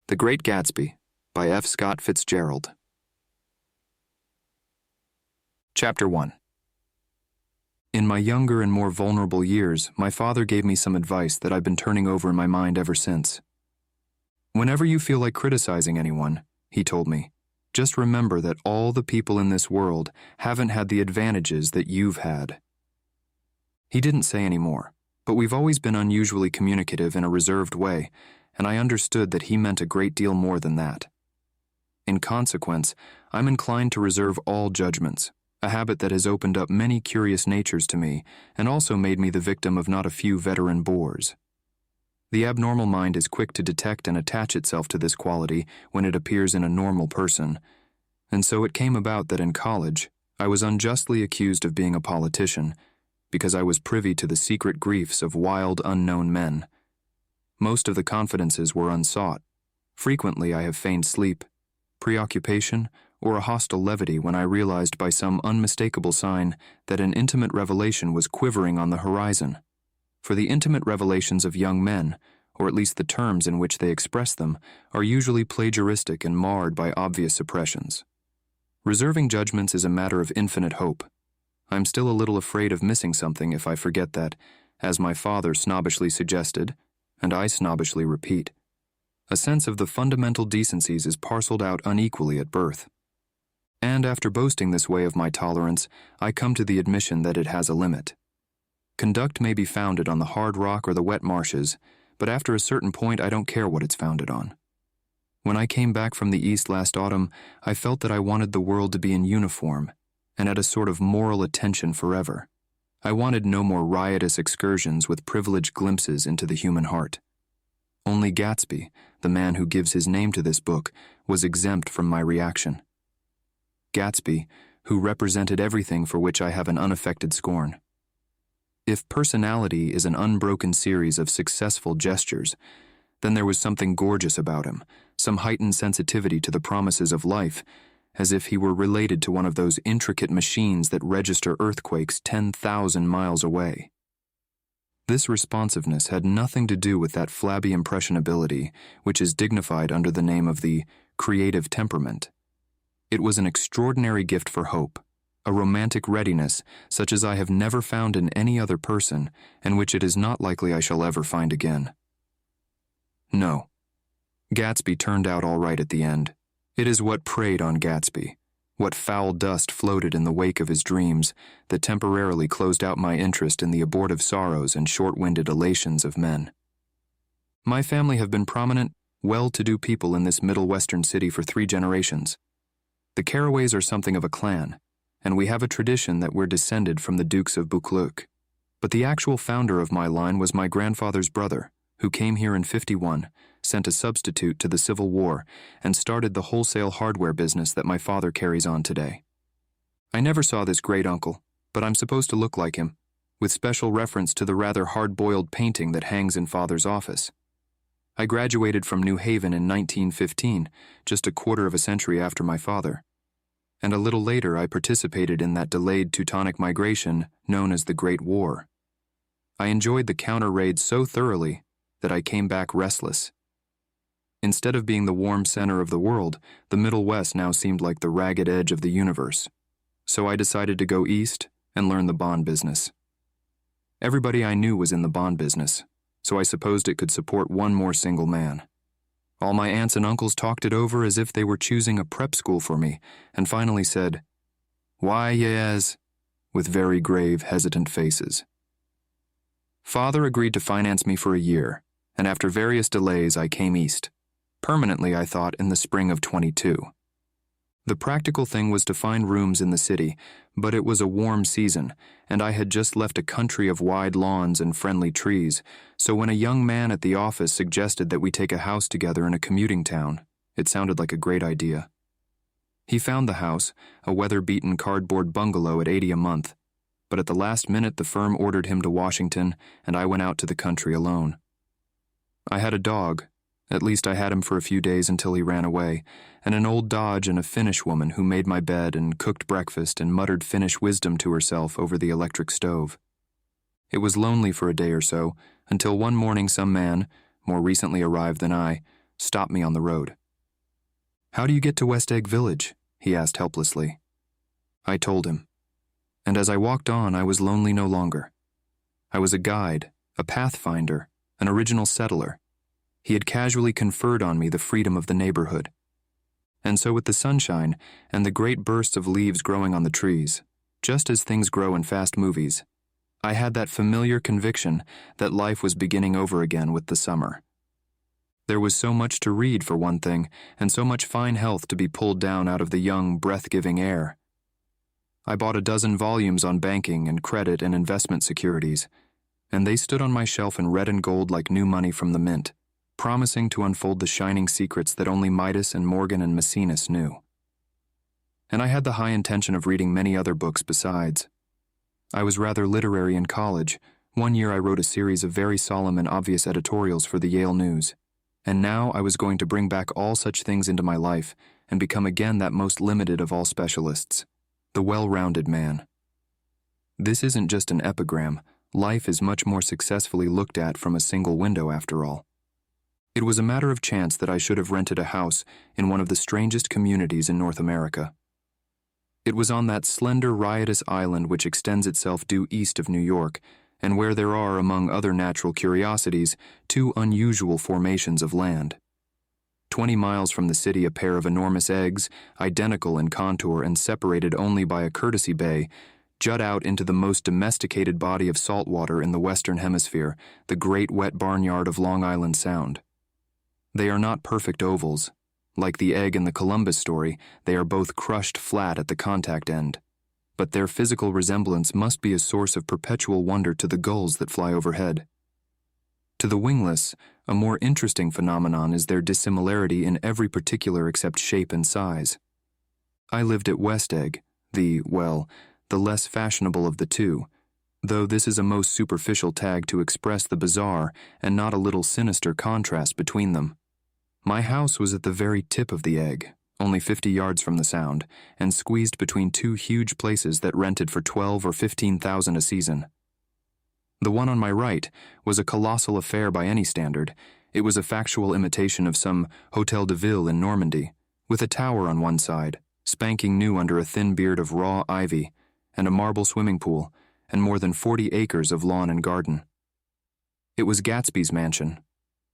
The Great Gatsby by F. Scott Fitzgerald. Chapter 1. In my younger and more vulnerable years, my father gave me some advice that I've been turning over in my mind ever since. Whenever you feel like criticizing anyone, he told me, just remember that all the people in this world haven't had the advantages that you've had. He didn't say any more, but we've always been unusually communicative in a reserved way, and I understood that he meant a great deal more than that. In consequence, I'm inclined to reserve all judgments, a habit that has opened up many curious natures to me and also made me the victim of not a few veteran bores. The abnormal mind is quick to detect and attach itself to this quality when it appears in a normal person, and so it came about that in college, I was unjustly accused of being a politician because I was privy to the secret griefs of wild, unknown men. Most of the confidences were unsought. Frequently I have feigned sleep, preoccupation, or a hostile levity when I realized by some unmistakable sign that an intimate revelation was quivering on the horizon. For the intimate revelations of young men, or at least the terms in which they express them, are usually plagiaristic and marred by obvious suppressions. Reserving judgments is a matter of infinite hope. I'm still a little afraid of missing something if I forget that, as my father snobbishly suggested, and I snobbishly repeat, a sense of the fundamental decencies is parceled out unequally at birth. And after boasting this way of my tolerance, I come to the admission that it has a limit. Conduct may be founded on the hard rock or the wet marshes, but after a certain point I don't care what it's founded on. When I came back from the East last autumn, I felt that I wanted the world to be in uniform, and at a sort of moral attention forever. I wanted no more riotous excursions with privileged glimpses into the human heart. Only Gatsby, the man who gives his name to this book, was exempt from my reaction. Gatsby, who represented everything for which I have an unaffected scorn. If personality is an unbroken series of successful gestures, then there was something gorgeous about him, some heightened sensitivity to the promises of life, as if he were related to one of those intricate machines that register earthquakes 10,000 miles away. This responsiveness had nothing to do with that flabby impressionability which is dignified under the name of the creative temperament. It was an extraordinary gift for hope, a romantic readiness such as I have never found in any other person and which it is not likely I shall ever find again. No, Gatsby turned out all right at the end. It is what preyed on Gatsby, what foul dust floated in the wake of his dreams that temporarily closed out my interest in the abortive sorrows and short-winded elations of men. My family have been prominent, well-to-do people in this Middle Western city for 3 generations. The Carraways are something of a clan, and we have a tradition that we're descended from the Dukes of Buccleuch. But the actual founder of my line was my grandfather's brother, who came here in '51, sent a substitute to the Civil War, and started the wholesale hardware business that my father carries on today. I never saw this great uncle, but I'm supposed to look like him, with special reference to the rather hard-boiled painting that hangs in father's office. I graduated from New Haven in 1915, just a quarter of a century after my father, and a little later I participated in that delayed Teutonic migration known as the Great War. I enjoyed the counter-raids so thoroughly that I came back restless. Instead of being the warm center of the world, the Middle West now seemed like the ragged edge of the universe. So I decided to go east and learn the bond business. Everybody I knew was in the bond business, so I supposed it could support one more single man. All my aunts and uncles talked it over as if they were choosing a prep school for me, and finally said, "Why, yes," with very grave, hesitant faces. Father agreed to finance me for a year, and after various delays I came east. Permanently, I thought, in the spring of '22. The practical thing was to find rooms in the city, but it was a warm season, and I had just left a country of wide lawns and friendly trees, so when a young man at the office suggested that we take a house together in a commuting town, it sounded like a great idea. He found the house, a weather-beaten cardboard bungalow at $80 a month, but at the last minute the firm ordered him to Washington, and I went out to the country alone. I had a dog. At least I had him for a few days until he ran away, and an old Dodge and a Finnish woman who made my bed and cooked breakfast and muttered Finnish wisdom to herself over the electric stove. It was lonely for a day or so, until one morning some man, more recently arrived than I, stopped me on the road. "How do you get to West Egg Village?" he asked helplessly. I told him. And as I walked on, I was lonely no longer. I was a guide, a pathfinder, an original settler. He had casually conferred on me the freedom of the neighborhood. And so with the sunshine and the great bursts of leaves growing on the trees, just as things grow in fast movies, I had that familiar conviction that life was beginning over again with the summer. There was so much to read, for one thing, and so much fine health to be pulled down out of the young, breath-giving air. I bought a dozen volumes on banking and credit and investment securities, and they stood on my shelf in red and gold like new money from the mint, promising to unfold the shining secrets that only Midas and Morgan and Maecenas knew. And I had the high intention of reading many other books besides. I was rather literary in college. One year I wrote a series of very solemn and obvious editorials for the Yale News, and now I was going to bring back all such things into my life and become again that most limited of all specialists, the well-rounded man. This isn't just an epigram. Life is much more successfully looked at from a single window, after all. It was a matter of chance that I should have rented a house in one of the strangest communities in North America. It was on that slender, riotous island which extends itself due east of New York, and where there are, among other natural curiosities, two unusual formations of land. 20 miles from the city, a pair of enormous eggs, identical in contour and separated only by a courtesy bay, jut out into the most domesticated body of salt water in the Western Hemisphere, the great wet barnyard of Long Island Sound. They are not perfect ovals. Like the egg in the Columbus story, they are both crushed flat at the contact end. But their physical resemblance must be a source of perpetual wonder to the gulls that fly overhead. To the wingless, a more interesting phenomenon is their dissimilarity in every particular except shape and size. I lived at West Egg, the less fashionable of the two, though this is a most superficial tag to express the bizarre and not a little sinister contrast between them. My house was at the very tip of the egg, only 50 yards from the Sound, and squeezed between two huge places that rented for $12,000 or $15,000 a season. The one on my right was a colossal affair by any standard. It was a factual imitation of some Hôtel de Ville in Normandy, with a tower on one side, spanking new under a thin beard of raw ivy, and a marble swimming pool, and more than 40 acres of lawn and garden. It was Gatsby's mansion,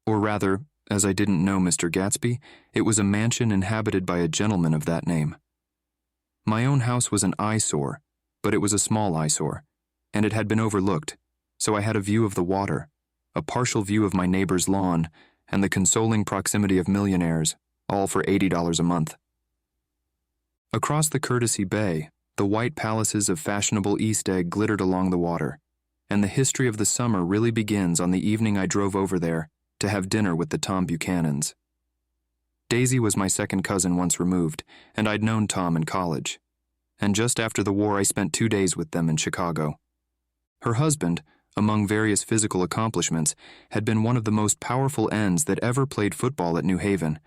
or rather, as I didn't know Mr. Gatsby, it was a mansion inhabited by a gentleman of that name. My own house was an eyesore, but it was a small eyesore, and it had been overlooked, so I had a view of the water, a partial view of my neighbor's lawn, and the consoling proximity of millionaires, all for $80 a month. Across the Courtesy Bay, the white palaces of fashionable East Egg glittered along the water, and the history of the summer really begins on the evening I drove over there to have dinner with the Tom Buchanans. Daisy was my second cousin once removed, and I'd known Tom in college. And just after the war, I spent 2 days with them in Chicago. Her husband, among various physical accomplishments, had been one of the most powerful ends that ever played football at New Haven,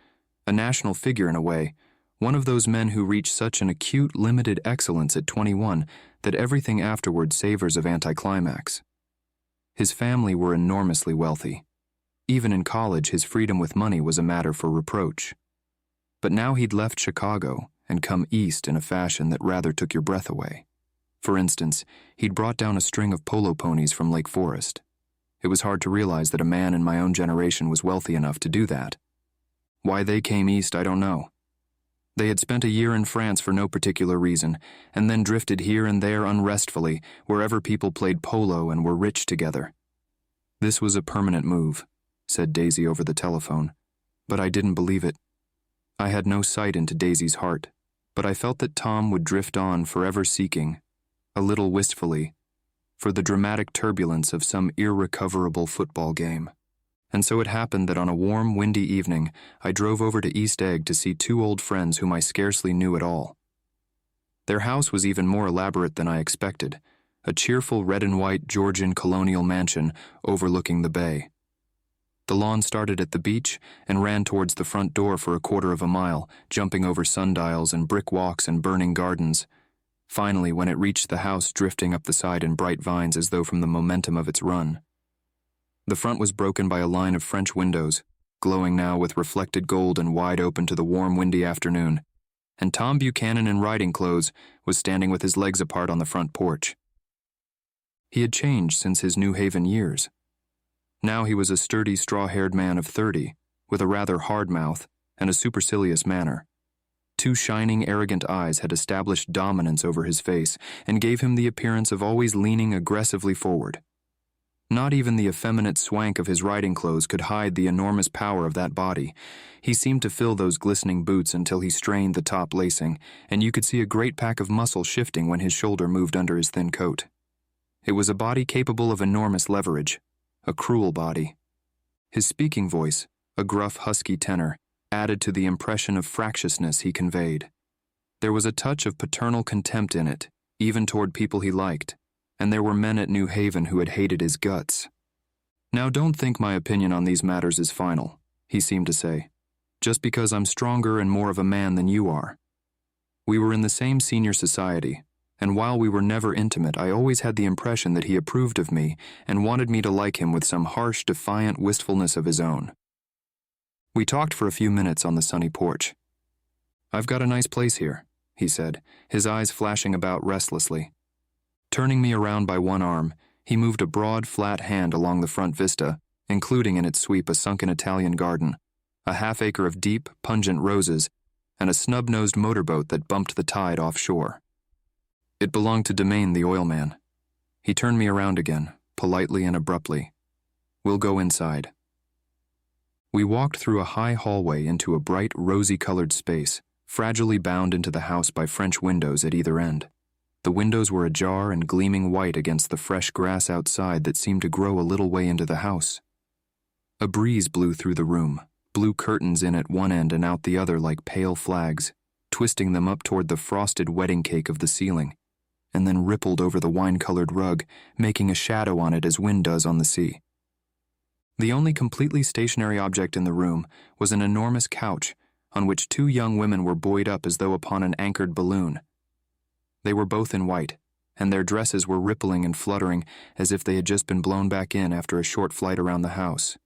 a national figure in a way, one of those men who reach such an acute, limited excellence at 21 that everything afterward savors of anticlimax. His family were enormously wealthy. Even in college, his freedom with money was a matter for reproach. But now he'd left Chicago and come east in a fashion that rather took your breath away. For instance, he'd brought down a string of polo ponies from Lake Forest. It was hard to realize that a man in my own generation was wealthy enough to do that. Why they came east, I don't know. They had spent a year in France for no particular reason, and then drifted here and there unrestfully, wherever people played polo and were rich together. This was a permanent move, said Daisy over the telephone, but I didn't believe it. I had no sight into Daisy's heart, but I felt that Tom would drift on forever seeking, a little wistfully, for the dramatic turbulence of some irrecoverable football game. And so it happened that on a warm, windy evening, I drove over to East Egg to see two old friends whom I scarcely knew at all. Their house was even more elaborate than I expected, a cheerful red and white Georgian colonial mansion overlooking the bay. The lawn started at the beach and ran towards the front door for a quarter of a mile, jumping over sundials and brick walks and burning gardens. Finally, when it reached the house, drifting up the side in bright vines as though from the momentum of its run. The front was broken by a line of French windows, glowing now with reflected gold and wide open to the warm, windy afternoon, and Tom Buchanan in riding clothes was standing with his legs apart on the front porch. He had changed since his New Haven years. Now he was a sturdy, straw-haired man of 30, with a rather hard mouth and a supercilious manner. Two shining, arrogant eyes had established dominance over his face and gave him the appearance of always leaning aggressively forward. Not even the effeminate swank of his riding clothes could hide the enormous power of that body. He seemed to fill those glistening boots until he strained the top lacing, and you could see a great pack of muscle shifting when his shoulder moved under his thin coat. It was a body capable of enormous leverage, a cruel body. His speaking voice, a gruff, husky tenor, added to the impression of fractiousness he conveyed. There was a touch of paternal contempt in it, even toward people he liked, and there were men at New Haven who had hated his guts. "Now don't think my opinion on these matters is final," he seemed to say, "just because I'm stronger and more of a man than you are. We were in the same senior society, and while we were never intimate, I always had the impression that he approved of me and wanted me to like him with some harsh, defiant wistfulness of his own." We talked for a few minutes on the sunny porch. "I've got a nice place here," he said, his eyes flashing about restlessly. Turning me around by one arm, he moved a broad, flat hand along the front vista, including in its sweep a sunken Italian garden, a half-acre of deep, pungent roses, and a snub-nosed motorboat that bumped the tide offshore. It belonged to Domain, the oilman. He turned me around again, politely and abruptly. "We'll go inside." We walked through a high hallway into a bright, rosy-colored space, fragilely bound into the house by French windows at either end. The windows were ajar and gleaming white against the fresh grass outside that seemed to grow a little way into the house. A breeze blew through the room, blew curtains in at one end and out the other like pale flags, twisting them up toward the frosted wedding cake of the ceiling, and then rippled over the wine-colored rug, making a shadow on it as wind does on the sea. The only completely stationary object in the room was an enormous couch on which two young women were buoyed up as though upon an anchored balloon. They were both in white, and their dresses were rippling and fluttering as if they had just been blown back in after a short flight around the house.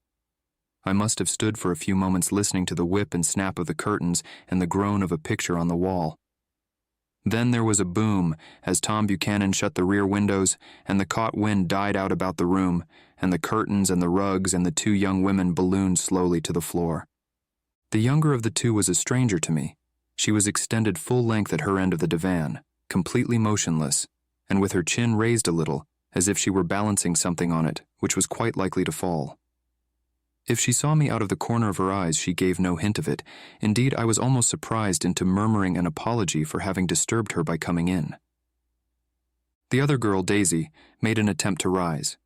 I must have stood for a few moments listening to the whip and snap of the curtains and the groan of a picture on the wall. Then there was a boom as Tom Buchanan shut the rear windows, and the caught wind died out about the room, and the curtains and the rugs and the two young women ballooned slowly to the floor. The younger of the two was a stranger to me. She was extended full length at her end of the divan, completely motionless, and with her chin raised a little, as if she were balancing something on it, which was quite likely to fall. If she saw me out of the corner of her eyes, she gave no hint of it. Indeed, I was almost surprised into murmuring an apology for having disturbed her by coming in. The other girl, Daisy, made an attempt to rise.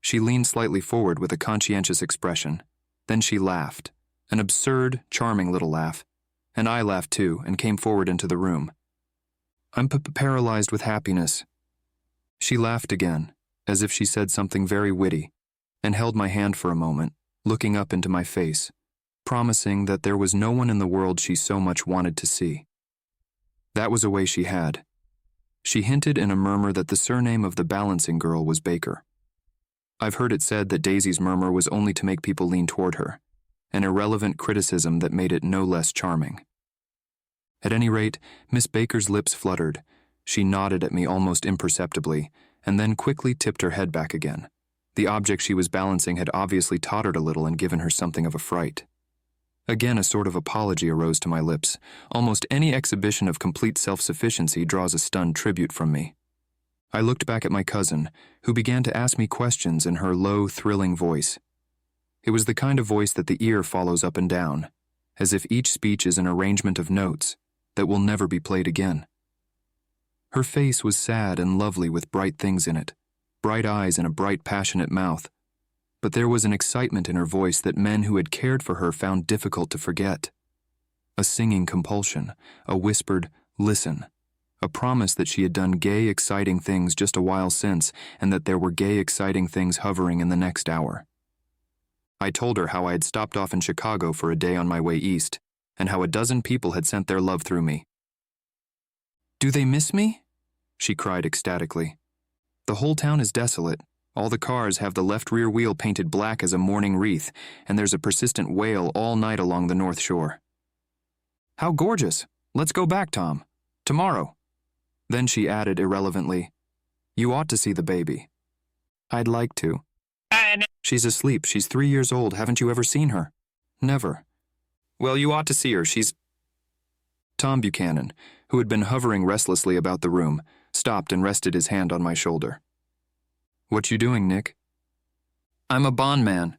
She leaned slightly forward with a conscientious expression. Then she laughed, an absurd, charming little laugh, and I laughed too and came forward into the room. "I'm paralyzed with happiness." She laughed again, as if she said something very witty, and held my hand for a moment, looking up into my face, promising that there was no one in the world she so much wanted to see. That was a way she had. She hinted in a murmur that the surname of the balancing girl was Baker. I've heard it said that Daisy's murmur was only to make people lean toward her, an irrelevant criticism that made it no less charming. At any rate, Miss Baker's lips fluttered. She nodded at me almost imperceptibly, and then quickly tipped her head back again. The object she was balancing had obviously tottered a little and given her something of a fright. Again, a sort of apology arose to my lips. Almost any exhibition of complete self-sufficiency draws a stunned tribute from me. I looked back at my cousin, who began to ask me questions in her low, thrilling voice. It was the kind of voice that the ear follows up and down, as if each speech is an arrangement of notes that will never be played again. Her face was sad and lovely with bright things in it, bright eyes and a bright, passionate mouth, but there was an excitement in her voice that men who had cared for her found difficult to forget. A singing compulsion, a whispered, "Listen," a promise that she had done gay, exciting things just a while since, and that there were gay, exciting things hovering in the next hour. I told her how I had stopped off in Chicago for a day on my way east, and how a dozen people had sent their love through me. "Do they miss me?" she cried ecstatically. "The whole town is desolate, All the cars have the left rear wheel painted black as a mourning wreath, and there's a persistent wail all night along the North Shore. How gorgeous! Let's go back, Tom. Tomorrow. Then she added irrelevantly, You ought to see the baby. I'd like to. She's asleep. She's 3 years old. Haven't you ever seen her? Never. Well, you ought to see her. She's... Tom Buchanan, who had been hovering restlessly about the room, stopped and rested his hand on my shoulder. What you doing, Nick? I'm a bondman.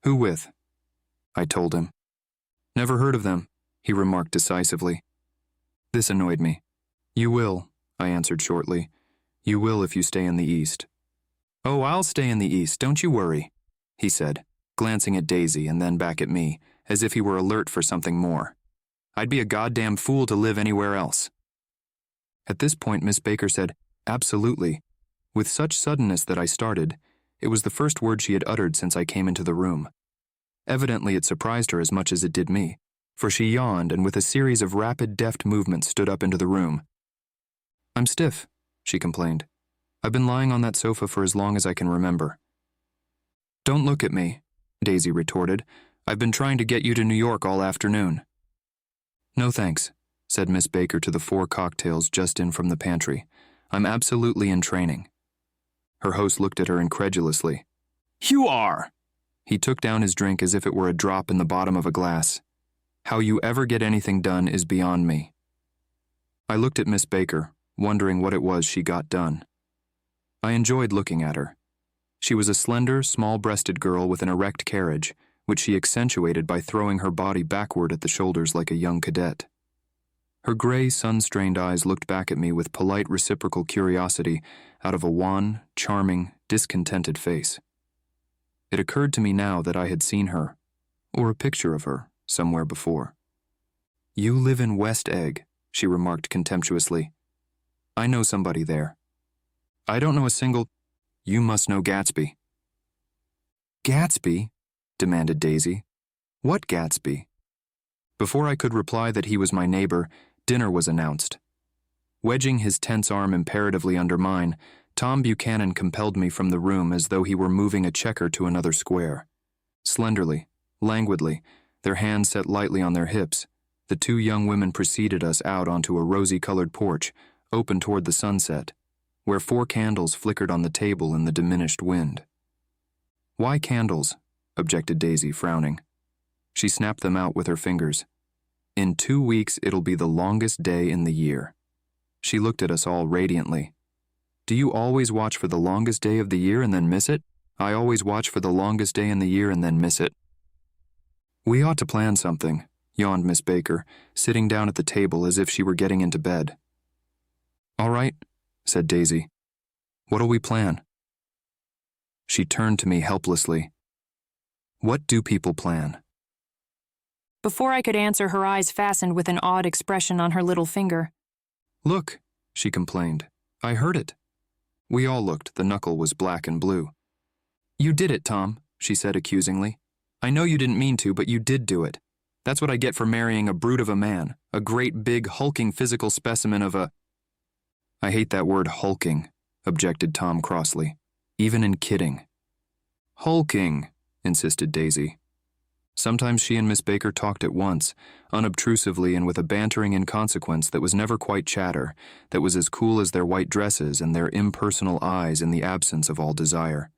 Who with? I told him. Never heard of them, he remarked decisively. This annoyed me. You will, I answered shortly. You will if you stay in the East. Oh, I'll stay in the East, don't you worry, he said, glancing at Daisy and then back at me, as if he were alert for something more. I'd be a goddamn fool to live anywhere else. At this point, Miss Baker said, Absolutely, with such suddenness that I started. It was the first word she had uttered since I came into the room. Evidently it surprised her as much as it did me, for she yawned and with a series of rapid, deft movements stood up into the room. I'm stiff, she complained. I've been lying on that sofa for as long as I can remember. Don't look at me, Daisy retorted. I've been trying to get you to New York all afternoon. No thanks, said Miss Baker to the 4 cocktails just in from the pantry. I'm absolutely in training. Her host looked at her incredulously. You are! He took down his drink as if it were a drop in the bottom of a glass. How you ever get anything done is beyond me. I looked at Miss Baker, wondering what it was she got done. I enjoyed looking at her. She was a slender, small-breasted girl with an erect carriage, which she accentuated by throwing her body backward at the shoulders like a young cadet. Her gray, sun-strained eyes looked back at me with polite reciprocal curiosity out of a wan, charming, discontented face. It occurred to me now that I had seen her, or a picture of her, somewhere before. You live in West Egg, she remarked contemptuously. I know somebody there. I don't know a single... You must know Gatsby. Gatsby? Demanded Daisy. What Gatsby? Before I could reply that he was my neighbor, dinner was announced. Wedging his tense arm imperatively under mine, Tom Buchanan compelled me from the room as though he were moving a checker to another square. Slenderly, languidly, their hands set lightly on their hips, the 2 young women preceded us out onto a rosy-colored porch, open toward the sunset, where 4 candles flickered on the table in the diminished wind. Why candles? Objected Daisy, frowning. She snapped them out with her fingers. In 2 weeks it'll be the longest day in the year. She looked at us all radiantly. Do you always watch for the longest day of the year and then miss it? I always watch for the longest day in the year and then miss it. We ought to plan something, yawned Miss Baker, sitting down at the table as if she were getting into bed. All right, said Daisy. What'll we plan? She turned to me helplessly. What do people plan? Before I could answer, her eyes fastened with an odd expression on her little finger. Look, she complained. I heard it. We all looked. The knuckle was black and blue. You did it, Tom, she said accusingly. I know you didn't mean to, but you did do it. That's what I get for marrying a brute of a man, a great big hulking physical specimen of a... I hate that word hulking, objected Tom crossly. Even in kidding. Hulking, insisted Daisy. Sometimes she and Miss Baker talked at once, unobtrusively and with a bantering inconsequence that was never quite chatter, that was as cool as their white dresses and their impersonal eyes in the absence of all desire.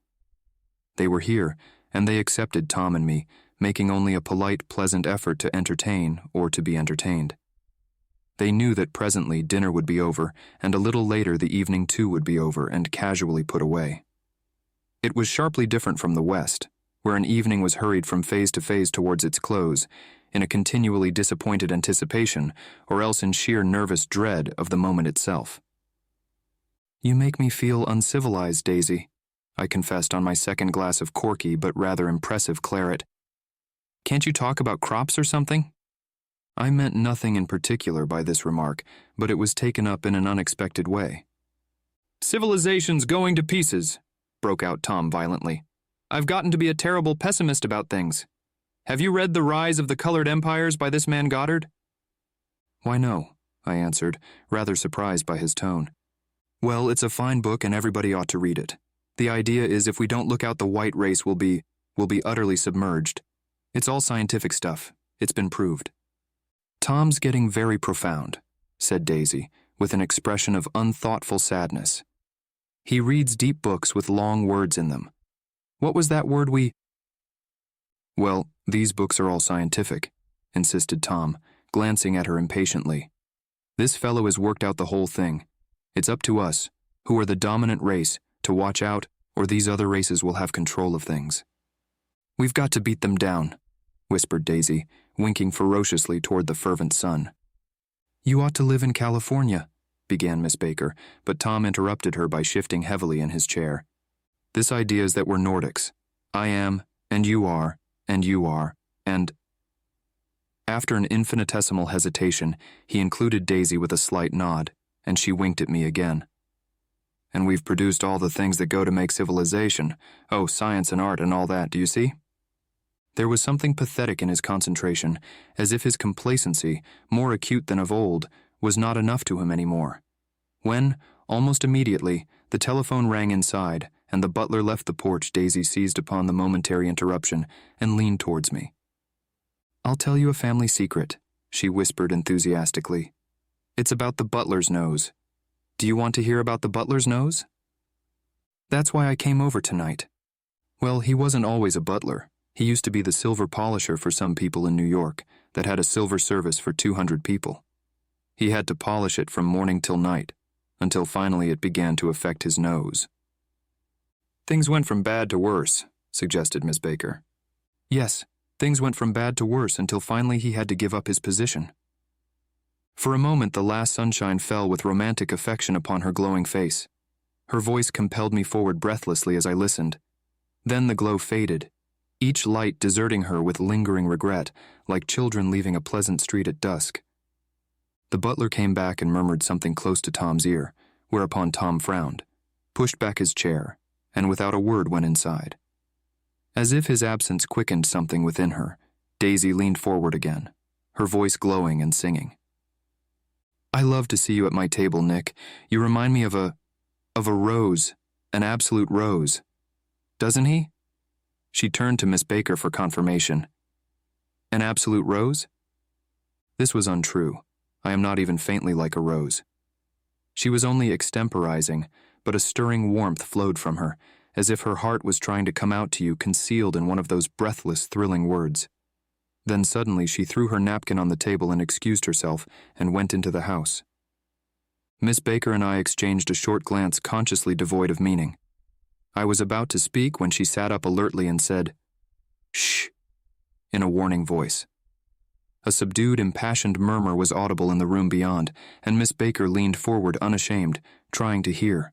They were here, and they accepted Tom and me, making only a polite, pleasant effort to entertain or to be entertained. They knew that presently dinner would be over, and a little later the evening too would be over and casually put away. It was sharply different from the West, where an evening was hurried from phase to phase towards its close, in a continually disappointed anticipation, or else in sheer nervous dread of the moment itself. You make me feel uncivilized, Daisy, I confessed on my second glass of corky but rather impressive claret. Can't you talk about crops or something? I meant nothing in particular by this remark, but it was taken up in an unexpected way. Civilization's going to pieces, broke out Tom violently. I've gotten to be a terrible pessimist about things. Have you read The Rise of the Colored Empires by this man Goddard? Why no, I answered, rather surprised by his tone. Well, it's a fine book and everybody ought to read it. The idea is if we don't look out, the white race will be utterly submerged. It's all scientific stuff. It's been proved. Tom's getting very profound, said Daisy, with an expression of unthoughtful sadness. He reads deep books with long words in them. What was that word we... Well, these books are all scientific, insisted Tom, glancing at her impatiently. This fellow has worked out the whole thing. It's up to us, who are the dominant race, to watch out, or these other races will have control of things. We've got to beat them down, whispered Daisy, winking ferociously toward the fervent sun. You ought to live in California, began Miss Baker, but Tom interrupted her by shifting heavily in his chair. This idea is that we're Nordics. I am, and you are, and... After an infinitesimal hesitation, he included Daisy with a slight nod, and she winked at me again. And we've produced all the things that go to make civilization. Oh, science and art and all that, do you see? There was something pathetic in his concentration, as if his complacency, more acute than of old, was not enough to him anymore. When, almost immediately, the telephone rang inside, and the butler left the porch, Daisy seized upon the momentary interruption and leaned towards me. I'll tell you a family secret, she whispered enthusiastically. It's about the butler's nose. Do you want to hear about the butler's nose? That's why I came over tonight. Well, he wasn't always a butler. He used to be the silver polisher for some people in New York that had a silver service for 200 people. He had to polish it from morning till night, until finally it began to affect his nose. Things went from bad to worse, suggested Miss Baker. Yes, things went from bad to worse until finally he had to give up his position. For a moment, the last sunshine fell with romantic affection upon her glowing face. Her voice compelled me forward breathlessly as I listened. Then the glow faded, each light deserting her with lingering regret, like children leaving a pleasant street at dusk. The butler came back and murmured something close to Tom's ear, whereupon Tom frowned, pushed back his chair, and without a word went inside. As if his absence quickened something within her, Daisy leaned forward again, her voice glowing and singing. I love to see you at my table, Nick. You remind me of a rose, an absolute rose. Doesn't he? She turned to Miss Baker for confirmation. An absolute rose? This was untrue. I am not even faintly like a rose. She was only extemporizing, but a stirring warmth flowed from her, as if her heart was trying to come out to you concealed in one of those breathless, thrilling words. Then suddenly she threw her napkin on the table and excused herself and went into the house. Miss Baker and I exchanged a short glance consciously devoid of meaning. I was about to speak when she sat up alertly and said, "Shh," in a warning voice. A subdued, impassioned murmur was audible in the room beyond, and Miss Baker leaned forward unashamed, trying to hear.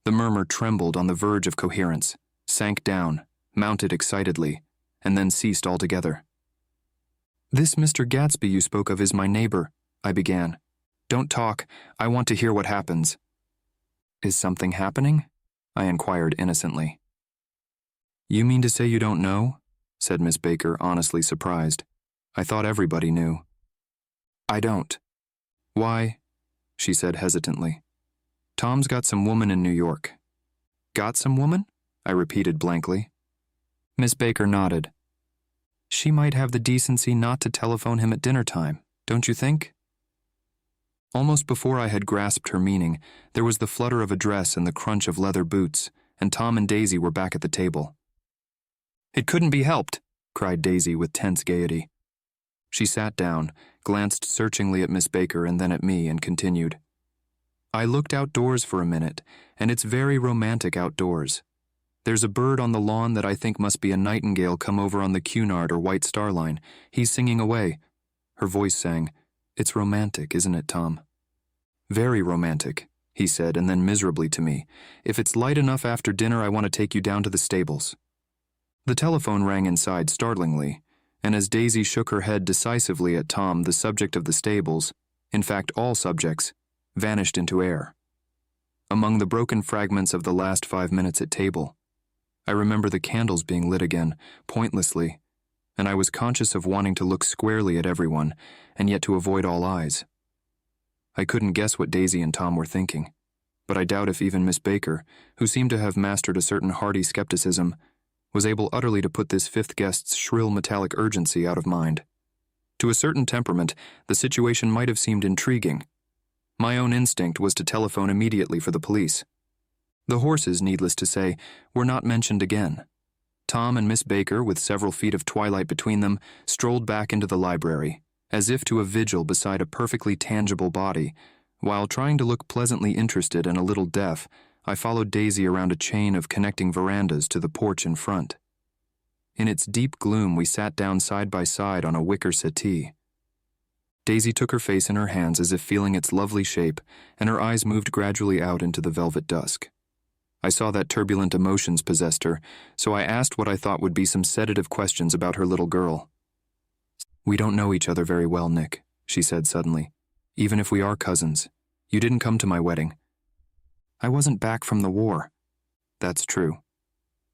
The murmur trembled on the verge of coherence, sank down, mounted excitedly, and then ceased altogether. This Mr. Gatsby you spoke of is my neighbor, I began. Don't talk. I want to hear what happens. Is something happening? I inquired innocently. You mean to say you don't know? Said Miss Baker, honestly surprised. I thought everybody knew. I don't. Why? She said hesitantly. Tom's got some woman in New York. Got some woman? I repeated blankly. Miss Baker nodded. She might have the decency not to telephone him at dinner time, don't you think? Almost before I had grasped her meaning, there was the flutter of a dress and the crunch of leather boots, and Tom and Daisy were back at the table. It couldn't be helped, cried Daisy with tense gaiety. She sat down, glanced searchingly at Miss Baker and then at me, and continued. I looked outdoors for a minute, and it's very romantic outdoors. There's a bird on the lawn that I think must be a nightingale come over on the Cunard or White Star Line. He's singing away. Her voice sang, It's romantic, isn't it, Tom? Very romantic, he said, and then miserably to me, If it's light enough after dinner, I want to take you down to the stables. The telephone rang inside startlingly, and as Daisy shook her head decisively at Tom, the subject of the stables, in fact all subjects, vanished into air. Among the broken fragments of the last 5 minutes at table, I remember the candles being lit again, pointlessly, and I was conscious of wanting to look squarely at everyone, and yet to avoid all eyes. I couldn't guess what Daisy and Tom were thinking. but I doubt if even Miss Baker, who seemed to have mastered a certain hearty skepticism, was able utterly to put this fifth guest's shrill metallic urgency out of mind. To a certain temperament, the situation might have seemed intriguing. My own instinct was to telephone immediately for the police. The horses, needless to say, were not mentioned again. Tom and Miss Baker, with several feet of twilight between them, strolled back into the library, as if to a vigil beside a perfectly tangible body. While trying to look pleasantly interested and a little deaf, I followed Daisy around a chain of connecting verandas to the porch in front. In its deep gloom, we sat down side by side on a wicker settee. Daisy took her face in her hands as if feeling its lovely shape, and her eyes moved gradually out into the velvet dusk. I saw that turbulent emotions possessed her, so I asked what I thought would be some sedative questions about her little girl. "We don't know each other very well, Nick," she said suddenly. "Even if we are cousins. You didn't come to my wedding." "I wasn't back from the war." "That's true."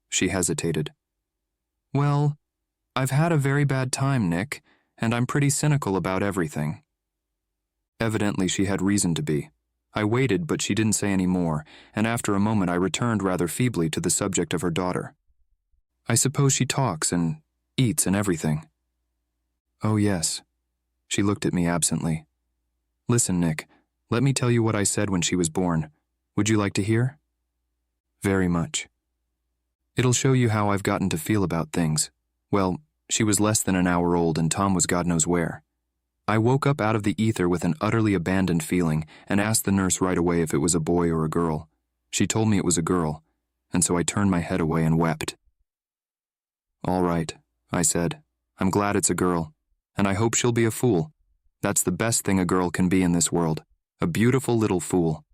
She hesitated. "Well, I've had a very bad time, Nick, and I'm pretty cynical about everything." Evidently she had reason to be. I waited, but she didn't say any more, and after a moment I returned rather feebly to the subject of her daughter. "I suppose she talks and eats and everything." "Oh, yes." She looked at me absently. "Listen, Nick, let me tell you what I said when she was born. Would you like to hear?" "Very much." "It'll show you how I've gotten to feel about things. Well, she was less than an hour old and Tom was God knows where. I woke up out of the ether with an utterly abandoned feeling and asked the nurse right away if it was a boy or a girl. She told me it was a girl, and so I turned my head away and wept. "All right," I said. "I'm glad it's a girl, and I hope she'll be a fool. That's the best thing a girl can be in this world, a beautiful little fool."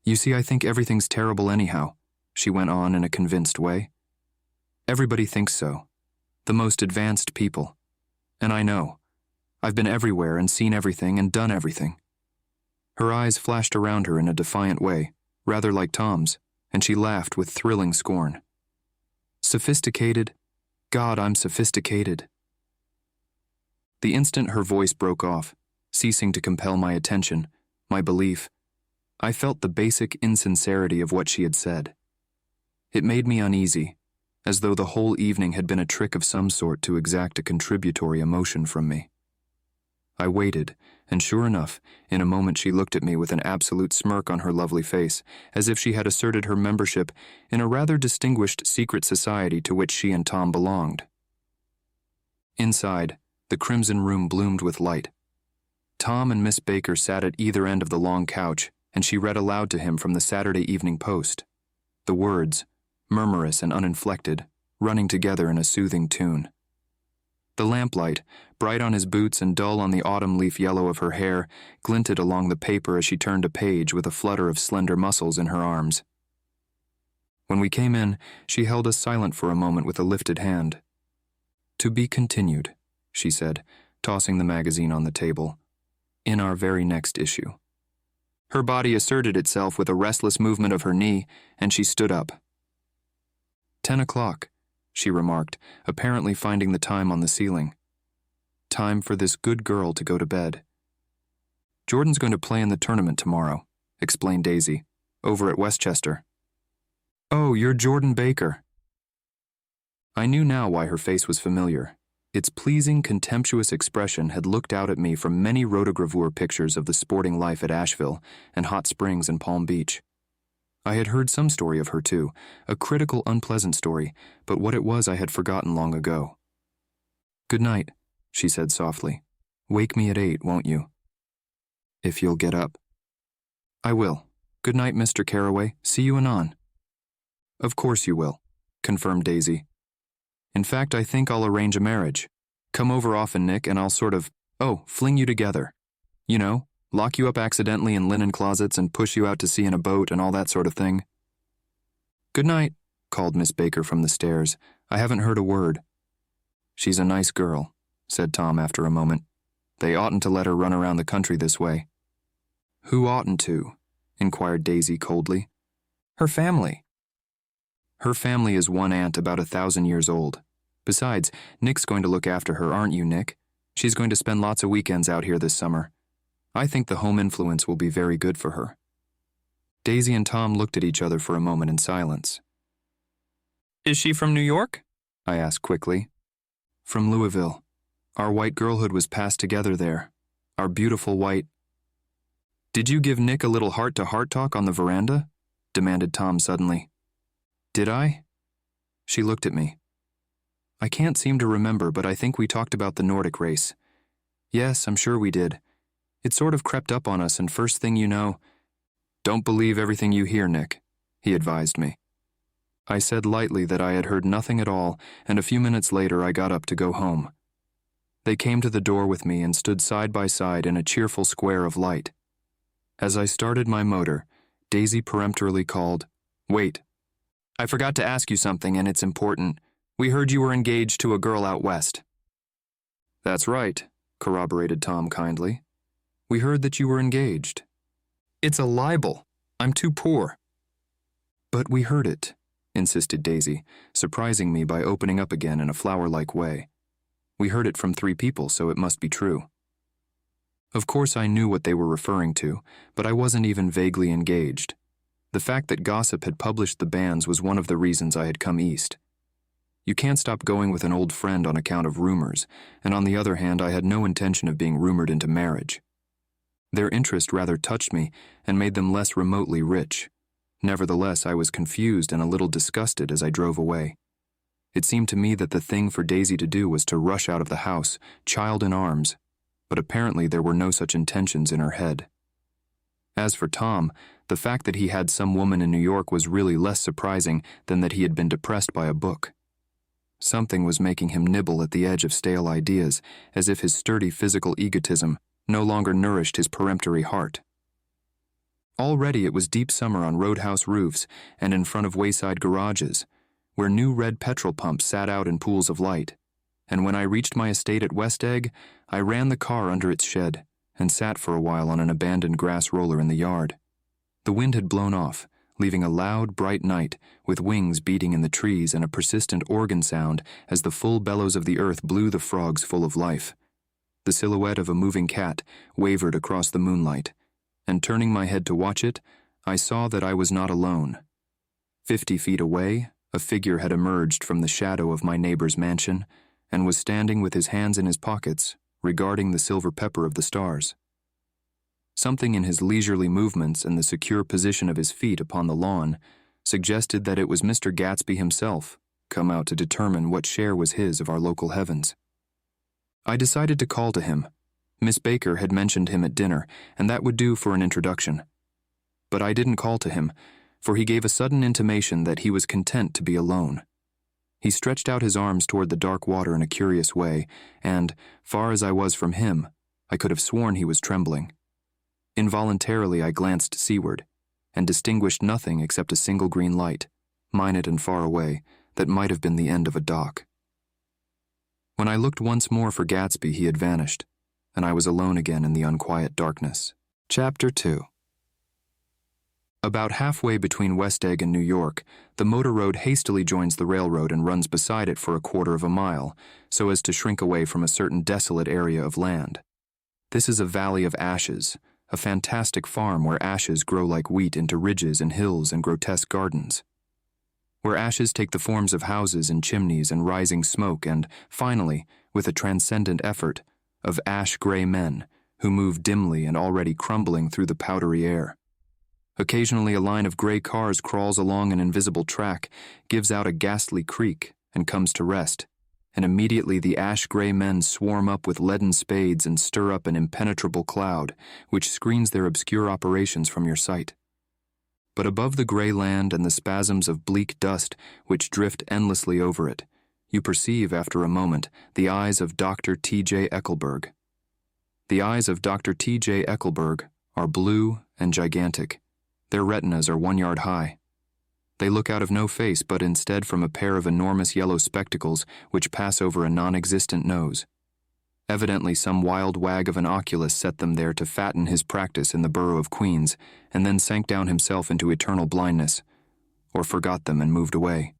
"You see, I think everything's terrible anyhow," she went on in a convinced way. "Everybody thinks so. The most advanced people. And I know. I've been everywhere and seen everything and done everything." Her eyes flashed around her in a defiant way, rather like Tom's, and she laughed with thrilling scorn. "Sophisticated? God, I'm sophisticated." The instant her voice broke off, ceasing to compel my attention, my belief, I felt the basic insincerity of what she had said. It made me uneasy, as though the whole evening had been a trick of some sort to exact a contributory emotion from me. I waited, and sure enough, in a moment she looked at me with an absolute smirk on her lovely face, as if she had asserted her membership in a rather distinguished secret society to which she and Tom belonged. Inside, the crimson room bloomed with light. Tom and Miss Baker sat at either end of the long couch, and she read aloud to him from the Saturday Evening Post. The words, murmurous and uninflected, running together in a soothing tune. The lamplight, bright on his boots and dull on the autumn leaf yellow of her hair, glinted along the paper as she turned a page with a flutter of slender muscles in her arms. When we came in, she held us silent for a moment with a lifted hand. "To be continued," she said, tossing the magazine on the table. "In our very next issue." Her body asserted itself with a restless movement of her knee, and she stood up. 10 o'clock, she remarked, apparently finding the time on the ceiling. "Time for this good girl to go to bed." "Jordan's going to play in the tournament tomorrow," explained Daisy, "over at Westchester." "Oh, you're Jordan Baker." I knew now why her face was familiar. Its pleasing, contemptuous expression had looked out at me from many rotogravure pictures of the sporting life at Asheville and Hot Springs and Palm Beach. I had heard some story of her too, a critical, unpleasant story, but what it was I had forgotten long ago. "Good night," she said softly. "Wake me at 8, won't you?" "If you'll get up." "I will. Good night, Mr. Carraway. See you anon." "Of course you will," confirmed Daisy. "In fact, I think I'll arrange a marriage. Come over often, Nick, and I'll sort of, fling you together. You know, lock you up accidentally in linen closets and push you out to sea in a boat and all that sort of thing." "Good night," called Miss Baker from the stairs. "I haven't heard a word." "She's a nice girl," said Tom after a moment. "They oughtn't to let her run around the country this way." "Who oughtn't to?" inquired Daisy coldly. "Her family." "Her family is one aunt about 1,000 years old. Besides, Nick's going to look after her, aren't you, Nick? She's going to spend lots of weekends out here this summer. I think the home influence will be very good for her." Daisy and Tom looked at each other for a moment in silence. Is she from New York? I asked quickly. From Louisville. Our white girlhood was passed together there. Our beautiful white... Did you give Nick a little heart-to-heart talk on the veranda? Demanded Tom suddenly. Did I? She looked at me. I can't seem to remember, but I think we talked about the Nordic race. Yes, I'm sure we did. It sort of crept up on us, and first thing you know... Don't believe everything you hear, Nick, he advised me. I said lightly that I had heard nothing at all, and a few minutes later I got up to go home. They came to the door with me and stood side by side in a cheerful square of light. As I started my motor, Daisy peremptorily called, "Wait. I forgot to ask you something, and it's important. We heard you were engaged to a girl out west." "That's right," corroborated Tom kindly. "We heard that you were engaged." "It's a libel. I'm too poor." "But we heard it," insisted Daisy, surprising me by opening up again in a flower-like way. "We heard it from 3 people, so it must be true." Of course I knew what they were referring to, but I wasn't even vaguely engaged. The fact that gossip had published the bans was one of the reasons I had come east. You can't stop going with an old friend on account of rumors, and on the other hand I had no intention of being rumored into marriage. Their interest rather touched me and made them less remotely rich. Nevertheless, I was confused and a little disgusted as I drove away. It seemed to me that the thing for Daisy to do was to rush out of the house, child in arms, but apparently there were no such intentions in her head. As for Tom, the fact that he had some woman in New York was really less surprising than that he had been depressed by a book. Something was making him nibble at the edge of stale ideas, as if his sturdy physical egotism no longer nourished his peremptory heart. Already it was deep summer on roadhouse roofs and in front of wayside garages, where new red petrol pumps sat out in pools of light, and when I reached my estate at West Egg, I ran the car under its shed and sat for a while on an abandoned grass roller in the yard. The wind had blown off, leaving a loud, bright night with wings beating in the trees and a persistent organ sound as the full bellows of the earth blew the frogs full of life. The silhouette of a moving cat wavered across the moonlight, and turning my head to watch it, I saw that I was not alone. 50 feet away, a figure had emerged from the shadow of my neighbor's mansion and was standing with his hands in his pockets, regarding the silver pepper of the stars. Something in his leisurely movements and the secure position of his feet upon the lawn suggested that it was Mr. Gatsby himself, come out to determine what share was his of our local heavens. I decided to call to him. Miss Baker had mentioned him at dinner, and that would do for an introduction. But I didn't call to him, for he gave a sudden intimation that he was content to be alone. He stretched out his arms toward the dark water in a curious way, and, far as I was from him, I could have sworn he was trembling. Involuntarily I glanced seaward, and distinguished nothing except a single green light, minute and far away, that might have been the end of a dock. When I looked once more for Gatsby, he had vanished, and I was alone again in the unquiet darkness. Chapter 2. About halfway between West Egg and New York, the motor road hastily joins the railroad and runs beside it for a quarter of a mile, so as to shrink away from a certain desolate area of land. This is a valley of ashes, a fantastic farm where ashes grow like wheat into ridges and hills and grotesque gardens, where ashes take the forms of houses and chimneys and rising smoke and, finally, with a transcendent effort, of ash-gray men who move dimly and already crumbling through the powdery air. Occasionally a line of gray cars crawls along an invisible track, gives out a ghastly creak, and comes to rest, and immediately the ash-gray men swarm up with leaden spades and stir up an impenetrable cloud, which screens their obscure operations from your sight. But above the gray land and the spasms of bleak dust which drift endlessly over it, you perceive after a moment the eyes of Dr. T.J. Eckelberg. The eyes of Dr. T.J. Eckelberg are blue and gigantic. Their retinas are 1 yard high. They look out of no face but instead from a pair of enormous yellow spectacles which pass over a non-existent nose. Evidently some wild wag of an oculist set them there to fatten his practice in the borough of Queens, and then sank down himself into eternal blindness, or forgot them and moved away.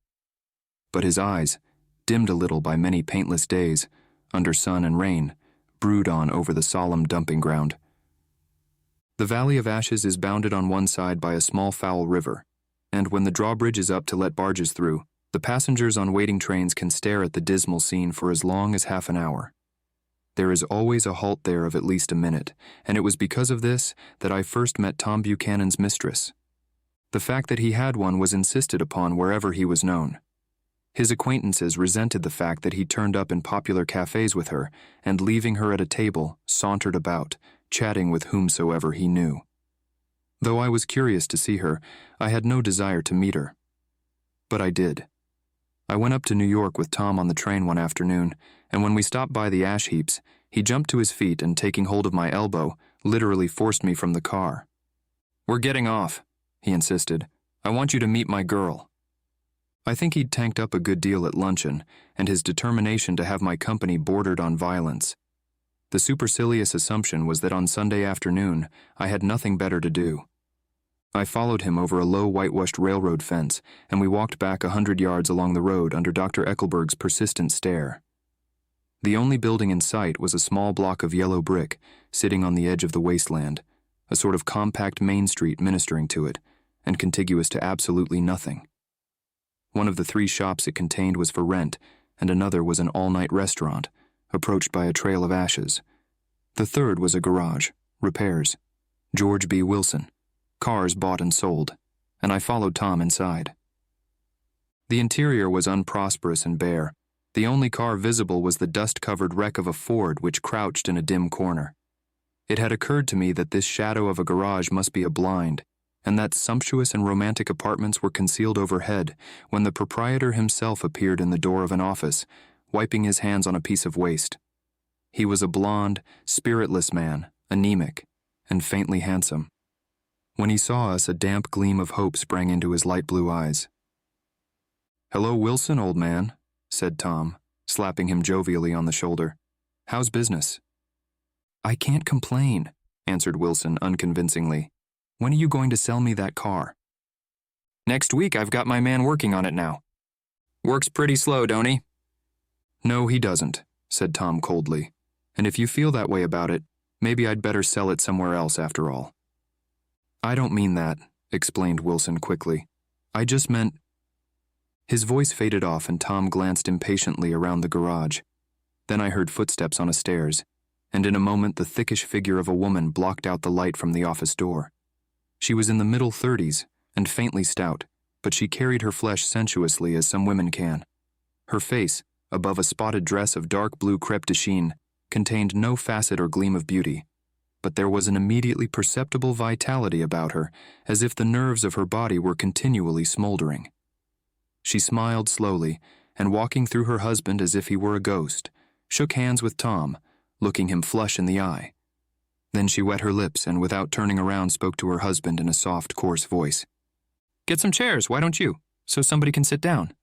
But his eyes, dimmed a little by many paintless days, under sun and rain, brood on over the solemn dumping ground. The Valley of Ashes is bounded on one side by a small foul river, and when the drawbridge is up to let barges through, the passengers on waiting trains can stare at the dismal scene for as long as half an hour. There is always a halt there of at least a minute, and it was because of this that I first met Tom Buchanan's mistress. The fact that he had one was insisted upon wherever he was known. His acquaintances resented the fact that he turned up in popular cafes with her, and leaving her at a table, sauntered about, chatting with whomsoever he knew. Though I was curious to see her, I had no desire to meet her. But I did. I went up to New York with Tom on the train one afternoon, and when we stopped by the ash heaps, he jumped to his feet and, taking hold of my elbow, literally forced me from the car. "We're getting off," he insisted. "I want you to meet my girl." I think he'd tanked up a good deal at luncheon, and his determination to have my company bordered on violence. The supercilious assumption was that on Sunday afternoon I had nothing better to do. I followed him over a low whitewashed railroad fence, and we walked back 100 yards along the road under Dr. Eckelberg's persistent stare. The only building in sight was a small block of yellow brick, sitting on the edge of the wasteland, a sort of compact main street ministering to it, and contiguous to absolutely nothing. One of the 3 shops it contained was for rent, and another was an all-night restaurant, approached by a trail of ashes. The third was a garage, repairs, George B. Wilson, cars bought and sold, and I followed Tom inside. The interior was unprosperous and bare. The only car visible was the dust-covered wreck of a Ford which crouched in a dim corner. It had occurred to me that this shadow of a garage must be a blind, and that sumptuous and romantic apartments were concealed overhead when the proprietor himself appeared in the door of an office, wiping his hands on a piece of waste. He was a blond, spiritless man, anemic, and faintly handsome. When he saw us, a damp gleam of hope sprang into his light blue eyes. "Hello, Wilson, old man," said Tom, slapping him jovially on the shoulder. "How's business?" "I can't complain," answered Wilson unconvincingly. "When are you going to sell me that car?" Next week I've got my man working on it now. Works pretty slow, don't he? "No, he doesn't," said Tom coldly. "And if you feel that way about it, maybe I'd better sell it somewhere else after all." "I don't mean that," explained Wilson quickly. "I just meant—" His voice faded off and Tom glanced impatiently around the garage. Then I heard footsteps on a stairs, and in a moment the thickish figure of a woman blocked out the light from the office door. She was in the middle 30s and faintly stout, but she carried her flesh sensuously as some women can. Her face, above a spotted dress of dark blue crêpe de chine, contained no facet or gleam of beauty, but there was an immediately perceptible vitality about her, as if the nerves of her body were continually smoldering. She smiled slowly, and walking through her husband as if he were a ghost, shook hands with Tom, looking him flush in the eye. Then she wet her lips and without turning around spoke to her husband in a soft, coarse voice. "Get some chairs, why don't you? So somebody can sit down."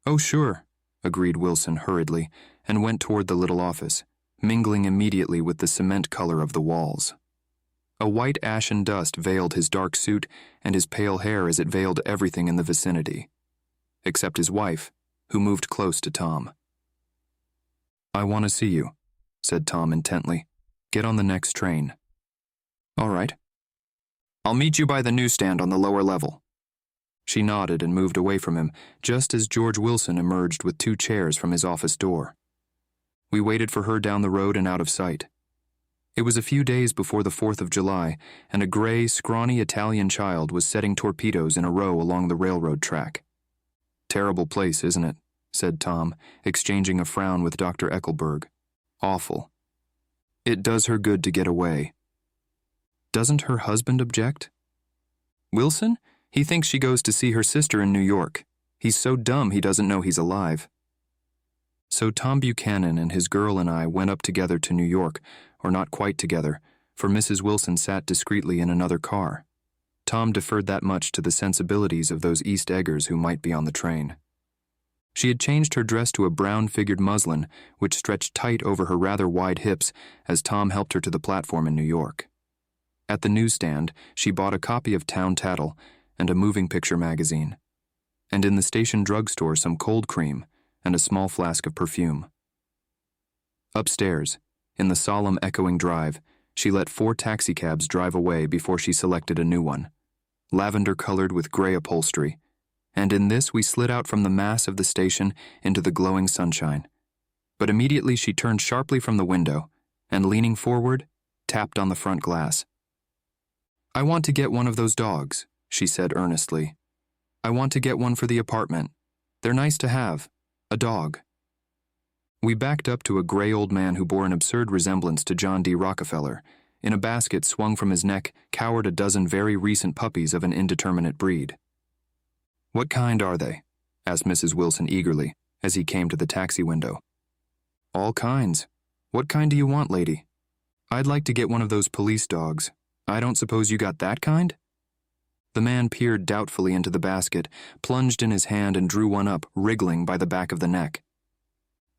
"Oh, sure," agreed Wilson hurriedly, and went toward the little office, mingling immediately with the cement color of the walls. A white ashen dust veiled his dark suit and his pale hair as it veiled everything in the vicinity, except his wife, who moved close to Tom. "I want to see you," said Tom intently. "Get on the next train." "All right. I'll meet you by the newsstand on the lower level." She nodded and moved away from him, just as George Wilson emerged with 2 chairs from his office door. We waited for her down the road and out of sight. It was a few days before the 4th of July, and a gray, scrawny Italian child was setting torpedoes in a row along the railroad track. "Terrible place, isn't it?" said Tom, exchanging a frown with Dr. Eckelberg. "Awful. It does her good to get away." "Doesn't her husband object?" "Wilson? He thinks she goes to see her sister in New York. He's so dumb he doesn't know he's alive." So Tom Buchanan and his girl and I went up together to New York, or not quite together, for Mrs. Wilson sat discreetly in another car. Tom deferred that much to the sensibilities of those East Eggers who might be on the train. She had changed her dress to a brown-figured muslin, which stretched tight over her rather wide hips as Tom helped her to the platform in New York. At the newsstand, she bought a copy of Town Tattle and a moving picture magazine, and in the station drugstore some cold cream and a small flask of perfume. Upstairs, in the solemn echoing drive, she let 4 taxicabs drive away before she selected a new one, lavender-colored with gray upholstery, and in this we slid out from the mass of the station into the glowing sunshine. But immediately she turned sharply from the window and, leaning forward, tapped on the front glass. "I want to get one of those dogs," she said earnestly. "I want to get one for the apartment. They're nice to have. A dog." We backed up to a gray old man who bore an absurd resemblance to John D. Rockefeller. In a basket swung from his neck cowered a dozen very recent puppies of an indeterminate breed. "What kind are they?" asked Mrs. Wilson eagerly as he came to the taxi window. "All kinds. What kind do you want, lady?" "I'd like to get one of those police dogs. I don't suppose you got that kind?" The man peered doubtfully into the basket, plunged in his hand and drew one up, wriggling by the back of the neck.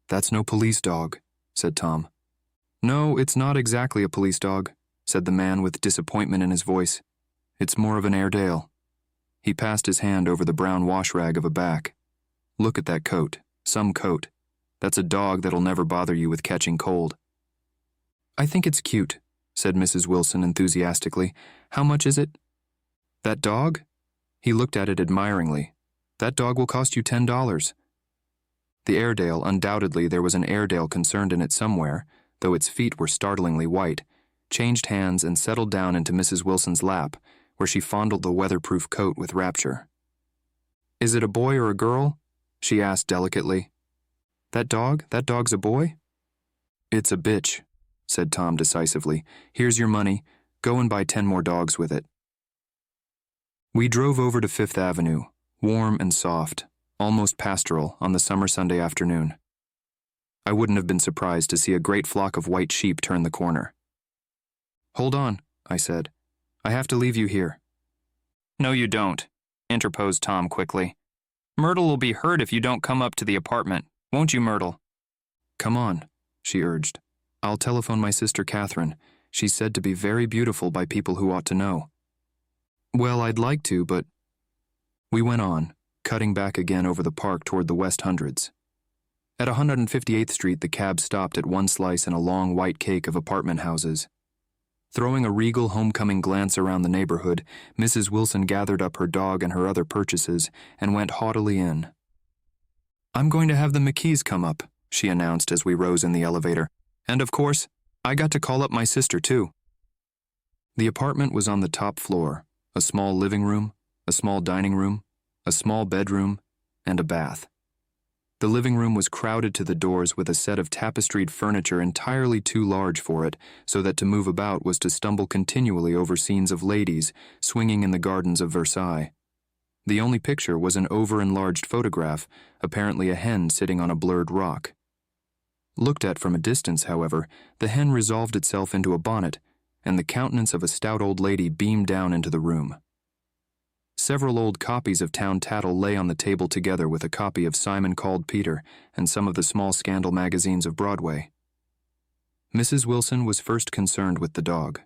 "That's no police dog," said Tom. "No, it's not exactly a police dog," said the man with disappointment in his voice. "It's more of an Airedale." He passed his hand over the brown wash rag of a back. "Look at that coat. Some coat. That's a dog that'll never bother you with catching cold." "I think it's cute," said Mrs. Wilson enthusiastically. "How much is it?" "That dog?" He looked at it admiringly. "That dog will cost you $10. The Airedale, undoubtedly there was an Airedale concerned in it somewhere, though its feet were startlingly white, changed hands and settled down into Mrs. Wilson's lap, where she fondled the weatherproof coat with rapture. "Is it a boy or a girl?" she asked delicately. That dog's a boy?" "It's a bitch," said Tom decisively. "Here's your money. Go and buy 10 more dogs with it." We drove over to Fifth Avenue, warm and soft, almost pastoral, on the summer Sunday afternoon. I wouldn't have been surprised to see a great flock of white sheep turn the corner. "Hold on," I said. "I have to leave you here." "No, you don't," interposed Tom quickly. "Myrtle will be hurt if you don't come up to the apartment. Won't you, Myrtle?" "Come on," she urged. "I'll telephone my sister Catherine. She's said to be very beautiful by people who ought to know." "Well, I'd like to, but—" We went on, cutting back again over the park toward the West Hundreds. At 158th Street, the cab stopped at one slice in a long white cake of apartment houses. Throwing a regal homecoming glance around the neighborhood, Mrs. Wilson gathered up her dog and her other purchases and went haughtily in. "I'm going to have the McKees come up," she announced as we rose in the elevator. "And of course, I got to call up my sister, too." The apartment was on the top floor, a small living room, a small dining room, a small bedroom, and a bath. The living room was crowded to the doors with a set of tapestried furniture entirely too large for it, so that to move about was to stumble continually over scenes of ladies swinging in the gardens of Versailles. The only picture was an over-enlarged photograph, apparently a hen sitting on a blurred rock. Looked at from a distance, however, the hen resolved itself into a bonnet, and the countenance of a stout old lady beamed down into the room. Several old copies of Town Tattle lay on the table together with a copy of Simon Called Peter and some of the small scandal magazines of Broadway. Mrs. Wilson was first concerned with the dog.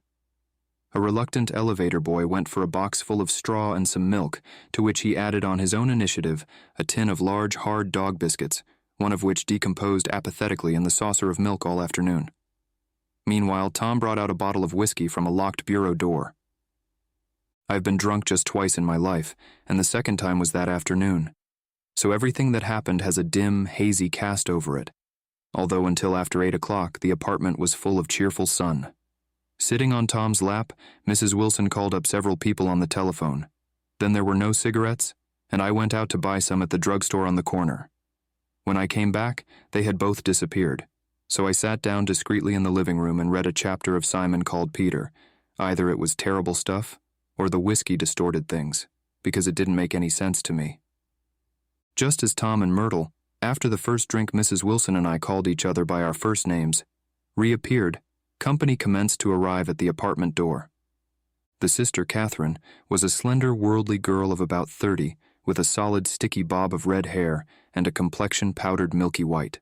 A reluctant elevator boy went for a box full of straw and some milk, to which he added on his own initiative a tin of large, hard dog biscuits, one of which decomposed apathetically in the saucer of milk all afternoon. Meanwhile, Tom brought out a bottle of whiskey from a locked bureau door. I've been drunk just twice in my life, and the second time was that afternoon. So everything that happened has a dim, hazy cast over it, although until after 8 o'clock the apartment was full of cheerful sun. Sitting on Tom's lap, Mrs. Wilson called up several people on the telephone. Then there were no cigarettes, and I went out to buy some at the drugstore on the corner. When I came back, they had both disappeared, so I sat down discreetly in the living room and read a chapter of Simon Called Peter. Either it was terrible stuff, or the whiskey distorted things, because it didn't make any sense to me. Just as Tom and Myrtle, after the first drink Mrs. Wilson and I called each other by our first names, reappeared, company commenced to arrive at the apartment door. The sister, Catherine, was a slender, worldly girl of about 30, with a solid, sticky bob of red hair and a complexion powdered milky white.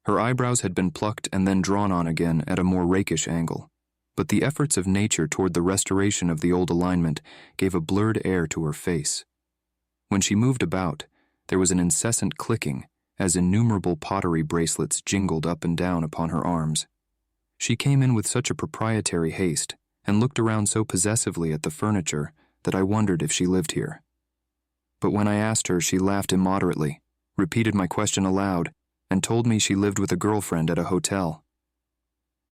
Her eyebrows had been plucked and then drawn on again at a more rakish angle, but the efforts of nature toward the restoration of the old alignment gave a blurred air to her face. When she moved about, there was an incessant clicking as innumerable pottery bracelets jingled up and down upon her arms. She came in with such a proprietary haste and looked around so possessively at the furniture that I wondered if she lived here. But when I asked her, she laughed immoderately, repeated my question aloud, and told me she lived with a girlfriend at a hotel.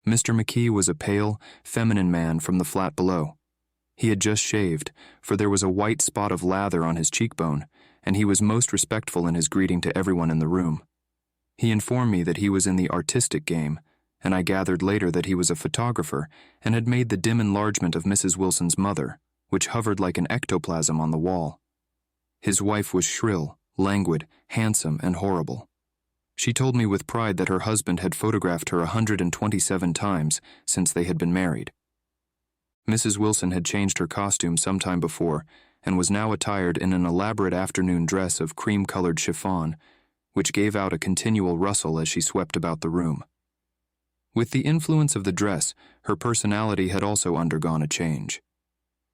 Mr. McKee was a pale, feminine man from the flat below. He had just shaved, for there was a white spot of lather on his cheekbone, and he was most respectful in his greeting to everyone in the room. He informed me that he was in the artistic game, and I gathered later that he was a photographer and had made the dim enlargement of Mrs. Wilson's mother, which hovered like an ectoplasm on the wall. His wife was shrill, languid, handsome, and horrible. She told me with pride that her husband had photographed her 127 times since they had been married. Mrs. Wilson had changed her costume some time before and was now attired in an elaborate afternoon dress of cream-colored chiffon, which gave out a continual rustle as she swept about the room. With the influence of the dress, her personality had also undergone a change.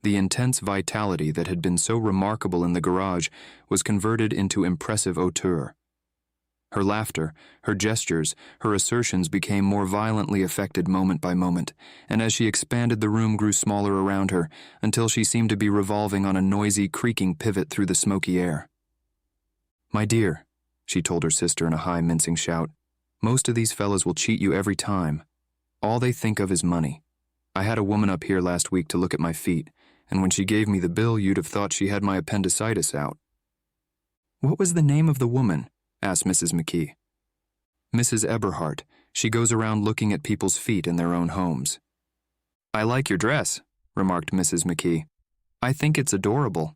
The intense vitality that had been so remarkable in the garage was converted into impressive hauteur. Her laughter, her gestures, her assertions became more violently affected moment by moment, and as she expanded the room grew smaller around her, until she seemed to be revolving on a noisy, creaking pivot through the smoky air. "My dear," she told her sister in a high, mincing shout, "most of these fellas will cheat you every time. All they think of is money. I had a woman up here last week to look at my feet, and when she gave me the bill, you'd have thought she had my appendicitis out." "What was the name of the woman?" asked Mrs. McKee. "Mrs. Eberhardt. She goes around looking at people's feet in their own homes." "I like your dress," remarked Mrs. McKee. "I think it's adorable."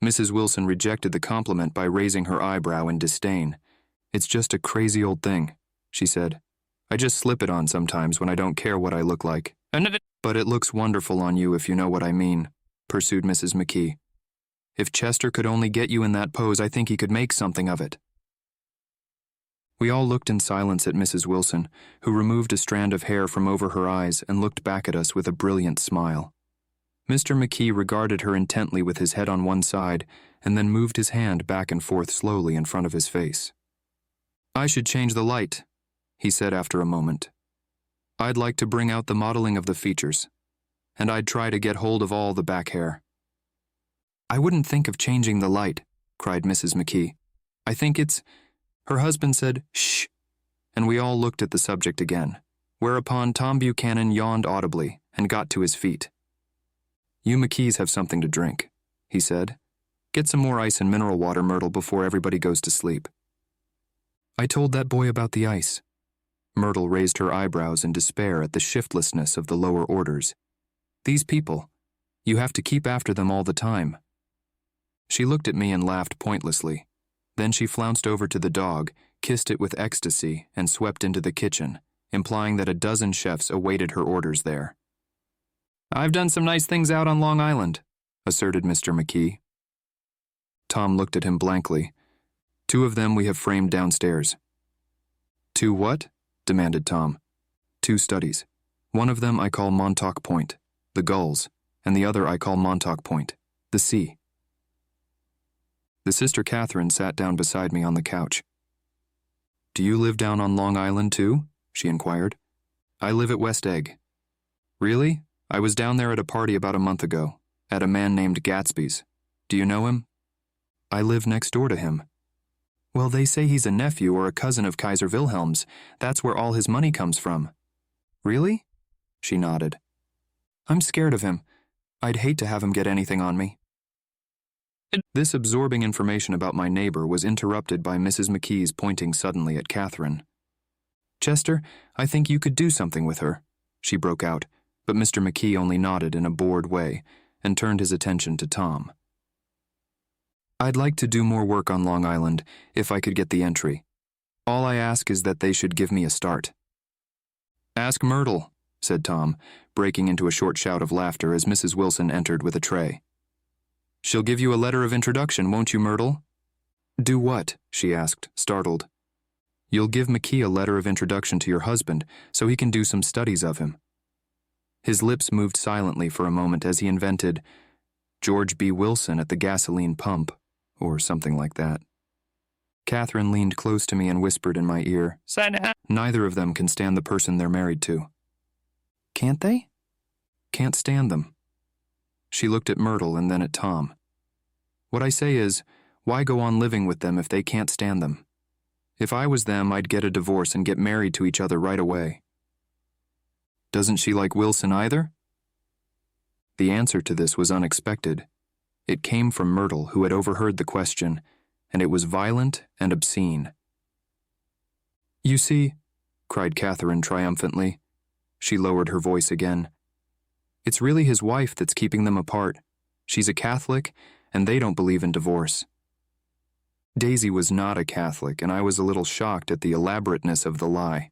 Mrs. Wilson rejected the compliment by raising her eyebrow in disdain. "It's just a crazy old thing," she said. "I just slip it on sometimes when I don't care what I look like. But it looks wonderful on you if you know what I mean," pursued Mrs. McKee. "If Chester could only get you in that pose, I think he could make something of it." We all looked in silence at Mrs. Wilson, who removed a strand of hair from over her eyes and looked back at us with a brilliant smile. Mr. McKee regarded her intently with his head on one side and then moved his hand back and forth slowly in front of his face. "I should change the light," he said after a moment. "I'd like to bring out the modeling of the features, and I'd try to get hold of all the back hair." "I wouldn't think of changing the light," cried Mrs. McKee. "I think it's—" Her husband said, "Shh," and we all looked at the subject again, whereupon Tom Buchanan yawned audibly and got to his feet. "You McKees have something to drink," he said. "Get some more ice and mineral water, Myrtle, before everybody goes to sleep." "I told that boy about the ice." Myrtle raised her eyebrows in despair at the shiftlessness of the lower orders. "These people, you have to keep after them all the time." She looked at me and laughed pointlessly. Then she flounced over to the dog, kissed it with ecstasy, and swept into the kitchen, implying that a dozen chefs awaited her orders there. "I've done some nice things out on Long Island," asserted Mr. McKee. Tom looked at him blankly. "2 of them we have framed downstairs." "2 what?" demanded Tom. "2 studies. One of them I call Montauk Point, the gulls, and the other I call Montauk Point, the sea." The sister Catherine sat down beside me on the couch. "Do you live down on Long Island too?" she inquired. "I live at West Egg." "Really? I was down there at a party about a month ago, at a man named Gatsby's. Do you know him?" "I live next door to him." "Well, they say he's a nephew or a cousin of Kaiser Wilhelm's. That's where all his money comes from." "Really?" She nodded. "I'm scared of him. I'd hate to have him get anything on me." This absorbing information about my neighbor was interrupted by Mrs. McKee's pointing suddenly at Catherine. "Chester, I think you could do something with her," she broke out, but Mr. McKee only nodded in a bored way and turned his attention to Tom. "I'd like to do more work on Long Island if I could get the entry. All I ask is that they should give me a start." "Ask Myrtle," said Tom, breaking into a short shout of laughter as Mrs. Wilson entered with a tray. "She'll give you a letter of introduction, won't you, Myrtle?" "Do what?" she asked, startled. "You'll give McKee a letter of introduction to your husband so he can do some studies of him." His lips moved silently for a moment as he invented George B. Wilson at the gasoline pump, or something like that. Catherine leaned close to me and whispered in my ear, "Neither of them can stand the person they're married to." "Can't they?" "Can't stand them." She looked at Myrtle and then at Tom. "What I say is, why go on living with them if they can't stand them? If I was them, I'd get a divorce and get married to each other right away." "Doesn't she like Wilson either?" The answer to this was unexpected. It came from Myrtle, who had overheard the question, and it was violent and obscene. "You see," cried Catherine triumphantly. She lowered her voice again. "It's really his wife that's keeping them apart. She's a Catholic, and they don't believe in divorce." Daisy was not a Catholic, and I was a little shocked at the elaborateness of the lie.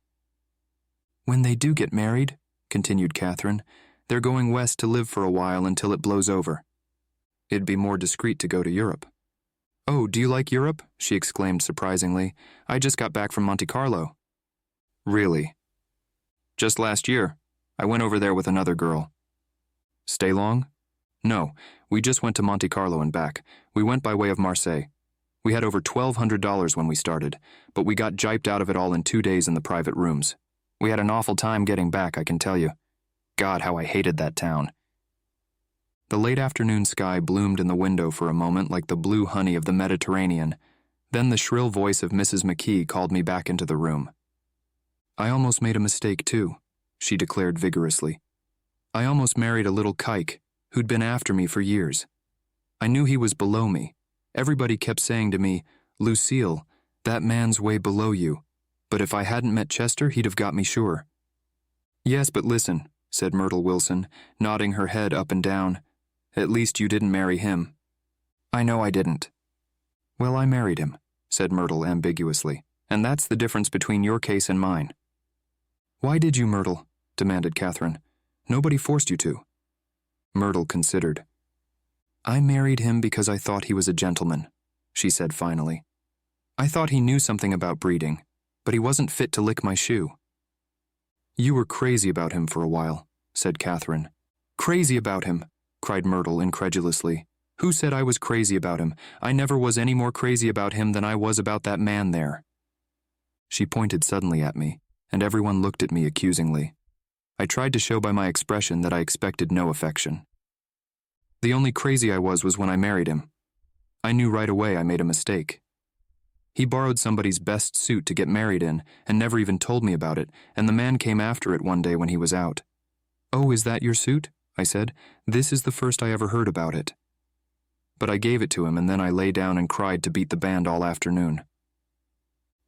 "When they do get married," continued Catherine, "they're going west to live for a while until it blows over. It'd be more discreet to go to Europe." "Oh, do you like Europe?" she exclaimed surprisingly. "I just got back from Monte Carlo." "Really?" "Just last year. I went over there with another girl." "Stay long?" "No, we just went to Monte Carlo and back. We went by way of Marseille. We had over $1,200 when we started, but we got jiped out of it all in 2 days in the private rooms. We had an awful time getting back, I can tell you. God, how I hated that town." The late afternoon sky bloomed in the window for a moment like the blue honey of the Mediterranean. Then the shrill voice of Mrs. McKee called me back into the room. "I almost made a mistake, too," she declared vigorously. "I almost married a little kike who'd been after me for years. I knew he was below me. Everybody kept saying to me, 'Lucille, that man's way below you.' But if I hadn't met Chester, he'd have got me sure." "Yes, but listen," said Myrtle Wilson, nodding her head up and down. "At least you didn't marry him." "I know I didn't." "Well, I married him," said Myrtle ambiguously, "and that's the difference between your case and mine." "Why did you, Myrtle?" demanded Catherine. "Nobody forced you to." Myrtle considered. "I married him because I thought he was a gentleman," she said finally. "I thought he knew something about breeding, but he wasn't fit to lick my shoe." "You were crazy about him for a while," said Catherine. "Crazy about him!" cried Myrtle incredulously. "Who said I was crazy about him? I never was any more crazy about him than I was about that man there." She pointed suddenly at me, and everyone looked at me accusingly. I tried to show by my expression that I expected no affection. "The only crazy I was when I married him. I knew right away I made a mistake. He borrowed somebody's best suit to get married in and never even told me about it, and the man came after it one day when he was out. 'Oh, is that your suit?' I said. 'This is the first I ever heard about it.' But I gave it to him, and then I lay down and cried to beat the band all afternoon."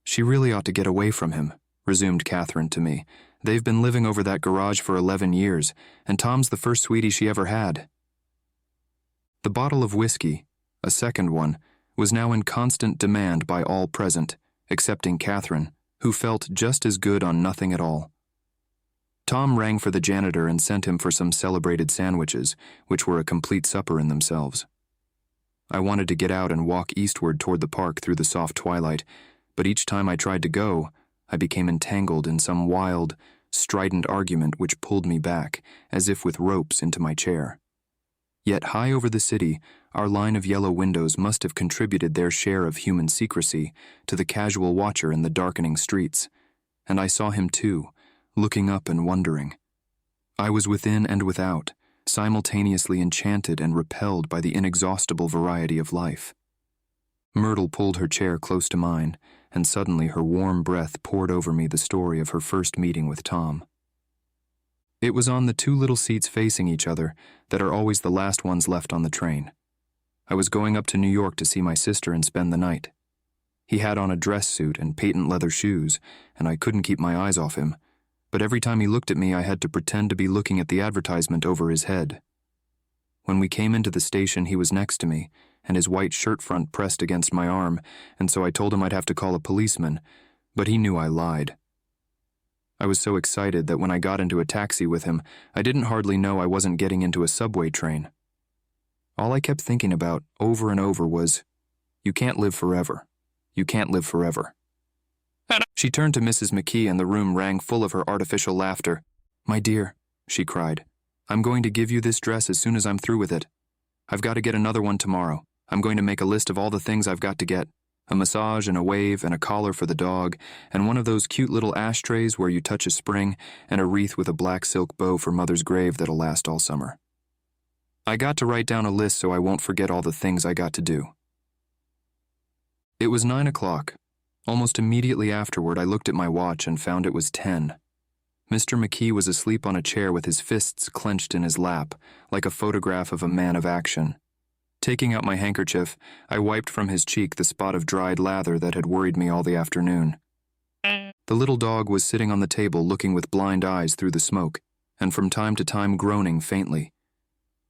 "She really ought to get away from him," resumed Catherine to me. "They've been living over that garage for 11 years, and Tom's the first sweetie she ever had." The bottle of whiskey, a second one, was now in constant demand by all present, excepting Catherine, who felt just as good on nothing at all. Tom rang for the janitor and sent him for some celebrated sandwiches, which were a complete supper in themselves. I wanted to get out and walk eastward toward the park through the soft twilight, but each time I tried to go, I became entangled in some wild, strident argument which pulled me back, as if with ropes, into my chair. Yet high over the city, our line of yellow windows must have contributed their share of human secrecy to the casual watcher in the darkening streets, and I saw him too, looking up and wondering. I was within and without, simultaneously enchanted and repelled by the inexhaustible variety of life. Myrtle pulled her chair close to mine, and suddenly her warm breath poured over me the story of her first meeting with Tom. It was on the 2 little seats facing each other that are always the last ones left on the train. I was going up to New York to see my sister and spend the night. He had on a dress suit and patent leather shoes, and I couldn't keep my eyes off him, but every time he looked at me I had to pretend to be looking at the advertisement over his head. When we came into the station, he was next to me, and his white shirt front pressed against my arm, and so I told him I'd have to call a policeman, but he knew I lied. I was so excited that when I got into a taxi with him, I didn't hardly know I wasn't getting into a subway train. All I kept thinking about over and over was, "You can't live forever. You can't live forever." She turned to Mrs. McKee and the room rang full of her artificial laughter. "My dear," she cried, "I'm going to give you this dress as soon as I'm through with it. I've got to get another one tomorrow. I'm going to make a list of all the things I've got to get. A massage and a wave and a collar for the dog, and one of those cute little ashtrays where you touch a spring, and a wreath with a black silk bow for Mother's grave that'll last all summer. I got to write down a list so I won't forget all the things I got to do. It was 9 o'clock. Almost immediately afterward, I looked at my watch and found it was 10. Mr. McKee was asleep on a chair with his fists clenched in his lap, like a photograph of a man of action. Taking out my handkerchief, I wiped from his cheek the spot of dried lather that had worried me all the afternoon. The little dog was sitting on the table looking with blind eyes through the smoke, and from time to time groaning faintly.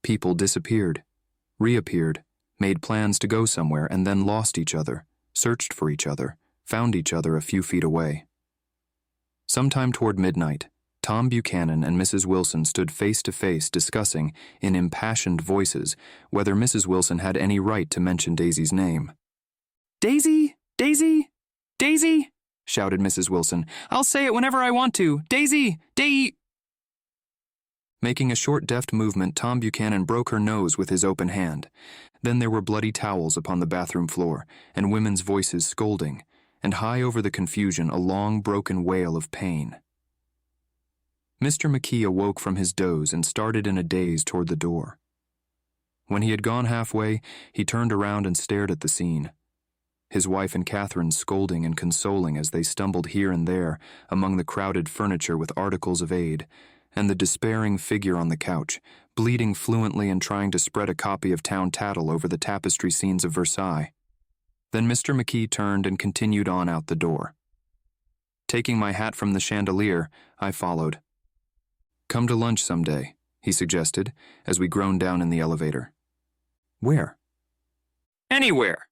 People disappeared, reappeared, made plans to go somewhere, and then lost each other, searched for each other, found each other a few feet away. Sometime toward midnight, Tom Buchanan and Mrs. Wilson stood face to face discussing, in impassioned voices, whether Mrs. Wilson had any right to mention Daisy's name. Daisy! Daisy! Daisy! Shouted Mrs. Wilson. I'll say it whenever I want to. Daisy! Making a short deft movement, Tom Buchanan broke her nose with his open hand. Then there were bloody towels upon the bathroom floor, and women's voices scolding, and high over the confusion a long broken wail of pain. Mr. McKee awoke from his doze and started in a daze toward the door. When he had gone halfway, he turned around and stared at the scene. His wife and Catherine scolding and consoling as they stumbled here and there among the crowded furniture with articles of aid, and the despairing figure on the couch, bleeding fluently and trying to spread a copy of Town Tattle over the tapestry scenes of Versailles. Then Mr. McKee turned and continued on out the door. Taking my hat from the chandelier, I followed. "Come to lunch someday," he suggested, as we groaned down in the elevator. "Where?" Anywhere!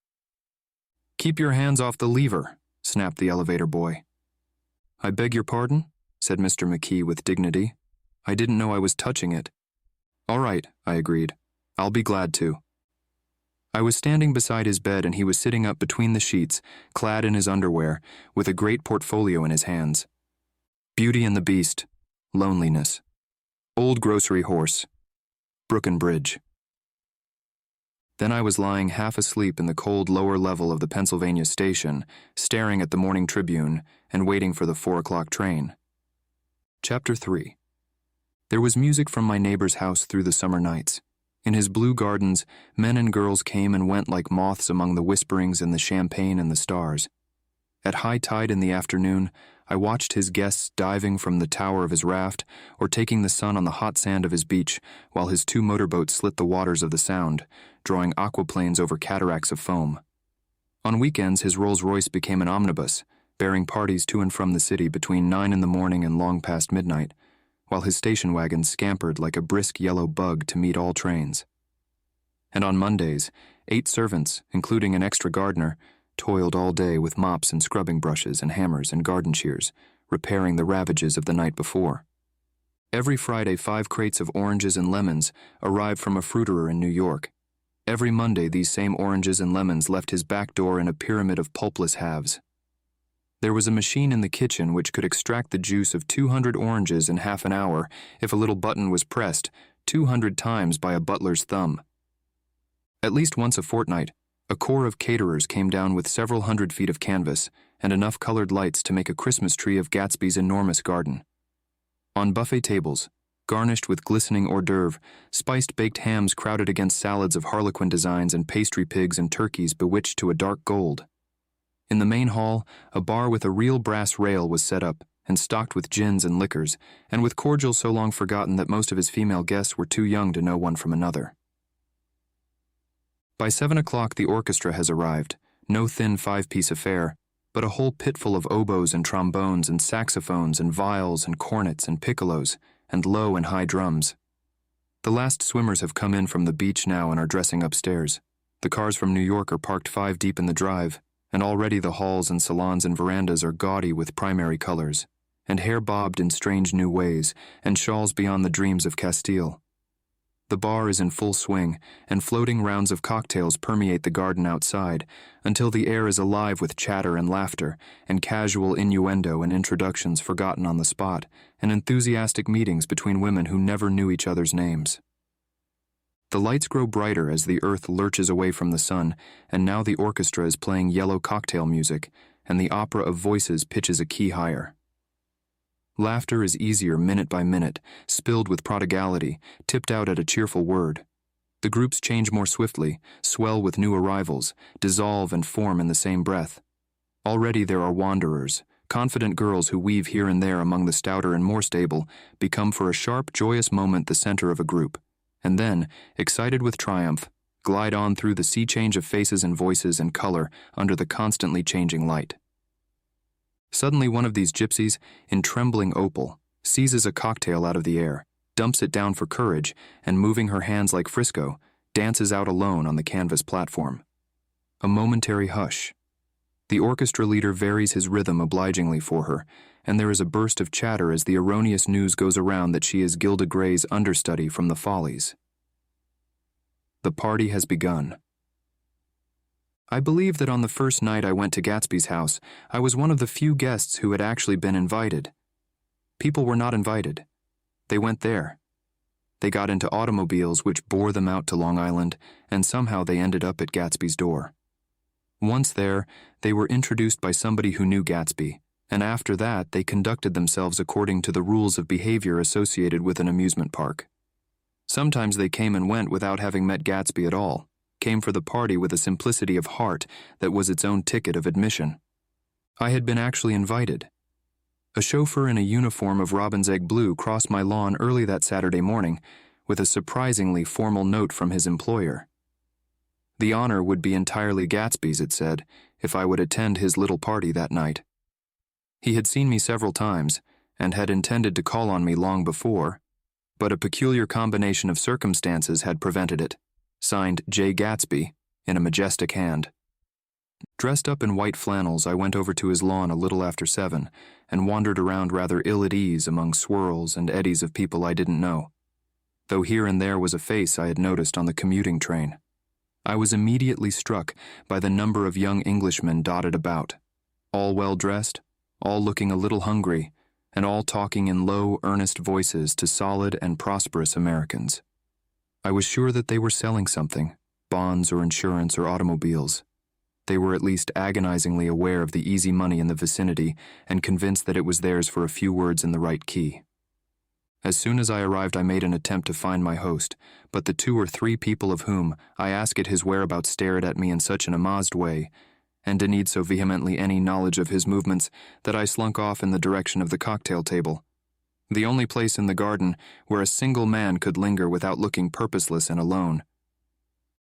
"Keep your hands off the lever," snapped the elevator boy. "I beg your pardon?" said Mr. McKee with dignity. "I didn't know I was touching it." "All right," I agreed. "I'll be glad to." I was standing beside his bed and he was sitting up between the sheets, clad in his underwear, with a great portfolio in his hands. Beauty and the Beast, Loneliness, Old Grocery Horse, Brooklyn Bridge. Then I was lying half asleep in the cold lower level of the Pennsylvania station, staring at the Morning Tribune and waiting for the 4 o'clock train. Chapter 3. There was music from my neighbor's house through the summer nights. In his blue gardens, men and girls came and went like moths among the whisperings and the champagne and the stars. At high tide in the afternoon, I watched his guests diving from the tower of his raft or taking the sun on the hot sand of his beach while his 2 motorboats slit the waters of the Sound, drawing aquaplanes over cataracts of foam. On weekends, his Rolls-Royce became an omnibus, bearing parties to and from the city between 9 in the morning and long past midnight, while his station wagon scampered like a brisk yellow bug to meet all trains. And on Mondays, 8 servants, including an extra gardener, toiled all day with mops and scrubbing brushes and hammers and garden shears, repairing the ravages of the night before. Every Friday, 5 crates of oranges and lemons arrived from a fruiterer in New York. Every Monday, these same oranges and lemons left his back door in a pyramid of pulpless halves. There was a machine in the kitchen which could extract the juice of 200 oranges in half an hour if a little button was pressed 200 times by a butler's thumb. At least once a fortnight, a corps of caterers came down with several hundred feet of canvas and enough colored lights to make a Christmas tree of Gatsby's enormous garden. On buffet tables, garnished with glistening hors d'oeuvre, spiced baked hams crowded against salads of harlequin designs and pastry pigs and turkeys bewitched to a dark gold. In the main hall, a bar with a real brass rail was set up and stocked with gins and liquors, and with cordials so long forgotten that most of his female guests were too young to know one from another. By 7 o'clock the orchestra has arrived, no thin 5-piece affair, but a whole pitful of oboes and trombones and saxophones and viols and cornets and piccolos and low and high drums. The last swimmers have come in from the beach now and are dressing upstairs. The cars from New York are parked 5 deep in the drive, and already the halls and salons and verandas are gaudy with primary colors, and hair bobbed in strange new ways, and shawls beyond the dreams of Castile. The bar is in full swing, and floating rounds of cocktails permeate the garden outside, until the air is alive with chatter and laughter, and casual innuendo and introductions forgotten on the spot, and enthusiastic meetings between women who never knew each other's names. The lights grow brighter as the earth lurches away from the sun, and now the orchestra is playing yellow cocktail music, and the opera of voices pitches a key higher. Laughter is easier minute by minute, spilled with prodigality, tipped out at a cheerful word. The groups change more swiftly, swell with new arrivals, dissolve and form in the same breath. Already there are wanderers, confident girls who weave here and there among the stouter and more stable, become for a sharp, joyous moment the center of a group, and then, excited with triumph, glide on through the sea change of faces and voices and color under the constantly changing light. Suddenly one of these gypsies, in trembling opal, seizes a cocktail out of the air, dumps it down for courage, and moving her hands like Frisco, dances out alone on the canvas platform. A momentary hush. The orchestra leader varies his rhythm obligingly for her, and there is a burst of chatter as the erroneous news goes around that she is Gilda Gray's understudy from the Follies. The party has begun. I believe that on the first night I went to Gatsby's house, I was one of the few guests who had actually been invited. People were not invited. They went there. They got into automobiles which bore them out to Long Island, and somehow they ended up at Gatsby's door. Once there, they were introduced by somebody who knew Gatsby, and after that they conducted themselves according to the rules of behavior associated with an amusement park. Sometimes they came and went without having met Gatsby at all, came for the party with a simplicity of heart that was its own ticket of admission. I had been actually invited. A chauffeur in a uniform of robin's egg blue crossed my lawn early that Saturday morning with a surprisingly formal note from his employer. The honor would be entirely Gatsby's, it said, if I would attend his little party that night. He had seen me several times and had intended to call on me long before, but a peculiar combination of circumstances had prevented it. Signed J. Gatsby, in a majestic hand. Dressed up in white flannels, I went over to his lawn a little after 7 and wandered around rather ill at ease among swirls and eddies of people I didn't know, though here and there was a face I had noticed on the commuting train. I was immediately struck by the number of young Englishmen dotted about, all well-dressed, all looking a little hungry, and all talking in low, earnest voices to solid and prosperous Americans. I was sure that they were selling something, bonds or insurance or automobiles. They were at least agonizingly aware of the easy money in the vicinity and convinced that it was theirs for a few words in the right key. As soon as I arrived, I made an attempt to find my host, but the 2 or 3 people of whom I asked his whereabouts stared at me in such an amazed way, and denied so vehemently any knowledge of his movements that I slunk off in the direction of the cocktail table, the only place in the garden where a single man could linger without looking purposeless and alone.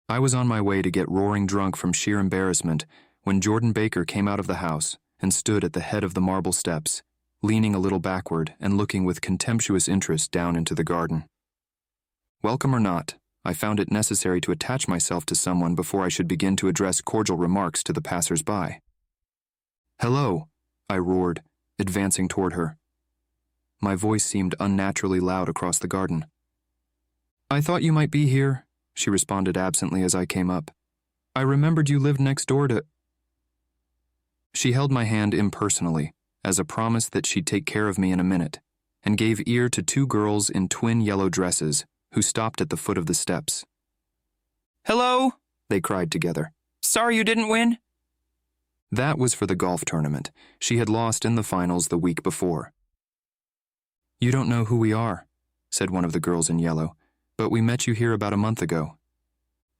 I was on my way to get roaring drunk from sheer embarrassment when Jordan Baker came out of the house and stood at the head of the marble steps, leaning a little backward and looking with contemptuous interest down into the garden. Welcome or not, I found it necessary to attach myself to someone before I should begin to address cordial remarks to the passers-by. "Hello," I roared, advancing toward her. My voice seemed unnaturally loud across the garden. "I thought you might be here," she responded absently as I came up. "I remembered you lived next door to—" She held my hand impersonally, as a promise that she'd take care of me in a minute, and gave ear to 2 girls in twin yellow dresses who stopped at the foot of the steps. Hello? They cried together. Sorry you didn't win? That was for the golf tournament. She had lost in the finals the week before. "You don't know who we are," said one of the girls in yellow, "but we met you here about a month ago."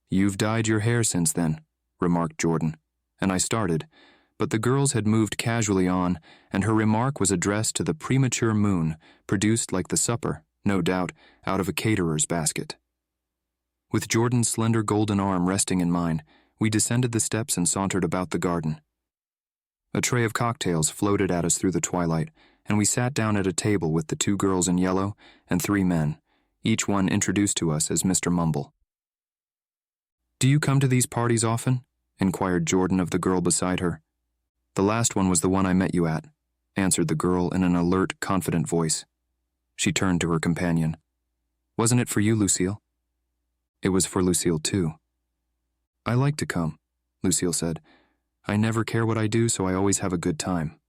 "You've dyed your hair since then," remarked Jordan, and I started, but the girls had moved casually on, and her remark was addressed to the premature moon, produced like the supper, no doubt, out of a caterer's basket. With Jordan's slender golden arm resting in mine, we descended the steps and sauntered about the garden. A tray of cocktails floated at us through the twilight, and we sat down at a table with the 2 girls in yellow and 3 men, each one introduced to us as Mr. Mumble. "Do you come to these parties often?" inquired Jordan of the girl beside her. "The last one was the one I met you at," answered the girl in an alert, confident voice. She turned to her companion. "Wasn't it for you, Lucille?" It was for Lucille, too. "I like to come," Lucille said. "I never care what I do, so I always have a good time.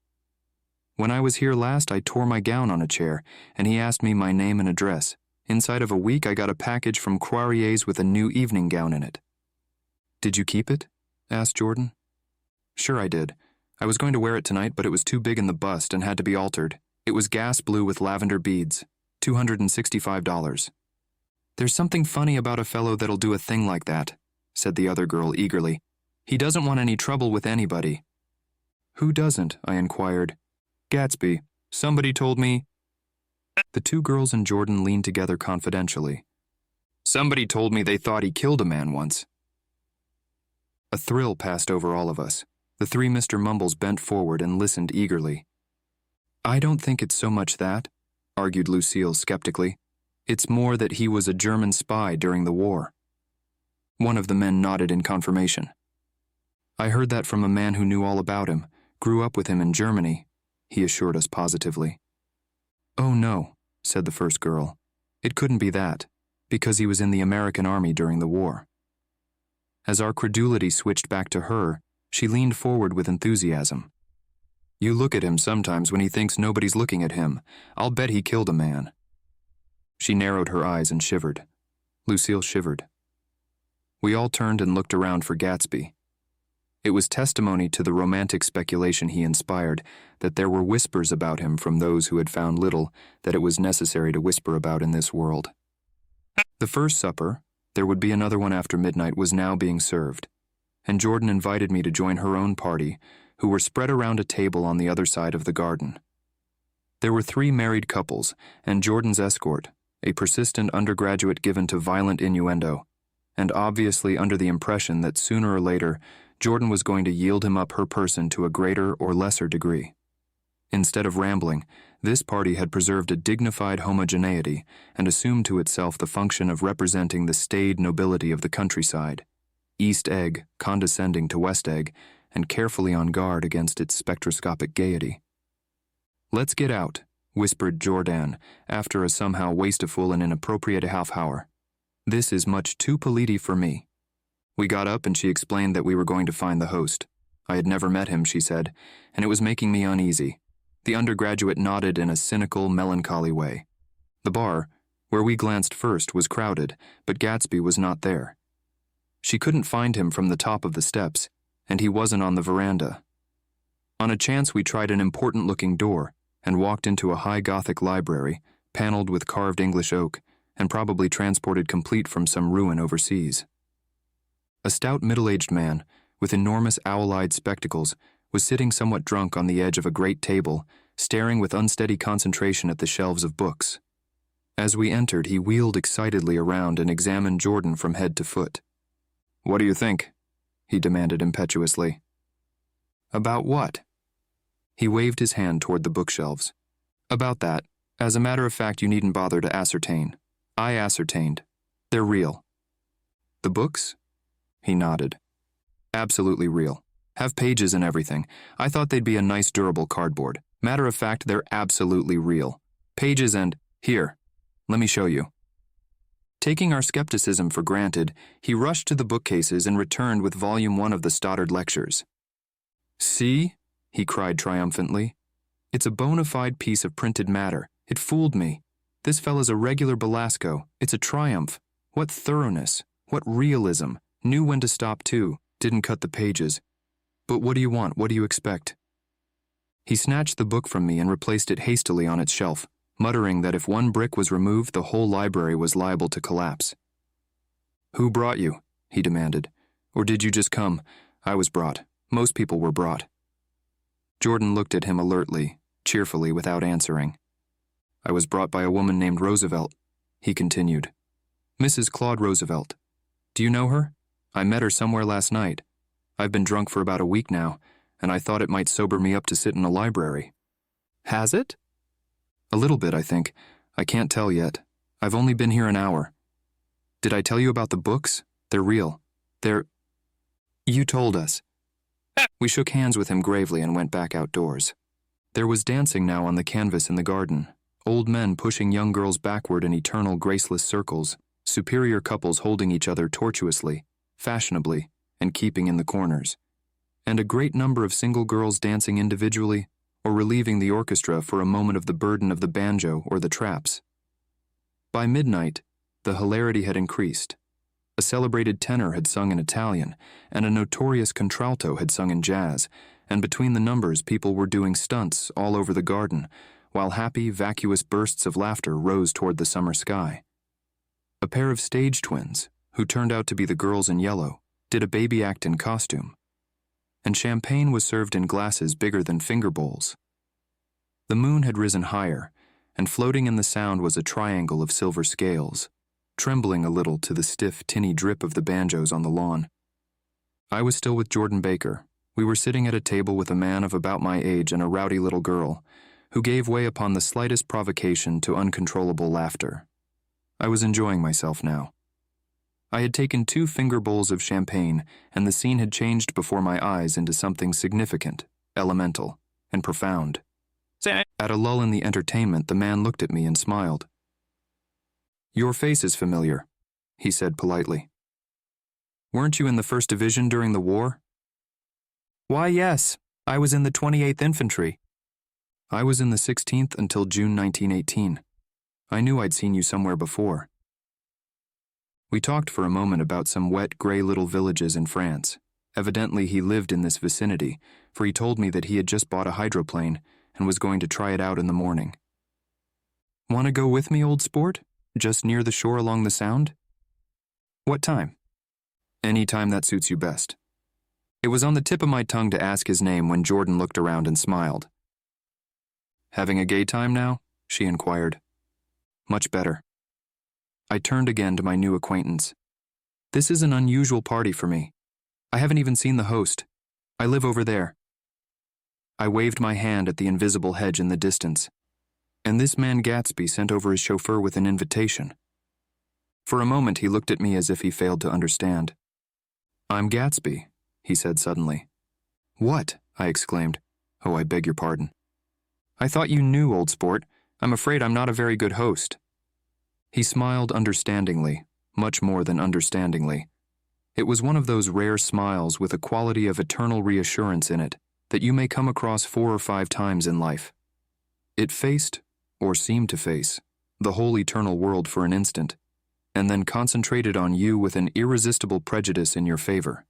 When I was here last, I tore my gown on a chair, and he asked me my name and address. Inside of a week, I got a package from Croirier's with a new evening gown in it. Did you keep it? Asked Jordan. Sure I did. I was going to wear it tonight, but it was too big in the bust and had to be altered. It was gas blue with lavender beads. $265. There's something funny about a fellow that'll do a thing like that, said the other girl eagerly. He doesn't want any trouble with anybody. Who doesn't? I inquired. Gatsby. Somebody told me. The two girls and Jordan leaned together confidentially. Somebody told me they thought he killed a man once. A thrill passed over all of us. The three Mr. Mumbles bent forward and listened eagerly. I don't think it's so much that, argued Lucille skeptically. It's more that he was a German spy during the war. One of the men nodded in confirmation. I heard that from a man who knew all about him, grew up with him in Germany, he assured us positively. Oh no, said the first girl. It couldn't be that, because he was in the American Army during the war. As our credulity switched back to her, she leaned forward with enthusiasm. You look at him sometimes when he thinks nobody's looking at him. I'll bet he killed a man. She narrowed her eyes and shivered. Lucille shivered. We all turned and looked around for Gatsby. It was testimony to the romantic speculation he inspired that there were whispers about him from those who had found little that it was necessary to whisper about in this world. The first supper, there would be another one after midnight, was now being served, and Jordan invited me to join her own party, who were spread around a table on the other side of the garden. There were 3 married couples, and Jordan's escort, a persistent undergraduate given to violent innuendo, and obviously under the impression that sooner or later Jordan was going to yield him up her person to a greater or lesser degree. Instead of rambling, this party had preserved a dignified homogeneity and assumed to itself the function of representing the staid nobility of the countryside, East Egg condescending to West Egg and carefully on guard against its spectroscopic gaiety. Let's get out, whispered Jordan, after a somehow wasteful and inappropriate half-hour. This is much too politi for me. We got up and she explained that we were going to find the host. I had never met him, she said, and it was making me uneasy. The undergraduate nodded in a cynical, melancholy way. The bar, where we glanced first, was crowded, but Gatsby was not there. She couldn't find him from the top of the steps, and he wasn't on the veranda. On a chance, we tried an important-looking door and walked into a high Gothic library, paneled with carved English oak, and probably transported complete from some ruin overseas. A stout middle-aged man, with enormous owl-eyed spectacles, was sitting somewhat drunk on the edge of a great table, staring with unsteady concentration at the shelves of books. As we entered, he wheeled excitedly around and examined Jordan from head to foot. "What do you think?" he demanded impetuously. "About what?" He waved his hand toward the bookshelves. "About that. As a matter of fact, you needn't bother to ascertain. I ascertained. They're real." "The books?" He nodded. "Absolutely real. Have pages and everything. I thought they'd be a nice durable cardboard. Matter of fact, they're absolutely real. Pages and, here, let me show you." Taking our skepticism for granted, he rushed to the bookcases and returned with Volume 1 of the Stoddard Lectures. "See?" he cried triumphantly. "It's a bona fide piece of printed matter. It fooled me. This fella's a regular Belasco. It's a triumph. What thoroughness. What realism. Knew when to stop, too. Didn't cut the pages. But what do you want? What do you expect?" He snatched the book from me and replaced it hastily on its shelf, muttering that if one brick was removed, the whole library was liable to collapse. "Who brought you?" he demanded. "Or did you just come? I was brought. Most people were brought." Jordan looked at him alertly, cheerfully, without answering. "I was brought by a woman named Roosevelt," he continued. "Mrs. Claude Roosevelt. Do you know her? I met her somewhere last night. I've been drunk for about a week now, and I thought it might sober me up to sit in a library." "Has it?" "A little bit, I think. I can't tell yet. I've only been here an hour. Did I tell you about the books? They're real. They're—" "You told us." We shook hands with him gravely and went back outdoors. There was dancing now on the canvas in the garden, old men pushing young girls backward in eternal graceless circles, superior couples holding each other tortuously, fashionably, and keeping in the corners, and a great number of single girls dancing individually or relieving the orchestra for a moment of the burden of the banjo or the traps. By midnight, the hilarity had increased. A celebrated tenor had sung in Italian, and a notorious contralto had sung in jazz, and between the numbers people were doing stunts all over the garden, while happy, vacuous bursts of laughter rose toward the summer sky. A pair of stage twins, who turned out to be the girls in yellow, did a baby act in costume. And champagne was served in glasses bigger than finger bowls. The moon had risen higher, and floating in the sound was a triangle of silver scales, trembling a little to the stiff, tinny drip of the banjos on the lawn. I was still with Jordan Baker. We were sitting at a table with a man of about my age and a rowdy little girl, who gave way upon the slightest provocation to uncontrollable laughter. I was enjoying myself now. I had taken 2 finger bowls of champagne, and the scene had changed before my eyes into something significant, elemental, and profound. At a lull in the entertainment, the man looked at me and smiled. "Your face is familiar," he said politely. "Weren't you in the 1st Division during the war?" "Why, yes. I was in the 28th Infantry." "I was in the 16th until June 1918. I knew I'd seen you somewhere before." We talked for a moment about some wet, gray little villages in France. Evidently he lived in this vicinity, for he told me that he had just bought a hydroplane and was going to try it out in the morning. "Want to go with me, old sport? Just near the shore along the Sound?" "What time?" "Any time that suits you best." It was on the tip of my tongue to ask his name when Jordan looked around and smiled. "Having a gay time now?" she inquired. "Much better." I turned again to my new acquaintance. "This is an unusual party for me. I haven't even seen the host. I live over there." I waved my hand at the invisible hedge in the distance. "And this man Gatsby sent over his chauffeur with an invitation." For a moment he looked at me as if he failed to understand. "I'm Gatsby," he said suddenly. "What?" I exclaimed. "Oh, I beg your pardon." "I thought you knew, old sport. I'm afraid I'm not a very good host." He smiled understandingly, much more than understandingly. It was one of those rare smiles with a quality of eternal reassurance in it that you may come across 4 or 5 times in life. It faced, or seemed to face, the whole eternal world for an instant, and then concentrated on you with an irresistible prejudice in your favor.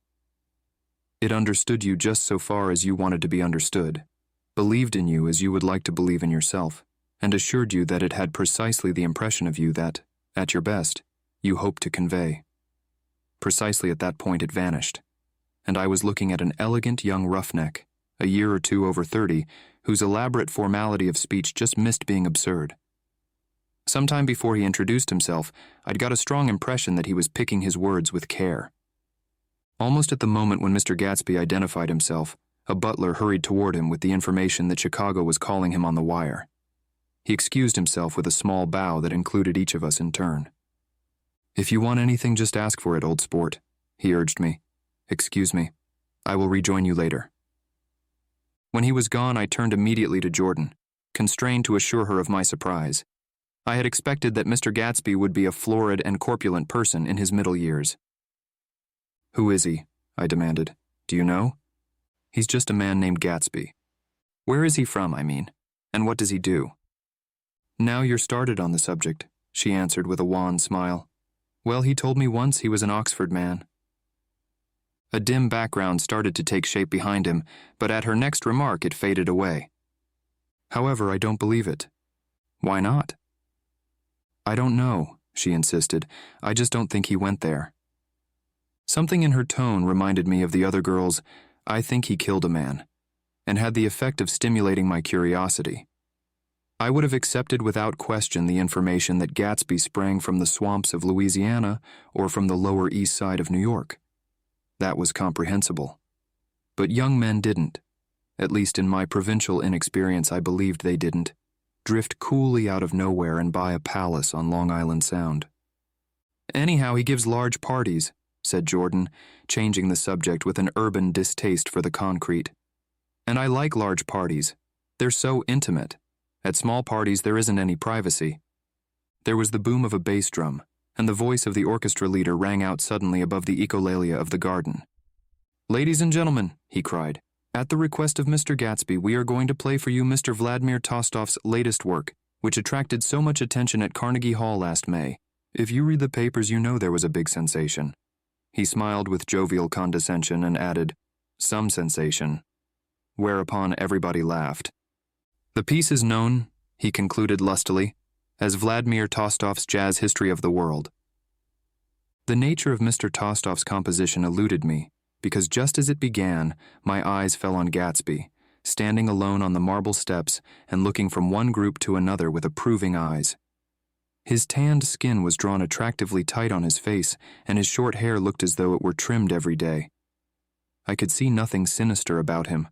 It understood you just so far as you wanted to be understood, believed in you as you would like to believe in yourself, and assured you that it had precisely the impression of you that, at your best, you hoped to convey. Precisely at that point it vanished, and I was looking at an elegant young roughneck, a year or 2 over 30, whose elaborate formality of speech just missed being absurd. Sometime before he introduced himself, I'd got a strong impression that he was picking his words with care. Almost at the moment when Mr. Gatsby identified himself, a butler hurried toward him with the information that Chicago was calling him on the wire. He excused himself with a small bow that included each of us in turn. "If you want anything, just ask for it, old sport," he urged me. "Excuse me. I will rejoin you later." When he was gone, I turned immediately to Jordan, constrained to assure her of my surprise. I had expected that Mr. Gatsby would be a florid and corpulent person in his middle years. "Who is he?" I demanded. "Do you know?" "He's just a man named Gatsby." "Where is he from, I mean? And what does he do?" "Now you're started on the subject," she answered with a wan smile. "Well, he told me once he was an Oxford man." A dim background started to take shape behind him, but at her next remark it faded away. "However, I don't believe it." "Why not?" "I don't know," she insisted. "I just don't think he went there." Something in her tone reminded me of the other girl's "I think he killed a man," and had the effect of stimulating my curiosity. I would have accepted without question the information that Gatsby sprang from the swamps of Louisiana or from the Lower East Side of New York. That was comprehensible. But young men didn't, at least in my provincial inexperience I believed they didn't, drift coolly out of nowhere and buy a palace on Long Island Sound. "Anyhow, he gives large parties," said Jordan, changing the subject with an urban distaste for the concrete. "And I like large parties. They're so intimate. At small parties, there isn't any privacy." There was the boom of a bass drum, and the voice of the orchestra leader rang out suddenly above the echolalia of the garden. "Ladies and gentlemen," he cried, "at the request of Mr. Gatsby, we are going to play for you Mr. Vladimir Tostov's latest work, which attracted so much attention at Carnegie Hall last May. If you read the papers, you know there was a big sensation." He smiled with jovial condescension and added, "Some sensation," whereupon everybody laughed. "The piece is known," he concluded lustily, "as Vladimir Tolstoy's Jazz History of the World." The nature of Mr. Tolstoy's composition eluded me, because just as it began, my eyes fell on Gatsby, standing alone on the marble steps and looking from one group to another with approving eyes. His tanned skin was drawn attractively tight on his face, and his short hair looked as though it were trimmed every day. I could see nothing sinister about him.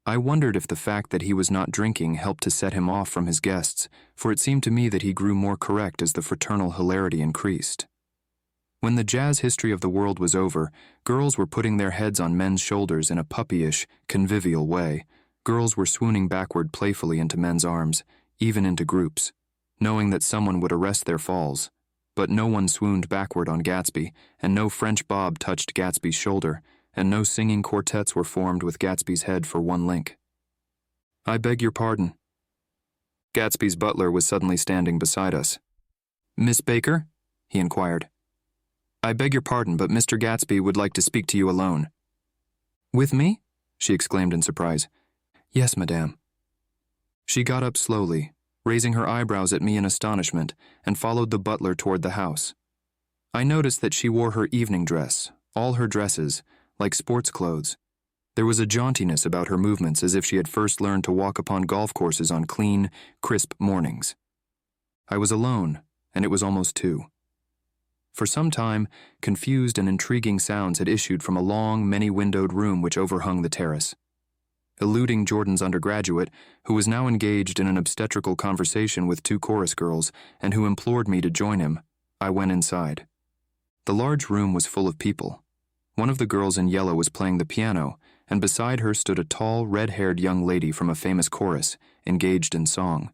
I wondered if the fact that he was not drinking helped to set him off from his guests, for it seemed to me that he grew more correct as the fraternal hilarity increased. When the Jazz History of the World was over, girls were putting their heads on men's shoulders in a puppyish, convivial way. Girls were swooning backward playfully into men's arms, even into groups, knowing that someone would arrest their falls. But no one swooned backward on Gatsby, and no French bob touched Gatsby's shoulder, and no singing quartets were formed with Gatsby's head for one link. "I beg your pardon." Gatsby's butler was suddenly standing beside us. "Miss Baker?" he inquired. "I beg your pardon, but Mr. Gatsby would like to speak to you alone." "With me?" she exclaimed in surprise. "Yes, madame." She got up slowly, raising her eyebrows at me in astonishment, and followed the butler toward the house. I noticed that she wore her evening dress, all her dresses, like sports clothes. There was a jauntiness about her movements as if she had first learned to walk upon golf courses on clean, crisp mornings. I was alone, and it was almost 2. For some time, confused and intriguing sounds had issued from a long, many-windowed room which overhung the terrace. Eluding Jordan's undergraduate, who was now engaged in an obstetrical conversation with 2 chorus girls and who implored me to join him, I went inside. The large room was full of people. One of the girls in yellow was playing the piano, and beside her stood a tall, red-haired young lady from a famous chorus, engaged in song.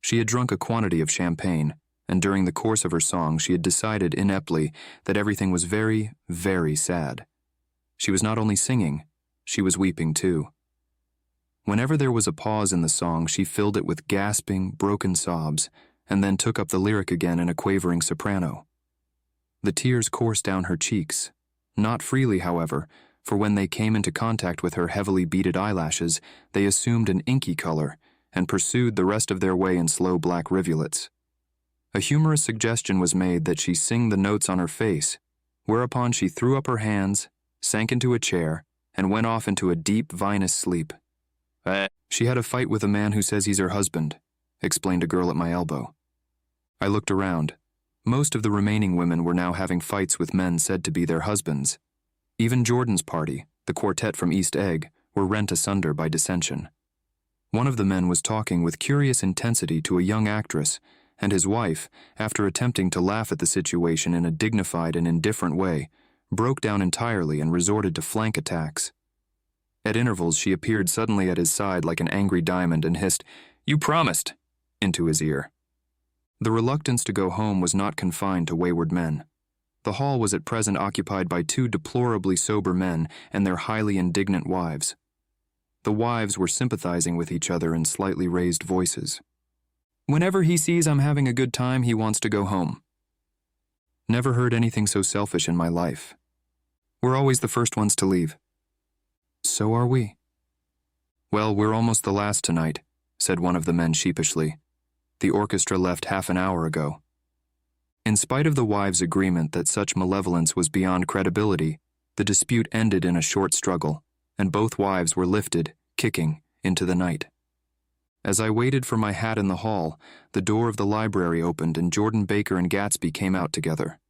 She had drunk a quantity of champagne, and during the course of her song she had decided ineptly that everything was very, very sad. She was not only singing, she was weeping too. Whenever there was a pause in the song, she filled it with gasping, broken sobs, and then took up the lyric again in a quavering soprano. The tears coursed down her cheeks, not freely, however, for when they came into contact with her heavily beaded eyelashes, they assumed an inky color and pursued the rest of their way in slow black rivulets. A humorous suggestion was made that she sing the notes on her face, whereupon she threw up her hands, sank into a chair, and went off into a deep, vinous sleep. "She had a fight with a man who says he's her husband," explained a girl at my elbow. I looked around. Most of the remaining women were now having fights with men said to be their husbands. Even Jordan's party, the quartet from East Egg, were rent asunder by dissension. One of the men was talking with curious intensity to a young actress, and his wife, after attempting to laugh at the situation in a dignified and indifferent way, broke down entirely and resorted to flank attacks. At intervals, she appeared suddenly at his side like an angry diamond and hissed, "You promised," into his ear. The reluctance to go home was not confined to wayward men. The hall was at present occupied by 2 deplorably sober men and their highly indignant wives. The wives were sympathizing with each other in slightly raised voices. "Whenever he sees I'm having a good time, he wants to go home." Never heard anything so selfish in my life. We're always the first ones to leave. So are we. "Well, we're almost the last tonight," said one of the men sheepishly. "The orchestra left half an hour ago." In spite of the wives' agreement that such malevolence was beyond credibility, the dispute ended in a short struggle, and both wives were lifted, kicking, into the night. As I waited for my hat in the hall, the door of the library opened and Jordan Baker and Gatsby came out together.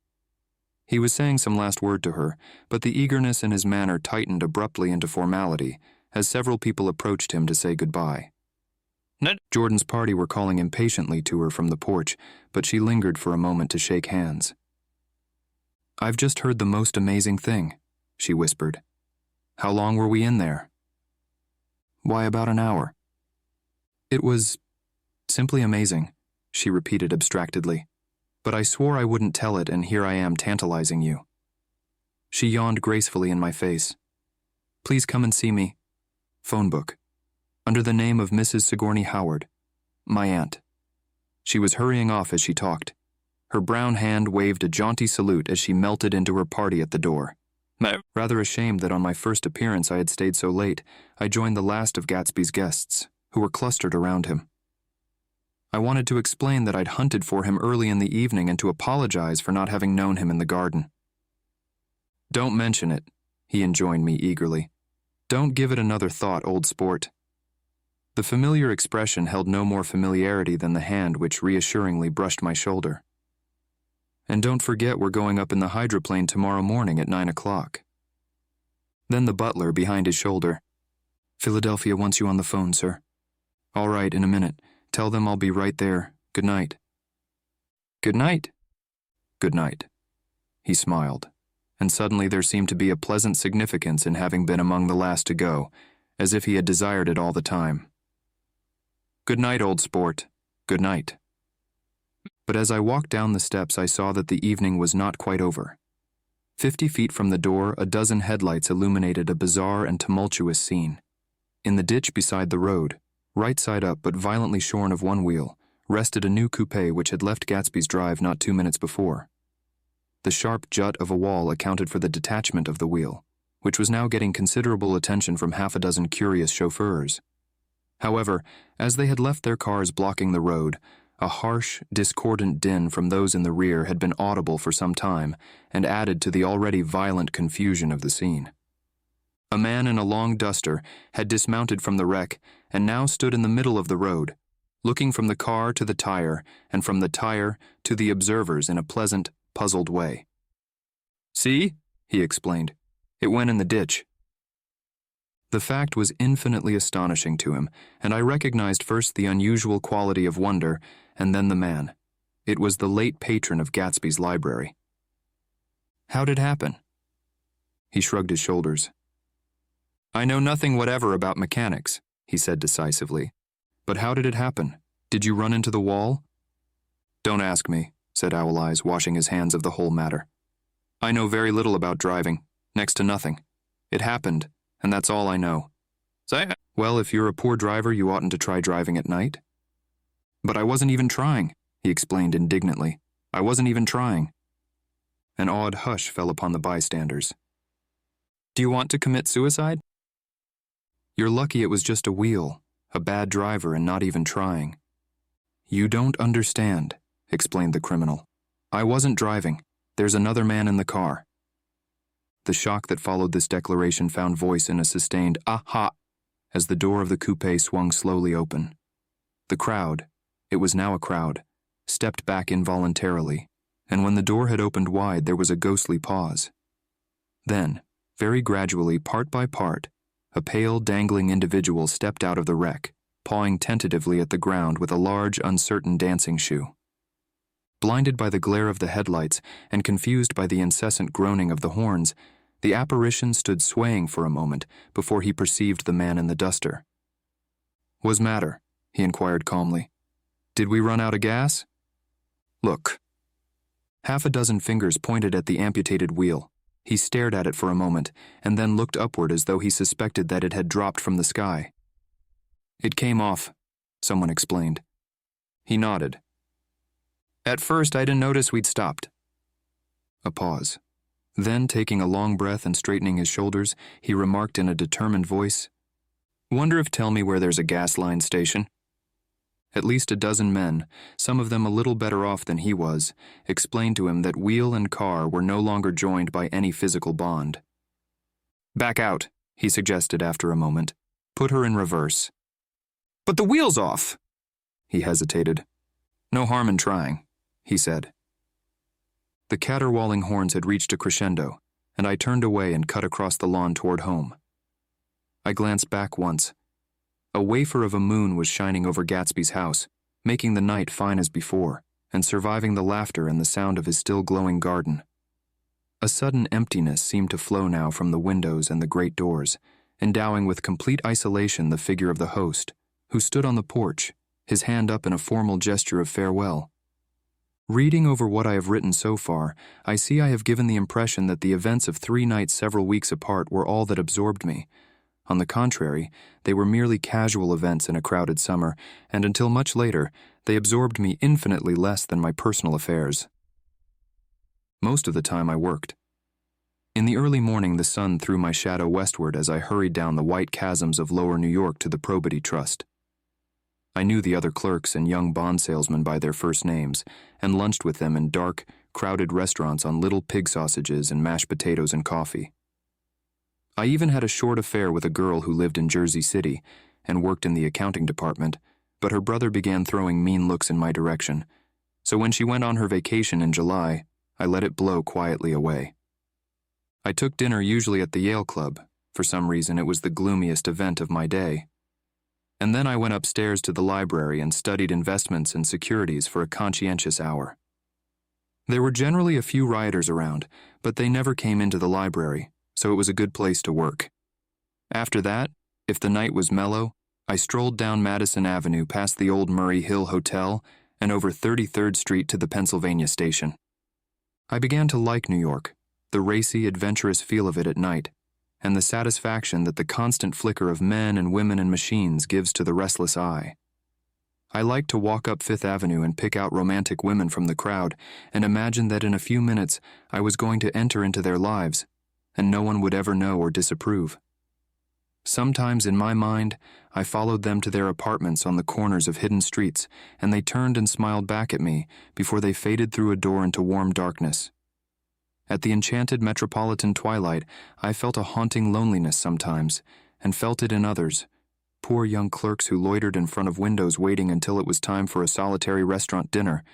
He was saying some last word to her, but the eagerness in his manner tightened abruptly into formality as several people approached him to say goodbye. Jordan's party were calling impatiently to her from the porch, but she lingered for a moment to shake hands. "I've just heard the most amazing thing," she whispered. "How long were we in there?" "Why, about an hour." "It was simply amazing," she repeated abstractedly. "But I swore I wouldn't tell it, and here I am tantalizing you." She yawned gracefully in my face. "Please come and see me. Phone book. Under the name of Mrs. Sigourney Howard. My aunt. She was hurrying off as she talked. Her brown hand waved a jaunty salute as she melted into her party at the door. Rather ashamed that on my first appearance I had stayed so late, I joined the last of Gatsby's guests, who were clustered around him. I wanted to explain that I'd hunted for him early in the evening and to apologize for not having known him in the garden. "Don't mention it," he enjoined me eagerly. "Don't give it another thought, old sport." The familiar expression held no more familiarity than the hand which reassuringly brushed my shoulder. "And don't forget we're going up in the hydroplane tomorrow morning at 9 o'clock. Then the butler behind his shoulder. "Philadelphia wants you on the phone, sir." "All right, in a minute. Tell them I'll be right there. Good night." "Good night." "Good night." He smiled, and suddenly there seemed to be a pleasant significance in having been among the last to go, as if he had desired it all the time. "Good night, old sport. Good night." But as I walked down the steps, I saw that the evening was not quite over. 50 feet from the door, a dozen headlights illuminated a bizarre and tumultuous scene. In the ditch beside the road, right side up but violently shorn of one wheel, rested a new coupe which had left Gatsby's drive not 2 minutes before. The sharp jut of a wall accounted for the detachment of the wheel, which was now getting considerable attention from half a dozen curious chauffeurs. However, as they had left their cars blocking the road, a harsh, discordant din from those in the rear had been audible for some time and added to the already violent confusion of the scene. A man in a long duster had dismounted from the wreck and now stood in the middle of the road, looking from the car to the tire and from the tire to the observers in a pleasant, puzzled way. "See?" he explained. "It went in the ditch." The fact was infinitely astonishing to him, and I recognized first the unusual quality of wonder and then the man. It was the late patron of Gatsby's library. "How'd it happen?" He shrugged his shoulders. "I know nothing whatever about mechanics," he said decisively. "But how did it happen? Did you run into the wall?" "Don't ask me," said Owl Eyes, washing his hands of the whole matter. "I know very little about driving, next to nothing. It happened, and that's all I know." "Well, if you're a poor driver, you oughtn't to try driving at night." "But I wasn't even trying," he explained indignantly. "I wasn't even trying." An awed hush fell upon the bystanders. "Do you want to commit suicide?" "You're lucky it was just a wheel, a bad driver, and not even trying." "You don't understand," explained the criminal. "I wasn't driving. There's another man in the car." The shock that followed this declaration found voice in a sustained "ah-ha" as the door of the coupe swung slowly open. The crowd, it was now a crowd, stepped back involuntarily, and when the door had opened wide, there was a ghostly pause. Then, very gradually, part by part, a pale, dangling individual stepped out of the wreck, pawing tentatively at the ground with a large, uncertain dancing shoe. Blinded by the glare of the headlights and confused by the incessant groaning of the horns, the apparition stood swaying for a moment before he perceived the man in the duster. "What's matter?" he inquired calmly. "Did we run out of gas?" "Look." Half a dozen fingers pointed at the amputated wheel. He stared at it for a moment and then looked upward as though he suspected that it had dropped from the sky. "It came off," someone explained. He nodded. "At first, I didn't notice we'd stopped." A pause. Then, taking a long breath and straightening his shoulders, he remarked in a determined voice, "Wonder if tell me where there's a gas line station." At least a dozen men, some of them a little better off than he was, explained to him that wheel and car were no longer joined by any physical bond. "Back out," he suggested after a moment. "Put her in reverse." "But the wheel's off!" He hesitated. "No harm in trying," he said. The caterwauling horns had reached a crescendo, and I turned away and cut across the lawn toward home. I glanced back once. A wafer of a moon was shining over Gatsby's house, making the night fine as before, and surviving the laughter and the sound of his still glowing garden. A sudden emptiness seemed to flow now from the windows and the great doors, endowing with complete isolation the figure of the host, who stood on the porch, his hand up in a formal gesture of farewell. Reading over what I have written so far, I see I have given the impression that the events of 3 nights several weeks apart were all that absorbed me, On the contrary, they were merely casual events in a crowded summer, and until much later, they absorbed me infinitely less than my personal affairs. Most of the time I worked. In the early morning, the sun threw my shadow westward as I hurried down the white chasms of lower New York to the Probity Trust. I knew the other clerks and young bond salesmen by their first names, and lunched with them in dark, crowded restaurants on little pig sausages and mashed potatoes and coffee. I even had a short affair with a girl who lived in Jersey City and worked in the accounting department, but her brother began throwing mean looks in my direction, so when she went on her vacation in July, I let it blow quietly away. I took dinner usually at the Yale Club. For some reason, it was the gloomiest event of my day. And then I went upstairs to the library and studied investments and securities for a conscientious hour. There were generally a few rioters around, but they never came into the library, so it was a good place to work. After that, if the night was mellow, I strolled down Madison Avenue past the old Murray Hill Hotel and over 33rd Street to the Pennsylvania Station. I began to like New York, the racy, adventurous feel of it at night, and the satisfaction that the constant flicker of men and women and machines gives to the restless eye. I liked to walk up Fifth Avenue and pick out romantic women from the crowd and imagine that in a few minutes I was going to enter into their lives, and no one would ever know or disapprove. Sometimes in my mind, I followed them to their apartments on the corners of hidden streets, and they turned and smiled back at me before they faded through a door into warm darkness. At the enchanted metropolitan twilight, I felt a haunting loneliness sometimes, and felt it in others, poor young clerks who loitered in front of windows waiting until it was time for a solitary restaurant dinner,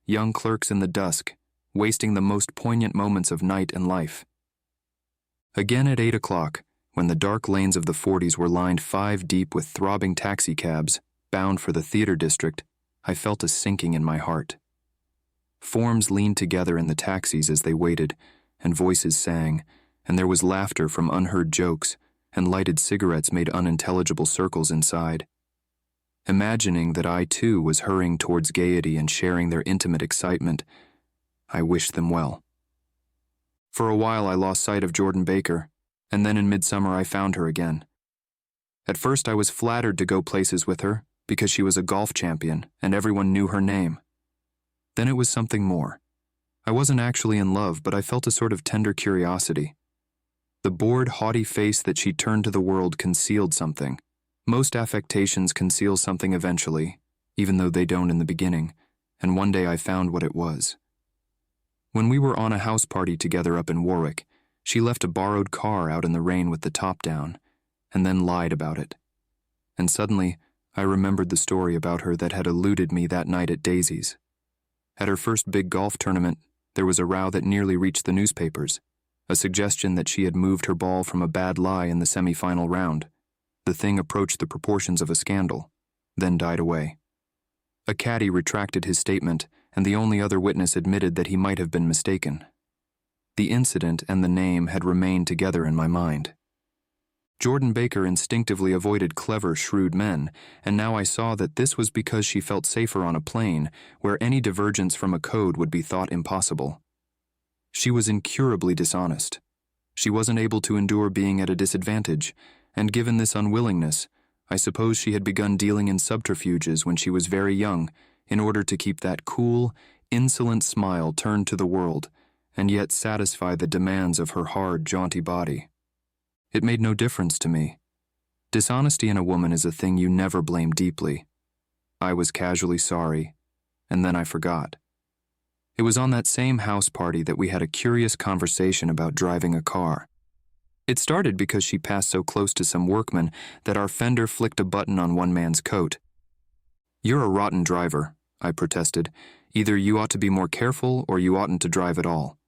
young clerks in the dusk, wasting the most poignant moments of night and life. Again at 8 o'clock, when the dark lanes of the 40s were lined 5 deep with throbbing taxicabs, bound for the theater district, I felt a sinking in my heart. Forms leaned together in the taxis as they waited, and voices sang, and there was laughter from unheard jokes, and lighted cigarettes made unintelligible circles inside. Imagining that I too was hurrying towards gaiety and sharing their intimate excitement, I wished them well. For a while I lost sight of Jordan Baker, and then in midsummer I found her again. At first I was flattered to go places with her, because she was a golf champion, and everyone knew her name. Then it was something more. I wasn't actually in love, but I felt a sort of tender curiosity. The bored, haughty face that she turned to the world concealed something. Most affectations conceal something eventually, even though they don't in the beginning, and one day I found what it was. When we were on a house party together up in Warwick, she left a borrowed car out in the rain with the top down, and then lied about it. And suddenly, I remembered the story about her that had eluded me that night at Daisy's. At her first big golf tournament, there was a row that nearly reached the newspapers, a suggestion that she had moved her ball from a bad lie in the semi-final round. The thing approached the proportions of a scandal, then died away. A caddy retracted his statement, and the only other witness admitted that he might have been mistaken. The incident and the name had remained together in my mind. Jordan Baker instinctively avoided clever, shrewd men, and now I saw that this was because she felt safer on a plane where any divergence from a code would be thought impossible. She was incurably dishonest. She wasn't able to endure being at a disadvantage, and given this unwillingness, I suppose she had begun dealing in subterfuges when she was very young in order to keep that cool, insolent smile turned to the world and yet satisfy the demands of her hard, jaunty body. It made no difference to me. Dishonesty in a woman is a thing you never blame deeply. I was casually sorry, and then I forgot. It was on that same house party that we had a curious conversation about driving a car. It started because she passed so close to some workmen that our fender flicked a button on one man's coat. "You're a rotten driver," I protested. "Either you ought to be more careful or you oughtn't to drive at all."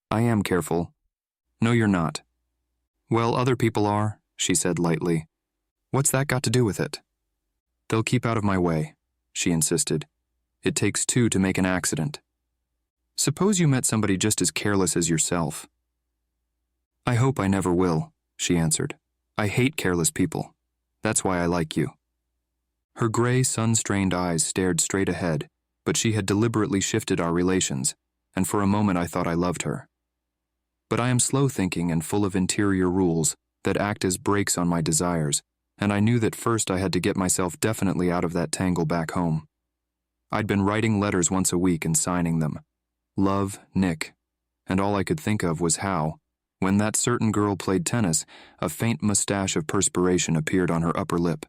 "I am careful." "No, you're not." "Well, other people are," she said lightly. "What's that got to do with it?" "They'll keep out of my way," she insisted. "It takes 2 to make an accident. Suppose you met somebody just as careless as yourself." "I hope I never will," she answered. "I hate careless people. That's why I like you." Her gray, sun-strained eyes stared straight ahead, but she had deliberately shifted our relations, and for a moment I thought I loved her. But I am slow-thinking and full of interior rules, that act as brakes on my desires, and I knew that first I had to get myself definitely out of that tangle back home. I'd been writing letters once a week and signing them. Love, Nick. And all I could think of was how, when that certain girl played tennis, a faint mustache of perspiration appeared on her upper lip.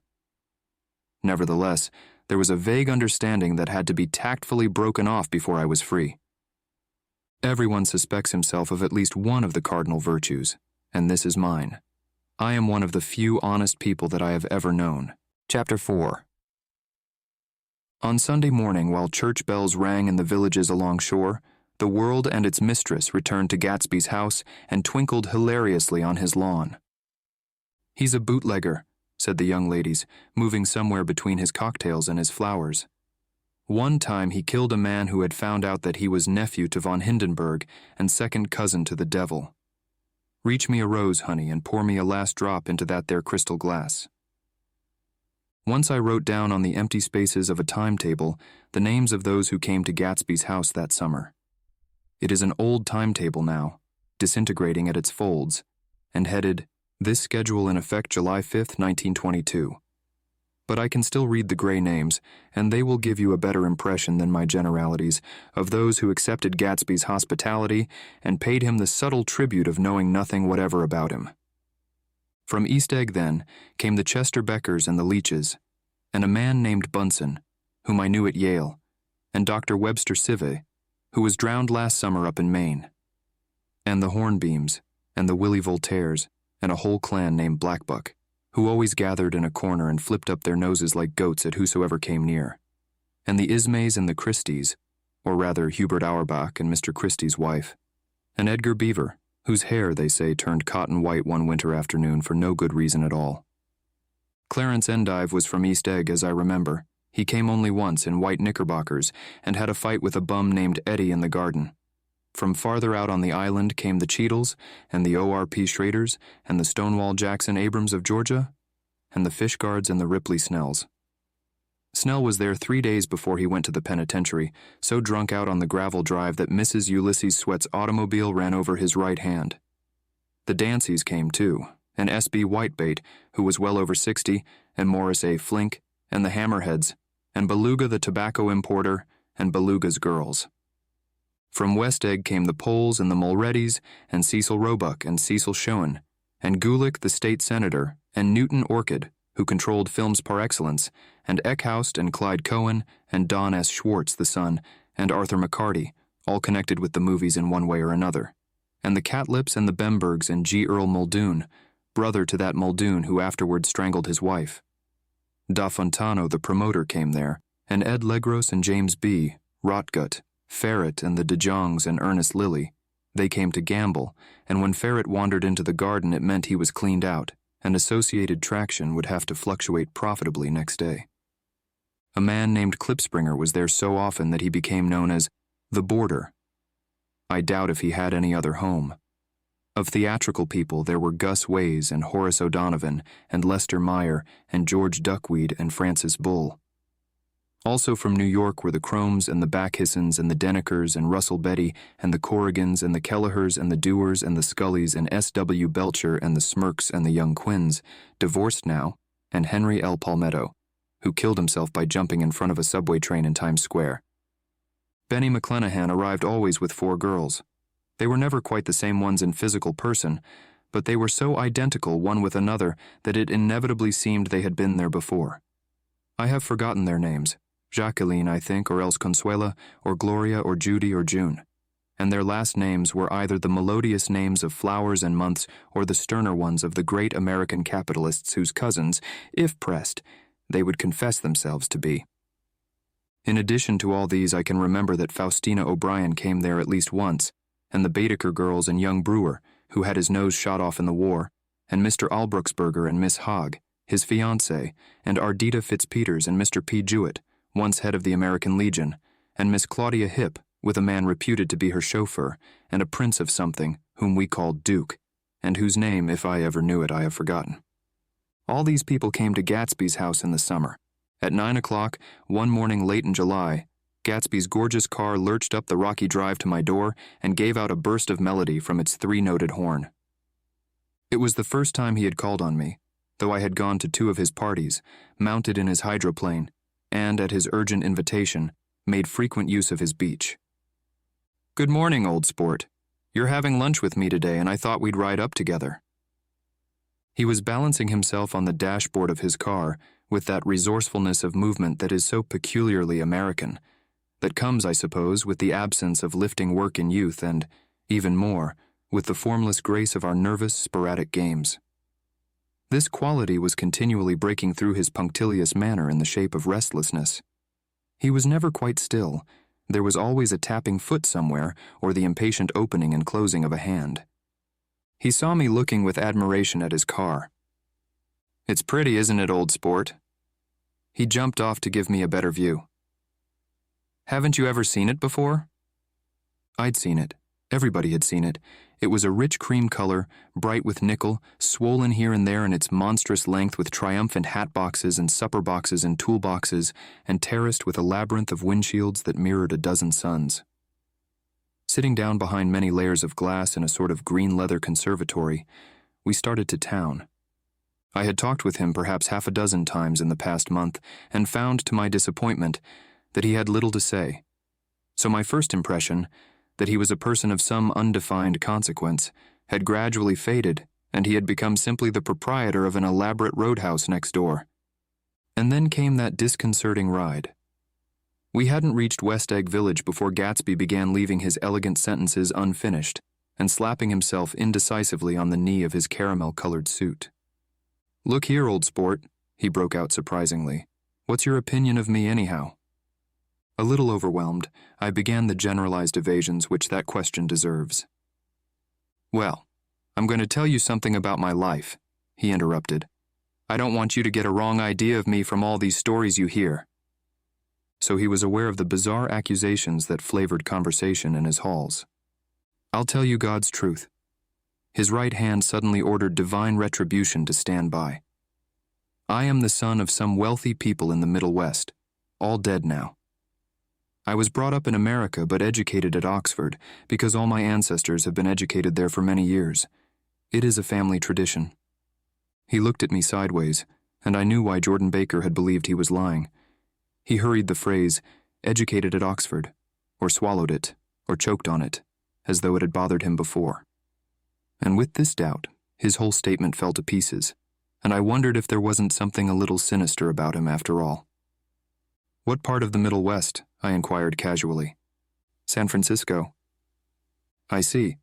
Nevertheless, there was a vague understanding that had to be tactfully broken off before I was free. Everyone suspects himself of at least one of the cardinal virtues, and this is mine. I am one of the few honest people that I have ever known. Chapter 4. On Sunday morning, while church bells rang in the villages along shore, the world and its mistress returned to Gatsby's house and twinkled hilariously on his lawn. "He's a bootlegger," said the young ladies, moving somewhere between his cocktails and his flowers. "One time he killed a man who had found out that he was nephew to von Hindenburg and second cousin to the devil. Reach me a rose, honey, and pour me a last drop into that there crystal glass." Once I wrote down on the empty spaces of a timetable the names of those who came to Gatsby's house that summer. It is an old timetable now, disintegrating at its folds, and headed, "This schedule in effect July 5th, 1922. But I can still read the gray names, and they will give you a better impression than my generalities of those who accepted Gatsby's hospitality and paid him the subtle tribute of knowing nothing whatever about him. From East Egg, then, came the Chester Beckers and the Leaches, and a man named Bunsen, whom I knew at Yale, and Dr. Webster Sive, who was drowned last summer up in Maine, and the Hornbeams, and the Willie Voltaires, and a whole clan named Blackbuck, who always gathered in a corner and flipped up their noses like goats at whosoever came near, and the Ismays and the Christies, or rather Hubert Auerbach and Mr. Christie's wife, and Edgar Beaver, whose hair, they say, turned cotton white one winter afternoon for no good reason at all. Clarence Endive was from East Egg, as I remember. He came only once in white knickerbockers and had a fight with a bum named Eddie in the garden. From farther out on the island came the Cheadles and the O.R.P. Schraders and the Stonewall Jackson Abrams of Georgia and the Fishguards and the Ripley Snells. Snell was there 3 days before he went to the penitentiary, so drunk out on the gravel drive that Mrs. Ulysses Sweat's automobile ran over his right hand. The Danceys came too, and S.B. Whitebait, who was well over 60, and Morris A. Flink, and the Hammerheads, and Beluga the tobacco importer, and Beluga's girls. From West Egg came the Poles and the Mulreadys, and Cecil Roebuck and Cecil Schoen, and Gulick the state senator, and Newton Orchid, who controlled films par excellence, and Eckhoust and Clyde Cohen, and Don S. Schwartz the son, and Arthur McCarty, all connected with the movies in one way or another, and the Catlips and the Bembergs and G. Earl Muldoon, brother to that Muldoon who afterward strangled his wife. Da Fontano, the promoter, came there, and Ed Legros and James B., Rotgut, Ferret and the De Jongs and Ernest Lilly. They came to gamble, and when Ferret wandered into the garden it meant he was cleaned out, and Associated Traction would have to fluctuate profitably next day. A man named Klipspringer was there so often that he became known as the Boarder. I doubt if he had any other home. Of theatrical people there were Gus Ways and Horace O'Donovan and Lester Meyer and George Duckweed and Francis Bull. Also from New York were the Cromes and the Backhissens and the Denekers and Russell Betty and the Corrigans and the Kellehers and the Dewars and the Scullys and S.W. Belcher and the Smirks and the Young Quinns, divorced now, and Henry L. Palmetto, who killed himself by jumping in front of a subway train in Times Square. Benny McClenahan arrived always with 4 girls. They were never quite the same ones in physical person, but they were so identical one with another that it inevitably seemed they had been there before. I have forgotten their names. Jacqueline, I think, or else Consuela, or Gloria, or Judy, or June. And their last names were either the melodious names of flowers and months or the sterner ones of the great American capitalists whose cousins, if pressed, they would confess themselves to be. In addition to all these, I can remember that Faustina O'Brien came there at least once, and the Baedeker girls and young Brewer, who had his nose shot off in the war, and Mr. Albrucksberger and Miss Hogg, his fiancée, and Ardita Fitzpeters and Mr. P. Jewett, once head of the American Legion, and Miss Claudia Hipp, with a man reputed to be her chauffeur, and a prince of something, whom we called Duke, and whose name, if I ever knew it, I have forgotten. All these people came to Gatsby's house in the summer. At 9 o'clock, one morning late in July, Gatsby's gorgeous car lurched up the rocky drive to my door and gave out a burst of melody from its 3-noted horn. It was the first time he had called on me, though I had gone to 2 of his parties, mounted in his hydroplane, and, at his urgent invitation, made frequent use of his beach. "Good morning, old sport. You're having lunch with me today, and I thought we'd ride up together." He was balancing himself on the dashboard of his car with that resourcefulness of movement that is so peculiarly American, that comes, I suppose, with the absence of lifting work in youth and, even more, with the formless grace of our nervous, sporadic games. This quality was continually breaking through his punctilious manner in the shape of restlessness. He was never quite still. There was always a tapping foot somewhere or the impatient opening and closing of a hand. He saw me looking with admiration at his car. "It's pretty, isn't it, old sport?" He jumped off to give me a better view. "Haven't you ever seen it before?" I'd seen it. Everybody had seen it. It was a rich cream color, bright with nickel, swollen here and there in its monstrous length with triumphant hat boxes and supper boxes and toolboxes, and terraced with a labyrinth of windshields that mirrored a dozen suns. Sitting down behind many layers of glass in a sort of green leather conservatory, we started to town. I had talked with him perhaps half a dozen times in the past month, and found, to my disappointment, that he had little to say. So my first impression, that he was a person of some undefined consequence, had gradually faded, and he had become simply the proprietor of an elaborate roadhouse next door. And then came that disconcerting ride. We hadn't reached West Egg Village before Gatsby began leaving his elegant sentences unfinished and slapping himself indecisively on the knee of his caramel-colored suit. "Look here, old sport," he broke out surprisingly. "What's your opinion of me anyhow?" A little overwhelmed, I began the generalized evasions which that question deserves. "Well, I'm going to tell you something about my life," he interrupted. "I don't want you to get a wrong idea of me from all these stories you hear." So he was aware of the bizarre accusations that flavored conversation in his halls. "I'll tell you God's truth." His right hand suddenly ordered divine retribution to stand by. "I am the son of some wealthy people in the Middle West, all dead now. I was brought up in America but educated at Oxford because all my ancestors have been educated there for many years. It is a family tradition." He looked at me sideways, and I knew why Jordan Baker had believed he was lying. He hurried the phrase, "educated at Oxford," or swallowed it, or choked on it, as though it had bothered him before. And with this doubt, his whole statement fell to pieces, and I wondered if there wasn't something a little sinister about him after all. "What part of the Middle West?" I inquired casually. "San Francisco." "I see.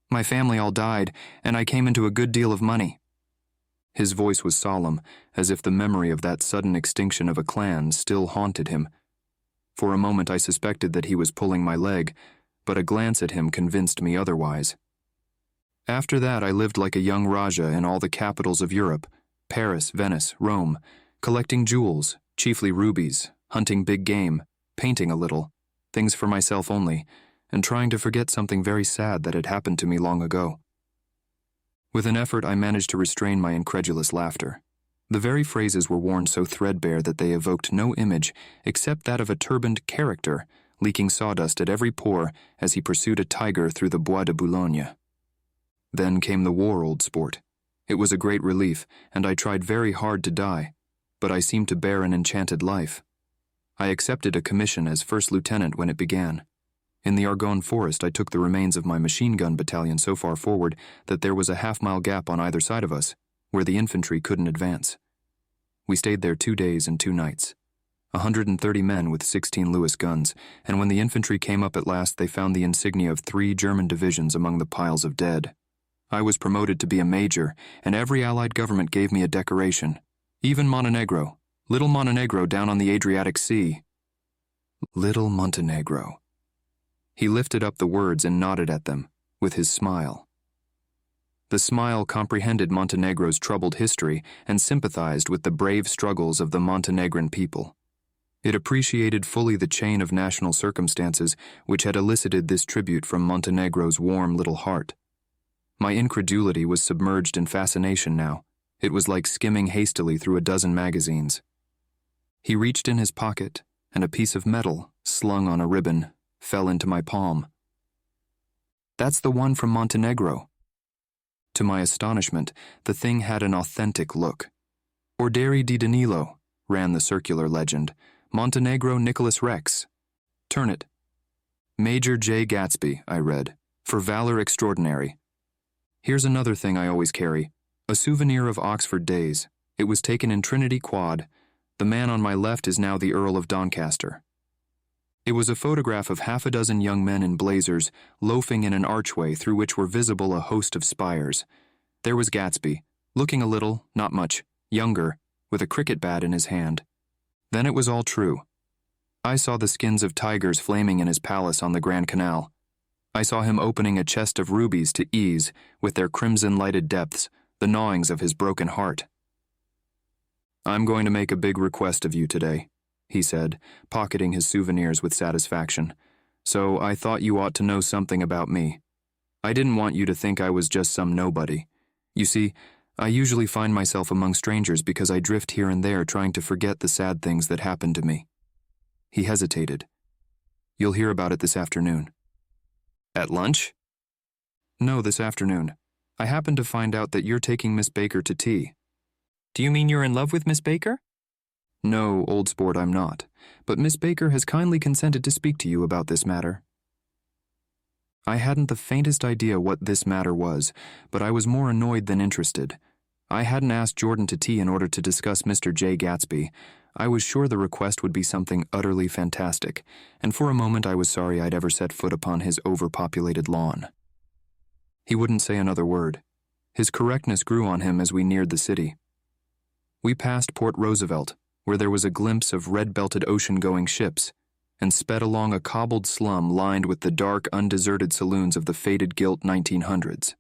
My family all died, and I came into a good deal of money." His voice was solemn, as if the memory of that sudden extinction of a clan still haunted him. For a moment I suspected that he was pulling my leg, but a glance at him convinced me otherwise. "After that I lived like a young Raja in all the capitals of Europe, Paris, Venice, Rome, collecting jewels, chiefly rubies, hunting big game, painting a little, things for myself only, and trying to forget something very sad that had happened to me long ago." With an effort I managed to restrain my incredulous laughter. The very phrases were worn so threadbare that they evoked no image except that of a turbaned character leaking sawdust at every pore as he pursued a tiger through the Bois de Boulogne. Then came the war, old sport. It was a great relief, and I tried very hard to die, but I seemed to bear an enchanted life. I accepted a commission as first lieutenant when it began. In the Argonne forest I took the remains of my machine gun battalion so far forward that there was a half-mile gap on either side of us, where the infantry couldn't advance. We stayed there 2 days and 2 nights. 130 men with 16 Lewis guns, and when the infantry came up at last they found the insignia of 3 German divisions among the piles of dead. I was promoted to be a major, and every Allied government gave me a decoration. Even Montenegro, little Montenegro down on the Adriatic Sea. Little Montenegro. He lifted up the words and nodded at them, with his smile. The smile comprehended Montenegro's troubled history and sympathized with the brave struggles of the Montenegrin people. It appreciated fully the chain of national circumstances which had elicited this tribute from Montenegro's warm little heart. My incredulity was submerged in fascination now. It was like skimming hastily through a dozen magazines. He reached in his pocket, and a piece of metal, slung on a ribbon, fell into my palm. "That's the one from Montenegro." To my astonishment, the thing had an authentic look. Orderi di Danilo, ran the circular legend. Montenegro Nicholas Rex. Turn it. Major J. Gatsby, I read. For valor extraordinary. Here's another thing I always carry. A souvenir of Oxford days. It was taken in Trinity Quad. The man on my left is now the Earl of Doncaster. It was a photograph of half a dozen young men in blazers loafing in an archway through which were visible a host of spires. There was Gatsby, looking a little, not much, younger, with a cricket bat in his hand. Then it was all true. I saw the skins of tigers flaming in his palace on the Grand Canal. I saw him opening a chest of rubies to ease, with their crimson-lighted depths, the gnawings of his broken heart. "I'm going to make a big request of you today," he said, pocketing his souvenirs with satisfaction. "So I thought you ought to know something about me. I didn't want you to think I was just some nobody. You see, I usually find myself among strangers because I drift here and there trying to forget the sad things that happened to me." He hesitated. "You'll hear about it this afternoon." "At lunch?" "No, this afternoon. I happened to find out that you're taking Miss Baker to tea." Do you mean you're in love with Miss Baker? "No, old sport, I'm not. But Miss Baker has kindly consented to speak to you about this matter." I hadn't the faintest idea what this matter was, but I was more annoyed than interested. I hadn't asked Jordan to tea in order to discuss Mr. J. Gatsby. I was sure the request would be something utterly fantastic, and for a moment I was sorry I'd ever set foot upon his overpopulated lawn. He wouldn't say another word. His correctness grew on him as we neared the city. We passed Port Roosevelt, where there was a glimpse of red-belted ocean-going ships, and sped along a cobbled slum lined with the dark, undeserted saloons of the faded gilt 1900s.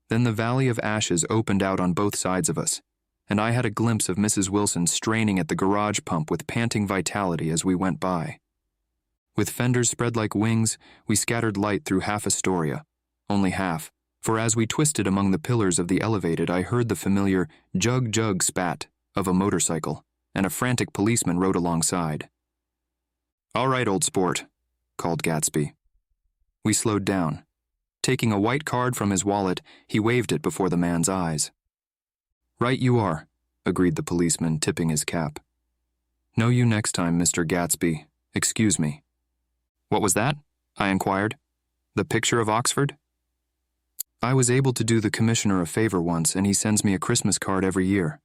Then the Valley of Ashes opened out on both sides of us, and I had a glimpse of Mrs. Wilson straining at the garage pump with panting vitality as we went by. With fenders spread like wings, we scattered light through half Astoria, only half, for as we twisted among the pillars of the elevated, I heard the familiar jug-jug spat of a motorcycle, and a frantic policeman rode alongside. "All right, old sport," called Gatsby. We slowed down. Taking a white card from his wallet, he waved it before the man's eyes. "Right you are," agreed the policeman, tipping his cap. "Know you next time, Mr. Gatsby. Excuse me." "What was that?" I inquired. "The picture of Oxford?" "I was able to do the commissioner a favor once, and he sends me a Christmas card every year."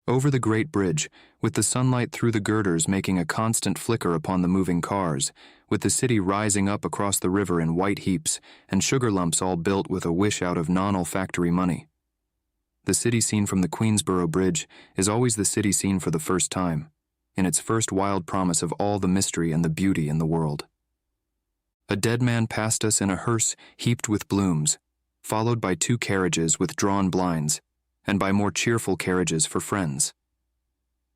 Over the great bridge, with the sunlight through the girders making a constant flicker upon the moving cars, with the city rising up across the river in white heaps, and sugar lumps all built with a wish out of non-olfactory money. The city seen from the Queensboro Bridge is always the city seen for the first time, in its first wild promise of all the mystery and the beauty in the world. A dead man passed us in a hearse heaped with blooms, followed by 2 carriages with drawn blinds, and by more cheerful carriages for friends.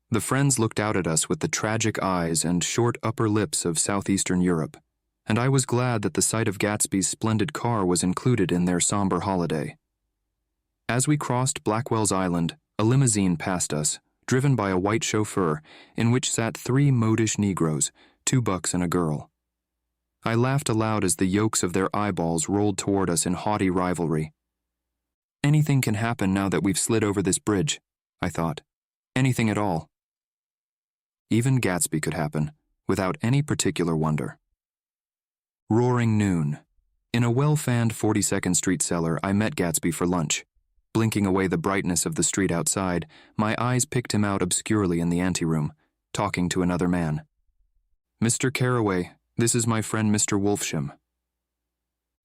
The friends looked out at us with the tragic eyes and short upper lips of southeastern Europe, and I was glad that the sight of Gatsby's splendid car was included in their somber holiday. As we crossed Blackwell's Island, a limousine passed us, driven by a white chauffeur, in which sat 3 modish Negroes, 2 bucks and a girl. I laughed aloud as the yolks of their eyeballs rolled toward us in haughty rivalry. Anything can happen now that we've slid over this bridge, I thought. Anything at all. Even Gatsby could happen, without any particular wonder. Roaring noon. In a well-fanned 42nd Street cellar, I met Gatsby for lunch. Blinking away the brightness of the street outside, my eyes picked him out obscurely in the anteroom, talking to another man. "Mr. Carraway, this is my friend Mr. Wolfsham."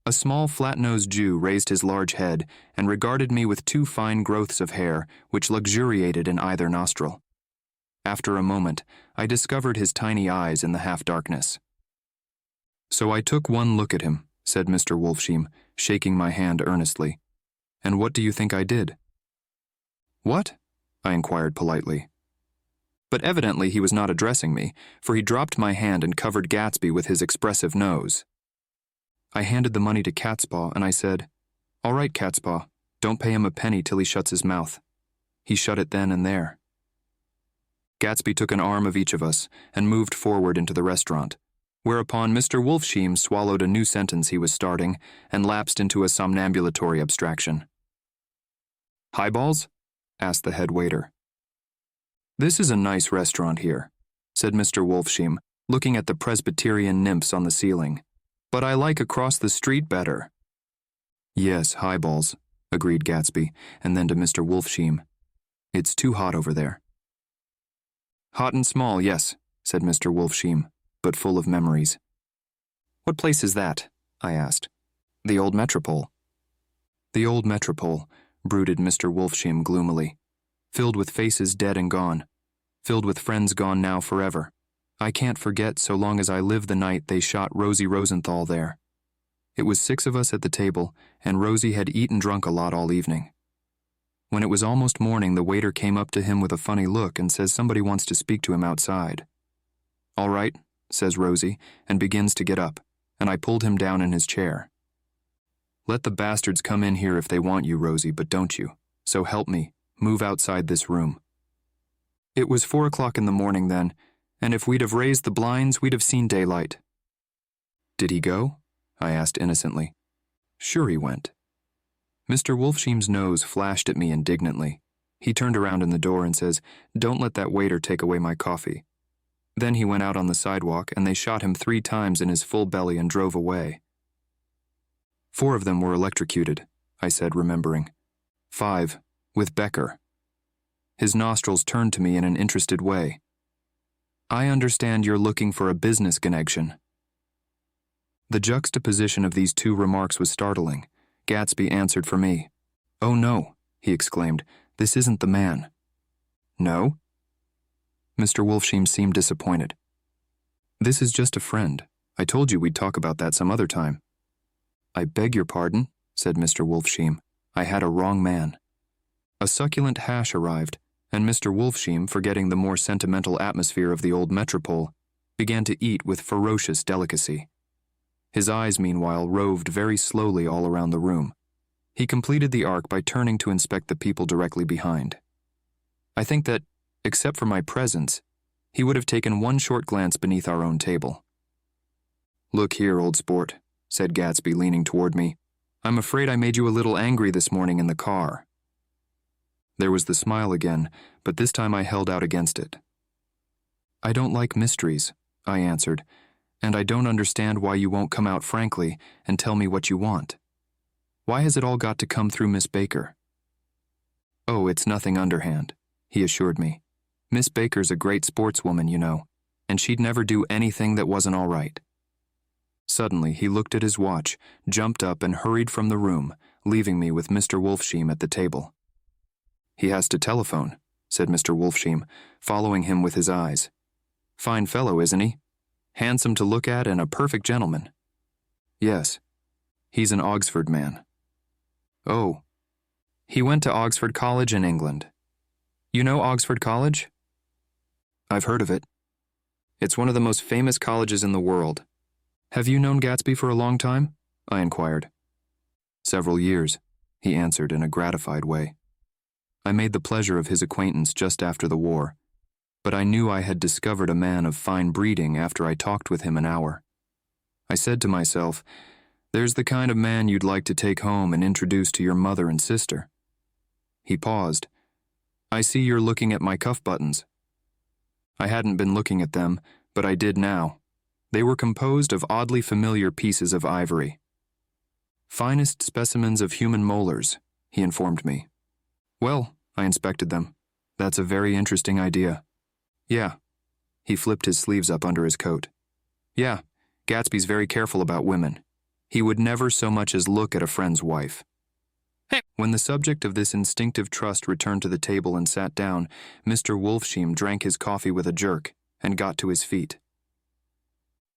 A small, flat-nosed Jew raised his large head and regarded me with 2 fine growths of hair which luxuriated in either nostril. After a moment, I discovered his tiny eyes in the half-darkness. "So I took one look at him," said Mr. Wolfsham, shaking my hand earnestly. "And what do you think I did?" "What?" I inquired politely. But evidently he was not addressing me, for he dropped my hand and covered Gatsby with his expressive nose. I handed the money to Catspaw, and I said, "All right, Catspaw, don't pay him a penny till he shuts his mouth." He shut it then and there. Gatsby took an arm of each of us and moved forward into the restaurant. whereupon Mr. Wolfsheim swallowed a new sentence he was starting and lapsed into a somnambulatory abstraction. "Highballs?" asked the head waiter. "This is a nice restaurant here," said Mr. Wolfsheim, looking at the Presbyterian nymphs on the ceiling. "But I like across the street better." "Yes, highballs," agreed Gatsby, and then to Mr. Wolfsheim, "It's too hot over there." "Hot and small, yes," said Mr. Wolfsheim, but full of memories. "What place is that?" I asked. "The old Metropole." "The old Metropole," brooded Mr. Wolfsheim gloomily, "filled with faces dead and gone, filled with friends gone now forever. I can't forget so long as I live the night they shot Rosie Rosenthal there. It was 6 of us at the table, and Rosie had eaten drunk a lot all evening. When it was almost morning, the waiter came up to him with a funny look and says somebody wants to speak to him outside. "All right," says Rosie, and begins to get up, and I pulled him down in his chair. "Let the bastards come in here if they want you, Rosie, but don't you. So help me, move outside this room." It was 4 o'clock in the morning then, and if we'd have raised the blinds, we'd have seen daylight. "Did he go?" I asked innocently. "Sure he went." Mr. Wolfsheim's nose flashed at me indignantly. He turned around in the door and says, "Don't let that waiter take away my coffee." Then he went out on the sidewalk, and they shot him 3 times in his full belly and drove away. 4 of them were electrocuted, I said, remembering. 5, with Becker. His nostrils turned to me in an interested way. "I understand you're looking for a business connection." The juxtaposition of these 2 remarks was startling. Gatsby answered for me. "Oh no," he exclaimed, "this isn't the man." "No?" Mr. Wolfsheim seemed disappointed. "This is just a friend. I told you we'd talk about that some other time." "I beg your pardon," said Mr. Wolfsheim. "I had a wrong man." A succulent hash arrived, and Mr. Wolfsheim, forgetting the more sentimental atmosphere of the old Metropole, began to eat with ferocious delicacy. His eyes, meanwhile, roved very slowly all around the room. He completed the arc by turning to inspect the people directly behind. I think that, except for my presence, he would have taken one short glance beneath our own table. "Look here, old sport," said Gatsby, leaning toward me. "I'm afraid I made you a little angry this morning in the car." There was the smile again, but this time I held out against it. "I don't like mysteries," I answered, "and I don't understand why you won't come out frankly and tell me what you want. Why has it all got to come through Miss Baker?" "Oh, it's nothing underhand," he assured me. "Miss Baker's a great sportswoman, you know, and she'd never do anything that wasn't all right." Suddenly, he looked at his watch, jumped up, and hurried from the room, leaving me with Mr. Wolfsheim at the table. "He has to telephone," said Mr. Wolfsheim, following him with his eyes. "Fine fellow, isn't he? Handsome to look at and a perfect gentleman." "Yes. He's an Oxford man." "Oh. He went to Oxford College in England. You know Oxford College?" "I've heard of it. It's one of the most famous colleges in the world. Have you known Gatsby for a long time?" I inquired. "Several years," he answered in a gratified way. "I made the pleasure of his acquaintance just after the war, but I knew I had discovered a man of fine breeding after I talked with him an hour. I said to myself, there's the kind of man you'd like to take home and introduce to your mother and sister." He paused. "I see you're looking at my cuff buttons." I hadn't been looking at them, but I did now. They were composed of oddly familiar pieces of ivory. "Finest specimens of human molars," he informed me. "Well," I inspected them. "That's a very interesting idea." "Yeah." He flipped his sleeves up under his coat. "Yeah, Gatsby's very careful about women. He would never so much as look at a friend's wife." Hey. When the subject of this instinctive trust returned to the table and sat down, Mr. Wolfsheim drank his coffee with a jerk and got to his feet.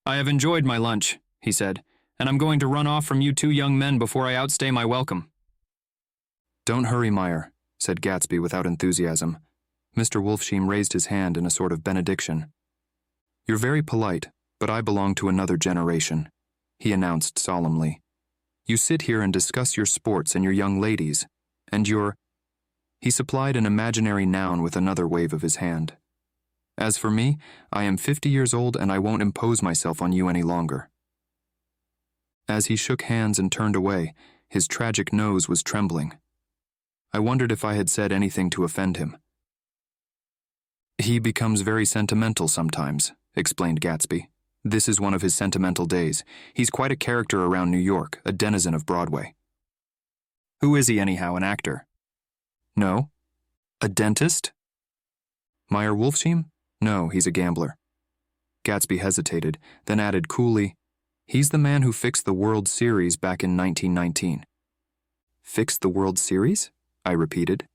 "I have enjoyed my lunch," he said, "and I'm going to run off from you 2 young men before I outstay my welcome." "Don't hurry, Meyer," said Gatsby without enthusiasm. Mr. Wolfsheim raised his hand in a sort of benediction. "You're very polite, but I belong to another generation," he announced solemnly. "You sit here and discuss your sports and your young ladies, and your—" He supplied an imaginary noun with another wave of his hand. As for me, I am 50 years old and I won't impose myself on you any longer." As he shook hands and turned away, his tragic nose was trembling. I wondered if I had said anything to offend him. "He becomes very sentimental sometimes," explained Gatsby. "This is one of his sentimental days. He's quite a character around New York, a denizen of Broadway." Who is he anyhow, an actor? "No? A dentist? Meyer Wolfsheim? No, he's a gambler." Gatsby hesitated, then added coolly, "He's the man who fixed the World Series back in 1919. "Fixed the World Series?" I repeated.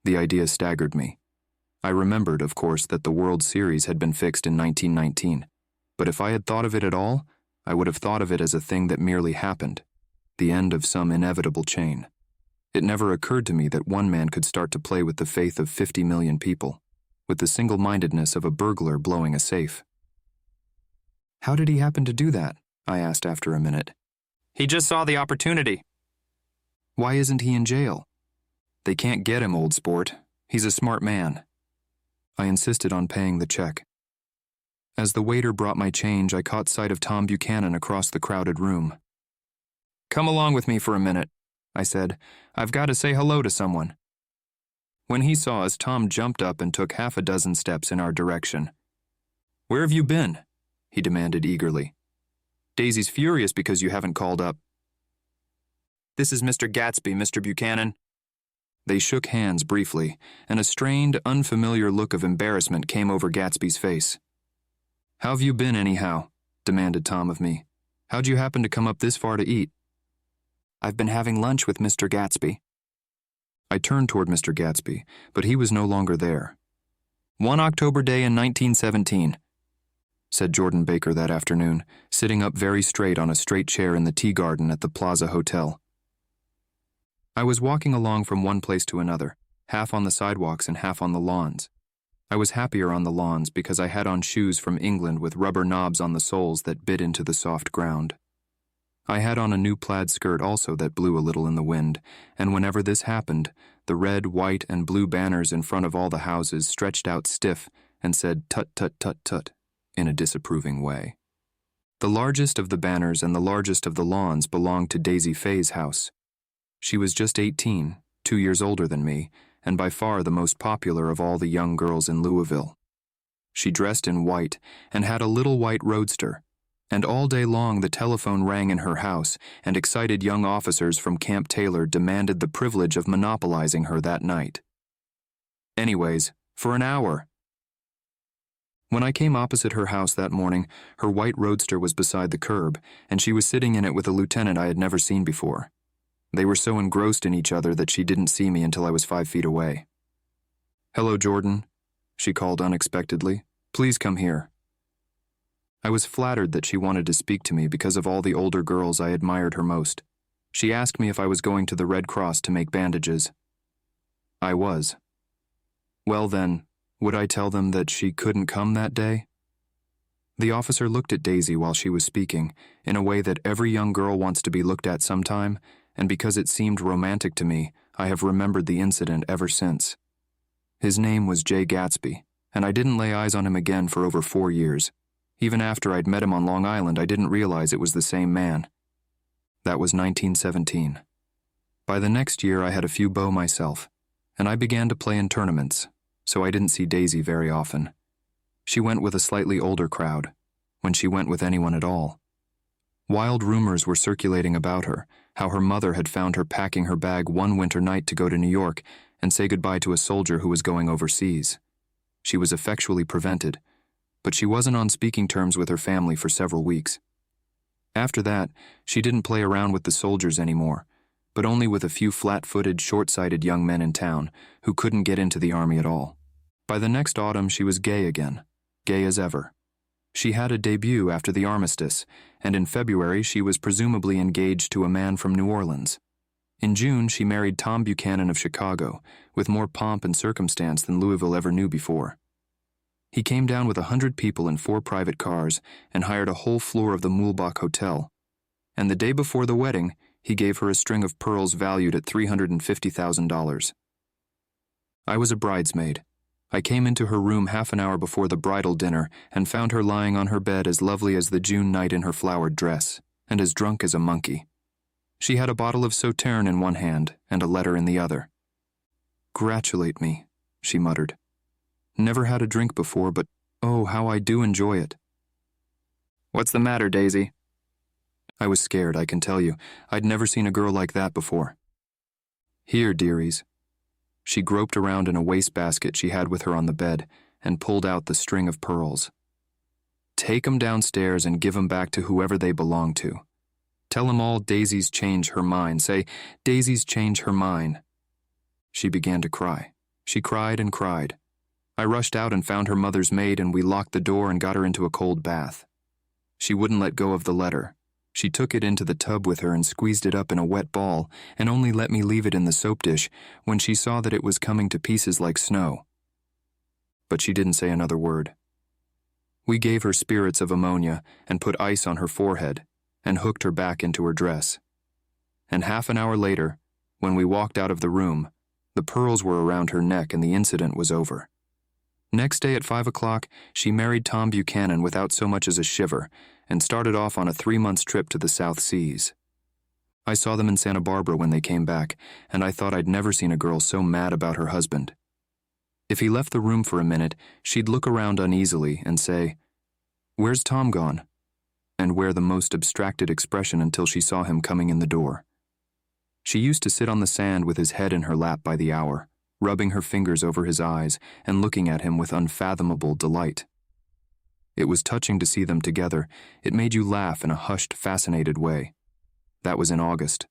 The idea staggered me. I remembered, of course, that the World Series had been fixed in 1919, but if I had thought of it at all, I would have thought of it as a thing that merely happened, the end of some inevitable chain. It never occurred to me that one man could start to play with the faith of 50 million people, with the single-mindedness of a burglar blowing a safe. "How did he happen to do that?" I asked after a minute. He just saw the opportunity. "Why isn't he in jail?" "They can't get him, old sport. He's a smart man." I insisted on paying the check. As the waiter brought my change, I caught sight of Tom Buchanan across the crowded room. "Come along with me for a minute," I said. "I've got to say hello to someone." When he saw us, Tom jumped up and took half a dozen steps in our direction. "Where have you been?" he demanded eagerly. "Daisy's furious because you haven't called up." "This is Mr. Gatsby, Mr. Buchanan." They shook hands briefly, and a strained, unfamiliar look of embarrassment came over Gatsby's face. "How've you been, anyhow?" demanded Tom of me. "How'd you happen to come up this far to eat?" "I've been having lunch with Mr. Gatsby." I turned toward Mr. Gatsby, but he was no longer there. "One October day in 1917, said Jordan Baker that afternoon, sitting up very straight on a straight chair in the tea garden at the Plaza Hotel. I was walking along from one place to another, half on the sidewalks and half on the lawns. I was happier on the lawns because I had on shoes from England with rubber knobs on the soles that bit into the soft ground. I had on a new plaid skirt also that blew a little in the wind, and whenever this happened, the red, white, and blue banners in front of all the houses stretched out stiff and said tut tut tut tut in a disapproving way. The largest of the banners and the largest of the lawns belonged to Daisy Faye's house. She was just 18, 2 years older than me, and by far the most popular of all the young girls in Louisville. She dressed in white and had a little white roadster, and all day long the telephone rang in her house, and excited young officers from Camp Taylor demanded the privilege of monopolizing her that night. Anyways, for an hour. When I came opposite her house that morning, her white roadster was beside the curb, and she was sitting in it with a lieutenant I had never seen before. They were so engrossed in each other that she didn't see me until I was 5 feet away. "Hello, Jordan," she called unexpectedly. "Please come here." I was flattered that she wanted to speak to me because of all the older girls I admired her most. She asked me if I was going to the Red Cross to make bandages. I was. Well then, would I tell them that she couldn't come that day? The officer looked at Daisy while she was speaking, in a way that every young girl wants to be looked at sometime, and because it seemed romantic to me, I have remembered the incident ever since. His name was Jay Gatsby, and I didn't lay eyes on him again for over 4 years. Even after I'd met him on Long Island, I didn't realize it was the same man. That was 1917. By the next year, I had a few beaux myself, and I began to play in tournaments, so I didn't see Daisy very often. She went with a slightly older crowd, when she went with anyone at all. Wild rumors were circulating about her, how her mother had found her packing her bag one winter night to go to New York and say goodbye to a soldier who was going overseas. She was effectually prevented, but she wasn't on speaking terms with her family for several weeks. After that, she didn't play around with the soldiers anymore, but only with a few flat-footed, short-sighted young men in town who couldn't get into the army at all. By the next autumn, she was gay again, gay as ever. She had a debut after the armistice, and in February she was presumably engaged to a man from New Orleans. In June, she married Tom Buchanan of Chicago, with more pomp and circumstance than Louisville ever knew before. He came down with 100 people in 4 private cars and hired a whole floor of the Muhlbach Hotel. And the day before the wedding, he gave her a string of pearls valued at $350,000. I was a bridesmaid. I came into her room half an hour before the bridal dinner and found her lying on her bed as lovely as the June night in her flowered dress, and as drunk as a monkey. She had a bottle of Sauterne in one hand and a letter in the other. "Gratulate me," she muttered. "Never had a drink before, but oh, how I do enjoy it." What's the matter, Daisy? I was scared, I can tell you. I'd never seen a girl like that before. "Here, dearies." She groped around in a wastebasket she had with her on the bed and pulled out the string of pearls. "Take 'em downstairs and give 'em back to whoever they belong to. Tell 'em all Daisy's changed her mind. Say, Daisy's changed her mind." She began to cry. She cried and cried. I rushed out and found her mother's maid, and we locked the door and got her into a cold bath. She wouldn't let go of the letter. She took it into the tub with her and squeezed it up in a wet ball and only let me leave it in the soap dish when she saw that it was coming to pieces like snow. But she didn't say another word. We gave her spirits of ammonia and put ice on her forehead and hooked her back into her dress. And half an hour later, when we walked out of the room, the pearls were around her neck and the incident was over. Next day at 5 o'clock, she married Tom Buchanan without so much as a shiver and started off on a 3-month trip to the South Seas. I saw them in Santa Barbara when they came back, and I thought I'd never seen a girl so mad about her husband. If he left the room for a minute, she'd look around uneasily and say, "Where's Tom gone?" and wear the most abstracted expression until she saw him coming in the door. She used to sit on the sand with his head in her lap by the hour, rubbing her fingers over his eyes and looking at him with unfathomable delight. It was touching to see them together. It made you laugh in a hushed, fascinated way. That was in August.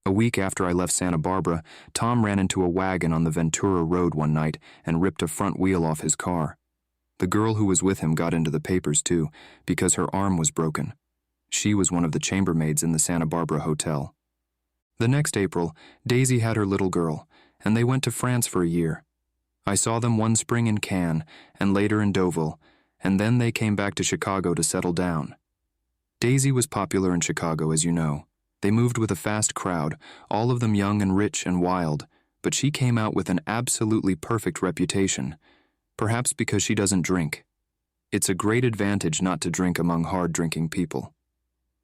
A week after I left Santa Barbara, Tom ran into a wagon on the Ventura Road one night and ripped a front wheel off his car. The girl who was with him got into the papers too, because her arm was broken. She was one of the chambermaids in the Santa Barbara hotel. The next April, Daisy had her little girl, and they went to France for a year. I saw them one spring in Cannes, and later in Deauville, and then they came back to Chicago to settle down. Daisy was popular in Chicago, as you know. They moved with a fast crowd, all of them young and rich and wild, but she came out with an absolutely perfect reputation, perhaps because she doesn't drink. It's a great advantage not to drink among hard-drinking people.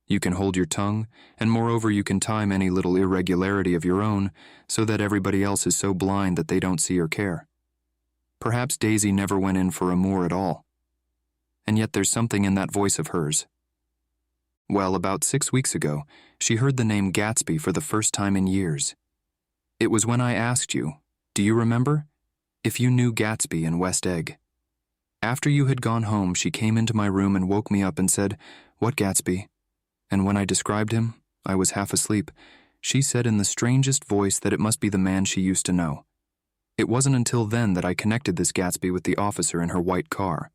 You can hold your tongue, and moreover you can time any little irregularity of your own so that everybody else is so blind that they don't see or care. Perhaps Daisy never went in for amour at all. And yet there's something in that voice of hers. Well, about 6 weeks ago, she heard the name Gatsby for the first time in years. It was when I asked you, do you remember, if you knew Gatsby in West Egg. After you had gone home, she came into my room and woke me up and said, "What Gatsby?" And when I described him, I was half asleep. She said in the strangest voice that it must be the man she used to know. It wasn't until then that I connected this Gatsby with the officer in her white car.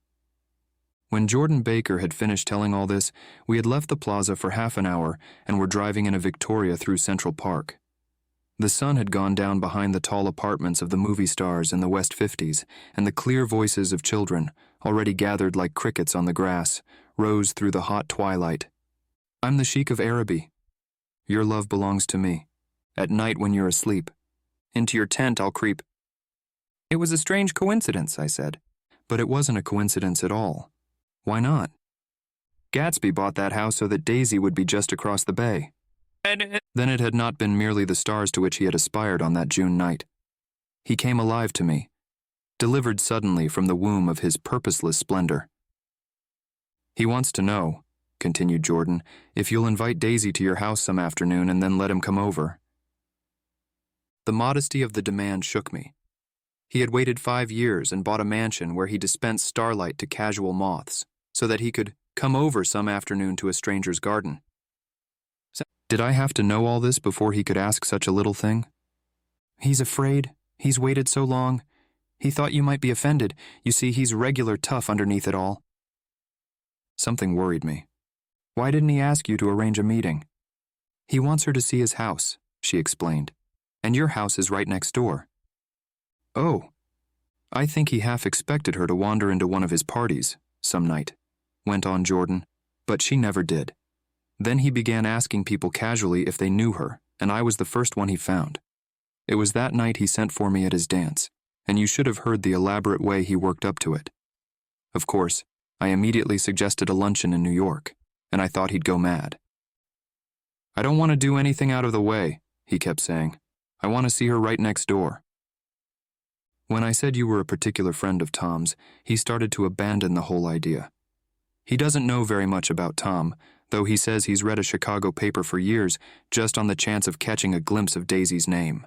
When Jordan Baker had finished telling all this, we had left the plaza for half an hour and were driving in a Victoria through Central Park. The sun had gone down behind the tall apartments of the movie stars in the West 50s, and the clear voices of children, already gathered like crickets on the grass, rose through the hot twilight. "I'm the Sheik of Araby. Your love belongs to me. At night when you're asleep. Into your tent I'll creep." It was a strange coincidence, I said. But it wasn't a coincidence at all. Why not? Gatsby bought that house so that Daisy would be just across the bay. Then it had not been merely the stars to which he had aspired on that June night. He came alive to me, delivered suddenly from the womb of his purposeless splendor. "He wants to know," continued Jordan, "if you'll invite Daisy to your house some afternoon and then let him come over." The modesty of the demand shook me. He had waited 5 years and bought a mansion where he dispensed starlight to casual moths, so that he could come over some afternoon to a stranger's garden. Did I have to know all this before he could ask such a little thing? "He's afraid. He's waited so long. He thought you might be offended. You see, he's regular tough underneath it all." Something worried me. "Why didn't he ask you to arrange a meeting?" "He wants her to see his house," she explained. "And your house is right next door." "Oh, I think he half expected her to wander into one of his parties some night," went on Jordan, "but she never did. Then he began asking people casually if they knew her, and I was the first one he found. It was that night he sent for me at his dance. and you should have heard the elaborate way he worked up to it. Of course, I immediately suggested a luncheon in New York, and I thought he'd go mad. I don't want to do anything out of the way, he kept saying. I want to see her right next door. When I said you were a particular friend of Tom's, he started to abandon the whole idea. He doesn't know very much about Tom, though he says he's read a Chicago paper for years just on the chance of catching a glimpse of Daisy's name.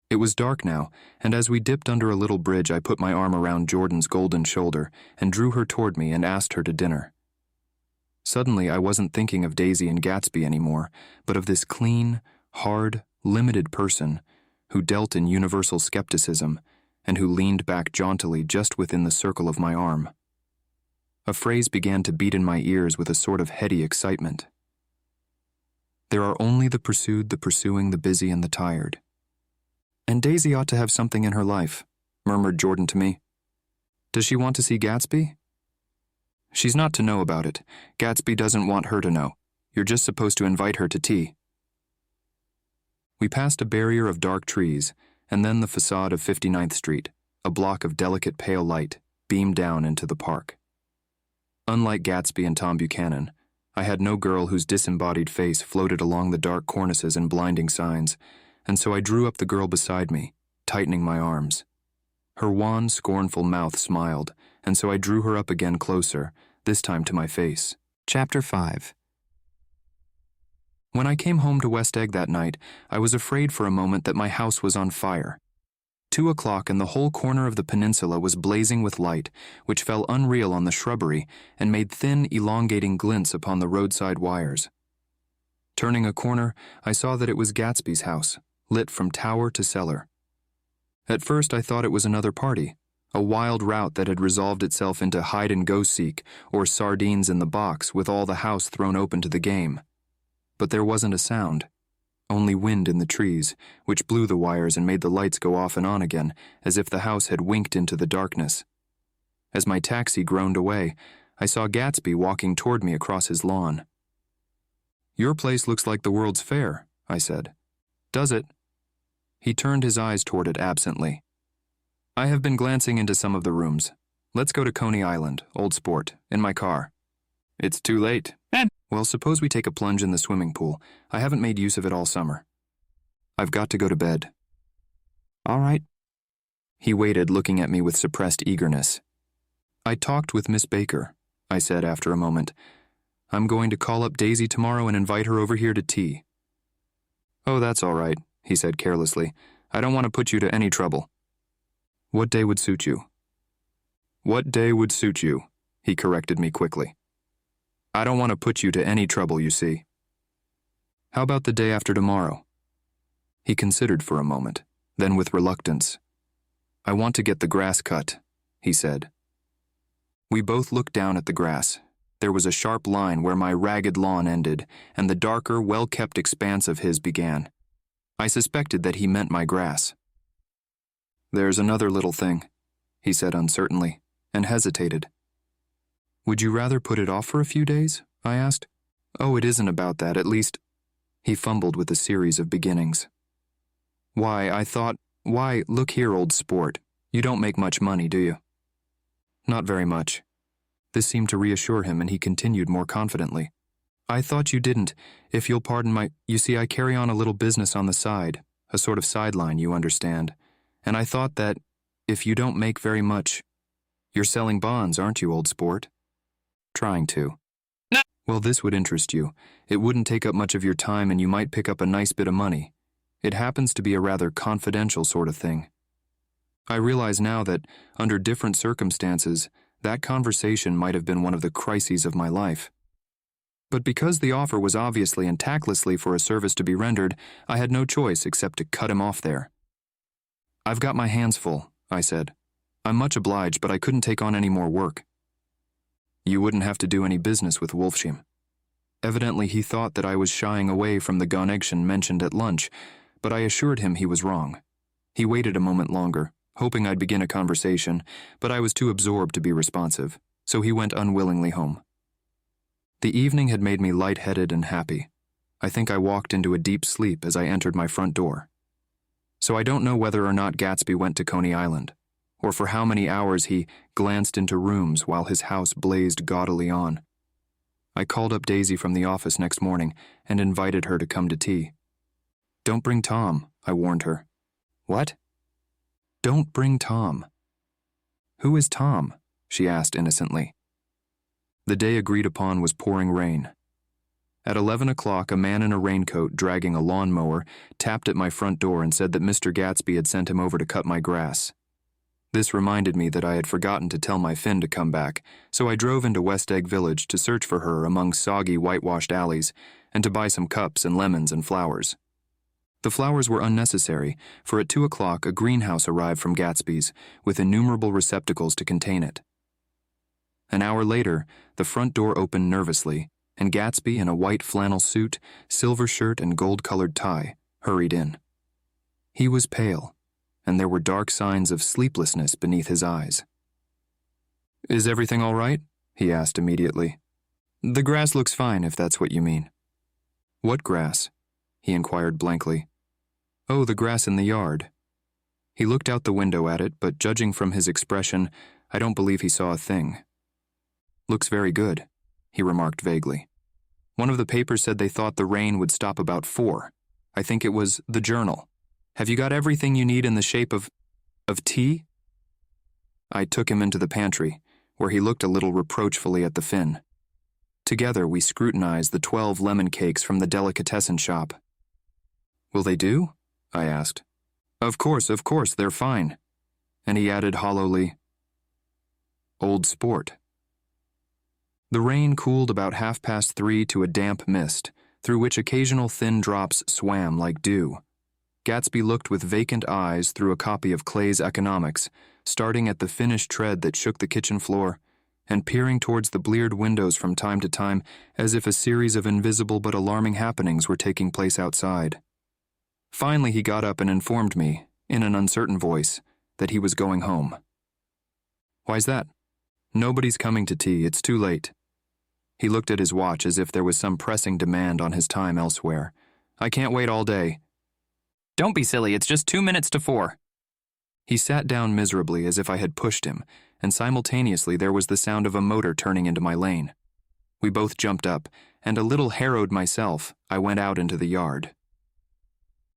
It was dark now, and as we dipped under a little bridge, I put my arm around Jordan's golden shoulder and drew her toward me and asked her to dinner. Suddenly, I wasn't thinking of Daisy and Gatsby anymore, but of this clean, hard, limited person who dealt in universal skepticism and who leaned back jauntily just within the circle of my arm. A phrase began to beat in my ears with a sort of heady excitement. There are only the pursued, the pursuing, the busy, and the tired. And Daisy ought to have something in her life, murmured Jordan to me. Does she want to see Gatsby? She's not to know about it. Gatsby doesn't want her to know. You're just supposed to invite her to tea. We passed a barrier of dark trees, and then the facade of 59th Street, a block of delicate pale light, beamed down into the park. Unlike Gatsby and Tom Buchanan, I had no girl whose disembodied face floated along the dark cornices and blinding signs, and so I drew up the girl beside me, tightening my arms. Her wan, scornful mouth smiled, and so I drew her up again closer, this time to my face. Chapter 5. When I came home to West Egg that night, I was afraid for a moment that my house was on fire. 2 o'clock and the whole corner of the peninsula was blazing with light, which fell unreal on the shrubbery and made thin, elongating glints upon the roadside wires. Turning a corner, I saw that it was Gatsby's house, lit from tower to cellar. At first I thought it was another party, a wild rout that had resolved itself into hide-and-go-seek or sardines in the box with all the house thrown open to the game. But there wasn't a sound, only wind in the trees, which blew the wires and made the lights go off and on again, as if the house had winked into the darkness. As my taxi groaned away, I saw Gatsby walking toward me across his lawn. "Your place looks like the World's Fair," I said. "Does it?" He turned his eyes toward it absently. "I have been glancing into some of the rooms. Let's go to Coney Island, old sport, in my car." "It's too late." "Well, suppose we take a plunge in the swimming pool. I haven't made use of it all summer." "I've got to go to bed." "All right." He waited, looking at me with suppressed eagerness. "I talked with Miss Baker," I said after a moment. "I'm going to call up Daisy tomorrow and invite her over here to tea." "Oh, that's all right," he said carelessly. "I don't want to put you to any trouble." "What day would suit you?" "What day would suit you?" he corrected me quickly. "I don't want to put you to any trouble, you see." "How about the day after tomorrow?" He considered for a moment, then with reluctance. "I want to get the grass cut," he said. We both looked down at the grass. There was a sharp line where my ragged lawn ended, and the darker, well-kept expanse of his began. I suspected that he meant my grass. "There's another little thing," he said uncertainly, and hesitated. "Would you rather put it off for a few days?" I asked. "Oh, it isn't about that, at least—" He fumbled with a series of beginnings. Why, look here, old sport. You don't make much money, do you?" "Not very much." This seemed to reassure him, and he continued more confidently. "I thought you didn't. If you'll pardon you see, I carry on a little business on the side, a sort of sideline, you understand. And I thought that, if you don't make very much— You're selling bonds, aren't you, old sport?" "Trying to." "No." "Well, this would interest you. It wouldn't take up much of your time and you might pick up a nice bit of money. It happens to be a rather confidential sort of thing. I realize now that, under different circumstances, that conversation might have been one of the crises of my life. But because the offer was obviously and tactlessly for a service to be rendered, I had no choice except to cut him off there." "I've got my hands full," I said. "I'm much obliged, but I couldn't take on any more work." "You wouldn't have to do any business with Wolfsham." Evidently he thought that I was shying away from the connection mentioned at lunch, but I assured him he was wrong. He waited a moment longer, hoping I'd begin a conversation, but I was too absorbed to be responsive, so he went unwillingly home. The evening had made me light-headed and happy. I think I walked into a deep sleep as I entered my front door. So I don't know whether or not Gatsby went to Coney Island, or for how many hours he glanced into rooms while his house blazed gaudily on. I called up Daisy from the office next morning and invited her to come to tea. "Don't bring Tom," I warned her. "What?" "Don't bring Tom." "Who is Tom?" she asked innocently. The day agreed upon was pouring rain. At 11 o'clock, a man in a raincoat dragging a lawnmower tapped at my front door and said that Mr. Gatsby had sent him over to cut my grass. This reminded me that I had forgotten to tell my Finn to come back, so I drove into West Egg Village to search for her among soggy, whitewashed alleys and to buy some cups and lemons and flowers. The flowers were unnecessary, for at 2 o'clock a greenhouse arrived from Gatsby's with innumerable receptacles to contain it. An hour later, the front door opened nervously, and Gatsby, in a white flannel suit, silver shirt, and gold-colored tie, hurried in. He was pale, and there were dark signs of sleeplessness beneath his eyes. "Is everything all right?" he asked immediately. "The grass looks fine, if that's what you mean." "What grass?" he inquired blankly. "Oh, the grass in the yard." He looked out the window at it, but judging from his expression, I don't believe he saw a thing. "Looks very good," he remarked vaguely. "One of the papers said they thought the rain would stop about 4. I think it was the Journal. Have you got everything you need in the shape of tea?" I took him into the pantry, where he looked a little reproachfully at the Finn. Together we scrutinized the 12 lemon cakes from the delicatessen shop. "Will they do?" I asked. Of course, they're fine." And he added hollowly, "Old sport." The rain cooled about 3:30 to a damp mist, through which occasional thin drops swam like dew. Gatsby looked with vacant eyes through a copy of Clay's Economics, starting at the finished tread that shook the kitchen floor, and peering towards the bleared windows from time to time as if a series of invisible but alarming happenings were taking place outside. Finally he got up and informed me, in an uncertain voice, that he was going home. "Why's that?" "Nobody's coming to tea, it's too late." He looked at his watch as if there was some pressing demand on his time elsewhere. "I can't wait all day." Don't be silly, it's just 2 minutes to 4. He sat down miserably as if I had pushed him, and simultaneously there was the sound of a motor turning into my lane. We both jumped up, and a little harrowed myself, I went out into the yard.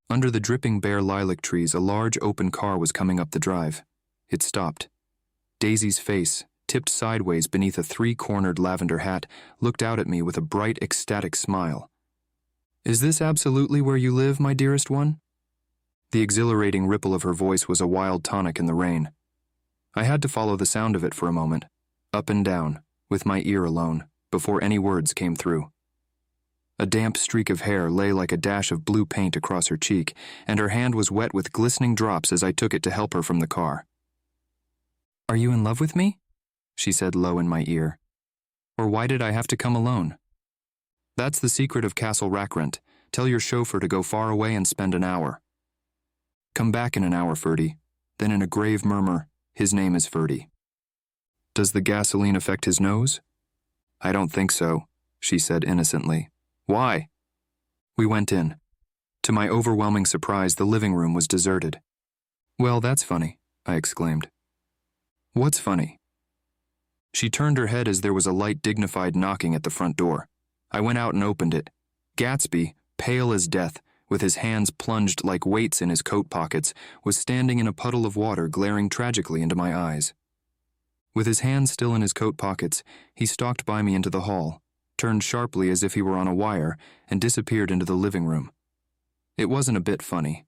Under the dripping bare lilac trees, a large open car was coming up the drive. It stopped. Daisy's face, tipped sideways beneath a 3-cornered lavender hat, looked out at me with a bright, ecstatic smile. "Is this absolutely where you live, my dearest one?" The exhilarating ripple of her voice was a wild tonic in the rain. I had to follow the sound of it for a moment, up and down, with my ear alone, before any words came through. A damp streak of hair lay like a dash of blue paint across her cheek, and her hand was wet with glistening drops as I took it to help her from the car. "Are you in love with me?" she said low in my ear. "Or why did I have to come alone?" "That's the secret of Castle Rackrent. Tell your chauffeur to go far away and spend an hour." "Come back in an hour, Ferdy." Then in a grave murmur, "His name is Ferdy." "Does the gasoline affect his nose?" "I don't think so," she said innocently. "Why?" We went in. To my overwhelming surprise, the living room was deserted. "Well, that's funny," I exclaimed. "What's funny?" She turned her head as there was a light, dignified knocking at the front door. I went out and opened it. Gatsby, pale as death, with his hands plunged like weights in his coat pockets, was standing in a puddle of water glaring tragically into my eyes. With his hands still in his coat pockets, he stalked by me into the hall, turned sharply as if he were on a wire, and disappeared into the living room. It wasn't a bit funny.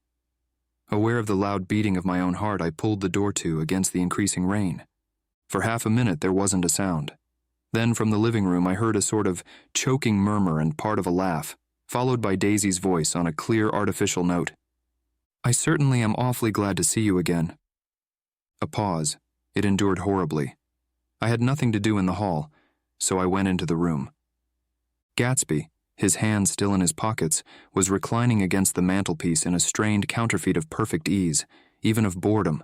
Aware of the loud beating of my own heart, I pulled the door to against the increasing rain. For half a minute there wasn't a sound. Then from the living room I heard a sort of choking murmur and part of a laugh, followed by Daisy's voice on a clear artificial note. "I certainly am awfully glad to see you again." A pause. It endured horribly. I had nothing to do in the hall, so I went into the room. Gatsby, his hands still in his pockets, was reclining against the mantelpiece in a strained counterfeit of perfect ease, even of boredom.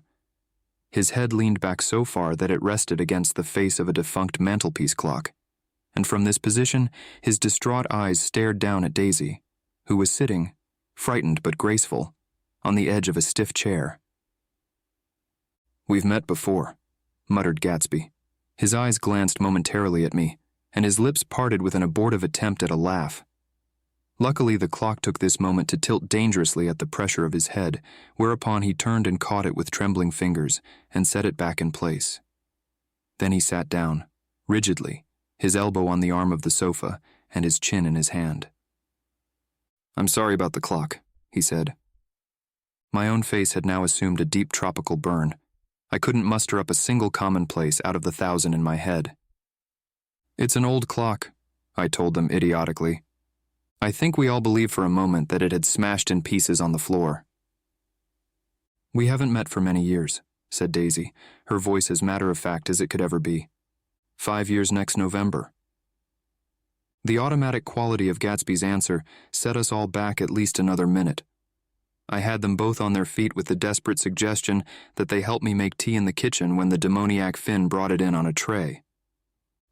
His head leaned back so far that it rested against the face of a defunct mantelpiece clock, and from this position his distraught eyes stared down at Daisy, who was sitting, frightened but graceful, on the edge of a stiff chair. "We've met before," muttered Gatsby. His eyes glanced momentarily at me, and his lips parted with an abortive attempt at a laugh. Luckily, the clock took this moment to tilt dangerously at the pressure of his head, whereupon he turned and caught it with trembling fingers and set it back in place. Then he sat down, rigidly, his elbow on the arm of the sofa and his chin in his hand. "I'm sorry about the clock," he said. My own face had now assumed a deep tropical burn. I couldn't muster up a single commonplace out of the 1,000 in my head. "It's an old clock," I told them idiotically. I think we all believed for a moment that it had smashed in pieces on the floor. "We haven't met for many years," said Daisy, her voice as matter-of-fact as it could ever be. 5 years next November." The automatic quality of Gatsby's answer set us all back at least another minute. I had them both on their feet with the desperate suggestion that they help me make tea in the kitchen when the demoniac Finn brought it in on a tray.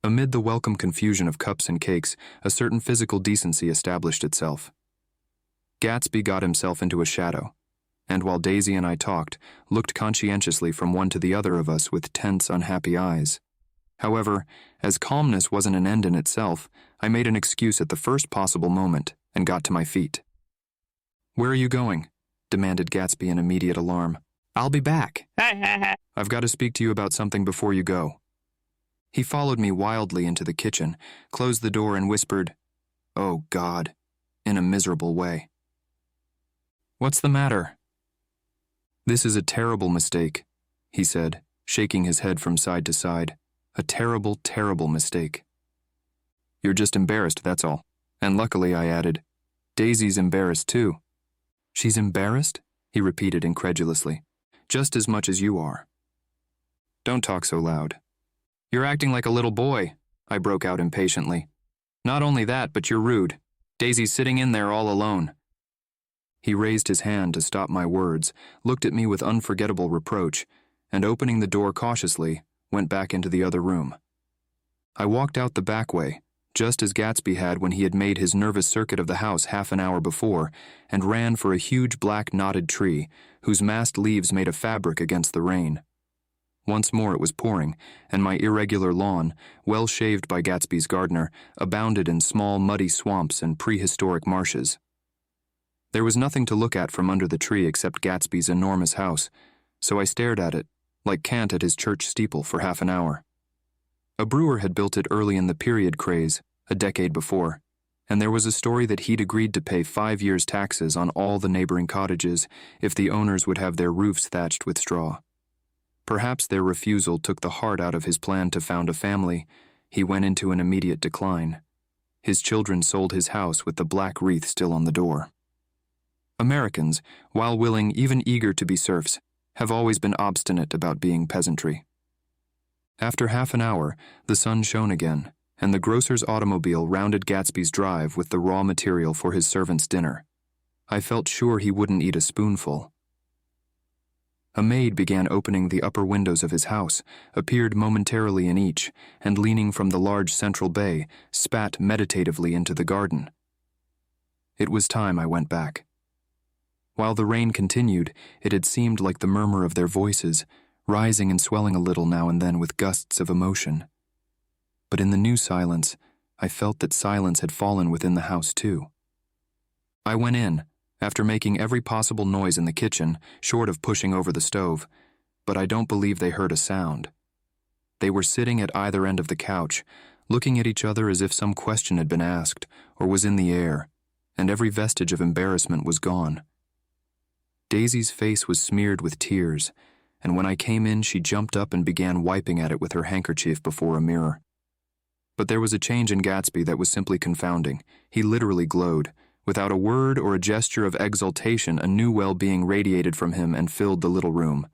Amid the welcome confusion of cups and cakes, a certain physical decency established itself. Gatsby got himself into a shadow, and while Daisy and I talked, looked conscientiously from one to the other of us with tense, unhappy eyes. However, as calmness wasn't an end in itself, I made an excuse at the first possible moment and got to my feet. "Where are you going?" demanded Gatsby in immediate alarm. "I'll be back." "I've got to speak to you about something before you go." He followed me wildly into the kitchen, closed the door and whispered, "Oh, God," in a miserable way. "What's the matter?" "This is a terrible mistake," he said, shaking his head from side to side. "A terrible, terrible mistake. You're just embarrassed, that's all. And luckily," I added, "Daisy's embarrassed too." "She's embarrassed?" he repeated incredulously. "Just as much as you are." "Don't talk so loud." "You're acting like a little boy," I broke out impatiently. "Not only that, but you're rude. Daisy's sitting in there all alone." He raised his hand to stop my words, looked at me with unforgettable reproach, and opening the door cautiously, went back into the other room. I walked out the back way, just as Gatsby had when he had made his nervous circuit of the house half an hour before, and ran for a huge black knotted tree, whose massed leaves made a fabric against the rain. Once more it was pouring, and my irregular lawn, well shaved by Gatsby's gardener, abounded in small muddy swamps and prehistoric marshes. There was nothing to look at from under the tree except Gatsby's enormous house, so I stared at it, like Kant at his church steeple, for half an hour. A brewer had built it early in the period craze, a decade before, and there was a story that he'd agreed to pay 5 years' taxes on all the neighboring cottages if the owners would have their roofs thatched with straw. Perhaps their refusal took the heart out of his plan to found a family. He went into an immediate decline. His children sold his house with the black wreath still on the door. Americans, while willing, even eager to be serfs, have always been obstinate about being peasantry. After half an hour, the sun shone again, and the grocer's automobile rounded Gatsby's drive with the raw material for his servant's dinner. I felt sure he wouldn't eat a spoonful. A maid began opening the upper windows of his house, appeared momentarily in each, and leaning from the large central bay, spat meditatively into the garden. It was time I went back. While the rain continued, it had seemed like the murmur of their voices, rising and swelling a little now and then with gusts of emotion. But in the new silence, I felt that silence had fallen within the house too. I went in, after making every possible noise in the kitchen, short of pushing over the stove, but I don't believe they heard a sound. They were sitting at either end of the couch, looking at each other as if some question had been asked or was in the air, and every vestige of embarrassment was gone. Daisy's face was smeared with tears, and when I came in she jumped up and began wiping at it with her handkerchief before a mirror. But there was a change in Gatsby that was simply confounding. He literally glowed. Without a word or a gesture of exultation, a new well-being radiated from him and filled the little room.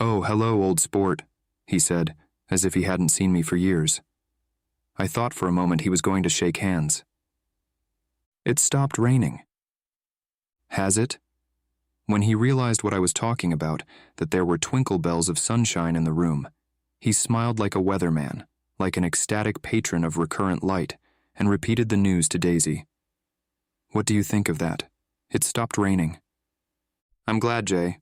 "Oh, hello, old sport," he said, as if he hadn't seen me for years. I thought for a moment he was going to shake hands. "It stopped raining." "Has it?" When he realized what I was talking about, that there were twinkle bells of sunshine in the room, he smiled like a weatherman, like an ecstatic patron of recurrent light, and repeated the news to Daisy. "What do you think of that? It stopped raining." I'm glad, Jay.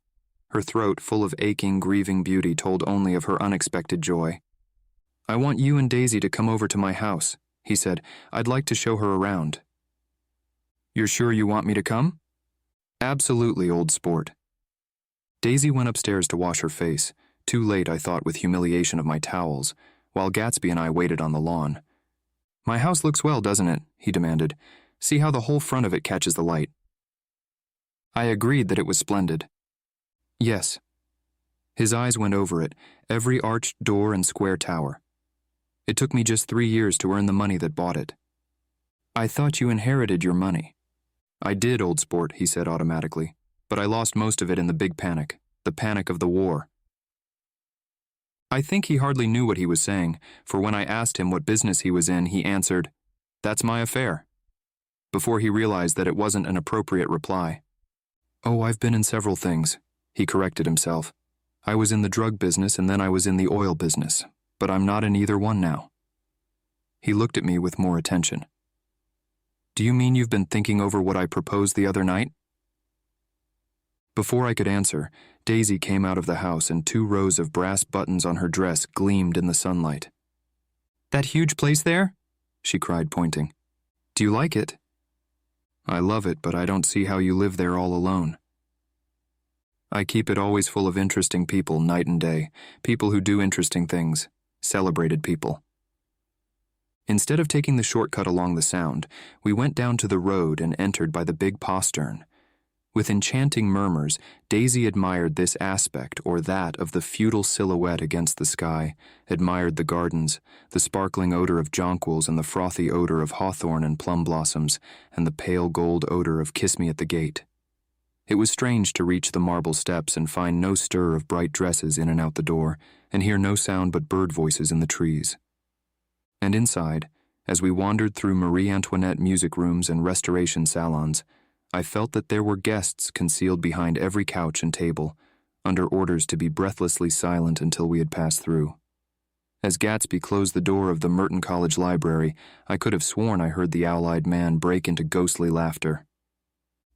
Her throat, full of aching, grieving beauty, told only of her unexpected joy. I want you and Daisy to come over to my house, he said. I'd like to show her around. You're sure you want me to come? Absolutely, old sport. Daisy went upstairs to wash her face, too late, I thought, with humiliation of my towels, while Gatsby and I waited on the lawn. My house looks well, doesn't it? He demanded. See how the whole front of it catches the light. I agreed that it was splendid. Yes. His eyes went over it, every arched door and square tower. It took me just 3 years to earn the money that bought it. I thought you inherited your money. I did, old sport, he said automatically, but I lost most of it in the big panic, the panic of the war. I think he hardly knew what he was saying, for when I asked him what business he was in, he answered, "That's my affair," before he realized that it wasn't an appropriate reply. Oh, I've been in several things, he corrected himself. I was in the drug business and then I was in the oil business, but I'm not in either one now. He looked at me with more attention. Do you mean you've been thinking over what I proposed the other night? Before I could answer, Daisy came out of the house and 2 rows of brass buttons on her dress gleamed in the sunlight. That huge place there? She cried, pointing. Do you like it? I love it, but I don't see how you live there all alone. I keep it always full of interesting people night and day, people who do interesting things, celebrated people. Instead of taking the shortcut along the Sound, we went down to the road and entered by the big postern. With enchanting murmurs, Daisy admired this aspect or that of the feudal silhouette against the sky, admired the gardens, the sparkling odor of jonquils and the frothy odor of hawthorn and plum blossoms, and the pale gold odor of Kiss Me at the Gate. It was strange to reach the marble steps and find no stir of bright dresses in and out the door, and hear no sound but bird voices in the trees. And inside, as we wandered through Marie Antoinette music rooms and restoration salons, I felt that there were guests concealed behind every couch and table, under orders to be breathlessly silent until we had passed through. As Gatsby closed the door of the Merton College library, I could have sworn I heard the owl-eyed man break into ghostly laughter.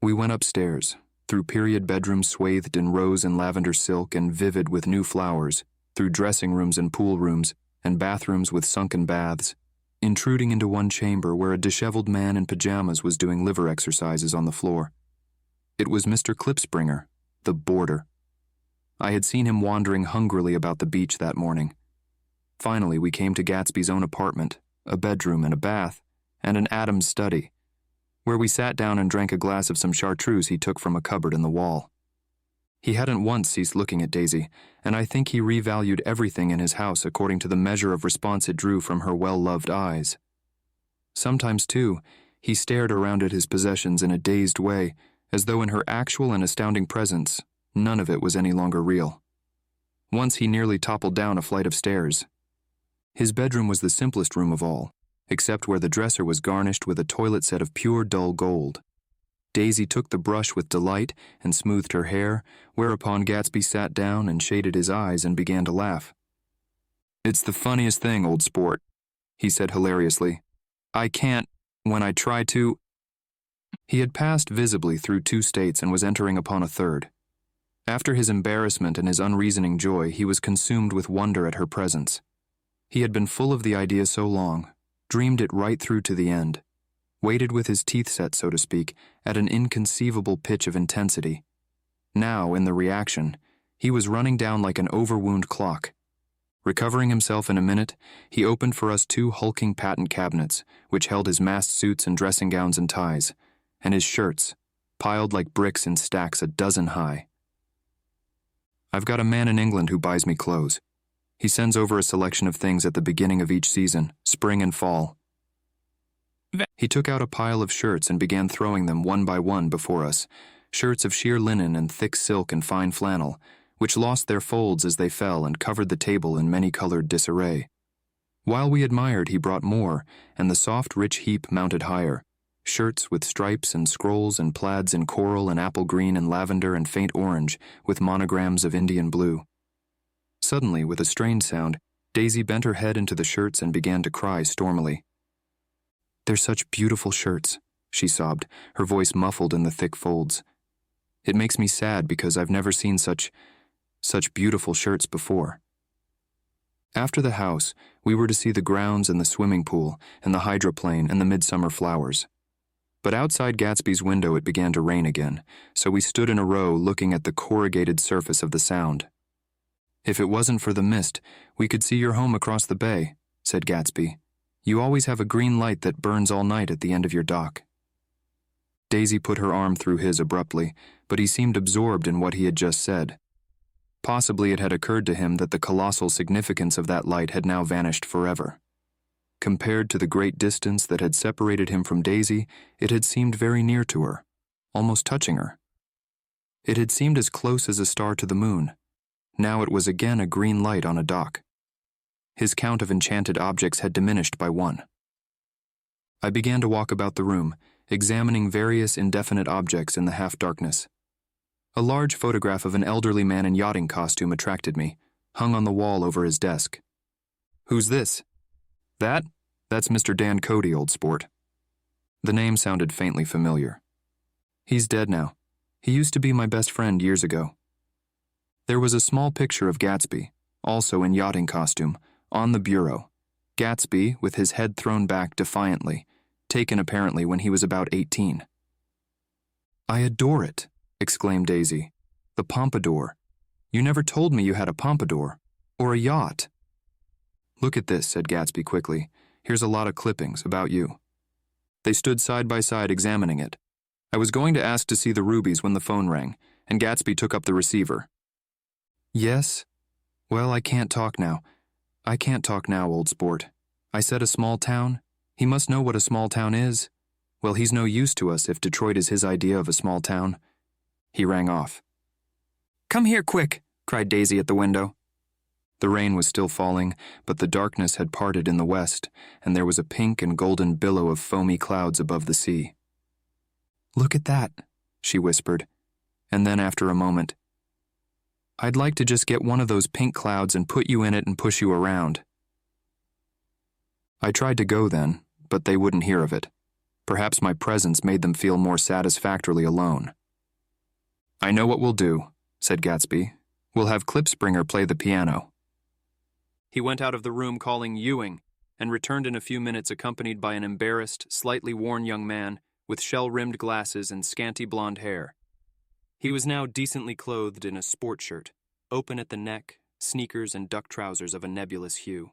We went upstairs, through period bedrooms swathed in rose and lavender silk and vivid with new flowers, through dressing rooms and pool rooms, and bathrooms with sunken baths, intruding into one chamber where a disheveled man in pajamas was doing liver exercises on the floor. It was Mr. Klipspringer, the boarder. I had seen him wandering hungrily about the beach that morning. Finally, we came to Gatsby's own apartment, a bedroom and a bath, and an Adams study, where we sat down and drank a glass of some chartreuse he took from a cupboard in the wall. He hadn't once ceased looking at Daisy, and I think he revalued everything in his house according to the measure of response it drew from her well-loved eyes. Sometimes, too, he stared around at his possessions in a dazed way, as though in her actual and astounding presence, none of it was any longer real. Once he nearly toppled down a flight of stairs. His bedroom was the simplest room of all, except where the dresser was garnished with a toilet set of pure dull gold. Daisy took the brush with delight and smoothed her hair, whereupon Gatsby sat down and shaded his eyes and began to laugh. It's the funniest thing, old sport, he said hilariously. I can't, when I try to... He had passed visibly through 2 states and was entering upon a third. After his embarrassment and his unreasoning joy, he was consumed with wonder at her presence. He had been full of the idea so long, dreamed it right through to the end, waited with his teeth set, so to speak, at an inconceivable pitch of intensity. Now, in the reaction, he was running down like an overwound clock. Recovering himself in a minute, he opened for us 2 hulking patent cabinets, which held his massed suits and dressing gowns and ties, and his shirts, piled like bricks in stacks a dozen high. I've got a man in England who buys me clothes. He sends over a selection of things at the beginning of each season, spring and fall. He took out a pile of shirts and began throwing them one by one before us, shirts of sheer linen and thick silk and fine flannel, which lost their folds as they fell and covered the table in many-colored disarray. While we admired, he brought more, and the soft, rich heap mounted higher, shirts with stripes and scrolls and plaids in coral and apple green and lavender and faint orange, with monograms of Indian blue. Suddenly, with a strained sound, Daisy bent her head into the shirts and began to cry stormily. They're such beautiful shirts, she sobbed, her voice muffled in the thick folds. It makes me sad because I've never seen such beautiful shirts before. After the house, we were to see the grounds and the swimming pool and the hydroplane and the midsummer flowers. But outside Gatsby's window it began to rain again, so we stood in a row looking at the corrugated surface of the Sound. "If it wasn't for the mist, we could see your home across the bay," said Gatsby. "You always have a green light that burns all night at the end of your dock." Daisy put her arm through his abruptly, but he seemed absorbed in what he had just said. Possibly it had occurred to him that the colossal significance of that light had now vanished forever. Compared to the great distance that had separated him from Daisy, it had seemed very near to her, almost touching her. It had seemed as close as a star to the moon. Now it was again a green light on a dock. His count of enchanted objects had diminished by one. I began to walk about the room, examining various indefinite objects in the half-darkness. A large photograph of an elderly man in yachting costume attracted me, hung on the wall over his desk. "Who's this?" That's Mr. Dan Cody, old sport." The name sounded faintly familiar. "He's dead now. He used to be my best friend years ago." There was a small picture of Gatsby, also in yachting costume, on the bureau. Gatsby, with his head thrown back defiantly, taken apparently when he was about 18. "I adore it," exclaimed Daisy. "The pompadour. You never told me you had a pompadour, or a yacht." "Look at this," said Gatsby quickly. "Here's a lot of clippings about you." They stood side by side examining it. I was going to ask to see the rubies when the phone rang, and Gatsby took up the receiver. "Yes? Well, I can't talk now. I can't talk now, old sport. I said a small town. He must know what a small town is. Well, he's no use to us if Detroit is his idea of a small town." He rang off. "Come here quick," cried Daisy at the window. The rain was still falling, but the darkness had parted in the west, and there was a pink and golden billow of foamy clouds above the sea. "Look at that," she whispered, and then after a moment, "I'd like to just get one of those pink clouds and put you in it and push you around." I tried to go then, but they wouldn't hear of it. Perhaps my presence made them feel more satisfactorily alone. "I know what we'll do," said Gatsby. "We'll have Klipspringer play the piano." He went out of the room calling Ewing, and returned in a few minutes accompanied by an embarrassed, slightly worn young man with shell-rimmed glasses and scanty blonde hair. He was now decently clothed in a sport shirt, open at the neck, sneakers and duck trousers of a nebulous hue.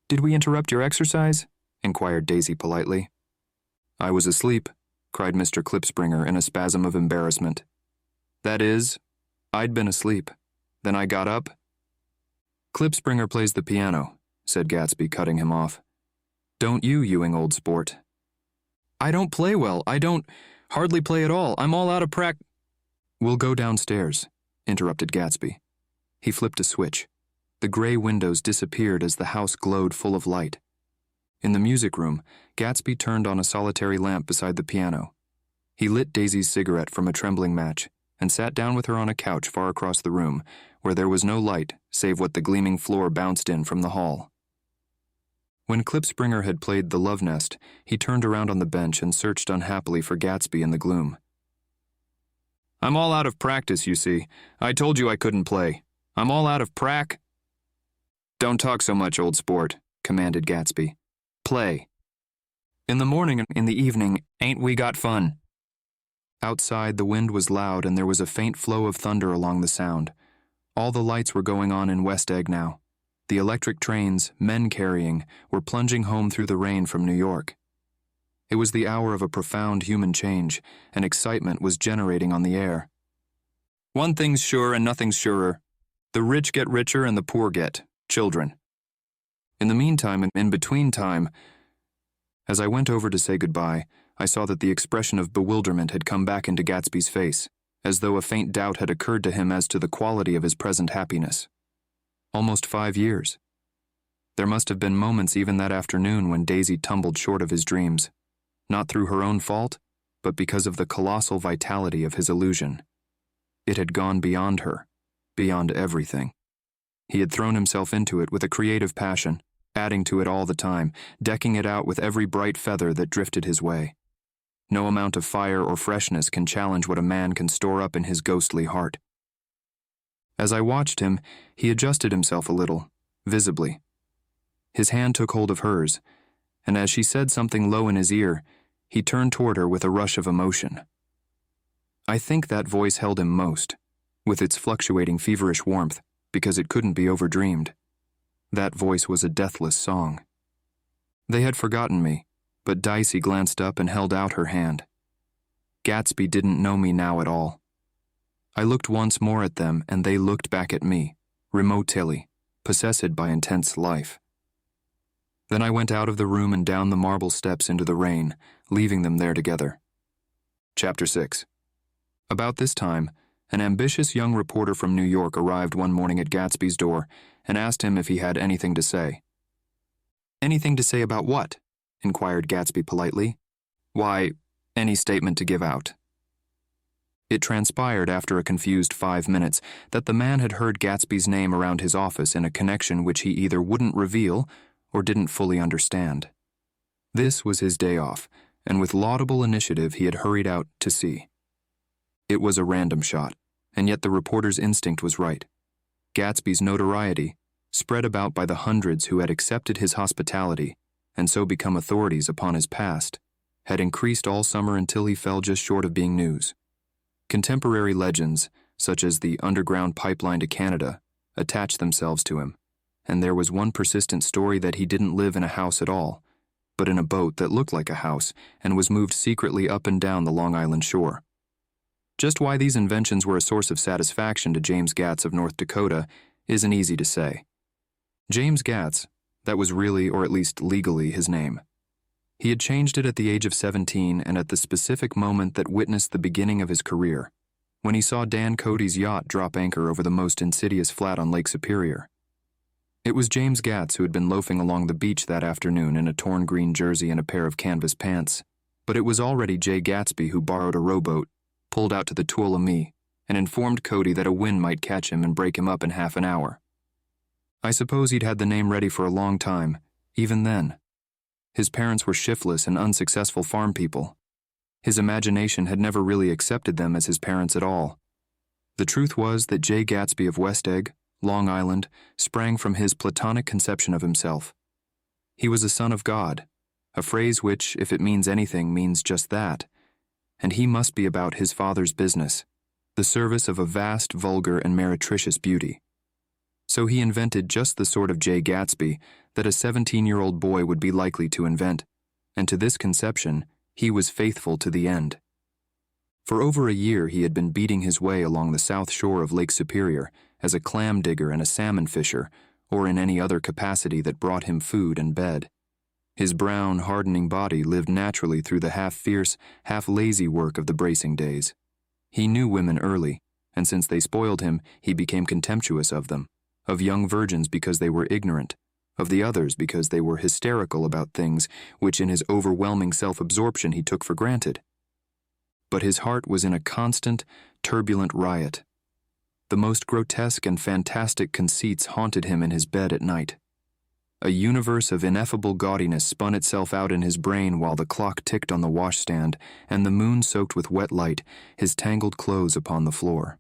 "Did we interrupt your exercise?" inquired Daisy politely. "I was asleep," cried Mr. Klipspringer in a spasm of embarrassment. "That is, I'd been asleep. Then I got up." "Klipspringer plays the piano," said Gatsby, cutting him off. "Don't you, Ewing, old sport?" "I don't play well. I don't hardly play at all. I'm all out of "We'll go downstairs," interrupted Gatsby. He flipped a switch. The gray windows disappeared as the house glowed full of light. In the music room, Gatsby turned on a solitary lamp beside the piano. He lit Daisy's cigarette from a trembling match and sat down with her on a couch far across the room, where there was no light save what the gleaming floor bounced in from the hall. When Klipspringer had played The Love Nest, he turned around on the bench and searched unhappily for Gatsby in the gloom. "I'm all out of practice, you see. I told you I couldn't play. I'm all out of "Don't talk so much, old sport," commanded Gatsby. "Play. In the morning and in the evening, ain't we got fun?" Outside, the wind was loud and there was a faint flow of thunder along the Sound. All the lights were going on in West Egg now. The electric trains, men carrying, were plunging home through the rain from New York. It was the hour of a profound human change, and excitement was generating on the air. "One thing's sure and nothing's surer. The rich get richer and the poor get children. In the meantime and in between time..." As I went over to say goodbye, I saw that the expression of bewilderment had come back into Gatsby's face, as though a faint doubt had occurred to him as to the quality of his present happiness. Almost 5 years. There must have been moments even that afternoon when Daisy tumbled short of his dreams, not through her own fault, but because of the colossal vitality of his illusion. It had gone beyond her, beyond everything. He had thrown himself into it with a creative passion, adding to it all the time, decking it out with every bright feather that drifted his way. No amount of fire or freshness can challenge what a man can store up in his ghostly heart. As I watched him, he adjusted himself a little, visibly. His hand took hold of hers, and as she said something low in his ear, he turned toward her with a rush of emotion. I think that voice held him most, with its fluctuating feverish warmth, because it couldn't be overdreamed. That voice was a deathless song. They had forgotten me, but Dicey glanced up and held out her hand. Gatsby didn't know me now at all. I looked once more at them, and they looked back at me, remotely, possessed by intense life. Then I went out of the room and down the marble steps into the rain, leaving them there together. Chapter 6. About this time, an ambitious young reporter from New York arrived one morning at Gatsby's door and asked him if he had anything to say. "Anything to say about what?" inquired Gatsby politely. "Why, any statement to give out." It transpired after a confused 5 minutes that the man had heard Gatsby's name around his office in a connection which he either wouldn't reveal or didn't fully understand. This was his day off, and with laudable initiative he had hurried out to see. It was a random shot, and yet the reporter's instinct was right. Gatsby's notoriety, spread about by the hundreds who had accepted his hospitality and so become authorities upon his past, had increased all summer until he fell just short of being news. Contemporary legends, such as the underground pipeline to Canada, attached themselves to him, and there was one persistent story that he didn't live in a house at all, but in a boat that looked like a house and was moved secretly up and down the Long Island shore. Just why these inventions were a source of satisfaction to James Gatz of North Dakota isn't easy to say. James Gatz, that was really, or at least legally, his name. He had changed it at the age of 17 and at the specific moment that witnessed the beginning of his career, when he saw Dan Cody's yacht drop anchor over the most insidious flat on Lake Superior. It was James Gatz who had been loafing along the beach that afternoon in a torn green jersey and a pair of canvas pants, but it was already Jay Gatsby who borrowed a rowboat, pulled out to the Tuolumne, and informed Cody that a wind might catch him and break him up in half an hour. I suppose he'd had the name ready for a long time, even then. His parents were shiftless and unsuccessful farm people. His imagination had never really accepted them as his parents at all. The truth was that Jay Gatsby of West Egg, Long Island, sprang from his platonic conception of himself. He was a son of God, a phrase which, if it means anything, means just that, and he must be about his father's business, the service of a vast, vulgar, and meretricious beauty. So he invented just the sort of Jay Gatsby that a 17-year-old boy would be likely to invent, and to this conception, he was faithful to the end. For over a year he had been beating his way along the south shore of Lake Superior as a clam digger and a salmon fisher, or in any other capacity that brought him food and bed. His brown, hardening body lived naturally through the half-fierce, half-lazy work of the bracing days. He knew women early, and since they spoiled him, he became contemptuous of them, of young virgins because they were ignorant, of the others because they were hysterical about things which in his overwhelming self-absorption he took for granted. But his heart was in a constant, turbulent riot. The most grotesque and fantastic conceits haunted him in his bed at night. A universe of ineffable gaudiness spun itself out in his brain while the clock ticked on the washstand and the moon soaked with wet light his tangled clothes upon the floor.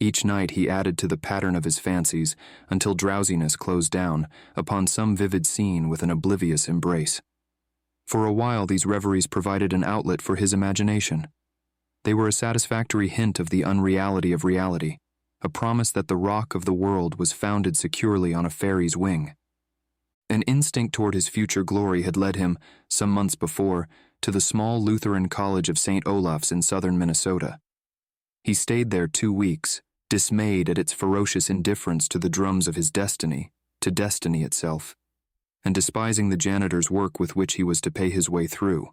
Each night he added to the pattern of his fancies until drowsiness closed down upon some vivid scene with an oblivious embrace. For a while these reveries provided an outlet for his imagination. They were a satisfactory hint of the unreality of reality, a promise that the rock of the world was founded securely on a fairy's wing. An instinct toward his future glory had led him, some months before, to the small Lutheran College of St. Olaf's in southern Minnesota. He stayed there 2 weeks, dismayed at its ferocious indifference to the drums of his destiny, to destiny itself, and despising the janitor's work with which he was to pay his way through.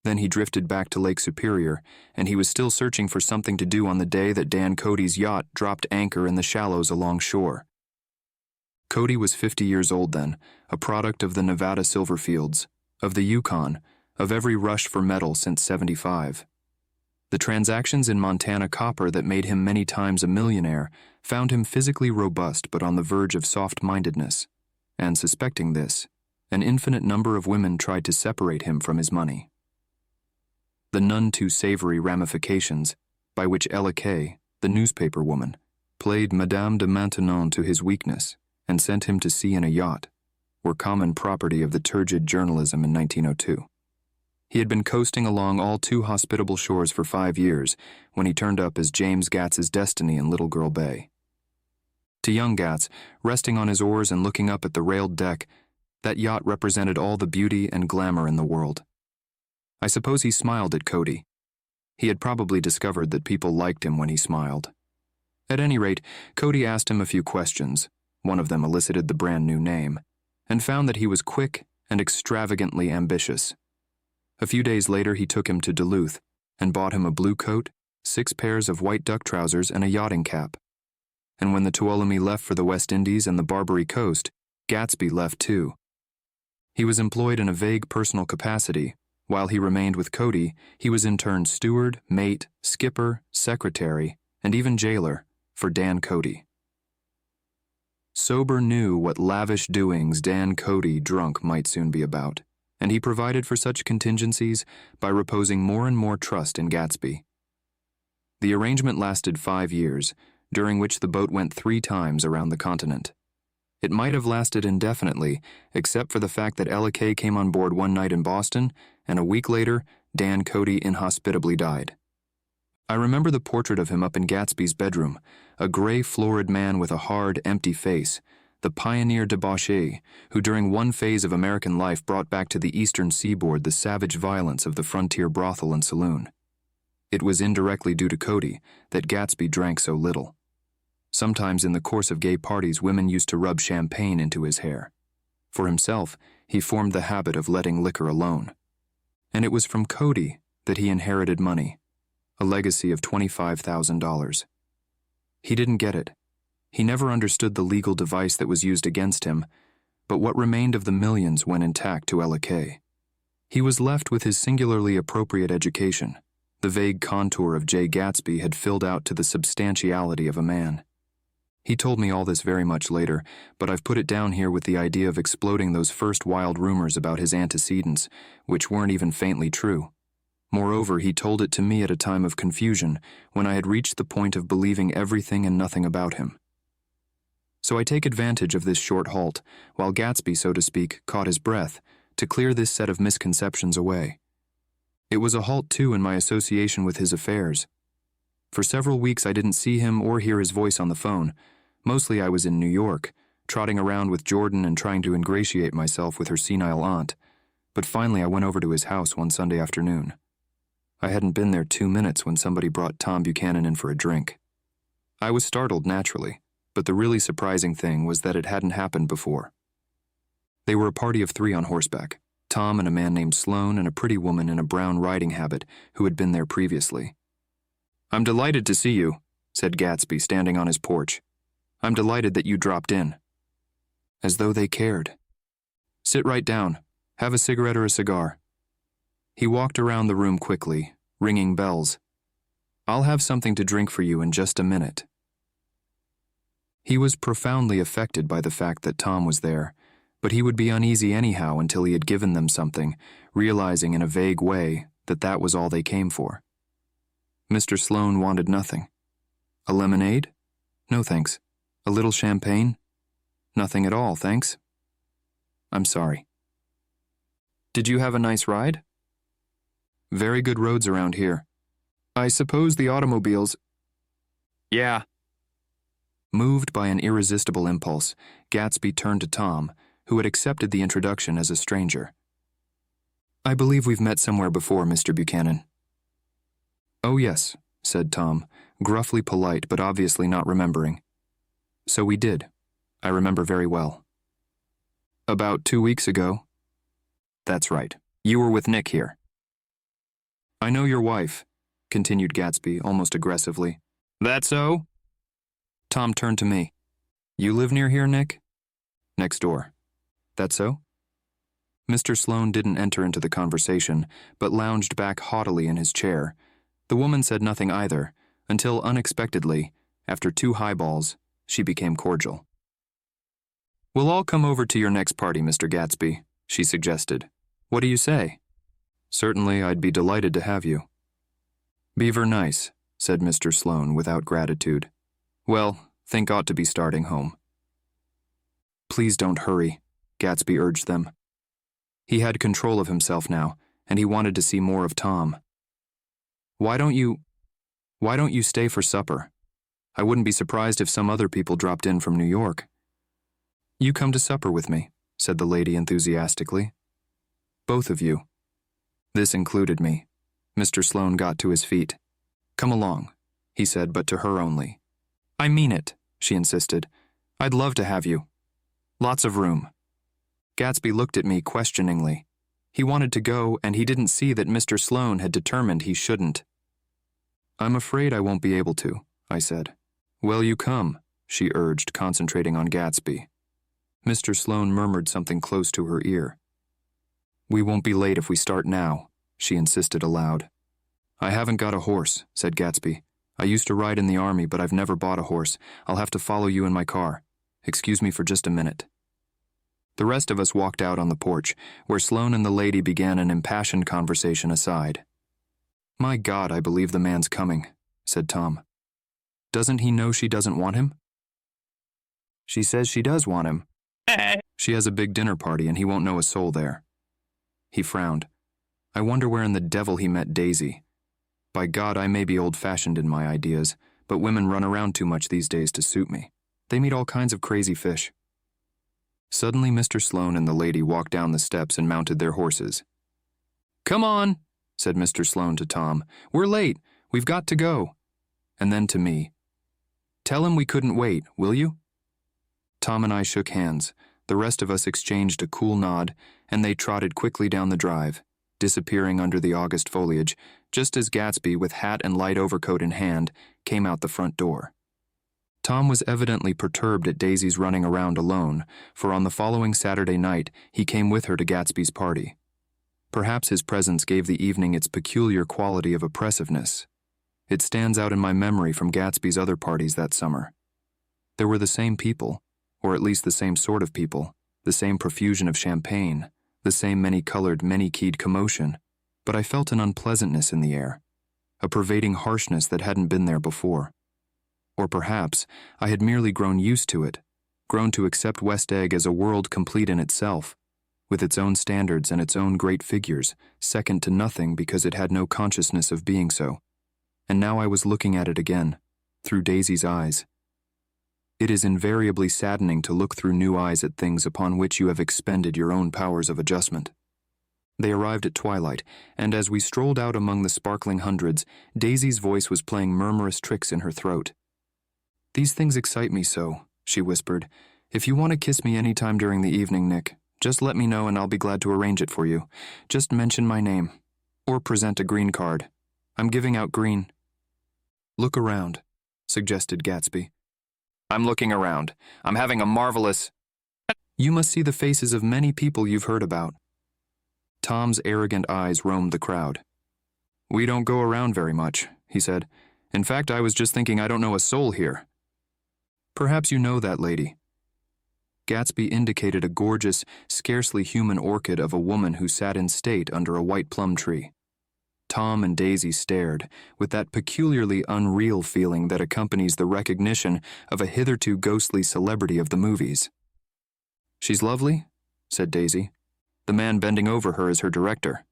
Then he drifted back to Lake Superior, and he was still searching for something to do on the day that Dan Cody's yacht dropped anchor in the shallows along shore. Cody was 50 years old then, a product of the Nevada silver fields, of the Yukon, of every rush for metal since '75. The transactions in Montana copper that made him many times a millionaire found him physically robust but on the verge of soft-mindedness, and suspecting this, an infinite number of women tried to separate him from his money. the none too savory ramifications by which Ella Kay, the newspaper woman, played Madame de Maintenon to his weakness and sent him to sea in a yacht, were common property of the turgid journalism in 1902. He had been coasting along all too hospitable shores for 5 years when he turned up as James Gats's destiny in Little Girl Bay. To young Gats, resting on his oars and looking up at the railed deck, that yacht represented all the beauty and glamour in the world. I suppose he smiled at Cody. He had probably discovered that people liked him when he smiled. At any rate, Cody asked him a few questions, one of them elicited the brand new name, and found that he was quick and extravagantly ambitious. A few days later he took him to Duluth and bought him a blue coat, 6 pairs of white duck trousers, and a yachting cap. And when the Tuolumne left for the West Indies and the Barbary Coast, Gatsby left too. He was employed in a vague personal capacity. While he remained with Cody, he was in turn steward, mate, skipper, secretary, and even jailer for Dan Cody. Sober knew what lavish doings Dan Cody drunk might soon be about, and he provided for such contingencies by reposing more and more trust in Gatsby. The arrangement lasted 5 years, during which the boat went 3 times around the continent. It might have lasted indefinitely, except for the fact that Ella Kay came on board one night in Boston, and a week later, Dan Cody inhospitably died. I remember the portrait of him up in Gatsby's bedroom, a gray, florid man with a hard, empty face, the pioneer debauchee who during one phase of American life brought back to the eastern seaboard the savage violence of the frontier brothel and saloon. It was indirectly due to Cody that Gatsby drank so little. Sometimes in the course of gay parties, women used to rub champagne into his hair. For himself, he formed the habit of letting liquor alone. And it was from Cody that he inherited money, a legacy of $25,000. He didn't get it. He never understood the legal device that was used against him, but what remained of the millions went intact to Ella Kay. He was left with his singularly appropriate education. The vague contour of J. Gatsby had filled out to the substantiality of a man. He told me all this very much later, but I've put it down here with the idea of exploding those first wild rumors about his antecedents, which weren't even faintly true. Moreover, he told it to me at a time of confusion, when I had reached the point of believing everything and nothing about him. So I take advantage of this short halt, while Gatsby, so to speak, caught his breath, to clear this set of misconceptions away. It was a halt, too, in my association with his affairs. For several weeks I didn't see him or hear his voice on the phone. Mostly I was in New York, trotting around with Jordan and trying to ingratiate myself with her senile aunt. But finally I went over to his house one Sunday afternoon. I hadn't been there 2 minutes when somebody brought Tom Buchanan in for a drink. I was startled, naturally, but the really surprising thing was that it hadn't happened before. They were a party of 3 on horseback, Tom and a man named Sloan and a pretty woman in a brown riding habit who had been there previously. "I'm delighted to see you," said Gatsby, standing on his porch. "I'm delighted that you dropped in." As though they cared. "Sit right down. Have a cigarette or a cigar." He walked around the room quickly, ringing bells. "I'll have something to drink for you in just a minute." He was profoundly affected by the fact that Tom was there, but he would be uneasy anyhow until he had given them something, realizing in a vague way that that was all they came for. Mr. Sloan wanted nothing. "A lemonade? No, thanks. A little champagne? Nothing at all, thanks." "I'm sorry." "Did you have a nice ride?" "Very good roads around here. I suppose the automobiles—" "Yeah." Moved by an irresistible impulse, Gatsby turned to Tom, who had accepted the introduction as a stranger. "I believe we've met somewhere before, Mr. Buchanan." "Oh, yes," said Tom, gruffly polite but obviously not remembering. "So we did. I remember very well." "About 2 weeks ago?" "That's right. You were with Nick here." "I know your wife," continued Gatsby almost aggressively. "That so?" Tom turned to me. "You live near here, Nick?" "Next door." "That so?" Mr. Sloan didn't enter into the conversation, but lounged back haughtily in his chair. The woman said nothing either, until unexpectedly, after 2 highballs, she became cordial. "We'll all come over to your next party, Mr. Gatsby," she suggested. "What do you say?" Certainly, I'd be delighted to have you. Beaver nice, said Mr. Sloane without gratitude. Well, think ought to be starting home. Please don't hurry, Gatsby urged them. He had control of himself now, and he wanted to see more of Tom. Why don't you stay for supper? I wouldn't be surprised if some other people dropped in from New York. You come to supper with me, said the lady enthusiastically. Both of you. This included me. Mr. Sloane got to his feet. Come along, he said, but to her only. I mean it, she insisted. I'd love to have you. Lots of room. Gatsby looked at me questioningly. He wanted to go, and he didn't see that Mr. Sloane had determined he shouldn't. I'm afraid I won't be able to, I said. Well, you come, she urged, concentrating on Gatsby. Mr. Sloane murmured something close to her ear. We won't be late if we start now, she insisted aloud. I haven't got a horse, said Gatsby. I used to ride in the army, but I've never bought a horse. I'll have to follow you in my car. Excuse me for just a minute. The rest of us walked out on the porch, where Sloane and the lady began an impassioned conversation aside. My God, I believe the man's coming, said Tom. Doesn't he know she doesn't want him? She says she does want him. She has a big dinner party and he won't know a soul there. He frowned. I wonder where in the devil he met Daisy. By God, I may be old-fashioned in my ideas, but women run around too much these days to suit me. They meet all kinds of crazy fish. Suddenly, Mr. Sloane and the lady walked down the steps and mounted their horses. Come on, said Mr. Sloane to Tom. We're late. We've got to go. And then to me. Tell him we couldn't wait, will you? Tom and I shook hands. The rest of us exchanged a cool nod, and they trotted quickly down the drive, disappearing under the August foliage, just as Gatsby, with hat and light overcoat in hand, came out the front door. Tom was evidently perturbed at Daisy's running around alone, for on the following Saturday night he came with her to Gatsby's party. Perhaps his presence gave the evening its peculiar quality of oppressiveness. It stands out in my memory from Gatsby's other parties that summer. There were the same people, or at least the same sort of people, the same profusion of champagne, the same many-colored, many-keyed commotion, but I felt an unpleasantness in the air, a pervading harshness that hadn't been there before. Or perhaps I had merely grown used to it, grown to accept West Egg as a world complete in itself, with its own standards and its own great figures, second to nothing because it had no consciousness of being so. And now I was looking at it again, through Daisy's eyes. It is invariably saddening to look through new eyes at things upon which you have expended your own powers of adjustment. They arrived at twilight, and as we strolled out among the sparkling hundreds, Daisy's voice was playing murmurous tricks in her throat. These things excite me so, she whispered. If you want to kiss me any time during the evening, Nick, just let me know and I'll be glad to arrange it for you. Just mention my name. Or present a green card. I'm giving out green. Look around, suggested Gatsby. I'm looking around. I'm having a marvelous... You must see the faces of many people you've heard about. Tom's arrogant eyes roamed the crowd. We don't go around very much, he said. In fact, I was just thinking I don't know a soul here. Perhaps you know that lady. Gatsby indicated a gorgeous, scarcely human orchid of a woman who sat in state under a white plum tree. Tom and Daisy stared, with that peculiarly unreal feeling that accompanies the recognition of a hitherto ghostly celebrity of the movies. She's lovely, said Daisy. The man bending over her is her director.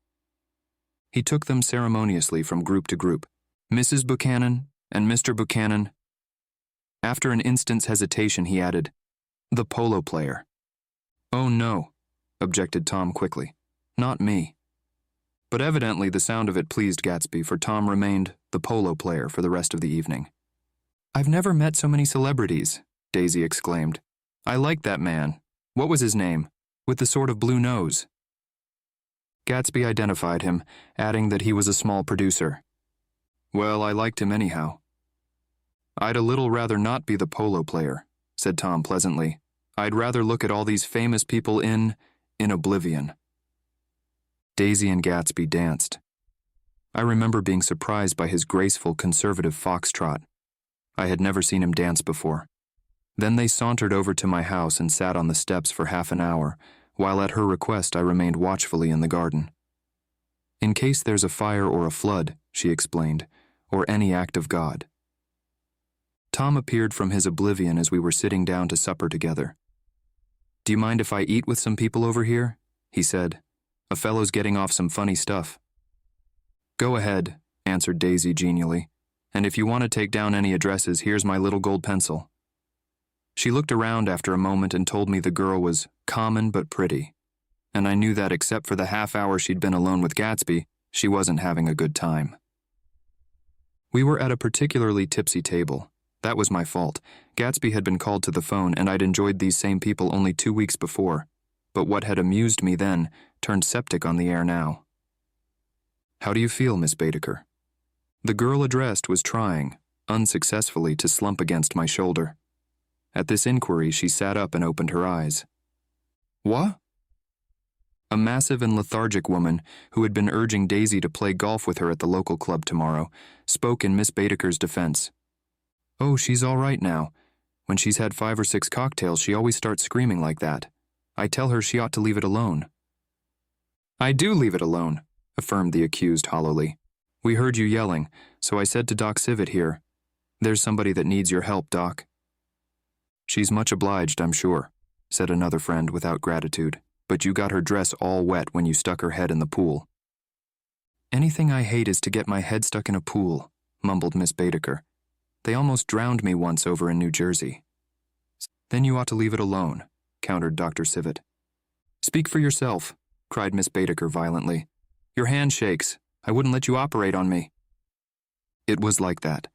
He took them ceremoniously from group to group. Mrs. Buchanan and Mr. Buchanan. After an instant's hesitation, he added, the polo player. Oh no, objected Tom quickly. Not me. But evidently the sound of it pleased Gatsby, for Tom remained the polo player for the rest of the evening. I've never met so many celebrities, Daisy exclaimed. I liked that man. What was his name? With the sort of blue nose. Gatsby identified him, adding that he was a small producer. Well, I liked him anyhow. I'd a little rather not be the polo player, said Tom pleasantly. I'd rather look at all these famous people in oblivion. Daisy and Gatsby danced. I remember being surprised by his graceful, conservative foxtrot. I had never seen him dance before. Then they sauntered over to my house and sat on the steps for half an hour, while at her request I remained watchfully in the garden. In case there's a fire or a flood, she explained, or any act of God. Tom appeared from his oblivion as we were sitting down to supper together. "Do you mind if I eat with some people over here?" he said. "A fellow's getting off some funny stuff." "Go ahead," answered Daisy genially. "And if you want to take down any addresses, here's my little gold pencil." She looked around after a moment and told me the girl was common but pretty, and I knew that except for the half hour she'd been alone with Gatsby, she wasn't having a good time. We were at a particularly tipsy table. That was my fault. Gatsby had been called to the phone, and I'd enjoyed these same people only 2 weeks before. But what had amused me then turned septic on the air now. "How do you feel, Miss Baedeker?" The girl addressed was trying, unsuccessfully, to slump against my shoulder. At this inquiry, she sat up and opened her eyes. "What?" A massive and lethargic woman, who had been urging Daisy to play golf with her at the local club tomorrow, spoke in Miss Baedeker's defense. "Oh, she's all right now. When she's had 5 or 6 cocktails, she always starts screaming like that. I tell her she ought to leave it alone." "I do leave it alone," affirmed the accused hollowly. "We heard you yelling, so I said to Doc Civet here, 'There's somebody that needs your help, Doc.'" "She's much obliged, I'm sure," said another friend without gratitude. "But you got her dress all wet when you stuck her head in the pool." "Anything I hate is to get my head stuck in a pool," mumbled Miss Baedeker. "They almost drowned me once over in New Jersey." "Then you ought to leave it alone," countered Dr. Civet. "Speak for yourself," cried Miss Baedeker violently. "Your hand shakes. I wouldn't let you operate on me." It was like that.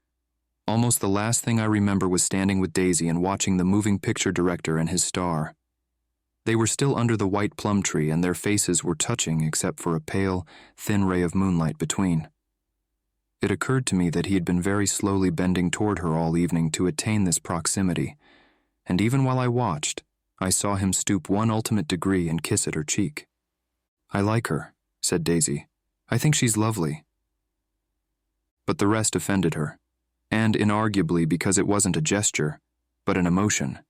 Almost the last thing I remember was standing with Daisy and watching the moving picture director and his star. They were still under the white plum tree, and their faces were touching except for a pale, thin ray of moonlight between. It occurred to me that he had been very slowly bending toward her all evening to attain this proximity, and even while I watched, I saw him stoop one ultimate degree and kiss at her cheek. "I like her," said Daisy. "I think she's lovely." But the rest offended her, and inarguably because it wasn't a gesture, but an emotion.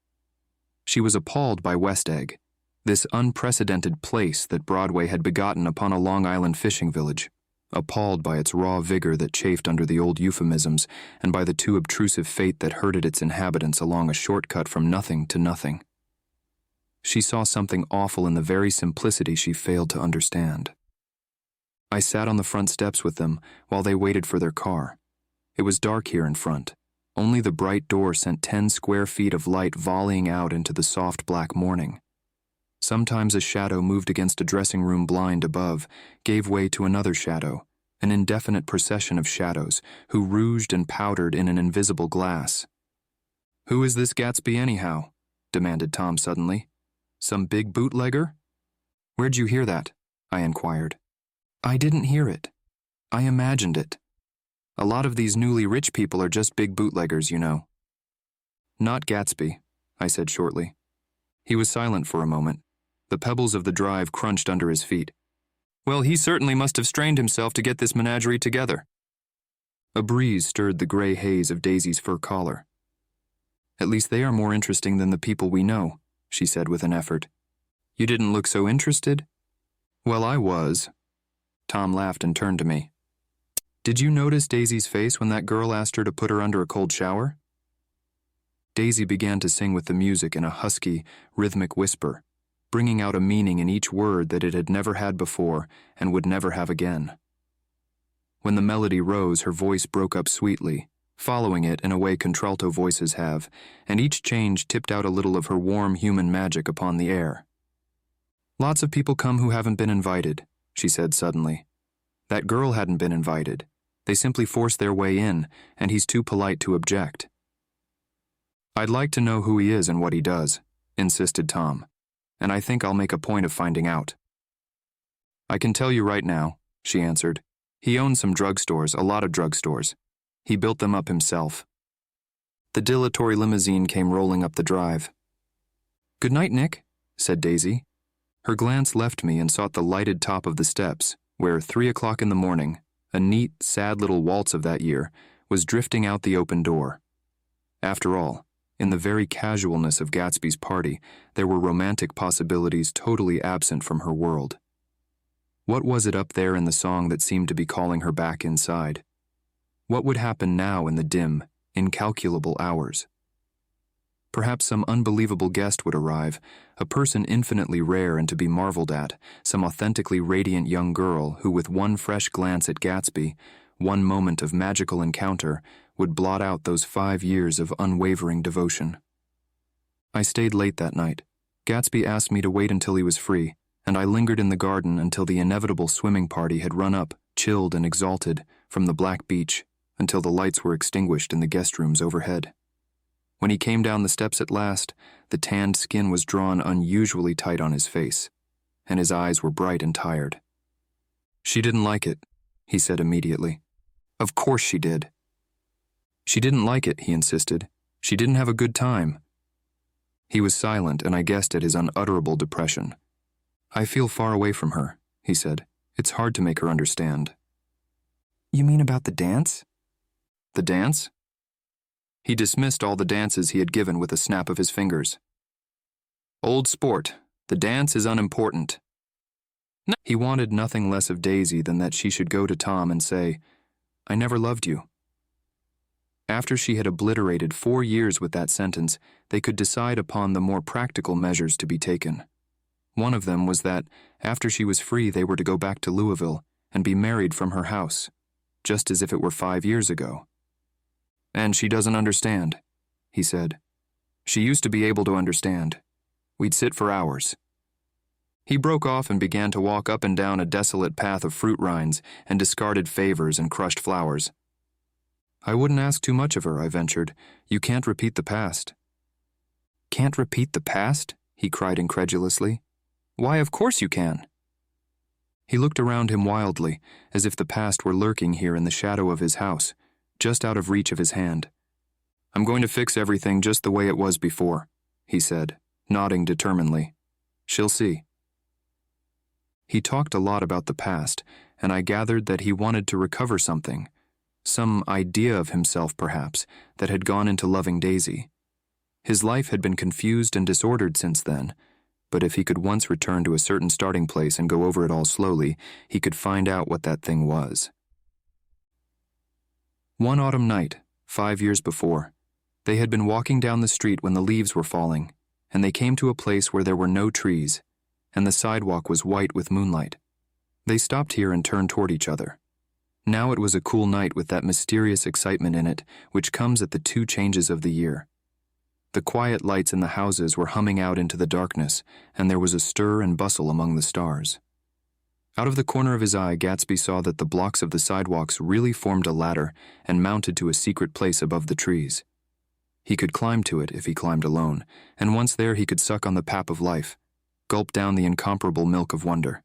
She was appalled by West Egg, this unprecedented place that Broadway had begotten upon a Long Island fishing village, appalled by its raw vigor that chafed under the old euphemisms and by the too obtrusive fate that herded its inhabitants along a shortcut from nothing to nothing. She saw something awful in the very simplicity she failed to understand. I sat on the front steps with them while they waited for their car. It was dark here in front. Only the bright door sent 10 square feet of light volleying out into the soft black morning. Sometimes a shadow moved against a dressing room blind above, gave way to another shadow, an indefinite procession of shadows, who rouged and powdered in an invisible glass. "Who is this Gatsby anyhow?" demanded Tom suddenly. "Some big bootlegger?" "Where'd you hear that?" I inquired. "I didn't hear it. I imagined it. A lot of these newly rich people are just big bootleggers, you know." "Not Gatsby," I said shortly. He was silent for a moment. The pebbles of the drive crunched under his feet. "Well, he certainly must have strained himself to get this menagerie together." A breeze stirred the gray haze of Daisy's fur collar. "At least they are more interesting than the people we know," she said with an effort. "You didn't look so interested?" "Well, I was." Tom laughed and turned to me. "Did you notice Daisy's face when that girl asked her to put her under a cold shower?" Daisy began to sing with the music in a husky, rhythmic whisper, bringing out a meaning in each word that it had never had before and would never have again. When the melody rose, her voice broke up sweetly, following it in a way contralto voices have, and each change tipped out a little of her warm human magic upon the air. "Lots of people come who haven't been invited," she said suddenly. "That girl hadn't been invited. They simply forced their way in, and he's too polite to object." "I'd like to know who he is and what he does," insisted Tom, "and I think I'll make a point of finding out." "I can tell you right now," she answered. "He owns some drugstores, a lot of drugstores. He built them up himself." The dilatory limousine came rolling up the drive. "Good night, Nick," said Daisy. Her glance left me and sought the lighted top of the steps, where 3 o'clock in the morning, a neat, sad little waltz of that year, was drifting out the open door. After all, in the very casualness of Gatsby's party, there were romantic possibilities totally absent from her world. What was it up there in the song that seemed to be calling her back inside? What would happen now in the dim, incalculable hours? Perhaps some unbelievable guest would arrive, a person infinitely rare and to be marveled at, some authentically radiant young girl who, with one fresh glance at Gatsby, one moment of magical encounter, would blot out those 5 years of unwavering devotion. I stayed late that night. Gatsby asked me to wait until he was free, and I lingered in the garden until the inevitable swimming party had run up, chilled and exalted, from the black beach, until the lights were extinguished in the guest rooms overhead. When he came down the steps at last, the tanned skin was drawn unusually tight on his face, and his eyes were bright and tired. "She didn't like it," he said immediately. "Of course she did." "She didn't like it," he insisted. "She didn't have a good time." He was silent, and I guessed at his unutterable depression. "I feel far away from her," he said. "It's hard to make her understand." "You mean about the dance?" "The dance?" He dismissed all the dances he had given with a snap of his fingers. "Old sport. The dance is unimportant." No. He wanted nothing less of Daisy than that she should go to Tom and say, "I never loved you." After she had obliterated 4 years with that sentence, they could decide upon the more practical measures to be taken. One of them was that, after she was free, they were to go back to Louisville and be married from her house, just as if it were 5 years ago. "And she doesn't understand," he said. "She used to be able to understand. We'd sit for hours." He broke off and began to walk up and down a desolate path of fruit rinds and discarded favors and crushed flowers. "I wouldn't ask too much of her," I ventured. "You can't repeat the past." "Can't repeat the past?" he cried incredulously. "Why, of course you can." He looked around him wildly, as if the past were lurking here in the shadow of his house, just out of reach of his hand. "I'm going to fix everything just the way it was before," he said, nodding determinedly. "She'll see." He talked a lot about the past, and I gathered that he wanted to recover something, some idea of himself, perhaps, that had gone into loving Daisy. His life had been confused and disordered since then, but if he could once return to a certain starting place and go over it all slowly, he could find out what that thing was. One autumn night, 5 years before, they had been walking down the street when the leaves were falling, and they came to a place where there were no trees, and the sidewalk was white with moonlight. They stopped here and turned toward each other. Now it was a cool night with that mysterious excitement in it which comes at the 2 changes of the year. The quiet lights in the houses were humming out into the darkness, and there was a stir and bustle among the stars. Out of the corner of his eye, Gatsby saw that the blocks of the sidewalks really formed a ladder and mounted to a secret place above the trees. He could climb to it if he climbed alone, and once there he could suck on the pap of life, gulp down the incomparable milk of wonder.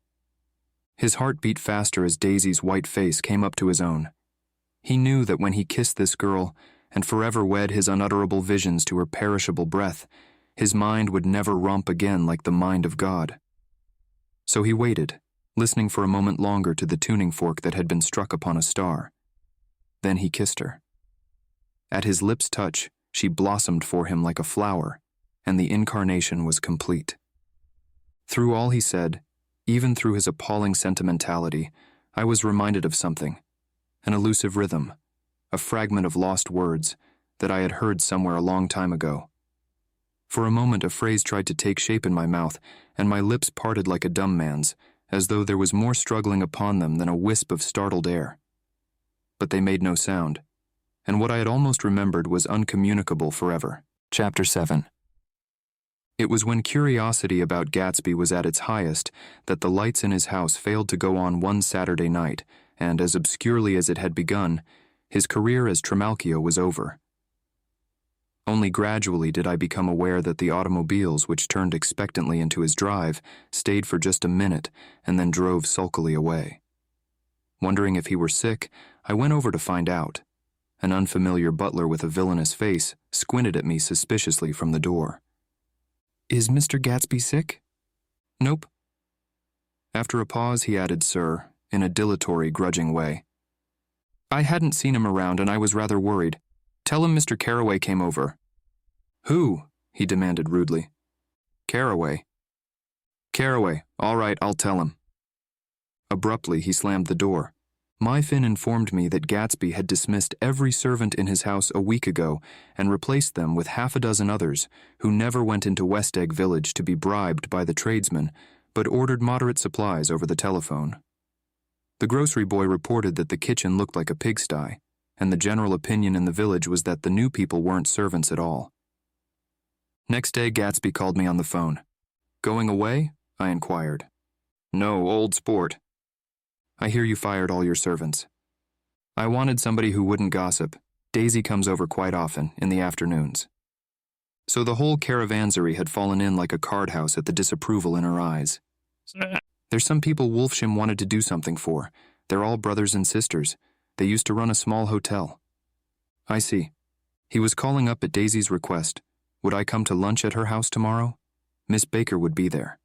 His heart beat faster as Daisy's white face came up to his own. He knew that when he kissed this girl and forever wed his unutterable visions to her perishable breath, his mind would never romp again like the mind of God. So he waited, listening for a moment longer to the tuning fork that had been struck upon a star. Then he kissed her. At his lips' touch, she blossomed for him like a flower, and the incarnation was complete. Through all he said, even through his appalling sentimentality, I was reminded of something, an elusive rhythm, a fragment of lost words that I had heard somewhere a long time ago. For a moment a phrase tried to take shape in my mouth, and my lips parted like a dumb man's, as though there was more struggling upon them than a wisp of startled air. But they made no sound, and what I had almost remembered was uncommunicable forever. Chapter 7. It was when curiosity about Gatsby was at its highest that the lights in his house failed to go on one Saturday night, and as obscurely as it had begun, his career as Trimalchio was over. Only gradually did I become aware that the automobiles which turned expectantly into his drive stayed for just a minute and then drove sulkily away. Wondering if he were sick, I went over to find out. An unfamiliar butler with a villainous face squinted at me suspiciously from the door. "Is Mr. Gatsby sick?" "Nope." After a pause, he added, "Sir," in a dilatory, grudging way. "I hadn't seen him around and I was rather worried. Tell him Mr. Carroway came over." "Who?" he demanded rudely. "Carroway." "Carroway. All right, I'll tell him." Abruptly, he slammed the door. My Finn informed me that Gatsby had dismissed every servant in his house a week ago and replaced them with half a dozen others who never went into West Egg Village to be bribed by the tradesmen, but ordered moderate supplies over the telephone. The grocery boy reported that the kitchen looked like a pigsty, and the general opinion in the village was that the new people weren't servants at all. Next day, Gatsby called me on the phone. "Going away?" I inquired. "No, old sport." "I hear you fired all your servants." "I wanted somebody who wouldn't gossip. Daisy comes over quite often, in the afternoons." So the whole caravanserai had fallen in like a card house at the disapproval in her eyes. "There's some people Wolfsham wanted to do something for. They're all brothers and sisters. They used to run a small hotel." "I see." He was calling up at Daisy's request. Would I come to lunch at her house tomorrow? Miss Baker would be there.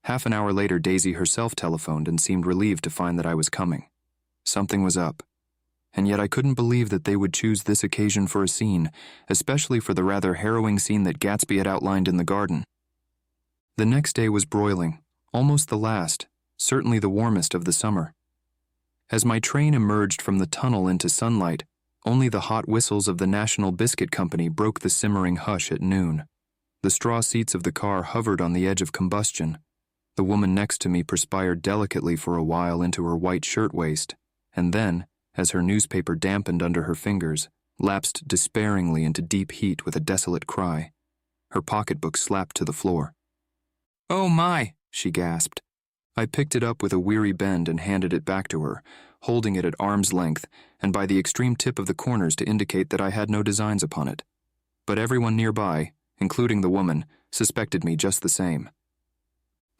Half an hour later, Daisy herself telephoned and seemed relieved to find that I was coming. Something was up. And yet I couldn't believe that they would choose this occasion for a scene, especially for the rather harrowing scene that Gatsby had outlined in the garden. The next day was broiling, almost the last, certainly the warmest of the summer. As my train emerged from the tunnel into sunlight, only the hot whistles of the National Biscuit Company broke the simmering hush at noon. The straw seats of the car hovered on the edge of combustion. The woman next to me perspired delicately for a while into her white shirtwaist, and then, as her newspaper dampened under her fingers, lapsed despairingly into deep heat with a desolate cry. Her pocketbook slapped to the floor. "Oh my!" she gasped. I picked it up with a weary bend and handed it back to her, holding it at arm's length and by the extreme tip of the corners to indicate that I had no designs upon it. But everyone nearby, including the woman, suspected me just the same.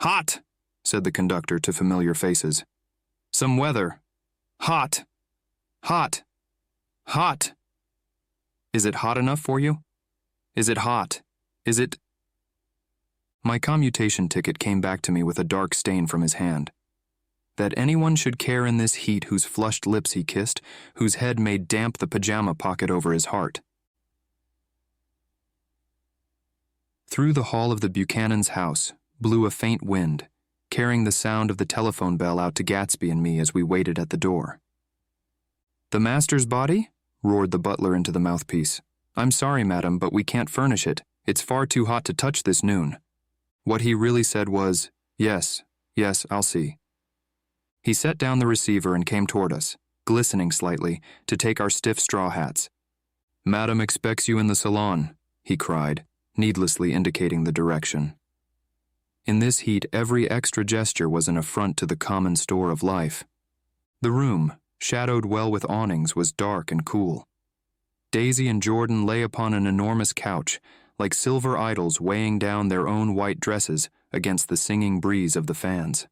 "Hot," said the conductor to familiar faces. "Some weather. Hot. Hot. Hot. Is it hot enough for you? Is it hot? Is it—" My commutation ticket came back to me with a dark stain from his hand. That anyone should care in this heat whose flushed lips he kissed, whose head made damp the pajama pocket over his heart. Through the hall of the Buchanan's house blew a faint wind, carrying the sound of the telephone bell out to Gatsby and me as we waited at the door. "The master's body?" roared the butler into the mouthpiece. "I'm sorry, madam, but we can't furnish it. It's far too hot to touch this noon." What he really said was, "Yes, I'll see." He set down the receiver and came toward us, glistening slightly, to take our stiff straw hats. "Madam expects you in the salon," he cried, needlessly indicating the direction. In this heat, every extra gesture was an affront to the common store of life. The room, shadowed well with awnings, was dark and cool. Daisy and Jordan lay upon an enormous couch, like silver idols weighing down their own white dresses against the singing breeze of the fans.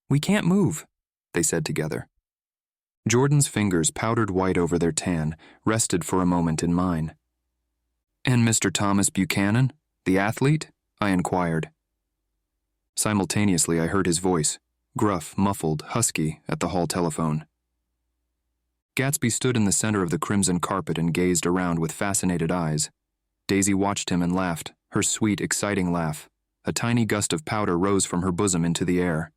"We can't move," they said together. Jordan's fingers, powdered white over their tan, rested for a moment in mine. "And Mr. Thomas Buchanan, the athlete?" I inquired. Simultaneously, I heard his voice, gruff, muffled, husky, at the hall telephone. Gatsby stood in the center of the crimson carpet and gazed around with fascinated eyes. Daisy watched him and laughed, her sweet, exciting laugh. A tiny gust of powder rose from her bosom into the air.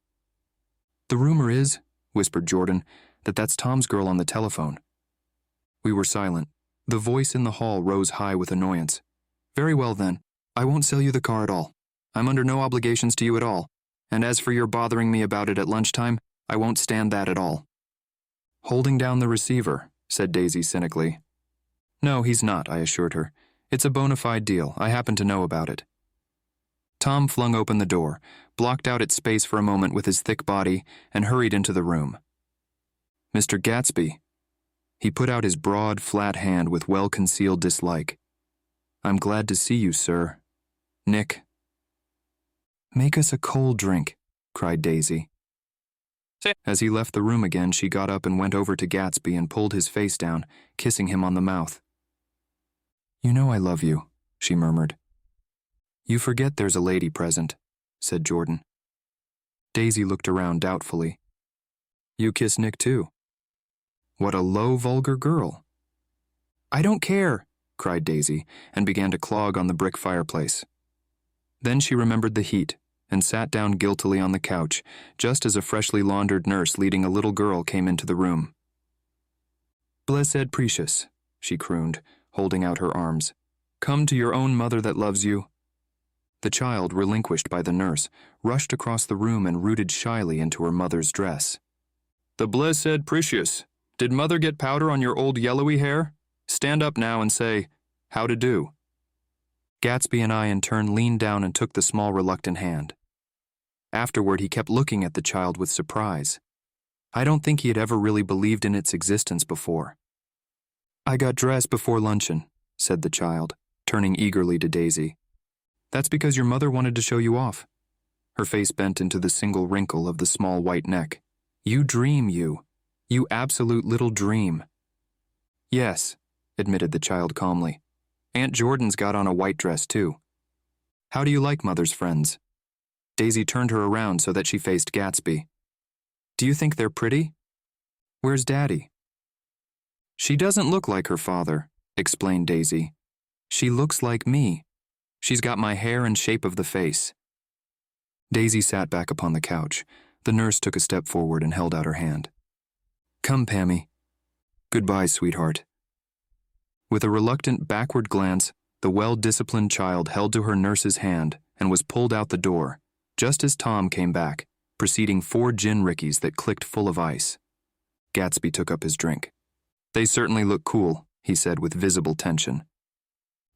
"The rumor is," whispered Jordan, "that that's Tom's girl on the telephone." We were silent. The voice in the hall rose high with annoyance. "Very well, then. I won't sell you the car at all. I'm under no obligations to you at all. And as for your bothering me about it at lunchtime, I won't stand that at all." "Holding down the receiver," said Daisy cynically. "No, he's not," I assured her. "It's a bona fide deal. I happen to know about it." Tom flung open the door, blocked out its space for a moment with his thick body, and hurried into the room. "Mr. Gatsby." He put out his broad, flat hand with well-concealed dislike. "I'm glad to see you, sir. Nick." "Make us a cold drink," cried Daisy. As he left the room again, she got up and went over to Gatsby and pulled his face down, kissing him on the mouth. "You know I love you," she murmured. "You forget there's a lady present," said Jordan. Daisy looked around doubtfully. "You kiss Nick too." "What a low, vulgar girl." "I don't care," cried Daisy, and began to clog on the brick fireplace. Then she remembered the heat, and sat down guiltily on the couch, just as a freshly laundered nurse leading a little girl came into the room. "Blessed precious," she crooned, holding out her arms. "Come to your own mother that loves you." The child, relinquished by the nurse, rushed across the room and rooted shyly into her mother's dress. "The blessed precious. Did mother get powder on your old yellowy hair? Stand up now and say, 'How to do.'" Gatsby and I in turn leaned down and took the small reluctant hand. Afterward, he kept looking at the child with surprise. I don't think he had ever really believed in its existence before. "I got dressed before luncheon," said the child, turning eagerly to Daisy. "That's because your mother wanted to show you off." Her face bent into the single wrinkle of the small white neck. "You dream, you. You absolute little dream." "Yes," admitted the child calmly. "Aunt Jordan's got on a white dress, too. How do you like Mother's friends?" Daisy turned her around so that she faced Gatsby. "Do you think they're pretty? Where's Daddy?" "She doesn't look like her father," explained Daisy. "She looks like me. She's got my hair and shape of the face." Daisy sat back upon the couch. The nurse took a step forward and held out her hand. "Come, Pammy. Goodbye, sweetheart." With a reluctant backward glance, the well-disciplined child held to her nurse's hand and was pulled out the door, just as Tom came back, preceding 4 gin rickeys that clicked full of ice. Gatsby took up his drink. "They certainly look cool," he said with visible tension.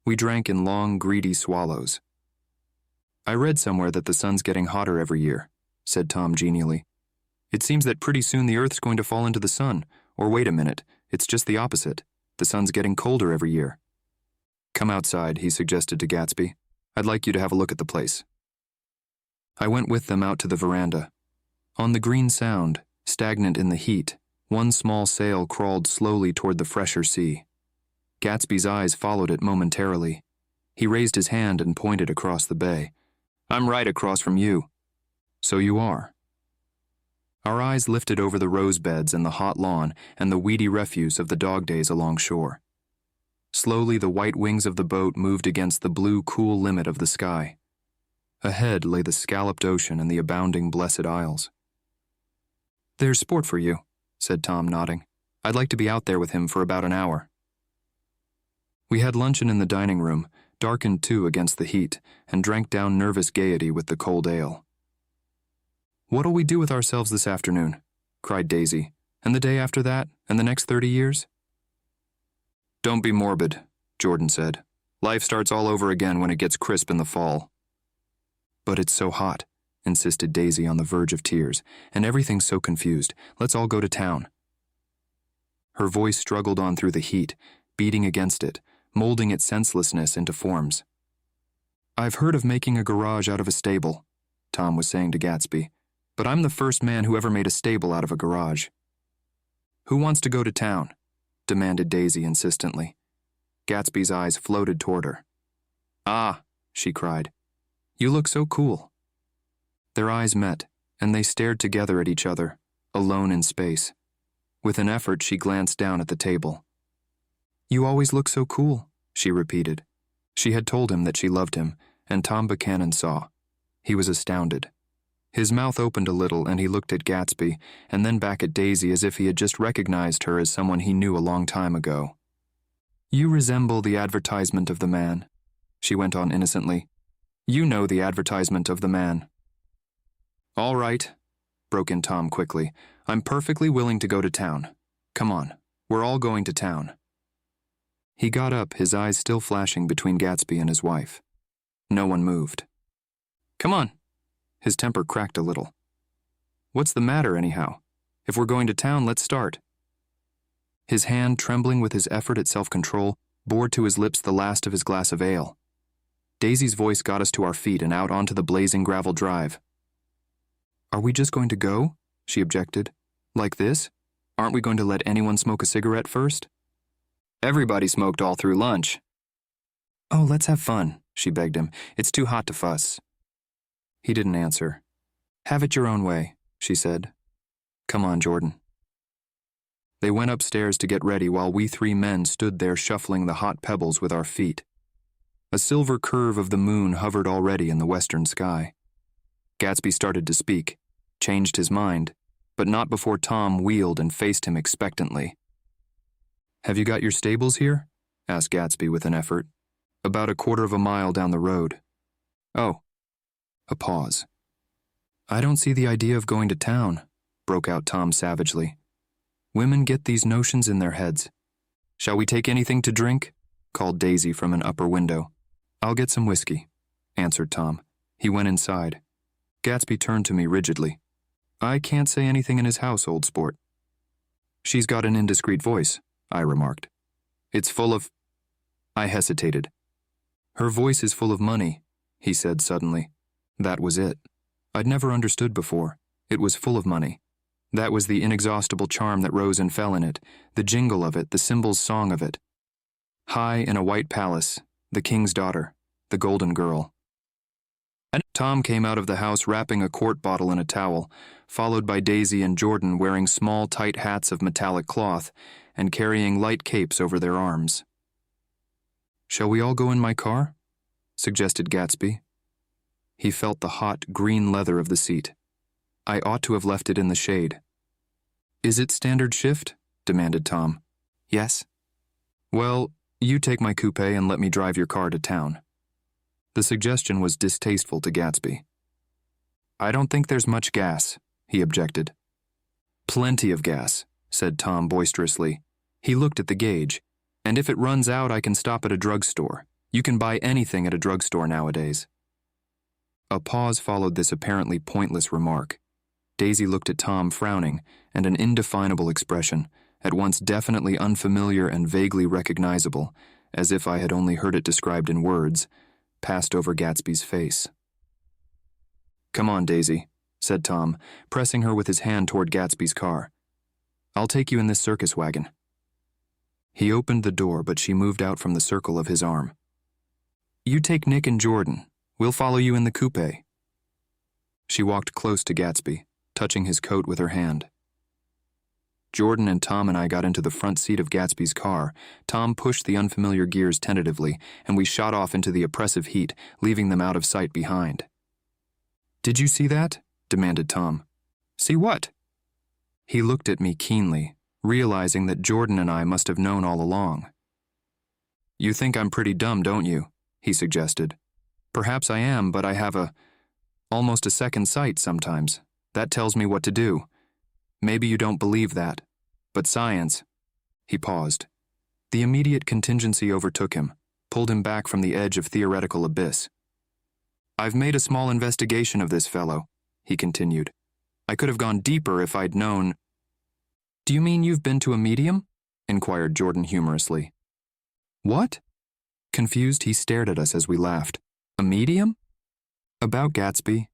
We drank in long, greedy swallows. "I read somewhere that the sun's getting hotter every year," said Tom genially. "It seems that pretty soon the Earth's going to fall into the sun, or wait a minute, it's just the opposite. The sun's getting colder every year." "Come outside," he suggested to Gatsby. "I'd like you to have a look at the place." I went with them out to the veranda. On the green sound, stagnant in the heat, one small sail crawled slowly toward the fresher sea. Gatsby's eyes followed it momentarily. He raised his hand and pointed across the bay. "I'm right across from you." "So you are." Our eyes lifted over the rose beds and the hot lawn and the weedy refuse of the dog days along shore. Slowly the white wings of the boat moved against the blue, cool limit of the sky. Ahead lay the scalloped ocean and the abounding Blessed Isles. "There's sport for you," said Tom, nodding. "I'd like to be out there with him for about an hour." We had luncheon in the dining room, darkened too against the heat, and drank down nervous gaiety with the cold ale. "What'll we do with ourselves this afternoon?" cried Daisy. "And the day after that, and the next 30 years?" "Don't be morbid," Jordan said. "Life starts all over again when it gets crisp in the fall." "But it's so hot," insisted Daisy on the verge of tears, "and everything's so confused. Let's all go to town." Her voice struggled on through the heat, beating against it, molding its senselessness into forms. "I've heard of making a garage out of a stable," Tom was saying to Gatsby, "but I'm the first man who ever made a stable out of a garage." "Who wants to go to town?" demanded Daisy insistently. Gatsby's eyes floated toward her. "Ah," she cried. "You look so cool." Their eyes met, and they stared together at each other, alone in space. With an effort, she glanced down at the table. "You always look so cool," she repeated. She had told him that she loved him, and Tom Buchanan saw. He was astounded. His mouth opened a little, and he looked at Gatsby, and then back at Daisy as if he had just recognized her as someone he knew a long time ago. "You resemble the advertisement of the man," she went on innocently. "You know the advertisement of the man." "All right," broke in Tom quickly. "I'm perfectly willing to go to town. Come on, we're all going to town." He got up, his eyes still flashing between Gatsby and his wife. No one moved. "Come on." His temper cracked a little. "What's the matter, anyhow? If we're going to town, let's start." His hand, trembling with his effort at self-control, bore to his lips the last of his glass of ale. Daisy's voice got us to our feet and out onto the blazing gravel drive. "Are we just going to go?" she objected. "Like this? Aren't we going to let anyone smoke a cigarette first?" "Everybody smoked all through lunch." "Oh, let's have fun," she begged him. "It's too hot to fuss." He didn't answer. "Have it your own way," she said. "Come on, Jordan." They went upstairs to get ready while we 3 men stood there shuffling the hot pebbles with our feet. A silver curve of the moon hovered already in the western sky. Gatsby started to speak, changed his mind, but not before Tom wheeled and faced him expectantly. "Have you got your stables here?" asked Gatsby with an effort. "About a quarter of a mile down the road." "Oh." A pause. "I don't see the idea of going to town," broke out Tom savagely. "Women get these notions in their heads." "Shall we take anything to drink?" called Daisy from an upper window. "I'll get some whiskey," answered Tom. He went inside. Gatsby turned to me rigidly. "I can't say anything in his house, old sport." "She's got an indiscreet voice," I remarked. "It's full of—" I hesitated. "Her voice is full of money," he said suddenly. That was it. I'd never understood before. It was full of money. That was the inexhaustible charm that rose and fell in it, the jingle of it, the symbol's song of it. High in a white palace, the king's daughter, the golden girl. And Tom came out of the house wrapping a quart bottle in a towel, followed by Daisy and Jordan wearing small, tight hats of metallic cloth and carrying light capes over their arms. "Shall we all go in my car?" suggested Gatsby. He felt the hot, green leather of the seat. I ought to have left it in the shade. "Is it standard shift?" demanded Tom. "Yes." "Well, you take my coupe and let me drive your car to town." The suggestion was distasteful to Gatsby. "I don't think there's much gas," he objected. "Plenty of gas," said Tom boisterously. He looked at the gauge. "And if it runs out, I can stop at a drugstore. You can buy anything at a drugstore nowadays." A pause followed this apparently pointless remark. Daisy looked at Tom frowning, and an indefinable expression, at once definitely unfamiliar and vaguely recognizable, as if I had only heard it described in words, passed over Gatsby's face. "Come on, Daisy," said Tom, pressing her with his hand toward Gatsby's car. "I'll take you in this circus wagon." He opened the door, but she moved out from the circle of his arm. "You take Nick and Jordan. We'll follow you in the coupe." She walked close to Gatsby, touching his coat with her hand. Jordan and Tom and I got into the front seat of Gatsby's car. Tom pushed the unfamiliar gears tentatively, and we shot off into the oppressive heat, leaving them out of sight behind. "Did you see that?" demanded Tom. "See what?" He looked at me keenly, realizing that Jordan and I must have known all along. "You think I'm pretty dumb, don't you?" he suggested. "Perhaps I am, but I have almost a second sight sometimes. That tells me what to do. Maybe you don't believe that, but science—" He paused. The immediate contingency overtook him, pulled him back from the edge of theoretical abyss. "I've made a small investigation of this fellow," he continued. "I could have gone deeper if I'd known—" "Do you mean you've been to a medium?" inquired Jordan humorously. "What?" Confused, he stared at us as we laughed. "A medium?" "About Gatsby."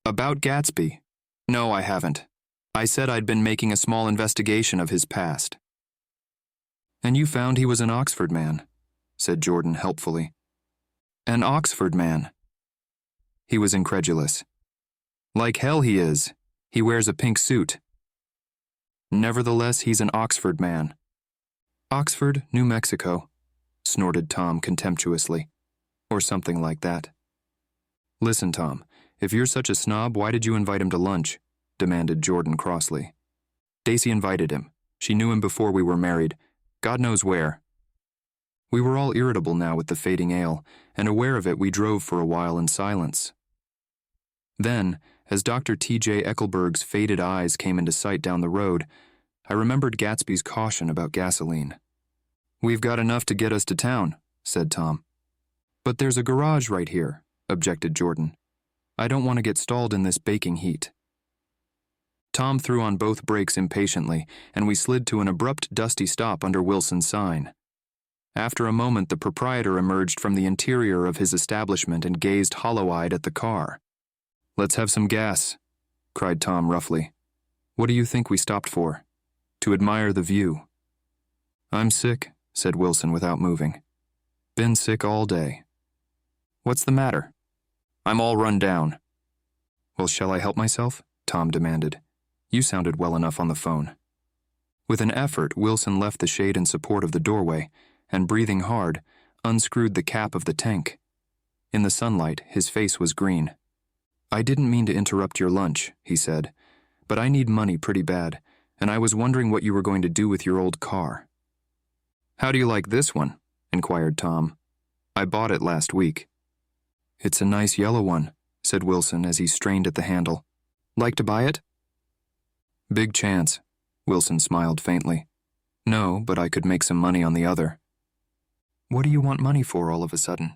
"About Gatsby? No, I haven't. I said I'd been making a small investigation of his past." "And you found he was an Oxford man," said Jordan helpfully. "An Oxford man?" He was incredulous. "Like hell he is. He wears a pink suit." "Nevertheless, he's an Oxford man." "Oxford, New Mexico," snorted Tom contemptuously. "Or something like that." "Listen, Tom, if you're such a snob, why did you invite him to lunch?" demanded Jordan crossly. "Daisy invited him. She knew him before we were married. God knows where." We were all irritable now with the fading ale, and aware of it we drove for a while in silence. Then, as Dr. T.J. Eckelberg's faded eyes came into sight down the road, I remembered Gatsby's caution about gasoline. "We've got enough to get us to town," said Tom. "But there's a garage right here," objected Jordan. "I don't want to get stalled in this baking heat." Tom threw on both brakes impatiently, and we slid to an abrupt, dusty stop under Wilson's sign. After a moment, the proprietor emerged from the interior of his establishment and gazed hollow-eyed at the car. "Let's have some gas," cried Tom roughly. "What do you think we stopped for?" "To admire the view." "I'm sick," said Wilson without moving. "Been sick all day." "What's the matter?" "I'm all run down." "Well, shall I help myself?" Tom demanded. "You sounded well enough on the phone." With an effort, Wilson left the shade in support of the doorway, and breathing hard, unscrewed the cap of the tank. In the sunlight, his face was green. I didn't mean to interrupt your lunch, he said, but I need money pretty bad, and I was wondering what you were going to do with your old car. How do you like this one? Inquired Tom. I bought it last week. It's a nice yellow one, said Wilson as he strained at the handle. Like to buy it? Big chance, Wilson smiled faintly. No, but I could make some money on the other. What do you want money for all of a sudden?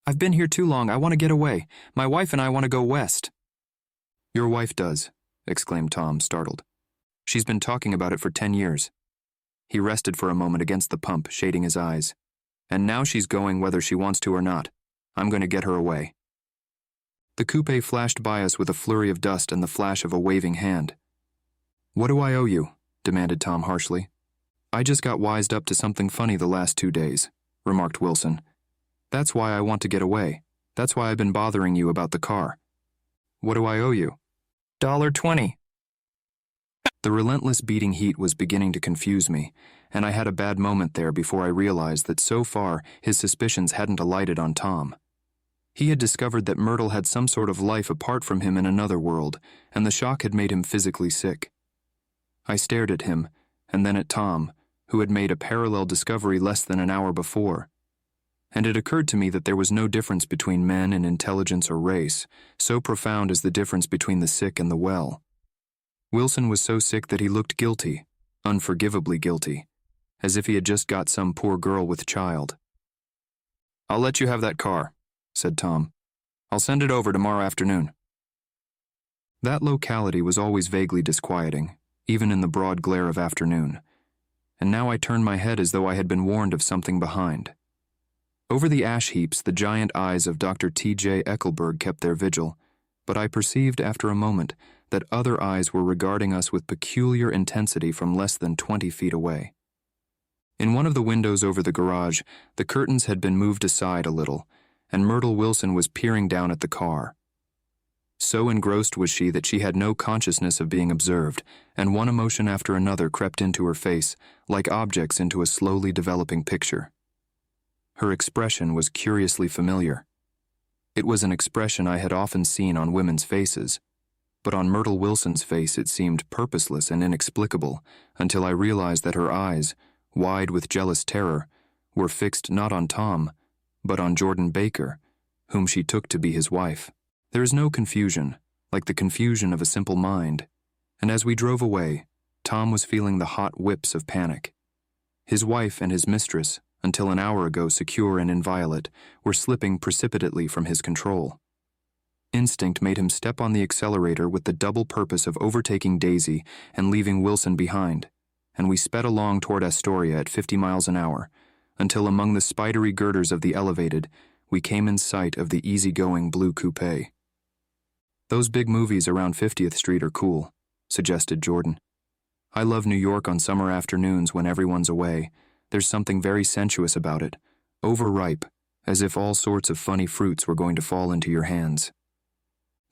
I've been here too long. I want to get away. My wife and I want to go west. Your wife does, exclaimed Tom, startled. She's been talking about it for 10 years. He rested for a moment against the pump, shading his eyes. And now she's going whether she wants to or not. I'm going to get her away. The coupe flashed by us with a flurry of dust and the flash of a waving hand. What do I owe you? Demanded Tom harshly. I just got wised up to something funny the last 2 days, remarked Wilson. That's why I want to get away. That's why I've been bothering you about the car. What do I owe you? $1.20. The relentless beating heat was beginning to confuse me, and I had a bad moment there before I realized that so far his suspicions hadn't alighted on Tom. He had discovered that Myrtle had some sort of life apart from him in another world, and the shock had made him physically sick. I stared at him, and then at Tom, who had made a parallel discovery less than an hour before. And it occurred to me that there was no difference between men in intelligence or race, so profound as the difference between the sick and the well. Wilson was so sick that he looked guilty, unforgivably guilty, as if he had just got some poor girl with child. I'll let you have that car, said Tom. I'll send it over tomorrow afternoon. That locality was always vaguely disquieting, even in the broad glare of afternoon, and now I turned my head as though I had been warned of something behind. Over the ash heaps, the giant eyes of Dr. T.J. Eckelberg kept their vigil, but I perceived after a moment that other eyes were regarding us with peculiar intensity from less than 20 feet away. In one of the windows over the garage, the curtains had been moved aside a little, and Myrtle Wilson was peering down at the car. So engrossed was she that she had no consciousness of being observed, and one emotion after another crept into her face, like objects into a slowly developing picture. Her expression was curiously familiar. It was an expression I had often seen on women's faces, but on Myrtle Wilson's face it seemed purposeless and inexplicable until I realized that her eyes, wide with jealous terror, were fixed not on Tom, but on Jordan Baker, whom she took to be his wife. There is no confusion, like the confusion of a simple mind, and as we drove away, Tom was feeling the hot whips of panic. His wife and his mistress, until an hour ago secure and inviolate, were slipping precipitately from his control. Instinct made him step on the accelerator with the double purpose of overtaking Daisy and leaving Wilson behind, and we sped along toward Astoria at 50 miles an hour, until among the spidery girders of the elevated, we came in sight of the easy-going blue coupe. Those big movies around 50th Street are cool, suggested Jordan. I love New York on summer afternoons when everyone's away. There's something very sensuous about it, overripe, as if all sorts of funny fruits were going to fall into your hands.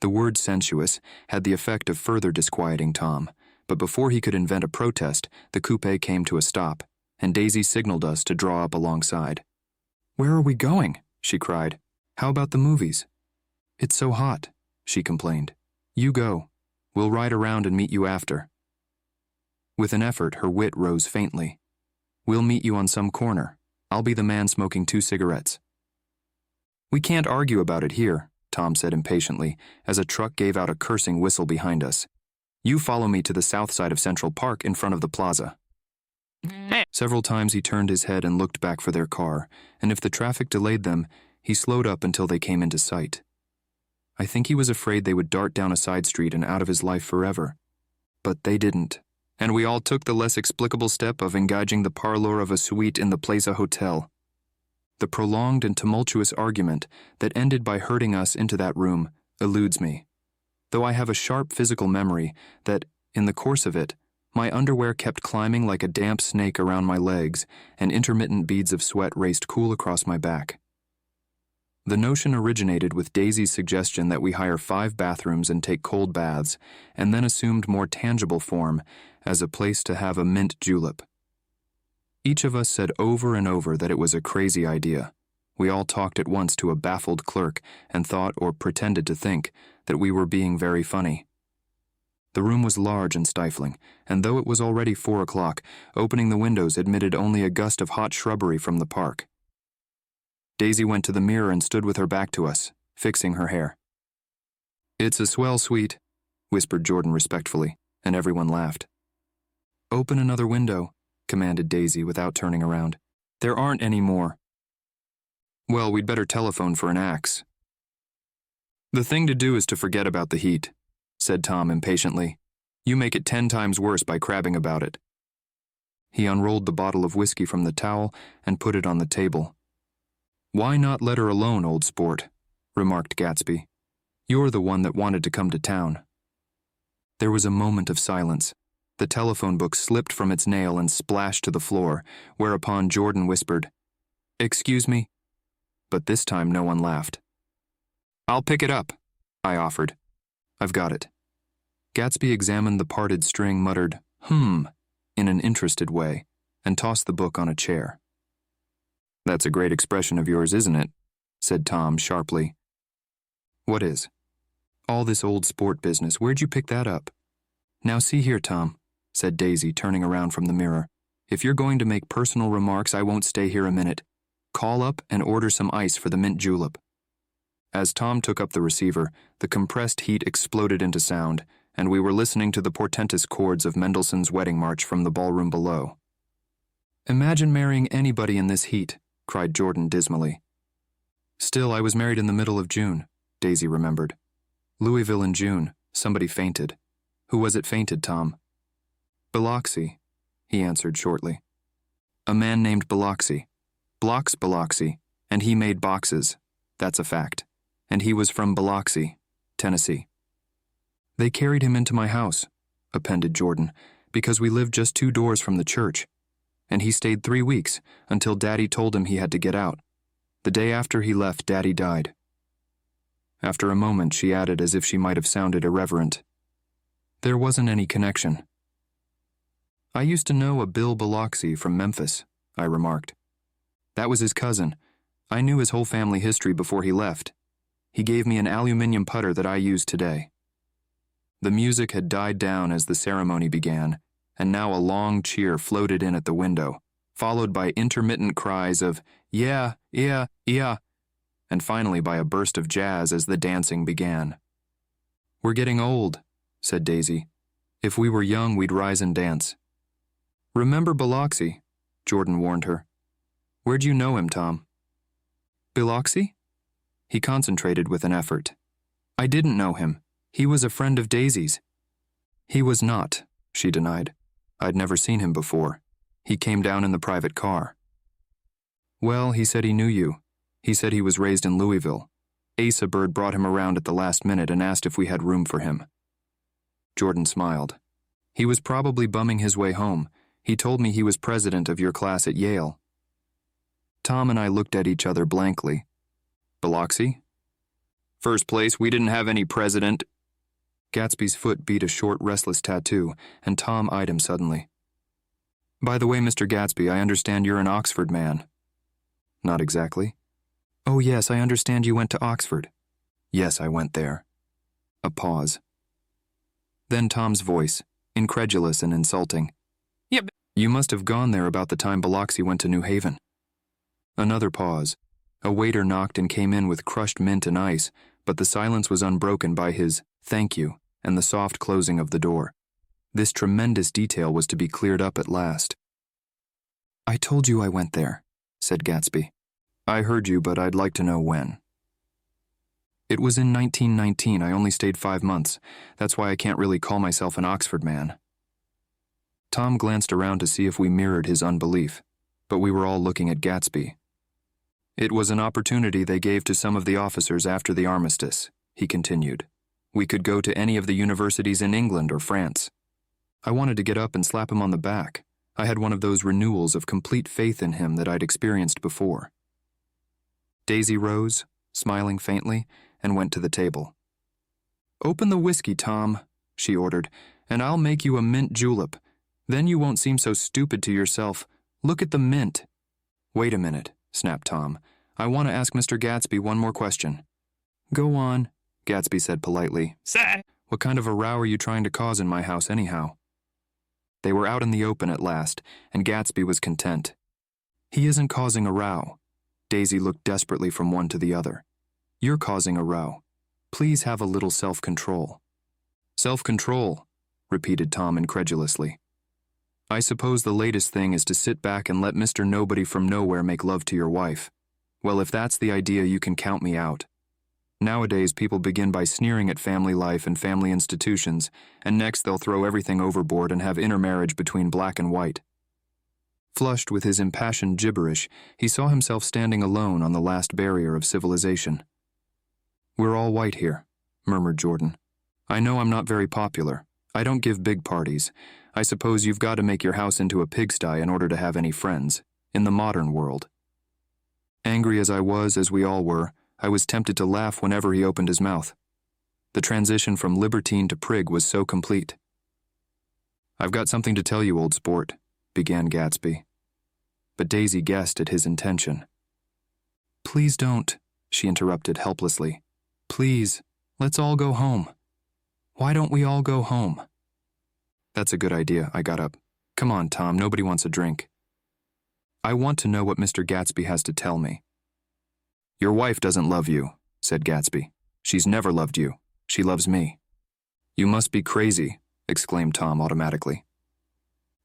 The word sensuous had the effect of further disquieting Tom, but before he could invent a protest, the coupe came to a stop, and Daisy signaled us to draw up alongside. Where are we going? She cried. How about the movies? It's so hot, she complained. You go. We'll ride around and meet you after. With an effort, her wit rose faintly. We'll meet you on some corner. I'll be the man smoking 2 cigarettes. We can't argue about it here, Tom said impatiently, as a truck gave out a cursing whistle behind us. You follow me to the south side of Central Park in front of the plaza. Several times he turned his head and looked back for their car, and if the traffic delayed them, he slowed up until they came into sight. I think he was afraid they would dart down a side street and out of his life forever. But they didn't, and we all took the less explicable step of engaging the parlor of a suite in the Plaza Hotel. The prolonged and tumultuous argument that ended by herding us into that room eludes me, though I have a sharp physical memory that, in the course of it, my underwear kept climbing like a damp snake around my legs, and intermittent beads of sweat raced cool across my back. The notion originated with Daisy's suggestion that we hire 5 bathrooms and take cold baths, and then assumed more tangible form as a place to have a mint julep. Each of us said over and over that it was a crazy idea, We all talked at once to a baffled clerk and thought, or pretended to think, that we were being very funny. The room was large and stifling, and though it was already 4 o'clock, opening the windows admitted only a gust of hot shrubbery from the park. Daisy went to the mirror and stood with her back to us, fixing her hair. "It's a swell suite," whispered Jordan respectfully, and everyone laughed. "Open another window," commanded Daisy without turning around. "There aren't any more." "Well, we'd better telephone for an axe." "The thing to do is to forget about the heat," said Tom impatiently. "You make it 10 times worse by crabbing about it." He unrolled the bottle of whiskey from the towel and put it on the table. "Why not let her alone, old sport?" remarked Gatsby. "You're the one that wanted to come to town." There was a moment of silence. The telephone book slipped from its nail and splashed to the floor, whereupon Jordan whispered, "Excuse me?" But this time no one laughed. "I'll pick it up," I offered. "I've got it." Gatsby examined the parted string, muttered, in an interested way, and tossed the book on a chair. "That's a great expression of yours, isn't it?" said Tom sharply. "What is?" "All this old sport business. Where'd you pick that up?" "Now see here, Tom," said Daisy, turning around from the mirror. "If you're going to make personal remarks, I won't stay here a minute. Call up and order some ice for the mint julep." As Tom took up the receiver, the compressed heat exploded into sound, and we were listening to the portentous chords of Mendelssohn's Wedding March from the ballroom below. "Imagine marrying anybody in this heat," cried Jordan dismally. "Still, I was married in the middle of June," Daisy remembered. "Louisville in June. Somebody fainted. Who was it fainted, Tom?" "Biloxi," he answered shortly. "A man named Biloxi. Blocks Biloxi, and he made boxes. That's a fact. And he was from Biloxi, Tennessee." "They carried him into my house," appended Jordan, "because we lived just 2 doors from the church. And he stayed 3 weeks, until Daddy told him he had to get out. The day after he left, Daddy died." After a moment, she added, as if she might have sounded irreverent, "There wasn't any connection." "I used to know a Bill Biloxi from Memphis," I remarked. "That was his cousin. I knew his whole family history before he left. He gave me an aluminum putter that I use today." The music had died down as the ceremony began, and now a long cheer floated in at the window, followed by intermittent cries of, "Yeah, yeah, yeah," and finally by a burst of jazz as the dancing began. "We're getting old," said Daisy. "If we were young, we'd rise and dance." "Remember Biloxi," Jordan warned her. "Where'd you know him, Tom?" "Biloxi?" He concentrated with an effort. "I didn't know him. He was a friend of Daisy's." "He was not," she denied. "I'd never seen him before. He came down in the private car." "Well, he said he knew you. He said he was raised in Louisville. Asa Bird brought him around at the last minute and asked if we had room for him." Jordan smiled. "He was probably bumming his way home. He told me he was president of your class at Yale." Tom and I looked at each other blankly. "Biloxi?" "First place, we didn't have any president." Gatsby's foot beat a short, restless tattoo, and Tom eyed him suddenly. "By the way, Mr. Gatsby, I understand you're an Oxford man." "Not exactly." "Oh yes, I understand you went to Oxford." "Yes, I went there." A pause. Then Tom's voice, incredulous and insulting. "Yep. You must have gone there about the time Biloxi went to New Haven." Another pause. A waiter knocked and came in with crushed mint and ice, but the silence was unbroken by his "thank you" and the soft closing of the door. This tremendous detail was to be cleared up at last. "I told you I went there," said Gatsby. "I heard you, but I'd like to know when." "It was in 1919. I only stayed 5 months. That's why I can't really call myself an Oxford man." Tom glanced around to see if we mirrored his unbelief, but we were all looking at Gatsby. "It was an opportunity they gave to some of the officers after the armistice," he continued. "We could go to any of the universities in England or France. I wanted to get up and slap him on the back. I had one of those renewals of complete faith in him that I'd experienced before." Daisy rose, smiling faintly, and went to the table. "Open the whiskey, Tom," she ordered, "and I'll make you a mint julep. Then you won't seem so stupid to yourself. Look at the mint." "Wait a minute," snapped Tom. I want to ask Mr. Gatsby one more question. Go on, Gatsby said politely. Sir. What kind of a row are you trying to cause in my house anyhow? They were out in the open at last, and Gatsby was content. He isn't causing a row. Daisy looked desperately from one to the other. You're causing a row. Please have a little self-control. Self-control, repeated Tom incredulously. I suppose the latest thing is to sit back and let Mr. Nobody from Nowhere make love to your wife. Well, if that's the idea, you can count me out. Nowadays, people begin by sneering at family life and family institutions, and next they'll throw everything overboard and have intermarriage between black and white. Flushed with his impassioned gibberish, he saw himself standing alone on the last barrier of civilization. We're all white here, murmured Jordan. I know I'm not very popular. I don't give big parties. I suppose you've got to make your house into a pigsty in order to have any friends, in the modern world. Angry as I was, as we all were, I was tempted to laugh whenever he opened his mouth. The transition from libertine to prig was so complete. I've got something to tell you, old sport, began Gatsby. But Daisy guessed at his intention. Please don't, she interrupted helplessly. Please, let's all go home. Why don't we all go home? That's a good idea, I got up. Come on, Tom, nobody wants a drink. I want to know what Mr. Gatsby has to tell me. Your wife doesn't love you, said Gatsby. She's never loved you. She loves me. You must be crazy, exclaimed Tom automatically.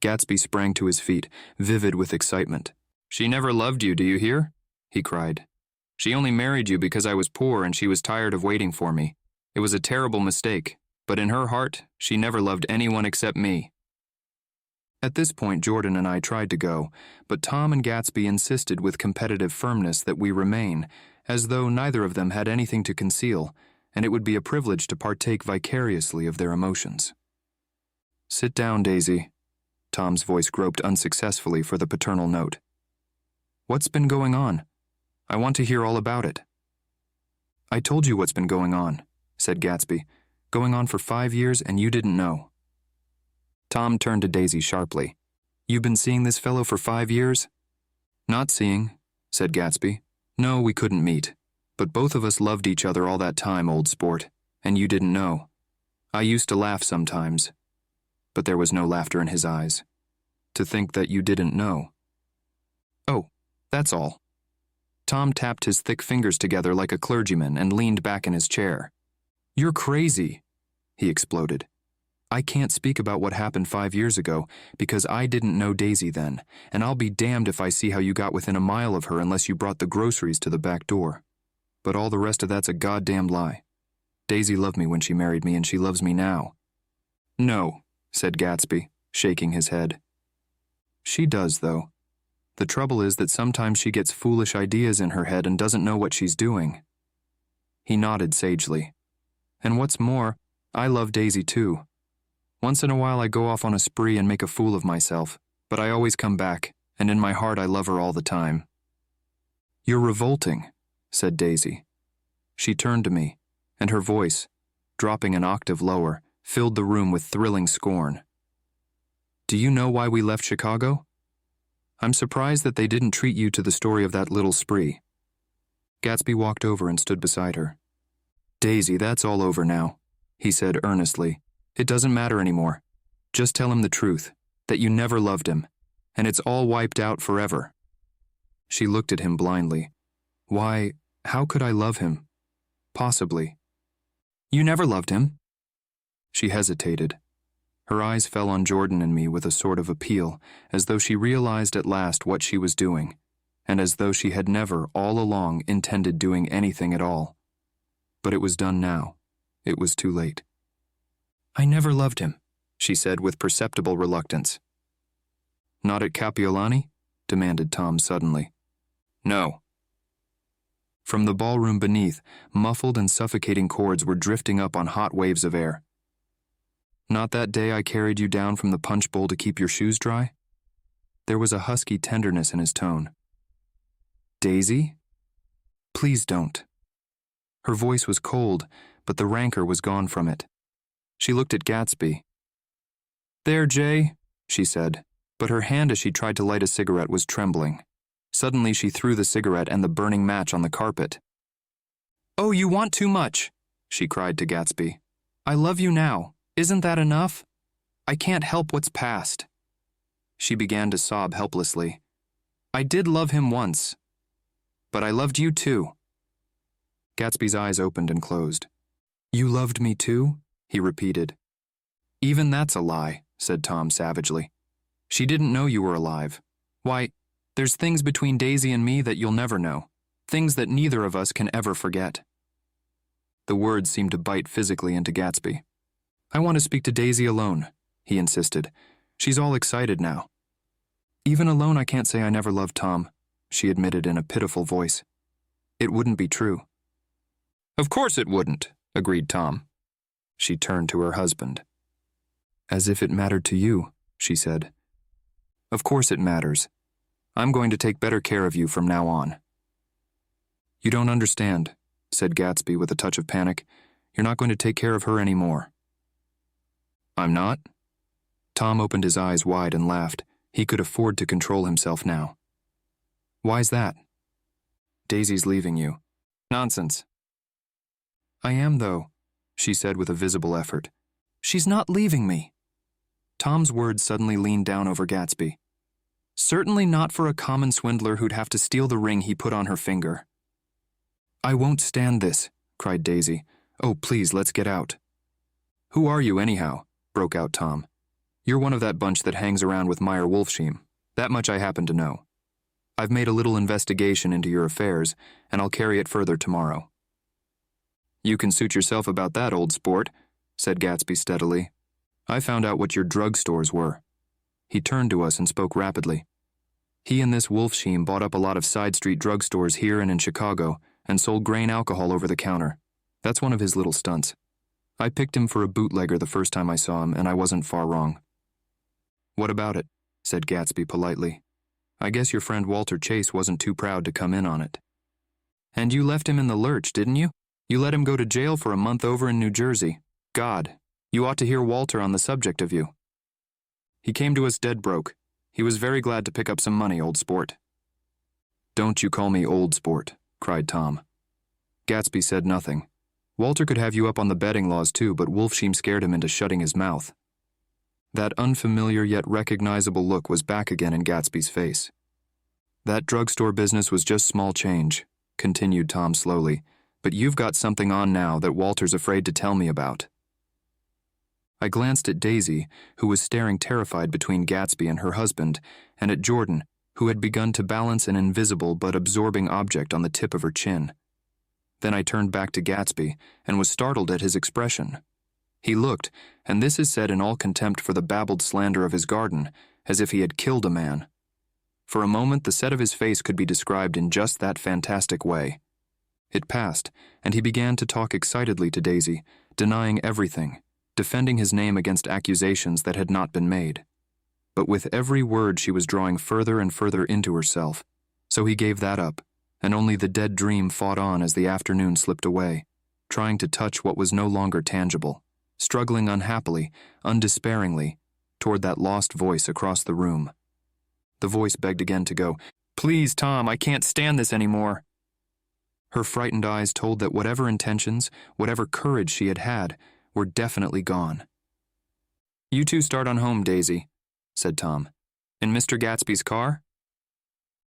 Gatsby sprang to his feet, vivid with excitement. She never loved you, do you hear? He cried. She only married you because I was poor and she was tired of waiting for me. It was a terrible mistake, but in her heart, she never loved anyone except me. At this point, Jordan and I tried to go, but Tom and Gatsby insisted with competitive firmness that we remain, as though neither of them had anything to conceal, and it would be a privilege to partake vicariously of their emotions. Sit down, Daisy. Tom's voice groped unsuccessfully for the paternal note. What's been going on? I want to hear all about it. I told you what's been going on, said Gatsby. Going on for 5 years and you didn't know. Tom turned to Daisy sharply. You've been seeing this fellow for 5 years? Not seeing, said Gatsby. No, we couldn't meet. But both of us loved each other all that time, old sport, and you didn't know. I used to laugh sometimes. But there was no laughter in his eyes. To think that you didn't know. Oh, that's all. Tom tapped his thick fingers together like a clergyman and leaned back in his chair. You're crazy, he exploded. I can't speak about what happened 5 years ago because I didn't know Daisy then, and I'll be damned if I see how you got within a mile of her unless you brought the groceries to the back door. But all the rest of that's a goddamn lie. Daisy loved me when she married me and she loves me now. No, said Gatsby, shaking his head. She does, though. The trouble is that sometimes she gets foolish ideas in her head and doesn't know what she's doing. He nodded sagely. And what's more, I love Daisy too. Once in a while I go off on a spree and make a fool of myself, but I always come back, and in my heart I love her all the time. You're revolting, said Daisy. She turned to me, and her voice, dropping an octave lower, filled the room with thrilling scorn. Do you know why we left Chicago? I'm surprised that they didn't treat you to the story of that little spree. Gatsby walked over and stood beside her. Daisy, that's all over now, he said earnestly. It doesn't matter anymore. Just tell him the truth, that you never loved him, and it's all wiped out forever. She looked at him blindly. Why, how could I love him? Possibly. You never loved him? She hesitated. Her eyes fell on Jordan and me with a sort of appeal, as though she realized at last what she was doing, and as though she had never, all along, intended doing anything at all. But it was done now. It was too late. I never loved him, she said with perceptible reluctance. Not at Capiolani? Demanded Tom suddenly. No. From the ballroom beneath, muffled and suffocating chords were drifting up on hot waves of air. Not that day I carried you down from the punch bowl to keep your shoes dry? There was a husky tenderness in his tone. Daisy? Please don't. Her voice was cold, but the rancor was gone from it. She looked at Gatsby. There, Jay, she said, but her hand as she tried to light a cigarette was trembling. Suddenly she threw the cigarette and the burning match on the carpet. "Oh, you want too much," she cried to Gatsby. "I love you now. Isn't that enough? I can't help what's past." She began to sob helplessly. "I did love him once, but I loved you too." Gatsby's eyes opened and closed. "You loved me too?" he repeated. "Even that's a lie," said Tom savagely. "She didn't know you were alive. Why, there's things between Daisy and me that you'll never know. Things that neither of us can ever forget." The words seemed to bite physically into Gatsby. "I want to speak to Daisy alone," he insisted. "She's all excited now." "Even alone I can't say I never loved Tom," she admitted in a pitiful voice. "It wouldn't be true." "Of course it wouldn't," agreed Tom. She turned to her husband. "As if it mattered to you," she said. "Of course it matters. I'm going to take better care of you from now on." "You don't understand," said Gatsby with a touch of panic. "You're not going to take care of her anymore." "I'm not?" Tom opened his eyes wide and laughed. He could afford to control himself now. "Why's that?" "Daisy's leaving you." "Nonsense." "I am, though," she said with a visible effort. "She's not leaving me." Tom's words suddenly leaned down over Gatsby. "Certainly not for a common swindler who'd have to steal the ring he put on her finger." "I won't stand this," cried Daisy. "Oh, please, let's get out." "Who are you, anyhow?" broke out Tom. "You're one of that bunch that hangs around with Meyer Wolfsheim. That much I happen to know. I've made a little investigation into your affairs, and I'll carry it further tomorrow." "You can suit yourself about that, old sport," said Gatsby steadily. "I found out what your drug stores were." He turned to us and spoke rapidly. "He and this Wolfsheim bought up a lot of side street drugstores here and in Chicago and sold grain alcohol over the counter. That's one of his little stunts. I picked him for a bootlegger the first time I saw him, and I wasn't far wrong." "What about it?" said Gatsby politely. "I guess your friend Walter Chase wasn't too proud to come in on it." "And you left him in the lurch, didn't you? You let him go to jail for a month over in New Jersey. God, you ought to hear Walter on the subject of you." "He came to us dead broke. He was very glad to pick up some money, old sport." "Don't you call me old sport," cried Tom. Gatsby said nothing. Walter could have you up on the betting laws too, but Wolfsheim scared him into shutting his mouth. That unfamiliar yet recognizable look was back again in Gatsby's face. "That drugstore business was just small change," continued Tom slowly, "but you've got something on now that Walter's afraid to tell me about." I glanced at Daisy, who was staring terrified between Gatsby and her husband, and at Jordan, who had begun to balance an invisible but absorbing object on the tip of her chin. Then I turned back to Gatsby and was startled at his expression. He looked, and this is said in all contempt for the babbled slander of his garden, as if he had killed a man. For a moment the set of his face could be described in just that fantastic way. It passed, and he began to talk excitedly to Daisy, denying everything, defending his name against accusations that had not been made. But with every word she was drawing further and further into herself, so he gave that up, and only the dead dream fought on as the afternoon slipped away, trying to touch what was no longer tangible, struggling unhappily, undespairingly, toward that lost voice across the room. The voice begged again to go. "Please, Tom, I can't stand this anymore." Her frightened eyes told that whatever intentions, whatever courage she had had, were definitely gone. "You two start on home, Daisy," said Tom. "In Mr. Gatsby's car?"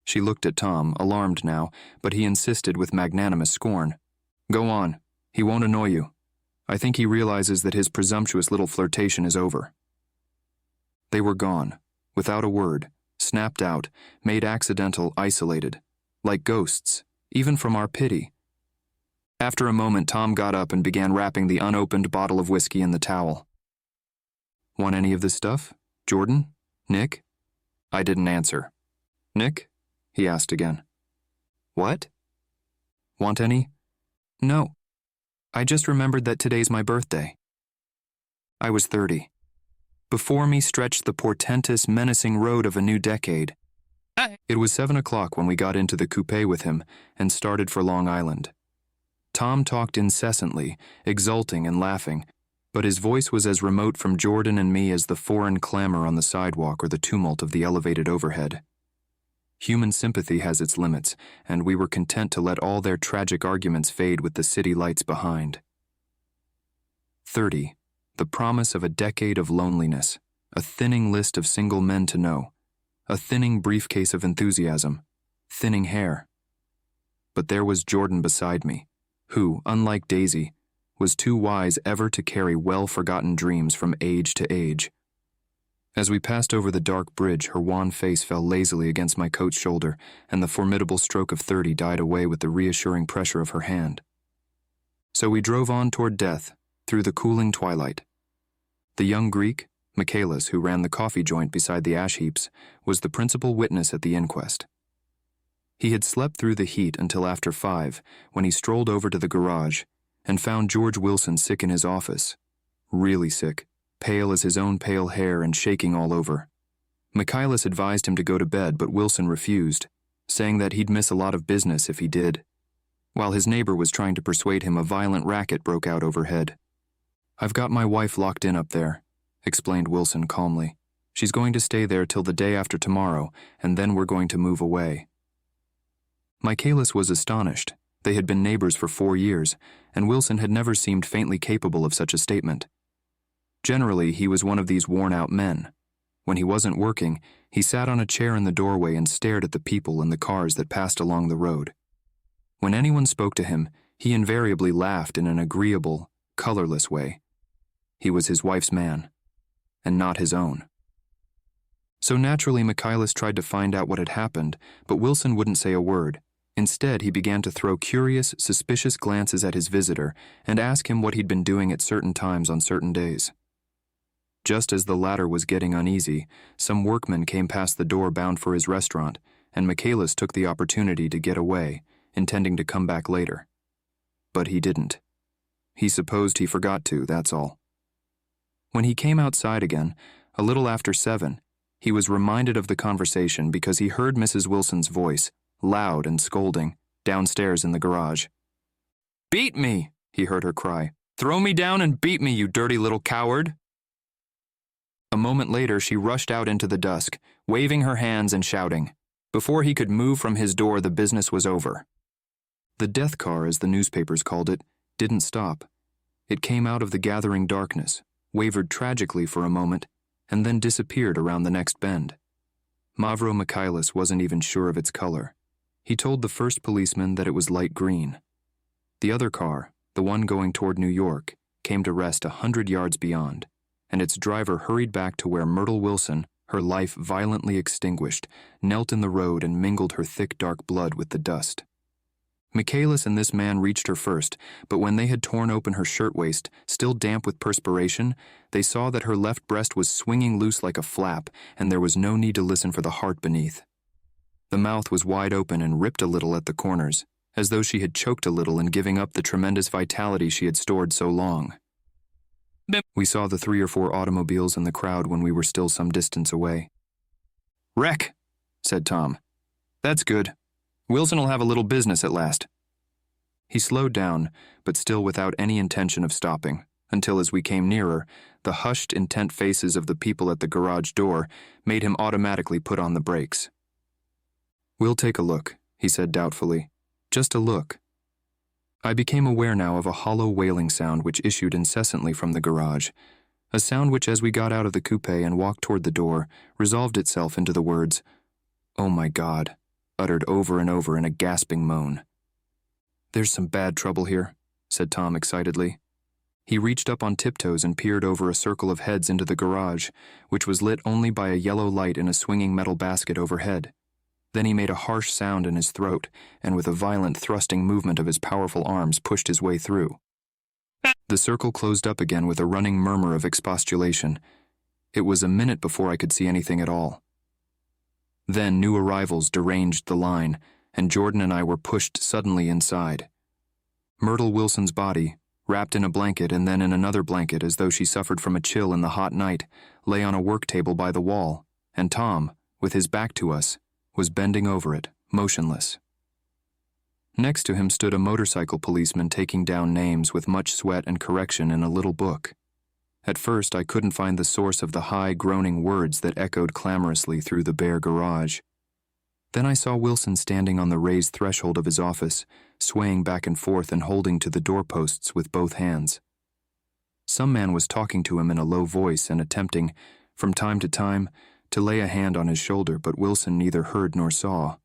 She looked at Tom, alarmed now, but he insisted with magnanimous scorn. "Go on. He won't annoy you. I think he realizes that his presumptuous little flirtation is over." They were gone, without a word, snapped out, made accidental, isolated, like ghosts, even from our pity. After a moment, Tom got up and began wrapping the unopened bottle of whiskey in the towel. "Want any of this stuff? Jordan? Nick?" I didn't answer. "Nick?" he asked again. "What?" "Want any?" "No. I just remembered that today's my birthday." I was 30. Before me stretched the portentous, menacing road of a new decade. It was 7 o'clock when we got into the coupe with him and started for Long Island. Tom talked incessantly, exulting and laughing, but his voice was as remote from Jordan and me as the foreign clamor on the sidewalk or the tumult of the elevated overhead. Human sympathy has its limits, and we were content to let all their tragic arguments fade with the city lights behind. 30. The promise of a decade of loneliness, a thinning list of single men to know, a thinning briefcase of enthusiasm, thinning hair. But there was Jordan beside me, who, unlike Daisy, was too wise ever to carry well-forgotten dreams from age to age. As we passed over the dark bridge, her wan face fell lazily against my coat's shoulder, and the formidable stroke of 30 died away with the reassuring pressure of her hand. So we drove on toward death, through the cooling twilight. The young Greek, Michaelis, who ran the coffee joint beside the ash heaps, was the principal witness at the inquest. He had slept through the heat until after 5, when he strolled over to the garage and found George Wilson sick in his office. Really sick, pale as his own pale hair and shaking all over. Michaelis advised him to go to bed, but Wilson refused, saying that he'd miss a lot of business if he did. While his neighbor was trying to persuade him, a violent racket broke out overhead. "I've got my wife locked in up there," explained Wilson calmly. "She's going to stay there till the day after tomorrow, and then we're going to move away." Michaelis was astonished. They had been neighbors for 4 years, and Wilson had never seemed faintly capable of such a statement. Generally, he was one of these worn-out men. When he wasn't working, he sat on a chair in the doorway and stared at the people and the cars that passed along the road. When anyone spoke to him, he invariably laughed in an agreeable, colorless way. He was his wife's man, and not his own. So naturally, Michaelis tried to find out what had happened, but Wilson wouldn't say a word. Instead, he began to throw curious, suspicious glances at his visitor and ask him what he'd been doing at certain times on certain days. Just as the latter was getting uneasy, some workmen came past the door bound for his restaurant, and Michaelis took the opportunity to get away, intending to come back later. But he didn't. He supposed he forgot to, that's all. When he came outside again, a little after 7, he was reminded of the conversation because he heard Mrs. Wilson's voice, loud and scolding, downstairs in the garage. "Beat me," he heard her cry. "Throw me down and beat me, you dirty little coward." A moment later, she rushed out into the dusk, waving her hands and shouting. Before he could move from his door, the business was over. The death car, as the newspapers called it, didn't stop. It came out of the gathering darkness, wavered tragically for a moment, and then disappeared around the next bend. Mavro Michaelis wasn't even sure of its color. He told the first policeman that it was light green. The other car, the one going toward New York, came to rest 100 yards beyond, and its driver hurried back to where Myrtle Wilson, her life violently extinguished, knelt in the road and mingled her thick dark blood with the dust. Michaelis and this man reached her first, but when they had torn open her shirtwaist, still damp with perspiration, they saw that her left breast was swinging loose like a flap, and there was no need to listen for the heart beneath. The mouth was wide open and ripped a little at the corners, as though she had choked a little in giving up the tremendous vitality she had stored so long. We saw the 3 or 4 automobiles in the crowd when we were still some distance away. "Wreck," said Tom. "That's good. Wilson'll have a little business at last." He slowed down, but still without any intention of stopping, until as we came nearer, the hushed, intent faces of the people at the garage door made him automatically put on the brakes. "We'll take a look," he said doubtfully. "Just a look." I became aware now of a hollow wailing sound which issued incessantly from the garage, a sound which, as we got out of the coupe and walked toward the door, resolved itself into the words, "Oh my God," uttered over and over in a gasping moan. "There's some bad trouble here," said Tom excitedly. He reached up on tiptoes and peered over a circle of heads into the garage, which was lit only by a yellow light in a swinging metal basket overhead. Then he made a harsh sound in his throat, and with a violent thrusting movement of his powerful arms pushed his way through. The circle closed up again with a running murmur of expostulation. It was a minute before I could see anything at all. Then new arrivals deranged the line, and Jordan and I were pushed suddenly inside. Myrtle Wilson's body, wrapped in a blanket and then in another blanket as though she suffered from a chill in the hot night, lay on a work table by the wall, and Tom, with his back to us, was bending over it, motionless. Next to him stood a motorcycle policeman taking down names with much sweat and correction in a little book. At first, I couldn't find the source of the high, groaning words that echoed clamorously through the bare garage. Then I saw Wilson standing on the raised threshold of his office, swaying back and forth and holding to the doorposts with both hands. Some man was talking to him in a low voice and attempting, from time to time, to lay a hand on his shoulder, but Wilson neither heard nor saw.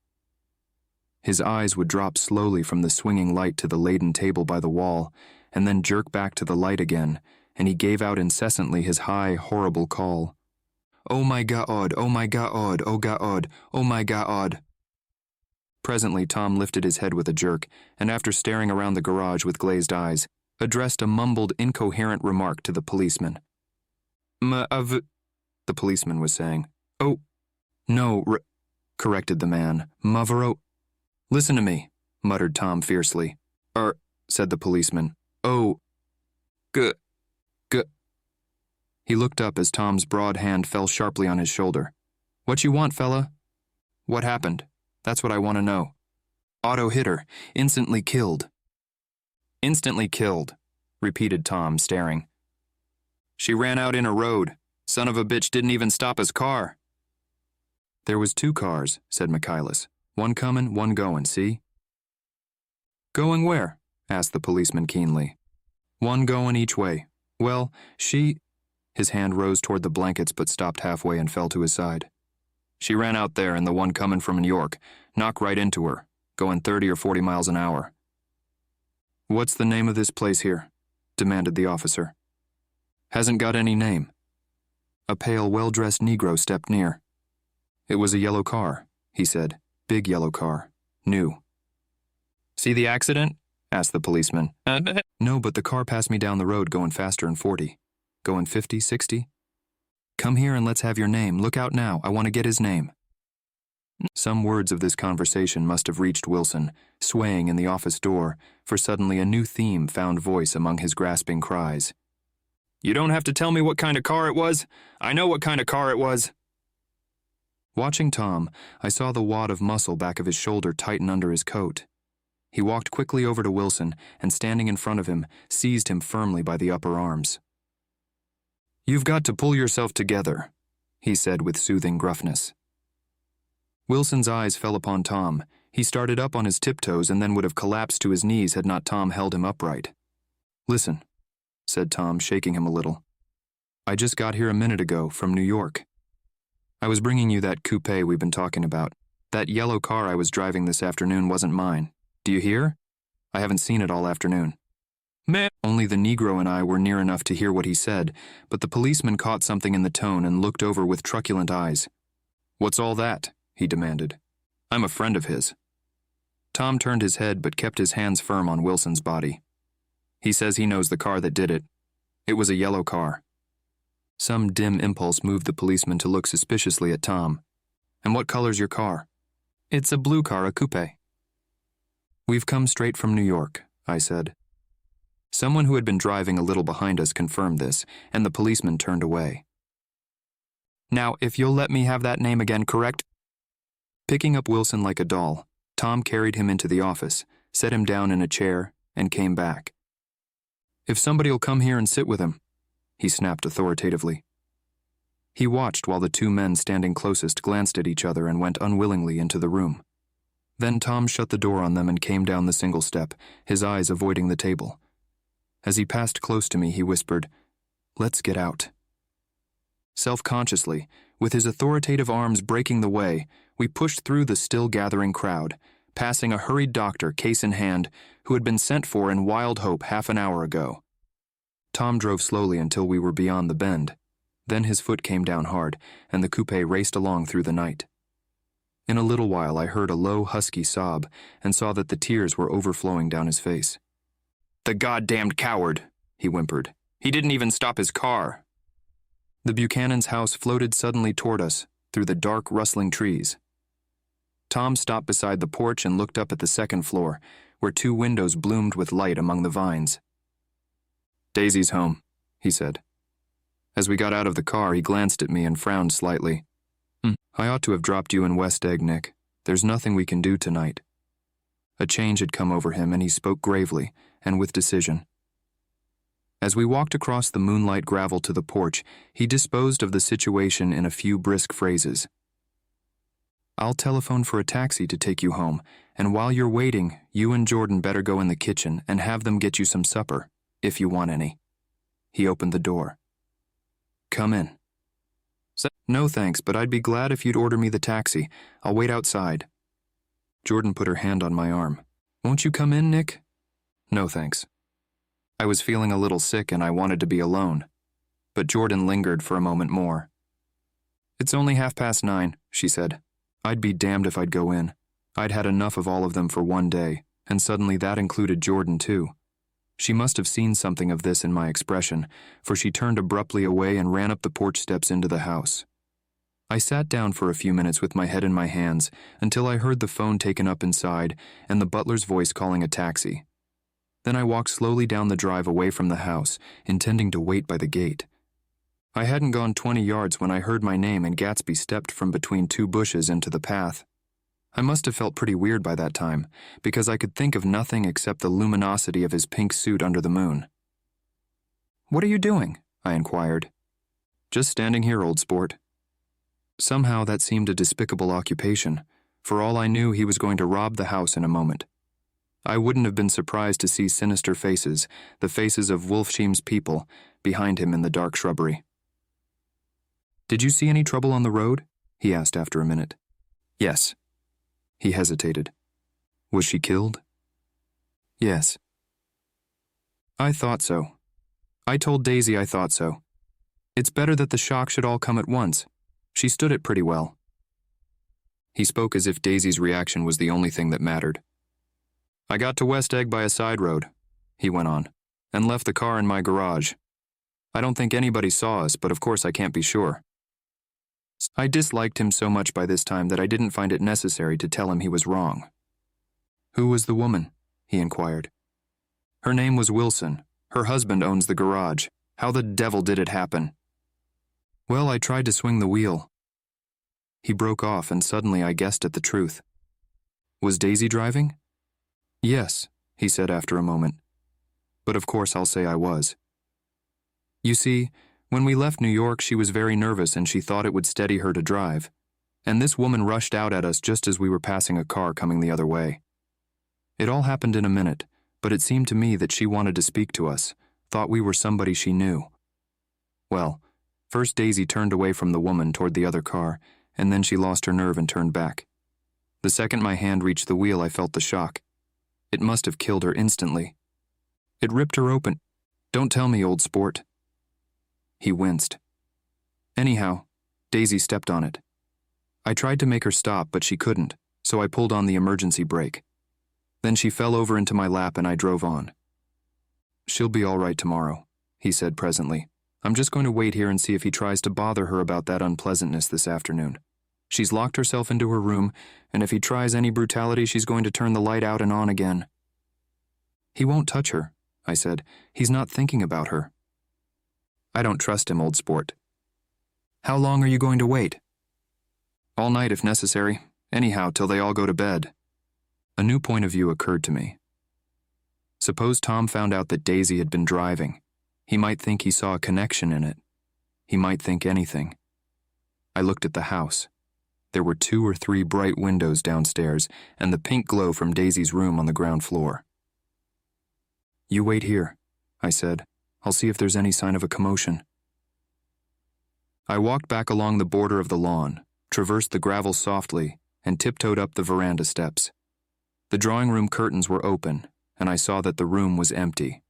His eyes would drop slowly from the swinging light to the laden table by the wall, and then jerk back to the light again, and he gave out incessantly his high, horrible call. "Oh my God, oh my God, oh God, oh my God." Presently Tom lifted his head with a jerk, and after staring around the garage with glazed eyes, addressed a mumbled, incoherent remark to the policeman. The policeman was saying. "Oh, no, corrected the man. Mavero." "Listen to me," muttered Tom fiercely. Said the policeman. "Oh, g." He looked up as Tom's broad hand fell sharply on his shoulder. "What you want, fella?" "What happened? That's what I want to know." "Otto hit her. Instantly killed." "Instantly killed," repeated Tom, staring. "She ran out in a road. Son of a bitch didn't even stop his car." "There was 2 cars," said Michaelis. "One comin', one goin', see?" "Going where?" asked the policeman keenly. "One goin' each way. Well, she—" His hand rose toward the blankets but stopped halfway and fell to his side. "She ran out there and the one comin' from New York knocked right into her, going 30 or 40 miles an hour." "What's the name of this place here?" demanded the officer. "Hasn't got any name." A pale, well-dressed Negro stepped near. "It was a yellow car," he said. "Big yellow car. New." "See the accident?" asked the policeman. "No, but the car passed me down the road going faster than 40. Going 50, 60. Come here and let's have your name. Look out now. I want to get his name." Some words of this conversation must have reached Wilson, swaying in the office door, for suddenly a new theme found voice among his grasping cries. "You don't have to tell me what kind of car it was. I know what kind of car it was." Watching Tom, I saw the wad of muscle back of his shoulder tighten under his coat. He walked quickly over to Wilson and, standing in front of him, seized him firmly by the upper arms. "You've got to pull yourself together," he said with soothing gruffness. Wilson's eyes fell upon Tom. He started up on his tiptoes and then would have collapsed to his knees had not Tom held him upright. "Listen," said Tom, shaking him a little. "I just got here a minute ago from New York. I was bringing you that coupe we've been talking about. That yellow car I was driving this afternoon wasn't mine. Do you hear? I haven't seen it all afternoon." Only the Negro and I were near enough to hear what he said, but the policeman caught something in the tone and looked over with truculent eyes. "What's all that?" he demanded. "I'm a friend of his." Tom turned his head but kept his hands firm on Wilson's body. "He says he knows the car that did it. It was a yellow car." Some dim impulse moved the policeman to look suspiciously at Tom. "And what color's your car?" "It's a blue car, a coupe." "We've come straight from New York," I said. Someone who had been driving a little behind us confirmed this, and the policeman turned away. "Now, if you'll let me have that name again, correct?" Picking up Wilson like a doll, Tom carried him into the office, set him down in a chair, and came back. "If somebody'll come here and sit with him," he snapped authoritatively. He watched while the 2 men standing closest glanced at each other and went unwillingly into the room. Then Tom shut the door on them and came down the single step, his eyes avoiding the table. As he passed close to me, he whispered, "Let's get out." Self-consciously, with his authoritative arms breaking the way, we pushed through the still-gathering crowd, passing a hurried doctor, case in hand, who had been sent for in wild hope half an hour ago. Tom drove slowly until we were beyond the bend. Then his foot came down hard, and the coupe raced along through the night. In a little while I heard a low, husky sob and saw that the tears were overflowing down his face. "The goddamned coward," he whimpered. "He didn't even stop his car." The Buchanan's house floated suddenly toward us through the dark, rustling trees. Tom stopped beside the porch and looked up at the second floor, where 2 windows bloomed with light among the vines. "Daisy's home," he said. As we got out of the car, he glanced at me and frowned slightly. "I ought to have dropped you in West Egg, Nick. There's nothing we can do tonight." A change had come over him, and he spoke gravely and with decision. As we walked across the moonlight gravel to the porch, he disposed of the situation in a few brisk phrases. I'll telephone for a taxi to take you home, and while you're waiting, you and Jordan better go in the kitchen and have them get you some supper, if you want any." He opened the door. "Come in." "No thanks, but I'd be glad if you'd order me the taxi. I'll wait outside." Jordan put her hand on my arm. "Won't you come in, Nick?" "No thanks." I was feeling a little sick and I wanted to be alone, but Jordan lingered for a moment more. "It's only 9:30, she said. I'd be damned if I'd go in. I'd had enough of all of them for one day, and suddenly that included Jordan too. She must have seen something of this in my expression, for she turned abruptly away and ran up the porch steps into the house. I sat down for a few minutes with my head in my hands until I heard the phone taken up inside and the butler's voice calling a taxi. Then I walked slowly down the drive away from the house, intending to wait by the gate. I hadn't gone 20 yards when I heard my name and Gatsby stepped from between two bushes into the path. I must have felt pretty weird by that time, because I could think of nothing except the luminosity of his pink suit under the moon. "What are you doing?" I inquired. "Just standing here, old sport." Somehow that seemed a despicable occupation. For all I knew, he was going to rob the house in a moment. I wouldn't have been surprised to see sinister faces, the faces of Wolfsheim's people, behind him in the dark shrubbery. "Did you see any trouble on the road?" he asked after a minute. "Yes." He hesitated. "Was she killed?" "Yes." I thought so. I told Daisy I thought so. It's better that the shock should all come at once. She stood it pretty well. He spoke as if Daisy's reaction was the only thing that mattered. "I got to West Egg by a side road," he went on, "and left the car in my garage. I don't think anybody saw us, but of course I can't be sure." I disliked him so much by this time that I didn't find it necessary to tell him he was wrong. "Who was the woman?" he inquired. "Her name was Wilson. Her husband owns the garage. How the devil did it happen?" "Well, I tried to swing the wheel." He broke off, and suddenly I guessed at the truth. "Was Daisy driving?" "Yes," he said after a moment. "But of course I'll say I was. You see, when we left New York, she was very nervous and she thought it would steady her to drive. And this woman rushed out at us just as we were passing a car coming the other way. It all happened in a minute, but it seemed to me that she wanted to speak to us, thought we were somebody she knew. Well, first Daisy turned away from the woman toward the other car, and then she lost her nerve and turned back. The second my hand reached the wheel, I felt the shock. It must have killed her instantly. It ripped her open. Don't tell me, old sport." He winced. "Anyhow, Daisy stepped on it. I tried to make her stop, but she couldn't, so I pulled on the emergency brake. Then she fell over into my lap and I drove on. She'll be all right tomorrow," he said presently. "I'm just going to wait here and see if he tries to bother her about that unpleasantness this afternoon. She's locked herself into her room, and if he tries any brutality, she's going to turn the light out and on again." "He won't touch her," I said. "He's not thinking about her." "I don't trust him, old sport." "How long are you going to wait?" "All night if necessary. Anyhow, till they all go to bed." A new point of view occurred to me. Suppose Tom found out that Daisy had been driving. He might think he saw a connection in it. He might think anything. I looked at the house. There were 2 or 3 bright windows downstairs and the pink glow from Daisy's room on the ground floor. "You wait here," I said. "I'll see if there's any sign of a commotion." I walked back along the border of the lawn, traversed the gravel softly, and tiptoed up the veranda steps. The drawing room curtains were open, and I saw that the room was empty.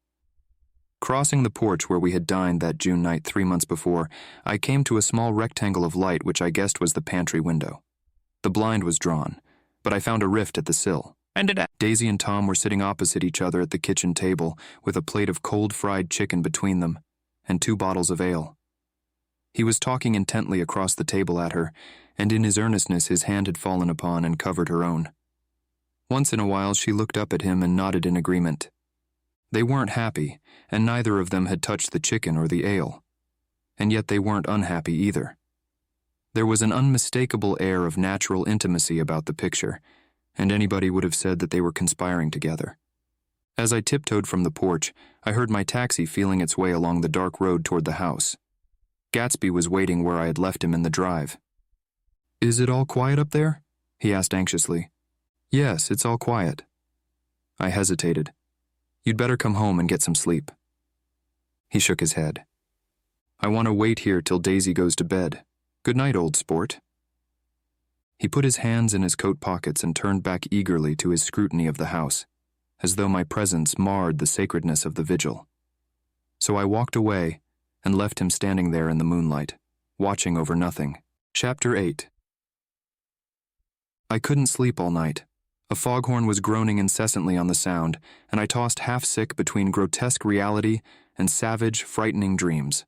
Crossing the porch where we had dined that June night 3 months before, I came to a small rectangle of light which I guessed was the pantry window. The blind was drawn, but I found a rift at the sill. Daisy and Tom were sitting opposite each other at the kitchen table with a plate of cold fried chicken between them and 2 bottles of ale. He was talking intently across the table at her, and in his earnestness his hand had fallen upon and covered her own. Once in a while she looked up at him and nodded in agreement. They weren't happy, and neither of them had touched the chicken or the ale. And yet they weren't unhappy either. There was an unmistakable air of natural intimacy about the picture, and anybody would have said that they were conspiring together. As I tiptoed from the porch, I heard my taxi feeling its way along the dark road toward the house. Gatsby was waiting where I had left him in the drive. "Is it all quiet up there?" he asked anxiously. Yes, it's all quiet. I hesitated. You'd better come home and get some sleep. He shook his head. I want to wait here till Daisy goes to bed. Good night, old sport. He put his hands in his coat pockets and turned back eagerly to his scrutiny of the house, as though my presence marred the sacredness of the vigil. So I walked away and left him standing there in the moonlight, watching over nothing. Chapter 8. I couldn't sleep all night. A foghorn was groaning incessantly on the sound, and I tossed half-sick between grotesque reality and savage, frightening dreams.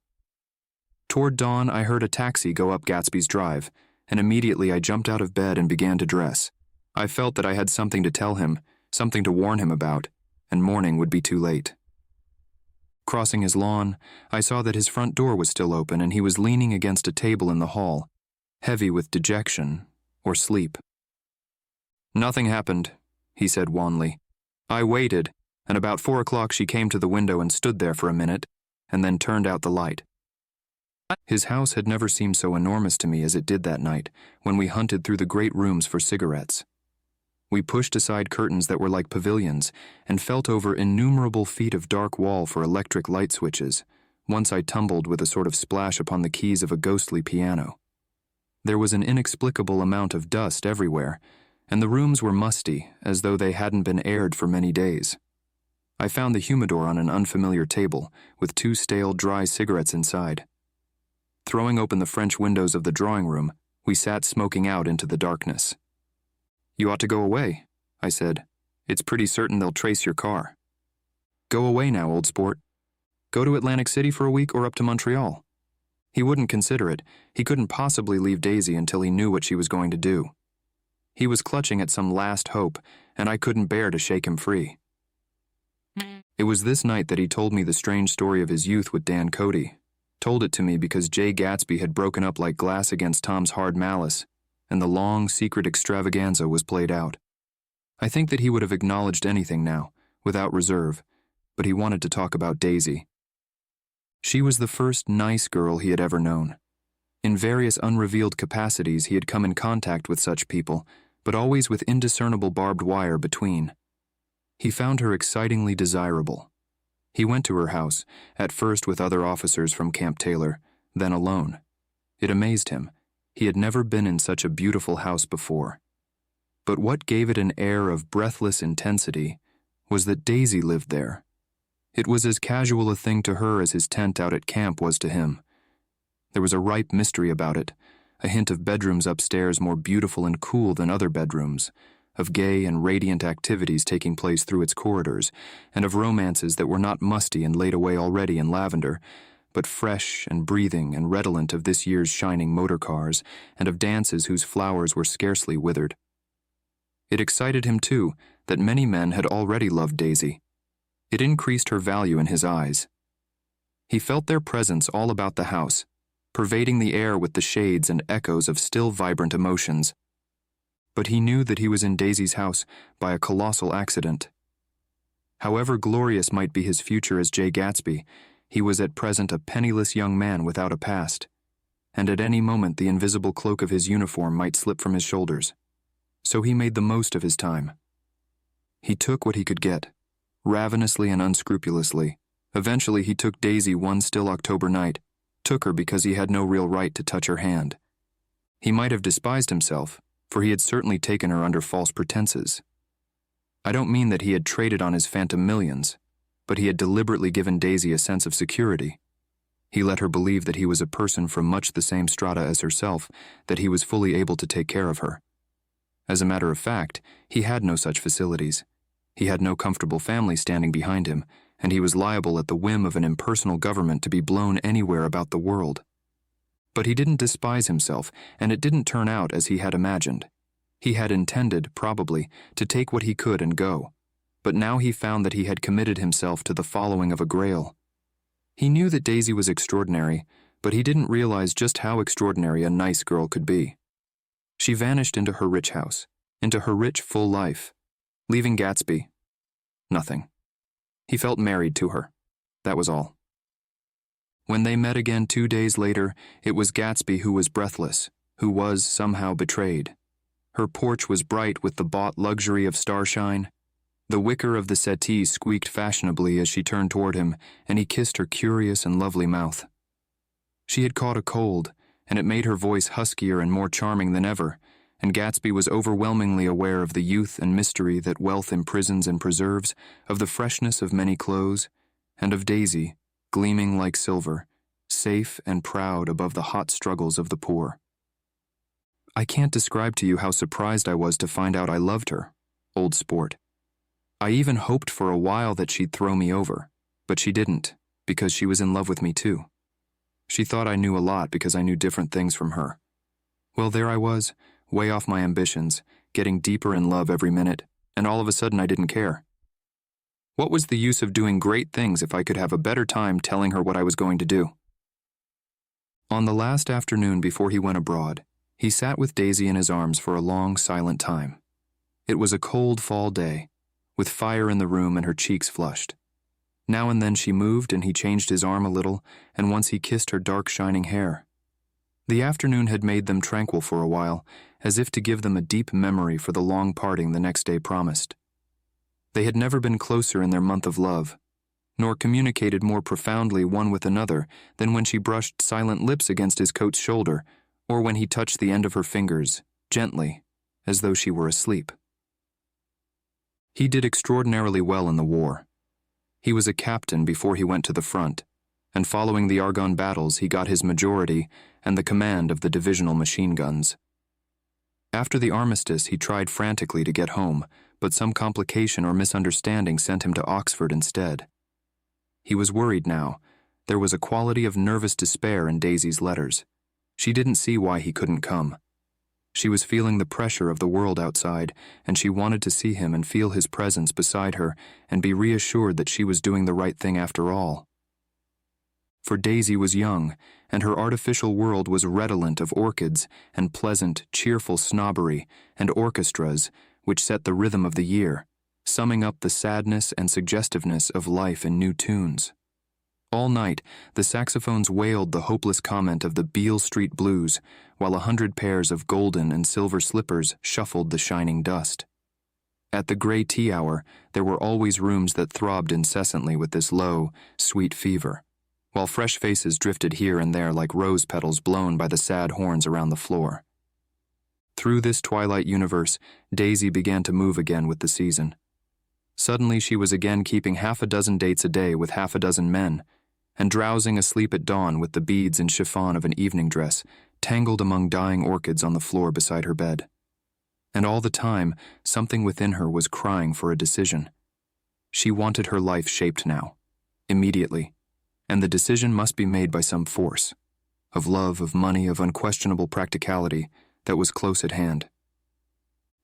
Toward dawn, I heard a taxi go up Gatsby's Drive, and immediately I jumped out of bed and began to dress. I felt that I had something to tell him, something to warn him about, and morning would be too late. Crossing his lawn, I saw that his front door was still open and he was leaning against a table in the hall, heavy with dejection or sleep. Nothing happened, he said wanly. I waited, and about 4 o'clock she came to the window and stood there for a minute, and then turned out the light. His house had never seemed so enormous to me as it did that night when we hunted through the great rooms for cigarettes. We pushed aside curtains that were like pavilions and felt over innumerable feet of dark wall for electric light switches. Once I tumbled with a sort of splash upon the keys of a ghostly piano. There was an inexplicable amount of dust everywhere, and the rooms were musty, as though they hadn't been aired for many days. I found the humidor on an unfamiliar table, with 2 stale, dry cigarettes inside. Throwing open the French windows of the drawing room, we sat smoking out into the darkness. You ought to go away, I said. It's pretty certain they'll trace your car. Go away now, old sport. Go to Atlantic City for a week or up to Montreal. He wouldn't consider it. He couldn't possibly leave Daisy until he knew what she was going to do. He was clutching at some last hope, and I couldn't bear to shake him free. It was this night that he told me the strange story of his youth with Dan Cody. Told it to me because Jay Gatsby had broken up like glass against Tom's hard malice, and the long, secret extravaganza was played out. I think that he would have acknowledged anything now, without reserve, but he wanted to talk about Daisy. She was the first nice girl he had ever known. In various unrevealed capacities he had come in contact with such people, but always with indiscernible barbed wire between. He found her excitingly desirable. He went to her house, at first with other officers from Camp Taylor, then alone. It amazed him. He had never been in such a beautiful house before. But what gave it an air of breathless intensity was that Daisy lived there. It was as casual a thing to her as his tent out at camp was to him. There was a ripe mystery about it, a hint of bedrooms upstairs more beautiful and cool than other bedrooms, of gay and radiant activities taking place through its corridors, and of romances that were not musty and laid away already in lavender, but fresh and breathing and redolent of this year's shining motor cars, and of dances whose flowers were scarcely withered. It excited him, too, that many men had already loved Daisy. It increased her value in his eyes. He felt their presence all about the house, pervading the air with the shades and echoes of still vibrant emotions. But he knew that he was in Daisy's house by a colossal accident. However glorious might be his future as Jay Gatsby, he was at present a penniless young man without a past, and at any moment the invisible cloak of his uniform might slip from his shoulders. So he made the most of his time. He took what he could get, ravenously and unscrupulously. Eventually he took Daisy one still October night, took her because he had no real right to touch her hand. He might have despised himself, for he had certainly taken her under false pretenses. I don't mean that he had traded on his phantom millions, but he had deliberately given Daisy a sense of security. He let her believe that he was a person from much the same strata as herself, that he was fully able to take care of her. As a matter of fact, he had no such facilities. He had no comfortable family standing behind him, and he was liable at the whim of an impersonal government to be blown anywhere about the world. But he didn't despise himself, and it didn't turn out as he had imagined. He had intended, probably, to take what he could and go, but now he found that he had committed himself to the following of a grail. He knew that Daisy was extraordinary, but he didn't realize just how extraordinary a nice girl could be. She vanished into her rich house, into her rich, full life, leaving Gatsby. Nothing. He felt married to her. That was all. When they met again 2 days later, it was Gatsby who was breathless, who was somehow betrayed. Her porch was bright with the bought luxury of starshine. The wicker of the settee squeaked fashionably as she turned toward him, and he kissed her curious and lovely mouth. She had caught a cold, and it made her voice huskier and more charming than ever, and Gatsby was overwhelmingly aware of the youth and mystery that wealth imprisons and preserves, of the freshness of many clothes, and of Daisy, gleaming like silver, safe and proud above the hot struggles of the poor. I can't describe to you how surprised I was to find out I loved her, old sport. I even hoped for a while that she'd throw me over, but she didn't, because she was in love with me too. She thought I knew a lot because I knew different things from her. Well, there I was, way off my ambitions, getting deeper in love every minute, and all of a sudden I didn't care. What was the use of doing great things if I could have a better time telling her what I was going to do? On the last afternoon before he went abroad, he sat with Daisy in his arms for a long, silent time. It was a cold fall day, with fire in the room and her cheeks flushed. Now and then she moved and he changed his arm a little, and once he kissed her dark shining hair. The afternoon had made them tranquil for a while, as if to give them a deep memory for the long parting the next day promised. They had never been closer in their month of love, nor communicated more profoundly one with another than when she brushed silent lips against his coat's shoulder, or when he touched the end of her fingers, gently, as though she were asleep. He did extraordinarily well in the war. He was a captain before he went to the front, and following the Argonne battles he got his majority and the command of the divisional machine guns. After the armistice he tried frantically to get home, but some complication or misunderstanding sent him to Oxford instead. He was worried now. There was a quality of nervous despair in Daisy's letters. She didn't see why he couldn't come. She was feeling the pressure of the world outside, and she wanted to see him and feel his presence beside her and be reassured that she was doing the right thing after all. For Daisy was young, and her artificial world was redolent of orchids and pleasant, cheerful snobbery and orchestras which set the rhythm of the year, summing up the sadness and suggestiveness of life in new tunes. All night, the saxophones wailed the hopeless comment of the Beale Street Blues, while 100 pairs of golden and silver slippers shuffled the shining dust. At the gray tea hour, there were always rooms that throbbed incessantly with this low, sweet fever, while fresh faces drifted here and there like rose petals blown by the sad horns around the floor. Through this twilight universe, Daisy began to move again with the season. Suddenly she was again keeping 6 dates a day with 6 men, and drowsing asleep at dawn with the beads and chiffon of an evening dress tangled among dying orchids on the floor beside her bed. And all the time, something within her was crying for a decision. She wanted her life shaped now, immediately, and the decision must be made by some force, of love, of money, of unquestionable practicality, that was close at hand.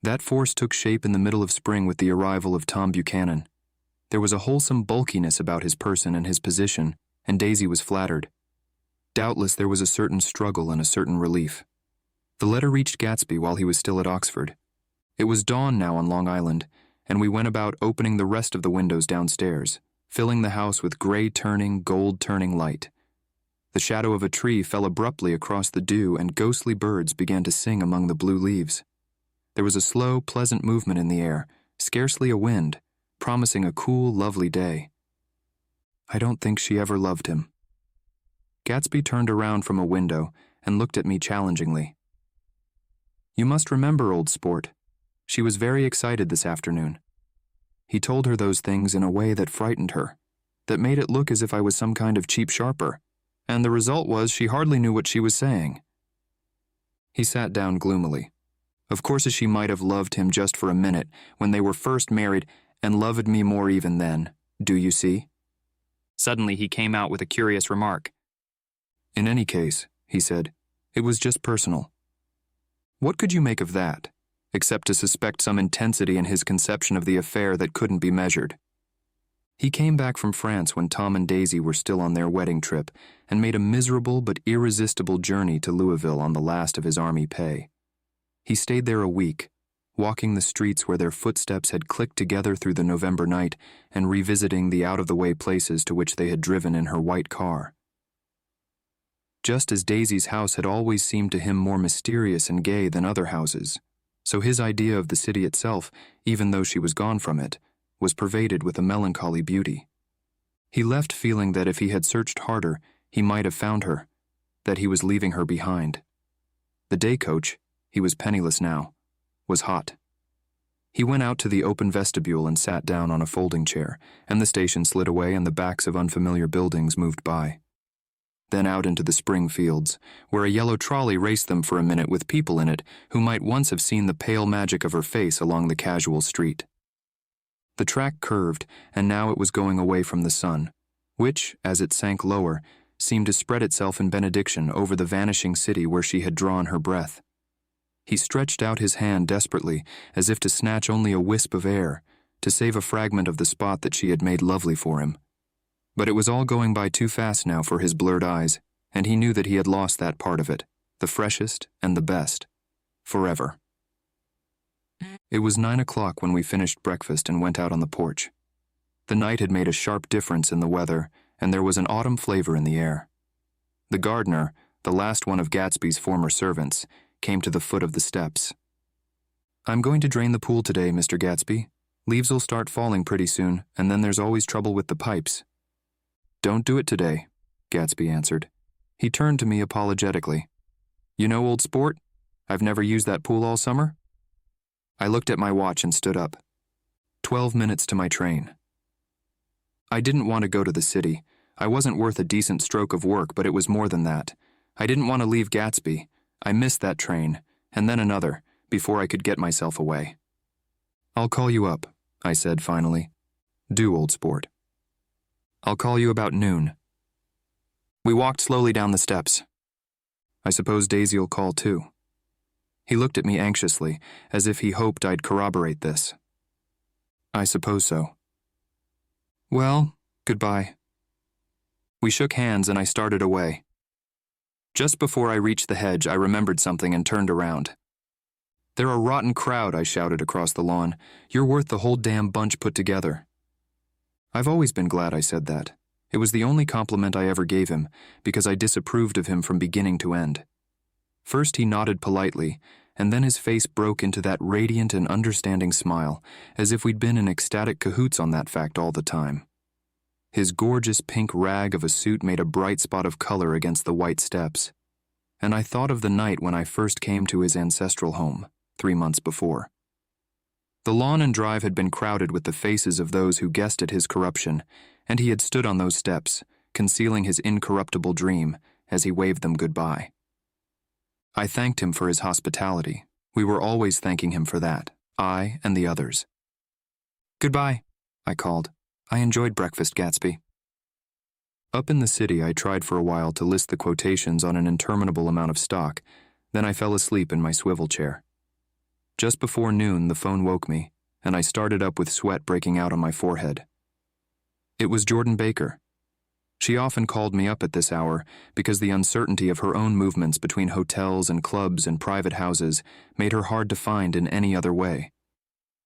That force took shape in the middle of spring with the arrival of Tom Buchanan. There was a wholesome bulkiness about his person and his position, and Daisy was flattered. Doubtless there was a certain struggle and a certain relief. The letter reached Gatsby while he was still at Oxford. It was dawn now on Long Island, and we went about opening the rest of the windows downstairs, filling the house with gray-turning, gold-turning light. The shadow of a tree fell abruptly across the dew, and ghostly birds began to sing among the blue leaves. There was a slow, pleasant movement in the air, scarcely a wind, promising a cool, lovely day. I don't think she ever loved him. Gatsby turned around from a window and looked at me challengingly. You must remember, old sport, she was very excited this afternoon. He told her those things in a way that frightened her, that made it look as if I was some kind of cheap sharper, and the result was she hardly knew what she was saying. He sat down gloomily. Of course, as she might have loved him just for a minute when they were first married, and loved me more even then, do you see? Suddenly he came out with a curious remark. In any case, he said, it was just personal. What could you make of that, except to suspect some intensity in his conception of the affair that couldn't be measured? He came back from France when Tom and Daisy were still on their wedding trip and made a miserable but irresistible journey to Louisville on the last of his army pay. He stayed there a week, walking the streets where their footsteps had clicked together through the November night and revisiting the out-of-the-way places to which they had driven in her white car. Just as Daisy's house had always seemed to him more mysterious and gay than other houses, So his idea of the city itself, even though she was gone from it, was pervaded with a melancholy beauty. He left feeling that if he had searched harder, he might have found her, that he was leaving her behind. The day coach, he was penniless now, was hot. He went out to the open vestibule and sat down on a folding chair, and the station slid away and the backs of unfamiliar buildings moved by. Then out into the spring fields, where a yellow trolley raced them for a minute with people in it who might once have seen the pale magic of her face along the casual street. The track curved, and now it was going away from the sun, which, as it sank lower, seemed to spread itself in benediction over the vanishing city where she had drawn her breath. He stretched out his hand desperately, as if to snatch only a wisp of air, to save a fragment of the spot that she had made lovely for him. But it was all going by too fast now for his blurred eyes, and he knew that he had lost that part of it, the freshest and the best, forever. It was 9 o'clock when we finished breakfast and went out on the porch. The night had made a sharp difference in the weather, and there was an autumn flavor in the air. The gardener, the last one of Gatsby's former servants, came to the foot of the steps. "I'm going to drain the pool today, Mr. Gatsby. Leaves'll start falling pretty soon, and then there's always trouble with the pipes." "Don't do it today," Gatsby answered. He turned to me apologetically. "You know, old sport, I've never used that pool all summer." I looked at my watch and stood up. 12 minutes to my train. I didn't want to go to the city. I wasn't worth a decent stroke of work, but it was more than that. I didn't want to leave Gatsby. I missed that train, and then another, before I could get myself away. "I'll call you up," I said finally. "Do, old sport. I'll call you about noon." We walked slowly down the steps. "I suppose Daisy'll call too." He looked at me anxiously, as if he hoped I'd corroborate this. "I suppose so." "Well, goodbye." We shook hands and I started away. Just before I reached the hedge, I remembered something and turned around. "They're a rotten crowd," I shouted across the lawn. "You're worth the whole damn bunch put together." I've always been glad I said that. It was the only compliment I ever gave him, because I disapproved of him from beginning to end. First he nodded politely, and then his face broke into that radiant and understanding smile, as if we'd been in ecstatic cahoots on that fact all the time. His gorgeous pink rag of a suit made a bright spot of color against the white steps, and I thought of the night when I first came to his ancestral home, 3 months before. The lawn and drive had been crowded with the faces of those who guessed at his corruption, and he had stood on those steps, concealing his incorruptible dream as he waved them goodbye. I thanked him for his hospitality. We were always thanking him for that, I and the others. "Goodbye," I called. "I enjoyed breakfast, Gatsby." Up in the city, I tried for a while to list the quotations on an interminable amount of stock, then I fell asleep in my swivel chair. Just before noon, the phone woke me, and I started up with sweat breaking out on my forehead. It was Jordan Baker. She often called me up at this hour because the uncertainty of her own movements between hotels and clubs and private houses made her hard to find in any other way.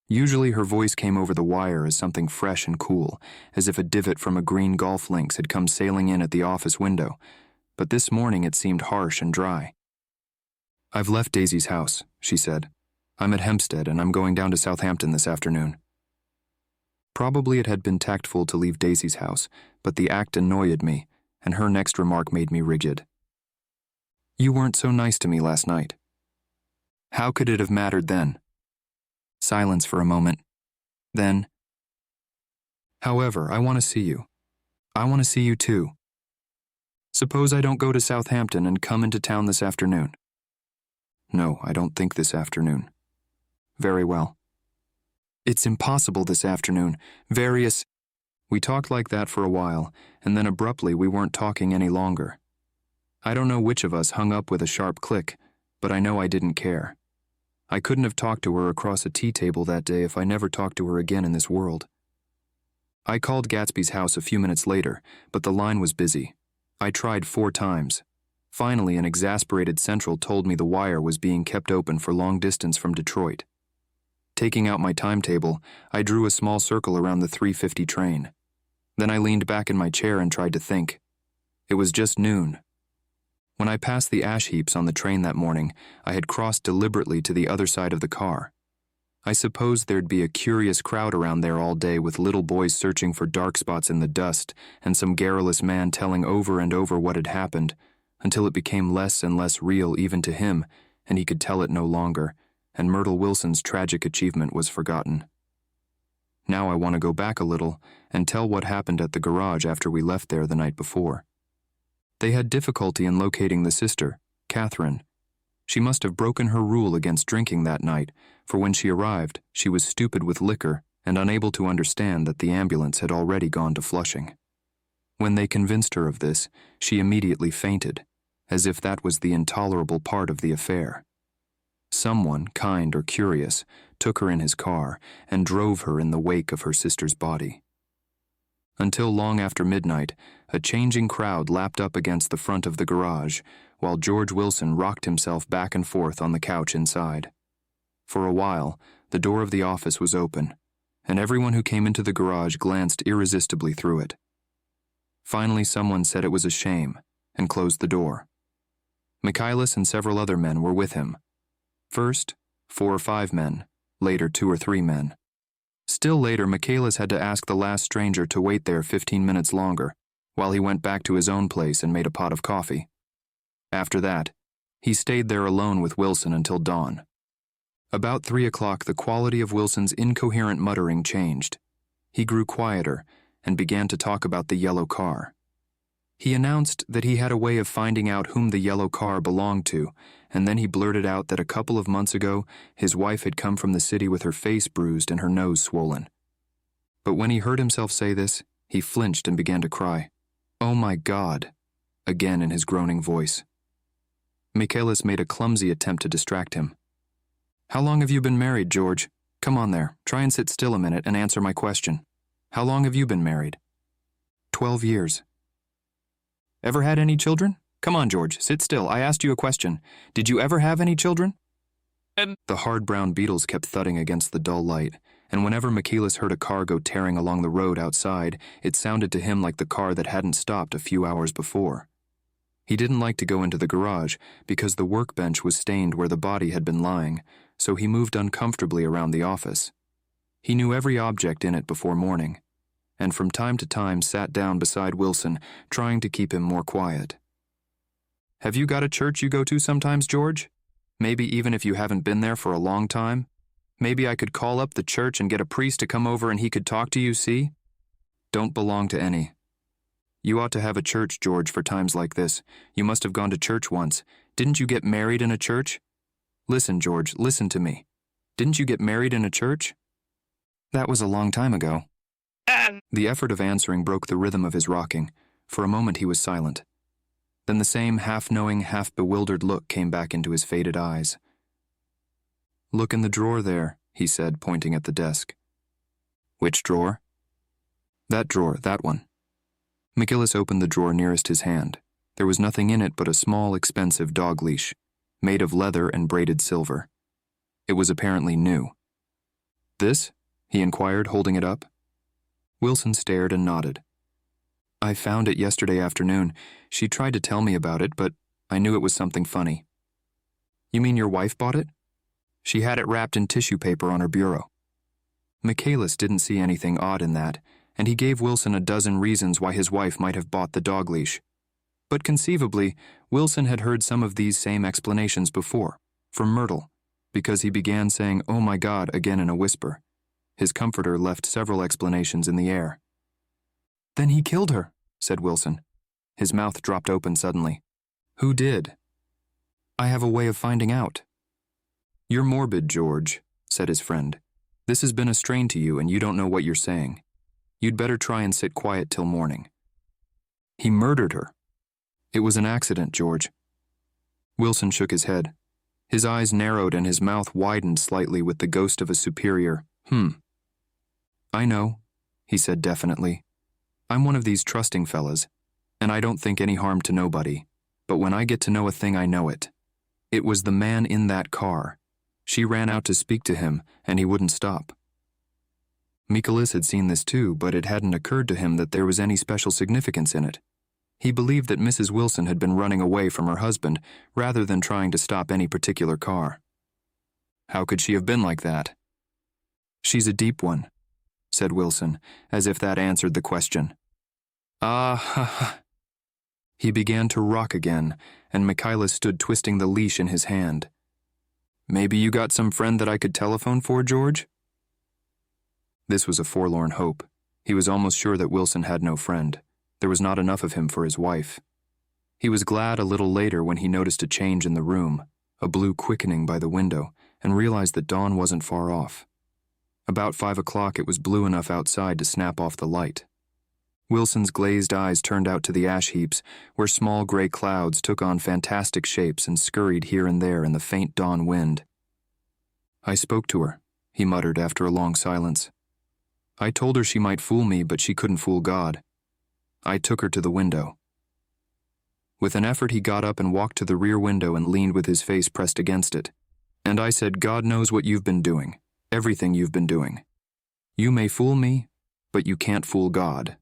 Usually her voice came over the wire as something fresh and cool, as if a divot from a green golf links had come sailing in at the office window, but this morning it seemed harsh and dry. "I've left Daisy's house," she said. "I'm at Hempstead and I'm going down to Southampton this afternoon." Probably it had been tactful to leave Daisy's house, but the act annoyed me, and her next remark made me rigid. "You weren't so nice to me last night." How could it have mattered then? Silence for a moment. Then, "However, I want to see you. I want to see you too. Suppose I don't go to Southampton and come into town this afternoon." "No, I don't think this afternoon." "Very well." "It's impossible this afternoon. We talked like that for a while, and then abruptly we weren't talking any longer. I don't know which of us hung up with a sharp click, but I know I didn't care. I couldn't have talked to her across a tea table that day if I never talked to her again in this world. I called Gatsby's house a few minutes later, but the line was busy. I tried 4 times. Finally, an exasperated central told me the wire was being kept open for long distance from Detroit. Taking out my timetable, I drew a small circle around the 3:50 train. Then I leaned back in my chair and tried to think. It was just noon. When I passed the ash heaps on the train that morning, I had crossed deliberately to the other side of the car. I supposed there'd be a curious crowd around there all day with little boys searching for dark spots in the dust and some garrulous man telling over and over what had happened, until it became less and less real even to him, and he could tell it no longer, and Myrtle Wilson's tragic achievement was forgotten. Now I want to go back a little and tell what happened at the garage after we left there the night before. They had difficulty in locating the sister, Catherine. She must have broken her rule against drinking that night, for when she arrived, she was stupid with liquor and unable to understand that the ambulance had already gone to Flushing. When they convinced her of this, she immediately fainted, as if that was the intolerable part of the affair. Someone, kind or curious, took her in his car and drove her in the wake of her sister's body. Until long after midnight, a changing crowd lapped up against the front of the garage, while George Wilson rocked himself back and forth on the couch inside. For a while, the door of the office was open, and everyone who came into the garage glanced irresistibly through it. Finally, someone said it was a shame and closed the door. Michaelis and several other men were with him. First, 4 or 5 men, later 2 or 3 men. Still later, Michaelis had to ask the last stranger to wait there 15 minutes longer, while he went back to his own place and made a pot of coffee. After that, he stayed there alone with Wilson until dawn. About 3 o'clock, the quality of Wilson's incoherent muttering changed. He grew quieter and began to talk about the yellow car. He announced that he had a way of finding out whom the yellow car belonged to, and then he blurted out that a couple of months ago, his wife had come from the city with her face bruised and her nose swollen. But when he heard himself say this, he flinched and began to cry, "Oh my God," again in his groaning voice. Michaelis made a clumsy attempt to distract him. "How long have you been married, George? Come on there, try and sit still a minute and answer my question. How long have you been married?" 12 years. Ever had any children? Come on, George, sit still. I asked you a question. Did you ever have any children? The hard brown beetles kept thudding against the dull light, and whenever Michaelis heard a car go tearing along the road outside, it sounded to him like the car that hadn't stopped a few hours before. He didn't like to go into the garage because the workbench was stained where the body had been lying, so he moved uncomfortably around the office. He knew every object in it before morning, and from time to time sat down beside Wilson, trying to keep him more quiet. "Have you got a church you go to sometimes, George? Maybe even if you haven't been there for a long time? Maybe I could call up the church and get a priest to come over and he could talk to you, see? Don't belong to any. You ought to have a church, George, for times like this. You must have gone to church once. Didn't you get married in a church? Listen, George, listen to me. Didn't you get married in a church?" "That was a long time ago." The effort of answering broke the rhythm of his rocking. For a moment he was silent. Then the same half-knowing, half-bewildered look came back into his faded eyes. "Look in the drawer there," he said, pointing at the desk. "Which drawer?" "That drawer, that one." Michaelis opened the drawer nearest his hand. There was nothing in it but a small, expensive dog leash, made of leather and braided silver. It was apparently new. "This?" he inquired, holding it up. Wilson stared and nodded. "I found it yesterday afternoon. She tried to tell me about it, but I knew it was something funny." "You mean your wife bought it?" "She had it wrapped in tissue paper on her bureau." Michaelis didn't see anything odd in that, and he gave Wilson a dozen reasons why his wife might have bought the dog leash. But conceivably, Wilson had heard some of these same explanations before, from Myrtle, because he began saying, "Oh my God," again in a whisper. His comforter left several explanations in the air. "Then he killed her," said Wilson. His mouth dropped open suddenly. "Who did?" "I have a way of finding out." "You're morbid, George," said his friend. "This has been a strain to you and you don't know what you're saying. You'd better try and sit quiet till morning." "He murdered her." "It was an accident, George." Wilson shook his head. His eyes narrowed and his mouth widened slightly with the ghost of a superior, "I know," he said definitely. "I'm one of these trusting fellas, and I don't think any harm to nobody. But when I get to know a thing, I know it. It was the man in that car. She ran out to speak to him, and he wouldn't stop." Michaelis had seen this too, but it hadn't occurred to him that there was any special significance in it. He believed that Mrs. Wilson had been running away from her husband rather than trying to stop any particular car. How could she have been like that? "She's a deep one," said Wilson, as if that answered the question. "Ah, ha, ha." He began to rock again, and Michaelis stood twisting the leash in his hand. "Maybe you got some friend that I could telephone for, George?" This was a forlorn hope. He was almost sure that Wilson had no friend. There was not enough of him for his wife. He was glad a little later when he noticed a change in the room, a blue quickening by the window, and realized that dawn wasn't far off. About 5 o'clock, it was blue enough outside to snap off the light. Wilson's glazed eyes turned out to the ash heaps, where small gray clouds took on fantastic shapes and scurried here and there in the faint dawn wind. "I spoke to her," he muttered after a long silence. "I told her she might fool me, but she couldn't fool God. I took her to the window." With an effort, he got up and walked to the rear window and leaned with his face pressed against it. "And I said, God knows what you've been doing, everything you've been doing. You may fool me, but you can't fool God."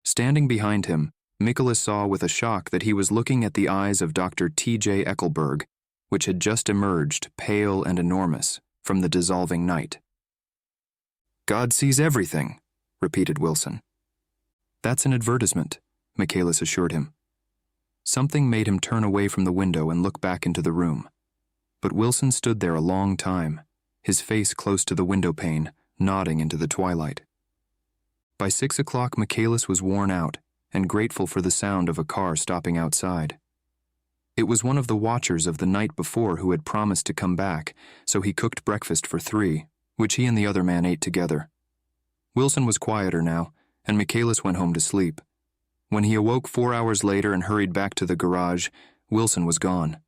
Standing behind him, Michaelis saw with a shock that he was looking at the eyes of Dr. T.J. Eckelberg, which had just emerged, pale and enormous, from the dissolving night. "God sees everything," repeated Wilson. "That's an advertisement," Michaelis assured him. Something made him turn away from the window and look back into the room. But Wilson stood there a long time, his face close to the window pane, nodding into the twilight. By 6 o'clock, Michaelis was worn out and grateful for the sound of a car stopping outside. It was one of the watchers of the night before who had promised to come back, so he cooked breakfast for 3, which he and the other man ate together. Wilson was quieter now, and Michaelis went home to sleep. When he awoke 4 hours later and hurried back to the garage, Wilson was gone.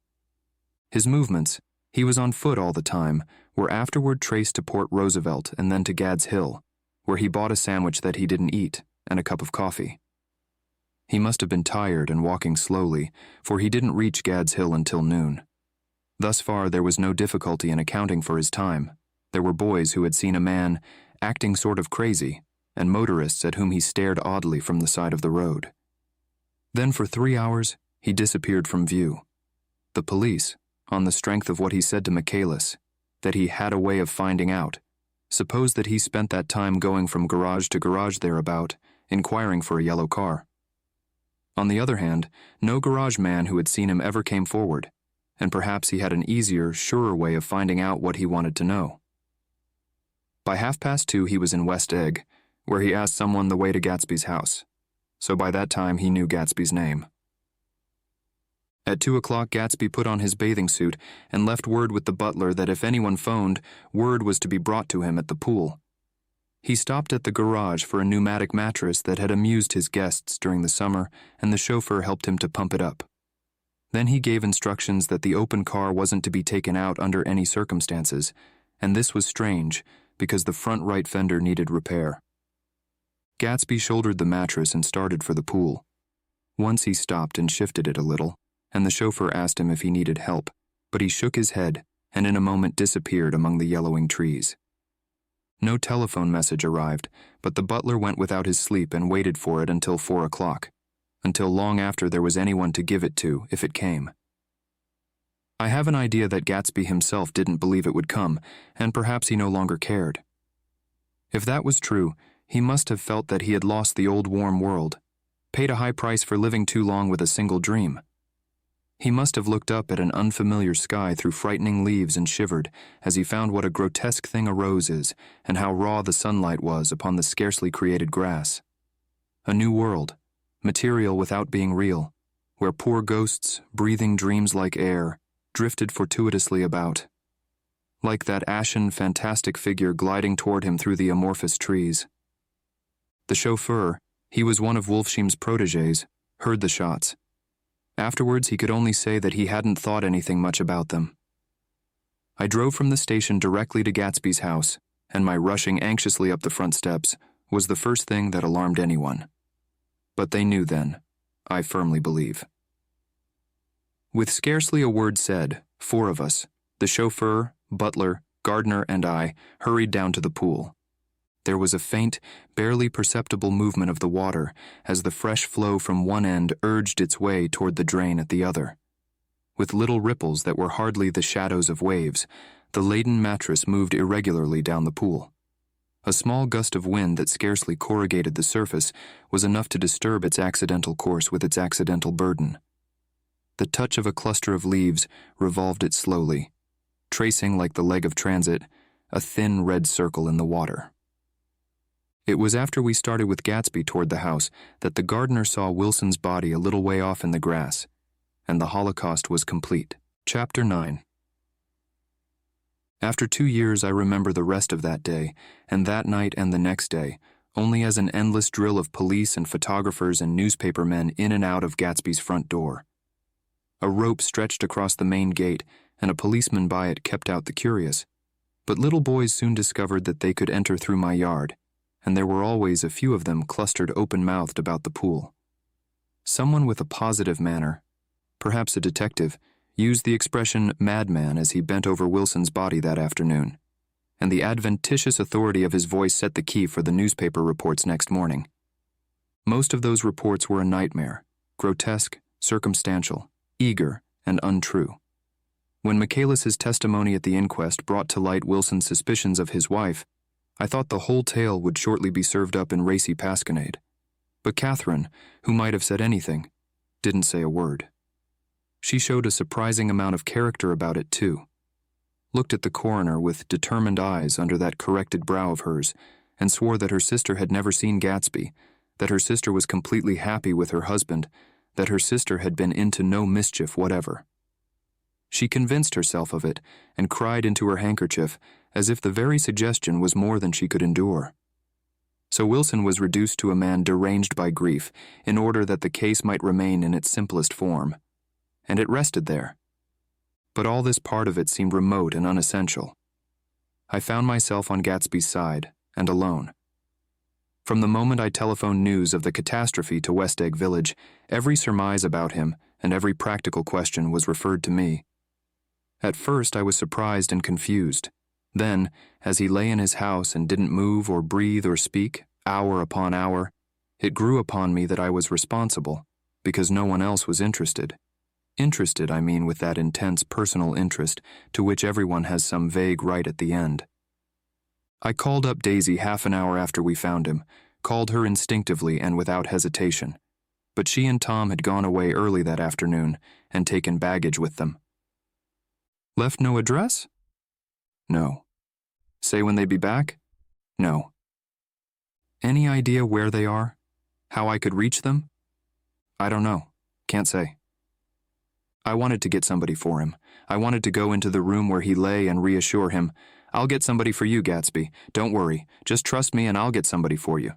His movements, he was on foot all the time, were afterward traced to Port Roosevelt and then to Gad's Hill, where he bought a sandwich that he didn't eat and a cup of coffee. He must have been tired and walking slowly, for he didn't reach Gad's Hill until noon. Thus far, there was no difficulty in accounting for his time. There were boys who had seen a man acting sort of crazy, and motorists at whom he stared oddly from the side of the road. Then for 3 hours, he disappeared from view. The police, on the strength of what he said to Michaelis, that he had a way of finding out, supposed that he spent that time going from garage to garage thereabout, inquiring for a yellow car. On the other hand, no garage man who had seen him ever came forward, and perhaps he had an easier, surer way of finding out what he wanted to know. By 2:30, he was in West Egg, where he asked someone the way to Gatsby's house, so by that time he knew Gatsby's name. At 2 o'clock, Gatsby put on his bathing suit and left word with the butler that if anyone phoned, word was to be brought to him at the pool. He stopped at the garage for a pneumatic mattress that had amused his guests during the summer, and the chauffeur helped him to pump it up. Then he gave instructions that the open car wasn't to be taken out under any circumstances, and this was strange because the front right fender needed repair. Gatsby shouldered the mattress and started for the pool. Once he stopped and shifted it a little, and the chauffeur asked him if he needed help, but he shook his head and in a moment disappeared among the yellowing trees. No telephone message arrived, but the butler went without his sleep and waited for it until 4 o'clock, until long after there was anyone to give it to if it came. I have an idea that Gatsby himself didn't believe it would come, and perhaps he no longer cared. If that was true, he must have felt that he had lost the old warm world, paid a high price for living too long with a single dream. He must have looked up at an unfamiliar sky through frightening leaves and shivered as he found what a grotesque thing a rose is and how raw the sunlight was upon the scarcely created grass. A new world, material without being real, where poor ghosts, breathing dreams like air, drifted fortuitously about. Like that ashen, fantastic figure gliding toward him through the amorphous trees. The chauffeur, he was one of Wolfsheim's protégés, heard the shots. Afterwards, he could only say that he hadn't thought anything much about them. I drove from the station directly to Gatsby's house, and my rushing anxiously up the front steps was the first thing that alarmed anyone. But they knew then, I firmly believe. With scarcely a word said, 4 of us, the chauffeur, butler, gardener, and I, hurried down to the pool. There was a faint, barely perceptible movement of the water as the fresh flow from one end urged its way toward the drain at the other. With little ripples that were hardly the shadows of waves, the laden mattress moved irregularly down the pool. A small gust of wind that scarcely corrugated the surface was enough to disturb its accidental course with its accidental burden. The touch of a cluster of leaves revolved it slowly, tracing, like the leg of transit, a thin red circle in the water. It was after we started with Gatsby toward the house that the gardener saw Wilson's body a little way off in the grass, and the Holocaust was complete. Chapter 9. After 2 years, I remember the rest of that day, and that night and the next day, only as an endless drill of police and photographers and newspaper men in and out of Gatsby's front door. A rope stretched across the main gate, and a policeman by it kept out the curious. But little boys soon discovered that they could enter through my yard, and there were always a few of them clustered open-mouthed about the pool. Someone with a positive manner, perhaps a detective, used the expression madman as he bent over Wilson's body that afternoon, and the adventitious authority of his voice set the key for the newspaper reports next morning. Most of those reports were a nightmare, grotesque, circumstantial, eager, and untrue. When Michaelis's testimony at the inquest brought to light Wilson's suspicions of his wife, I thought the whole tale would shortly be served up in racy pasquinade. But Catherine, who might have said anything, didn't say a word. She showed a surprising amount of character about it, too. Looked at the coroner with determined eyes under that corrected brow of hers, and swore that her sister had never seen Gatsby, that her sister was completely happy with her husband, that her sister had been into no mischief whatever. She convinced herself of it and cried into her handkerchief as if the very suggestion was more than she could endure. So Wilson was reduced to a man deranged by grief in order that the case might remain in its simplest form. And it rested there. But all this part of it seemed remote and unessential. I found myself on Gatsby's side, and alone. From the moment I telephoned news of the catastrophe to West Egg Village, every surmise about him and every practical question was referred to me. At first I was surprised and confused. Then, as he lay in his house and didn't move or breathe or speak, hour upon hour, it grew upon me that I was responsible, because no one else was interested. Interested, I mean, with that intense personal interest to which everyone has some vague right at the end. I called up Daisy half an hour after we found him, called her instinctively and without hesitation, but she and Tom had gone away early that afternoon and taken baggage with them. Left no address? No. Say when they'd be back? No. Any idea where they are? How I could reach them? I don't know. Can't say. I wanted to get somebody for him. I wanted to go into the room where he lay and reassure him, "I'll get somebody for you, Gatsby. Don't worry. Just trust me and I'll get somebody for you."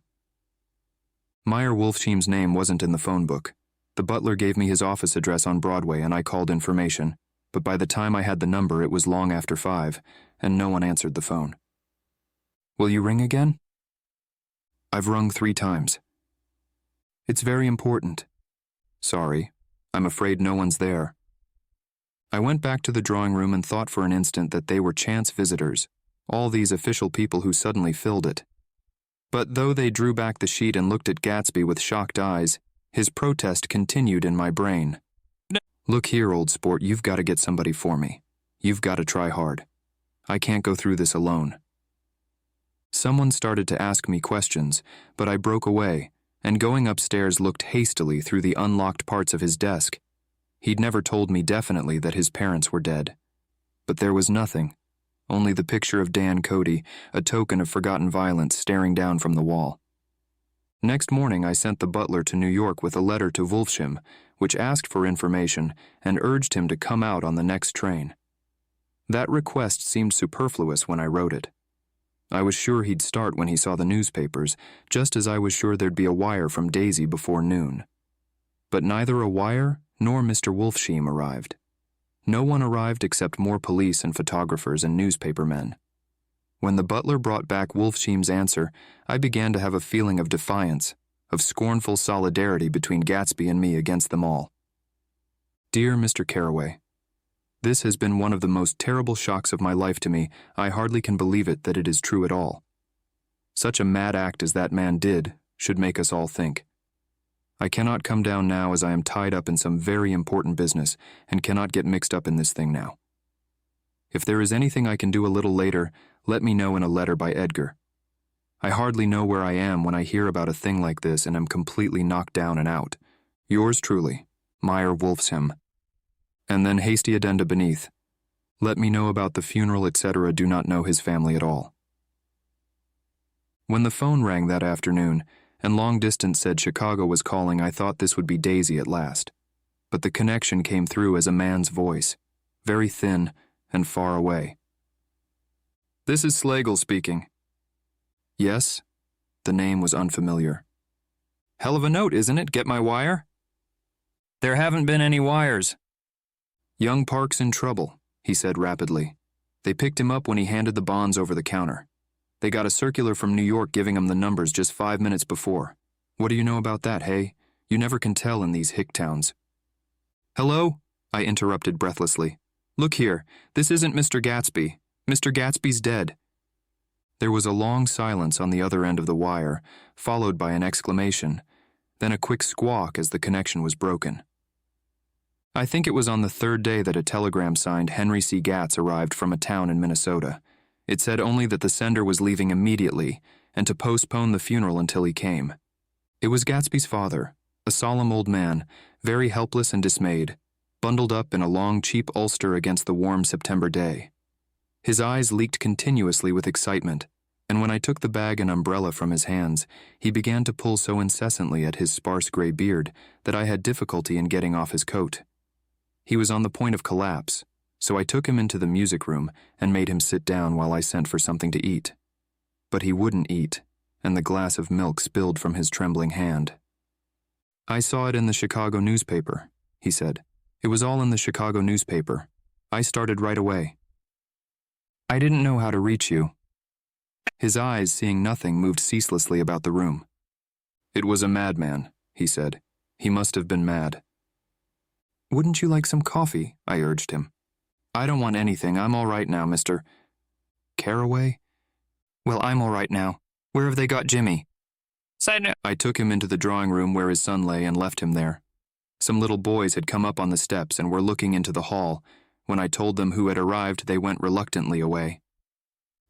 Meyer Wolfsheim's name wasn't in the phone book. The butler gave me his office address on Broadway and I called information, but by the time I had the number it was long after 5, and no one answered the phone. "Will you ring again?" "I've rung 3 times. "It's very important." "Sorry. I'm afraid no one's there." I went back to the drawing room and thought for an instant that they were chance visitors, all these official people who suddenly filled it. But though they drew back the sheet and looked at Gatsby with shocked eyes, his protest continued in my brain. "Look here, old sport, you've got to get somebody for me. You've got to try hard. I can't go through this alone." Someone started to ask me questions, but I broke away, and going upstairs looked hastily through the unlocked parts of his desk. He'd never told me definitely that his parents were dead. But there was nothing, only the picture of Dan Cody, a token of forgotten violence staring down from the wall. Next morning I sent the butler to New York with a letter to Wolfsheim, which asked for information and urged him to come out on the next train. That request seemed superfluous when I wrote it. I was sure he'd start when he saw the newspapers, just as I was sure there'd be a wire from Daisy before noon. But neither a wire nor Mr. Wolfsheim arrived. No one arrived except more police and photographers and newspaper men. When the butler brought back Wolfsheim's answer, I began to have a feeling of defiance, of scornful solidarity between Gatsby and me against them all. "Dear Mr. Carraway, this has been one of the most terrible shocks of my life to me. I hardly can believe it that it is true at all. Such a mad act as that man did should make us all think. I cannot come down now as I am tied up in some very important business and cannot get mixed up in this thing now. If there is anything I can do a little later, let me know in a letter by Edgar. I hardly know where I am when I hear about a thing like this and am completely knocked down and out. Yours truly, Meyer Wolfsheim. And then hasty addenda beneath. Let me know about the funeral, etc. Do not know his family at all. When the phone rang that afternoon, and long distance said Chicago was calling, I thought this would be Daisy at last. But the connection came through as a man's voice, very thin and far away. This is Slagle speaking. Yes? The name was unfamiliar. Hell of a note, isn't it? Get my wire? There haven't been any wires. Young Park's in trouble, he said rapidly. They picked him up when he handed the bonds over the counter. They got a circular from New York giving him the numbers just 5 minutes before. What do you know about that, hey? You never can tell in these hick towns. Hello? I interrupted breathlessly. Look here, this isn't Mr. Gatsby. Mr. Gatsby's dead. There was a long silence on the other end of the wire, followed by an exclamation, then a quick squawk as the connection was broken. I think it was on the third day that a telegram signed Henry C. Gatz arrived from a town in Minnesota. It said only that the sender was leaving immediately and to postpone the funeral until he came. It was Gatsby's father, a solemn old man, very helpless and dismayed, bundled up in a long, cheap ulster against the warm September day. His eyes leaked continuously with excitement, and when I took the bag and umbrella from his hands, he began to pull so incessantly at his sparse gray beard that I had difficulty in getting off his coat. He was on the point of collapse, so I took him into the music room and made him sit down while I sent for something to eat. But he wouldn't eat, and the glass of milk spilled from his trembling hand. I saw it in the Chicago newspaper, he said. It was all in the Chicago newspaper. I started right away. I didn't know how to reach you. His eyes, seeing nothing, moved ceaselessly about the room. It was a madman, he said. He must have been mad. Wouldn't you like some coffee? I urged him. I don't want anything. I'm all right now, Mr. Carraway? Well, I'm all right now. Where have they got Jimmy? I took him into the drawing room where his son lay and left him there. Some little boys had come up on the steps and were looking into the hall. When I told them who had arrived, they went reluctantly away.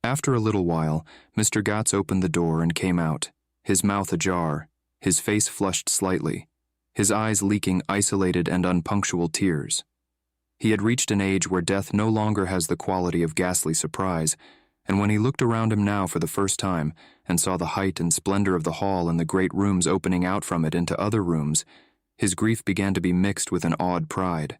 After a little while, Mr. Gatz opened the door and came out, his mouth ajar, his face flushed slightly, his eyes leaking isolated and unpunctual tears. He had reached an age where death no longer has the quality of ghastly surprise, and when he looked around him now for the first time and saw the height and splendor of the hall and the great rooms opening out from it into other rooms, his grief began to be mixed with an awed pride.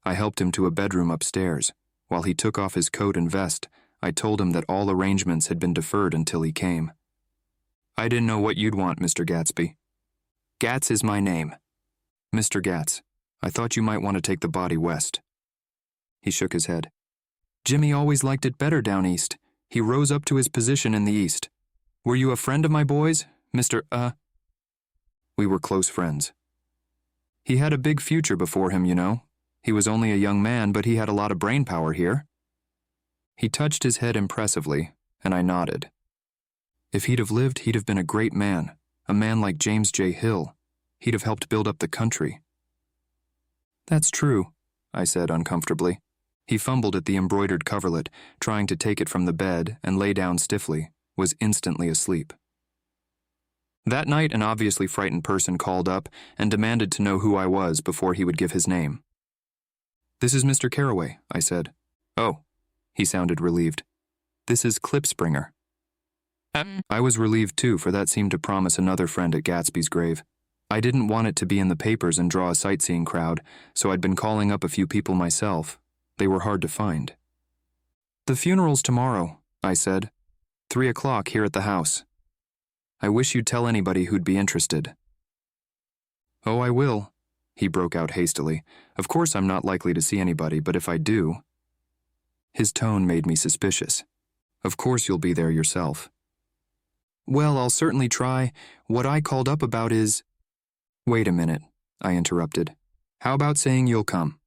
I helped him to a bedroom upstairs. While he took off his coat and vest, I told him that all arrangements had been deferred until he came. I didn't know what you'd want, Mr. Gatsby. Gatz is my name. Mr. Gatz, I thought you might want to take the body west. He shook his head. Jimmy always liked it better down east. He rose up to his position in the east. Were you a friend of my boys, Mr. We were close friends. He had a big future before him, you know. He was only a young man, but he had a lot of brain power here. He touched his head impressively, and I nodded. If he'd have lived, he'd have been a great man, a man like James J. Hill. He'd have helped build up the country. That's true, I said uncomfortably. He fumbled at the embroidered coverlet, trying to take it from the bed, and lay down stiffly, was instantly asleep. That night, an obviously frightened person called up and demanded to know who I was before he would give his name. This is Mr. Carraway, I said. Oh, he sounded relieved. This is Klipspringer. I was relieved too, for that seemed to promise another friend at Gatsby's grave. I didn't want it to be in the papers and draw a sightseeing crowd, so I'd been calling up a few people myself. They were hard to find. The funeral's tomorrow, I said. 3 o'clock here at the house. I wish you'd tell anybody who'd be interested. Oh, I will, he broke out hastily. Of course I'm not likely to see anybody, but if I do... His tone made me suspicious. Of course you'll be there yourself. Well, I'll certainly try. What I called up about is... Wait a minute, I interrupted. How about saying you'll come?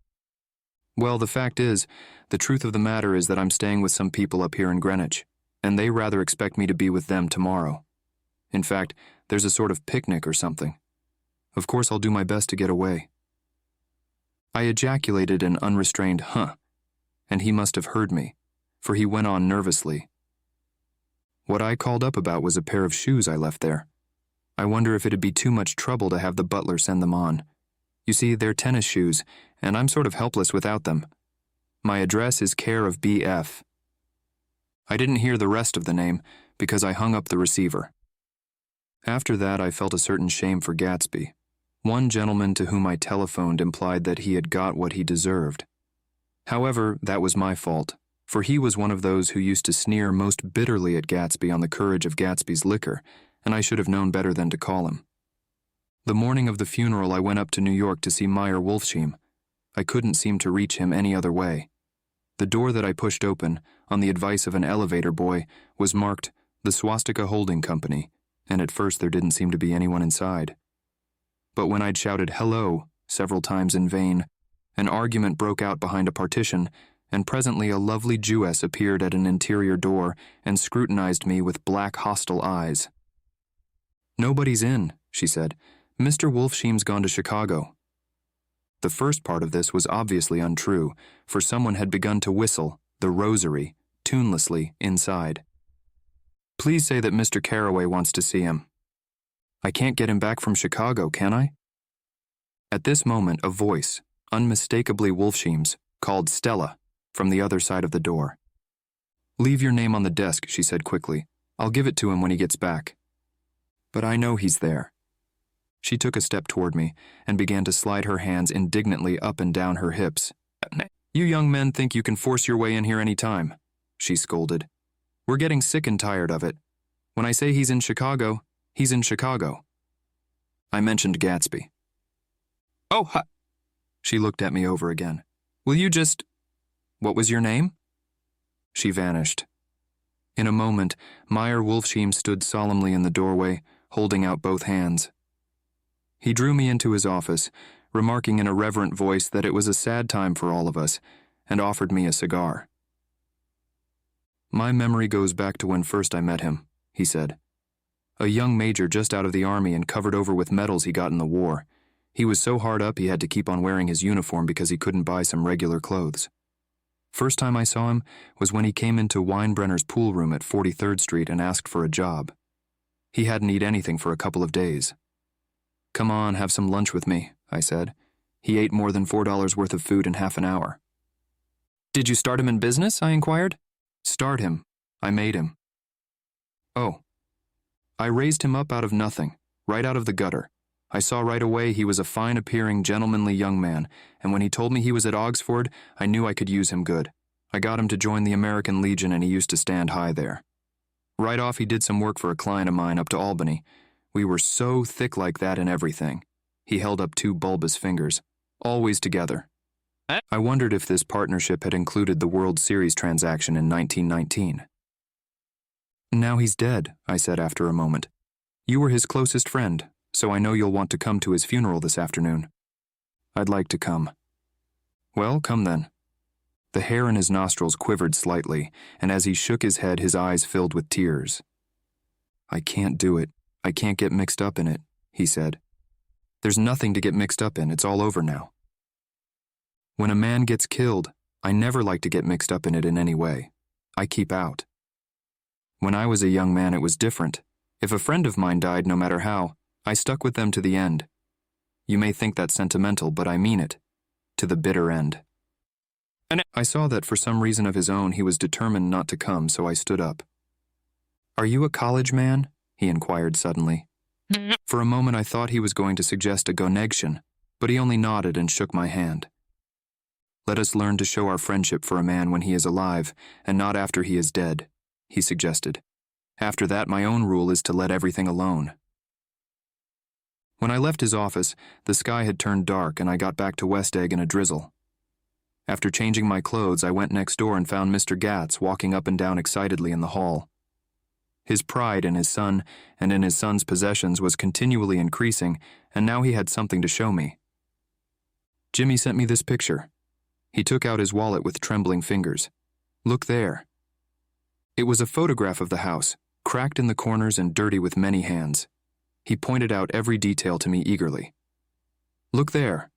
Well, the fact is, the truth of the matter is that I'm staying with some people up here in Greenwich. and they rather expect me to be with them tomorrow. In fact, there's a sort of picnic or something. Of course, I'll do my best to get away." I ejaculated an unrestrained "huh," and he must have heard me, for he went on nervously. "What I called up about was a pair of shoes I left there. I wonder if it'd be too much trouble to have the butler send them on. You see, they're tennis shoes, and I'm sort of helpless without them. My address is care of B.F." I didn't hear the rest of the name because I hung up the receiver. After that, I felt a certain shame for Gatsby. One gentleman to whom I telephoned implied that he had got what he deserved. However, that was my fault, for he was one of those who used to sneer most bitterly at Gatsby on the courage of Gatsby's liquor, and I should have known better than to call him. The morning of the funeral, I went up to New York to see Meyer Wolfsheim. I couldn't seem to reach him any other way. The door that I pushed open, on the advice of an elevator boy, was marked the Swastika Holding Company, and at first there didn't seem to be anyone inside. But when I'd shouted "hello" several times in vain, an argument broke out behind a partition, and presently a lovely Jewess appeared at an interior door and scrutinized me with black hostile eyes. "Nobody's in," she said. "Mr. Wolfsheim's gone to Chicago." The first part of this was obviously untrue, for someone had begun to whistle, the Rosary, tunelessly, inside. "Please say that Mr. Carroway wants to see him." "I can't get him back from Chicago, can I?" At this moment, a voice, unmistakably Wolfsheim's, called "Stella," from the other side of the door. "Leave your name on the desk," she said quickly. "I'll give it to him when he gets back." "But I know he's there." She took a step toward me and began to slide her hands indignantly up and down her hips. "You young men think you can force your way in here any time," she scolded. "We're getting sick and tired of it. When I say he's in Chicago, he's in Chicago." I mentioned Gatsby. "Oh, ha!" She looked at me over again. "Will you just... What was your name?" She vanished. In a moment, Meyer Wolfsheim stood solemnly in the doorway, holding out both hands. He drew me into his office, remarking in a reverent voice that it was a sad time for all of us, and offered me a cigar. "My memory goes back to when first I met him," he said. "A young major just out of the army and covered over with medals he got in the war. He was so hard up he had to keep on wearing his uniform because he couldn't buy some regular clothes. First time I saw him was when he came into Weinbrenner's pool room at 43rd Street and asked for a job. He hadn't eaten anything for a couple of days. 'Come on, have some lunch with me,' I said. He ate more than $4 worth of food in half an hour. 'Did you start him in business?' I inquired. 'Start him. I made him.' 'Oh.' I raised him up out of nothing, right out of the gutter. I saw right away he was a fine-appearing, gentlemanly young man, and when he told me he was at Oxford, I knew I could use him good. I got him to join the American Legion, and he used to stand high there. Right off, he did some work for a client of mine up to Albany. We were so thick like that in everything." He held up two bulbous fingers. "Always together." I wondered if this partnership had included the World Series transaction in 1919. "Now he's dead," I said after a moment. "You were his closest friend, so I know you'll want to come to his funeral this afternoon." "I'd like to come." "Well, come then." The hair in his nostrils quivered slightly, and as he shook his head, his eyes filled with tears. "I can't do it. I can't get mixed up in it," he said. "There's nothing to get mixed up in. It's all over now. When a man gets killed, I never like to get mixed up in it in any way. I keep out. When I was a young man, it was different. If a friend of mine died, no matter how, I stuck with them to the end. You may think that's sentimental, but I mean it. To the bitter end." And I saw that for some reason of his own, he was determined not to come, so I stood up. "Are you a college man?" he inquired suddenly. For a moment I thought he was going to suggest a connection, but he only nodded and shook my hand. "Let us learn to show our friendship for a man when he is alive, and not after he is dead," he suggested. "After that, my own rule is to let everything alone." When I left his office, the sky had turned dark and I got back to West Egg in a drizzle. After changing my clothes, I went next door and found Mr. Gatz walking up and down excitedly in the hall. His pride in his son and in his son's possessions was continually increasing, and now he had something to show me. "Jimmy sent me this picture." He took out his wallet with trembling fingers. "Look there." It was a photograph of the house, cracked in the corners and dirty with many hands. He pointed out every detail to me eagerly. "Look there,"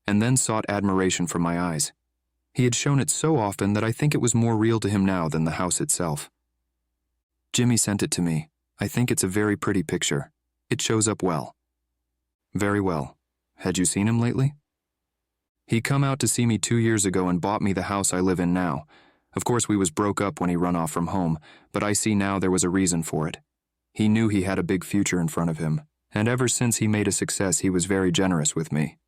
and then sought admiration from my eyes. He had shown it so often that I think it was more real to him now than the house itself. "Jimmy sent it to me. I think it's a very pretty picture. It shows up well." "Very well. Had you seen him lately?" "He come out to see me 2 years ago and bought me the house I live in now. Of course we was broke up when he run off from home, but I see now there was a reason for it. He knew he had a big future in front of him, and ever since he made a success he was very generous with me."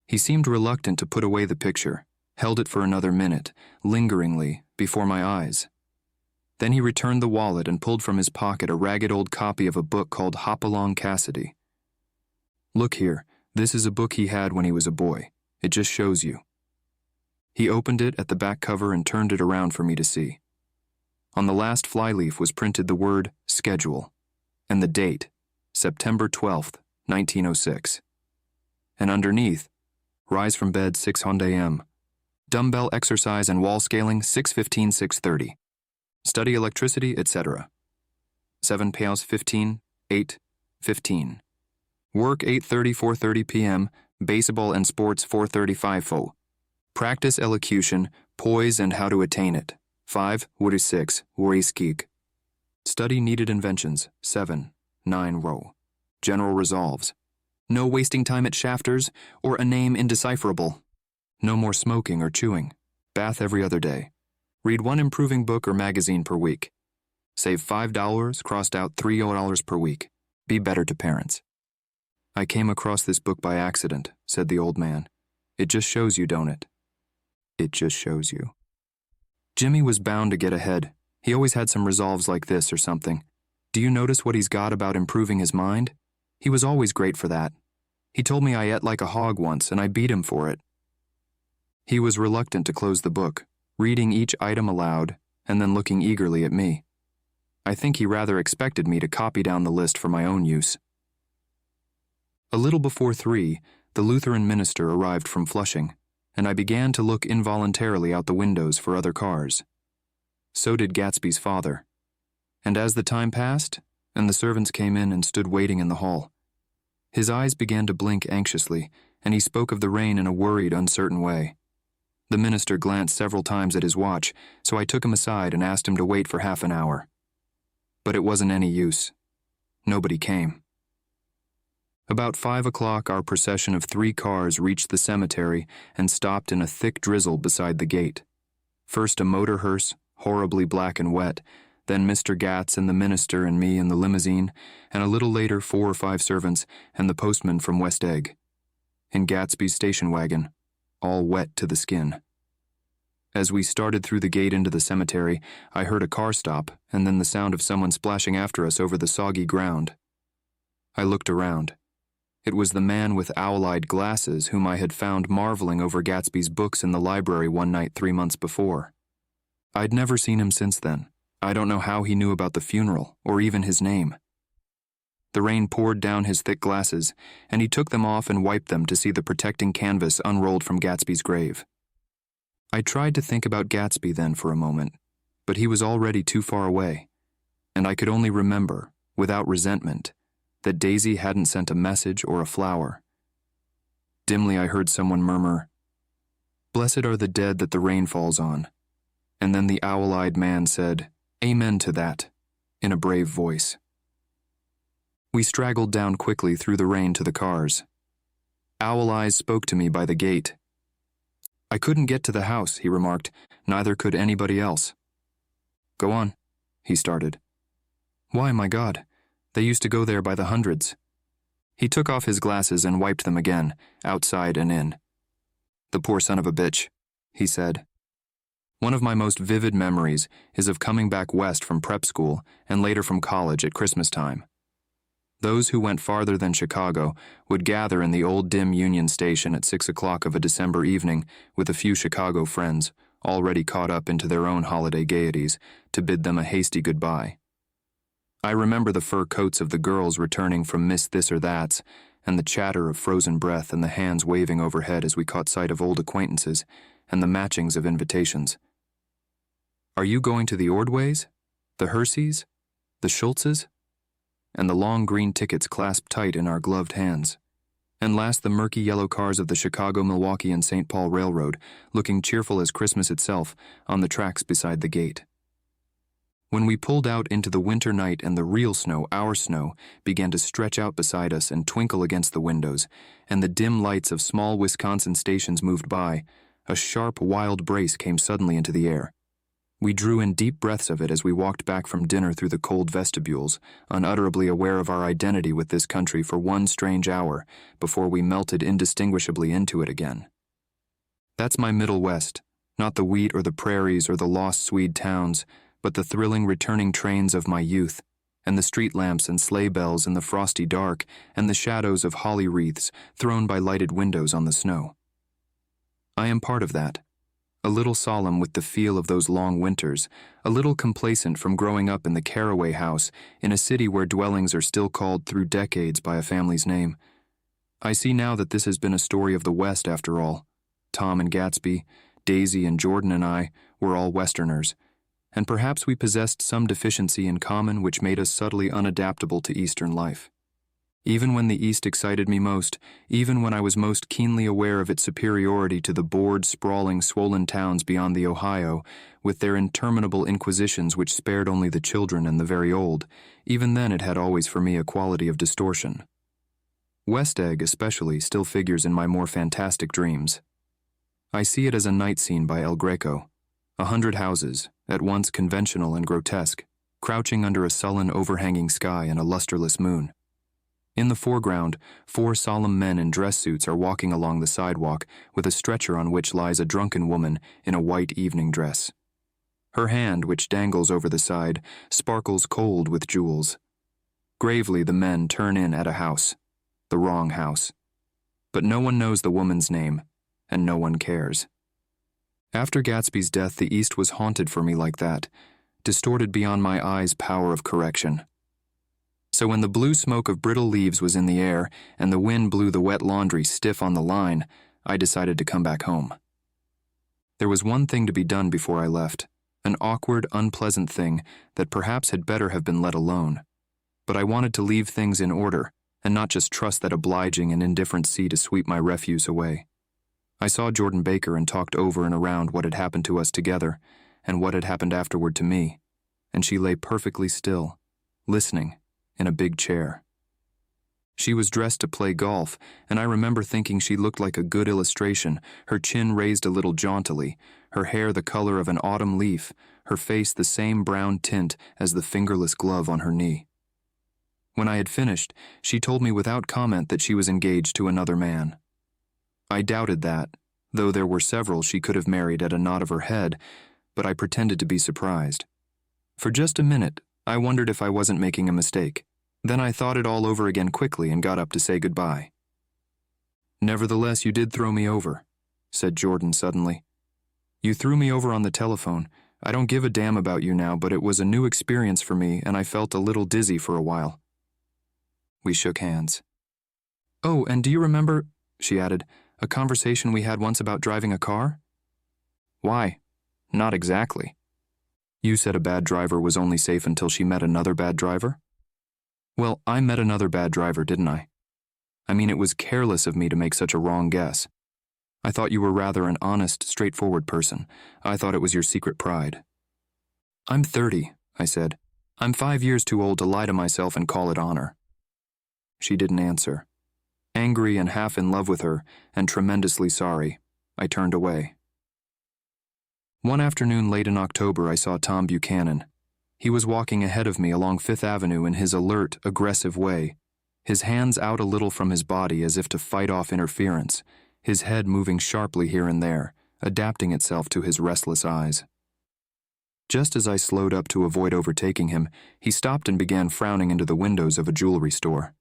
He seemed reluctant to put away the picture, held it for another minute, lingeringly, before my eyes. Then he returned the wallet and pulled from his pocket a ragged old copy of a book called Hopalong Cassidy. "Look here, this is a book he had when he was a boy. It just shows you." He opened it at the back cover and turned it around for me to see. On the last flyleaf was printed the word schedule, and the date, September 12th, 1906. And underneath, rise from bed 6 a.m., dumbbell exercise and wall scaling 6:15, 6:30. Study electricity, etc. 7 pounds 15, 8, 15. Work 8:30, 4:30 p.m., baseball and sports 4:35 fo. Practice elocution, poise and how to attain it. 5, 6, geek. Study needed inventions, 7, 9 row. General resolves. No wasting time at shafters or a name indecipherable. No more smoking or chewing. Bath every other day. Read 1 improving book or magazine per week. Save $5, crossed out $3 per week. Be better to parents. "I came across this book by accident," said the old man. "It just shows you, don't it?" It just shows you. Jimmy was bound to get ahead. He always had some resolves like this or something. Do you notice what he's got about improving his mind? He was always great for that. He told me I ate like a hog once, and I beat him for it. He was reluctant to close the book, reading each item aloud, and then looking eagerly at me. I think he rather expected me to copy down the list for my own use. A little before 3, the Lutheran minister arrived from Flushing, and I began to look involuntarily out the windows for other cars. So did Gatsby's father. And as the time passed, and the servants came in and stood waiting in the hall, his eyes began to blink anxiously, and he spoke of the rain in a worried, uncertain way. The minister glanced several times at his watch, so I took him aside and asked him to wait for half an hour. But it wasn't any use. Nobody came. About 5 o'clock, our procession of 3 cars reached the cemetery and stopped in a thick drizzle beside the gate. First a motor hearse, horribly black and wet, then Mr. Gatz and the minister and me in the limousine, and a little later 4 or 5 servants and the postman from West Egg. In Gatsby's station wagon, all wet to the skin. As we started through the gate into the cemetery, I heard a car stop and then the sound of someone splashing after us over the soggy ground. I looked around. It was the man with owl-eyed glasses whom I had found marveling over Gatsby's books in the library one night 3 months before. I'd never seen him since then. I don't know how he knew about the funeral, or even his name. The rain poured down his thick glasses, and he took them off and wiped them to see the protecting canvas unrolled from Gatsby's grave. I tried to think about Gatsby then for a moment, but he was already too far away, and I could only remember, without resentment, that Daisy hadn't sent a message or a flower. Dimly I heard someone murmur, "Blessed are the dead that the rain falls on." And then the owl-eyed man said, "Amen to that," in a brave voice. We straggled down quickly through the rain to the cars. Owl Eyes spoke to me by the gate. "I couldn't get to the house," he remarked. "Neither could anybody else." "Go on," he started. "Why, my God, they used to go there by the hundreds." He took off his glasses and wiped them again, outside and in. "The poor son of a bitch," he said. One of my most vivid memories is of coming back west from prep school and later from college at Christmas time. Those who went farther than Chicago would gather in the old dim Union Station at 6 o'clock of a December evening with a few Chicago friends, already caught up into their own holiday gaieties, to bid them a hasty goodbye. I remember the fur coats of the girls returning from Miss This or That's, and the chatter of frozen breath and the hands waving overhead as we caught sight of old acquaintances, and the matchings of invitations. Are you going to the Ordways? The Herseys? The Schultzes? And the long green tickets clasped tight in our gloved hands. And last, the murky yellow cars of the Chicago, Milwaukee, and St. Paul Railroad, looking cheerful as Christmas itself, on the tracks beside the gate. When we pulled out into the winter night and the real snow, our snow, began to stretch out beside us and twinkle against the windows, and the dim lights of small Wisconsin stations moved by, a sharp, wild brace came suddenly into the air. We drew in deep breaths of it as we walked back from dinner through the cold vestibules, unutterably aware of our identity with this country for one strange hour before we melted indistinguishably into it again. That's my Middle West, not the wheat or the prairies or the lost Swede towns, but the thrilling returning trains of my youth, and the street lamps and sleigh bells in the frosty dark, and the shadows of holly wreaths thrown by lighted windows on the snow. I am part of that. A little solemn with the feel of those long winters, a little complacent from growing up in the Caraway house in a city where dwellings are still called through decades by a family's name. I see now that this has been a story of the West after all. Tom and Gatsby, Daisy and Jordan and I were all Westerners, and perhaps we possessed some deficiency in common which made us subtly unadaptable to Eastern life. Even when the East excited me most, even when I was most keenly aware of its superiority to the bored, sprawling, swollen towns beyond the Ohio, with their interminable inquisitions which spared only the children and the very old, even then it had always for me a quality of distortion. West Egg, especially, still figures in my more fantastic dreams. I see it as a night scene by El Greco, 100 houses, at once conventional and grotesque, crouching under a sullen, overhanging sky and a lusterless moon. In the foreground, 4 solemn men in dress suits are walking along the sidewalk with a stretcher on which lies a drunken woman in a white evening dress. Her hand, which dangles over the side, sparkles cold with jewels. Gravely the men turn in at a house, the wrong house. But no one knows the woman's name, and no one cares. After Gatsby's death, the East was haunted for me like that, distorted beyond my eyes' power of correction. So when the blue smoke of brittle leaves was in the air and the wind blew the wet laundry stiff on the line, I decided to come back home. There was one thing to be done before I left, an awkward, unpleasant thing that perhaps had better have been let alone. But I wanted to leave things in order and not just trust that obliging and indifferent sea to sweep my refuse away. I saw Jordan Baker and talked over and around what had happened to us together and what had happened afterward to me, and she lay perfectly still, listening, in a big chair. She was dressed to play golf, and I remember thinking she looked like a good illustration, her chin raised a little jauntily, her hair the color of an autumn leaf, her face the same brown tint as the fingerless glove on her knee. When I had finished, she told me without comment that she was engaged to another man. I doubted that, though there were several she could have married at a nod of her head, but I pretended to be surprised. For just a minute, I wondered if I wasn't making a mistake. Then I thought it all over again quickly and got up to say goodbye. "Nevertheless, you did throw me over," said Jordan suddenly. "You threw me over on the telephone. I don't give a damn about you now, but it was a new experience for me, and I felt a little dizzy for a while." We shook hands. "Oh, and do you remember," she added, "a conversation we had once about driving a car?" "Why? Not exactly." "You said a bad driver was only safe until she met another bad driver?" "Well, I met another bad driver, didn't I? I mean, it was careless of me to make such a wrong guess. I thought you were rather an honest, straightforward person. I thought it was your secret pride." "I'm 30, I said. "I'm 5 years too old to lie to myself and call it honor." She didn't answer. Angry and half in love with her, and tremendously sorry, I turned away. One afternoon late in October, I saw Tom Buchanan. He was walking ahead of me along Fifth Avenue in his alert, aggressive way, his hands out a little from his body as if to fight off interference, his head moving sharply here and there, adapting itself to his restless eyes. Just as I slowed up to avoid overtaking him, he stopped and began frowning into the windows of a jewelry store.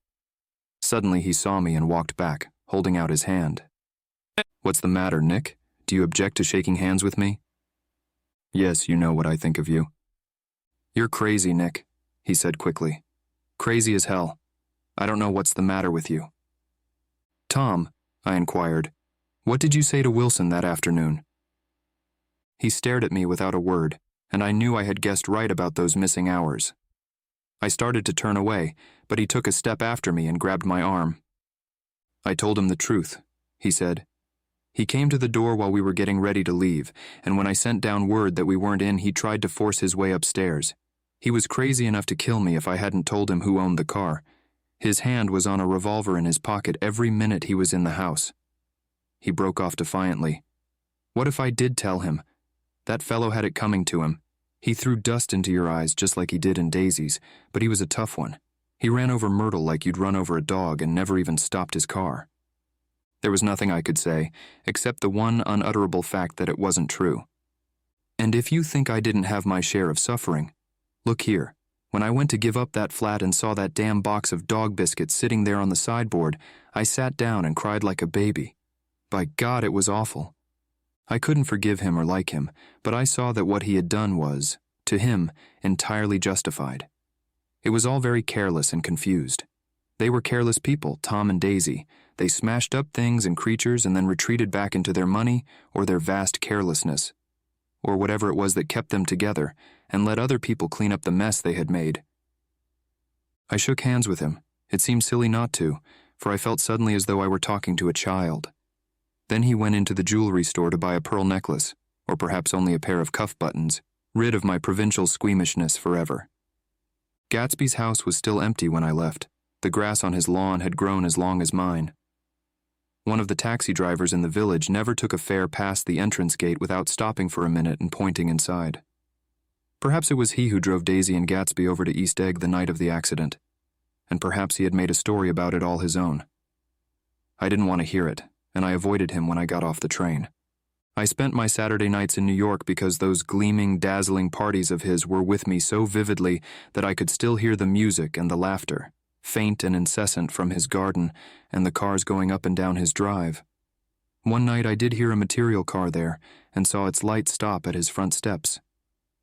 Suddenly he saw me and walked back, holding out his hand. "What's the matter, Nick? Do you object to shaking hands with me?" "Yes, you know what I think of you." "You're crazy, Nick," he said quickly. "Crazy as hell. I don't know what's the matter with you." "Tom," I inquired, "what did you say to Wilson that afternoon?" He stared at me without a word, and I knew I had guessed right about those missing hours. I started to turn away, but he took a step after me and grabbed my arm. I told him the truth, he said. He came to the door while we were getting ready to leave, and when I sent down word that we weren't in, he tried to force his way upstairs. He was crazy enough to kill me if I hadn't told him who owned the car. His hand was on a revolver in his pocket every minute he was in the house. He broke off defiantly. What if I did tell him? That fellow had it coming to him. He threw dust into your eyes just like he did in Daisy's, but he was a tough one. He ran over Myrtle like you'd run over a dog and never even stopped his car. There was nothing I could say, except the one unutterable fact that it wasn't true. And if you think I didn't have my share of suffering, look here. When I went to give up that flat and saw that damn box of dog biscuits sitting there on the sideboard, I sat down and cried like a baby. By God, it was awful. I couldn't forgive him or like him, but I saw that what he had done was, to him, entirely justified. It was all very careless and confused. They were careless people, Tom and Daisy. They smashed up things and creatures and then retreated back into their money or their vast carelessness, or whatever it was that kept them together, and let other people clean up the mess they had made. I shook hands with him. It seemed silly not to, for I felt suddenly as though I were talking to a child. Then he went into the jewelry store to buy a pearl necklace, or perhaps only a pair of cuff buttons, rid of my provincial squeamishness forever. Gatsby's house was still empty when I left. The grass on his lawn had grown as long as mine. One of the taxi drivers in the village never took a fare past the entrance gate without stopping for a minute and pointing inside. Perhaps it was he who drove Daisy and Gatsby over to East Egg the night of the accident, and perhaps he had made a story about it all his own. I didn't want to hear it, and I avoided him when I got off the train. I spent my Saturday nights in New York because those gleaming, dazzling parties of his were with me so vividly that I could still hear the music and the laughter, faint and incessant from his garden and the cars going up and down his drive. One night I did hear a material car there and saw its light stop at his front steps,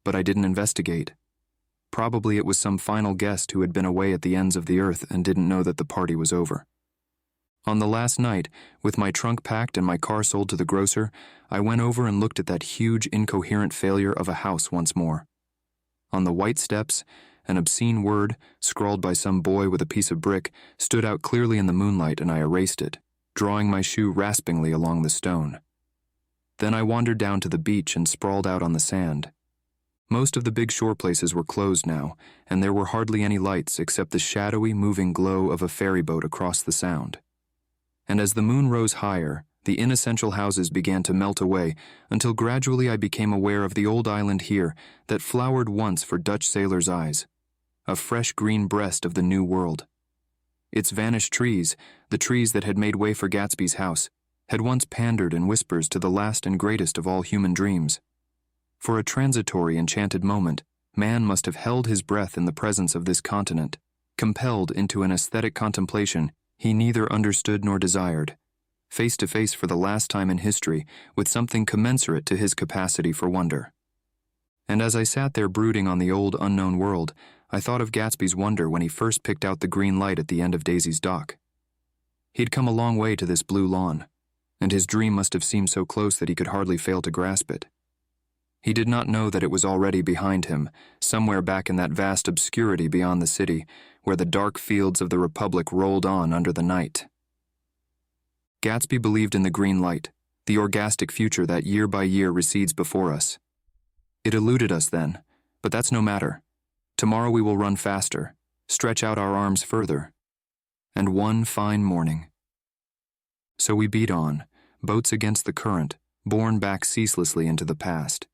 but I didn't investigate. Probably it was some final guest who had been away at the ends of the earth and didn't know that the party was over. On the last night, with my trunk packed and my car sold to the grocer, I went over and looked at that huge, incoherent failure of a house once more. On the white steps, an obscene word, scrawled by some boy with a piece of brick, stood out clearly in the moonlight, and I erased it, drawing my shoe raspingly along the stone. Then I wandered down to the beach and sprawled out on the sand. Most of the big shore places were closed now, and there were hardly any lights except the shadowy, moving glow of a ferry boat across the sound. And as the moon rose higher, the inessential houses began to melt away until gradually I became aware of the old island here that flowered once for Dutch sailors' eyes, a fresh green breast of the New World. Its vanished trees, the trees that had made way for Gatsby's house, had once pandered in whispers to the last and greatest of all human dreams. For a transitory, enchanted moment, man must have held his breath in the presence of this continent, compelled into an aesthetic contemplation he neither understood nor desired, face to face for the last time in history with something commensurate to his capacity for wonder. And as I sat there brooding on the old unknown world, I thought of Gatsby's wonder when he first picked out the green light at the end of Daisy's dock. He'd come a long way to this blue lawn, and his dream must have seemed so close that he could hardly fail to grasp it. He did not know that it was already behind him, somewhere back in that vast obscurity beyond the city, where the dark fields of the Republic rolled on under the night. Gatsby believed in the green light, the orgastic future that year by year recedes before us. It eluded us then, but that's no matter. Tomorrow we will run faster, stretch out our arms further, and one fine morning. So we beat on, boats against the current, borne back ceaselessly into the past.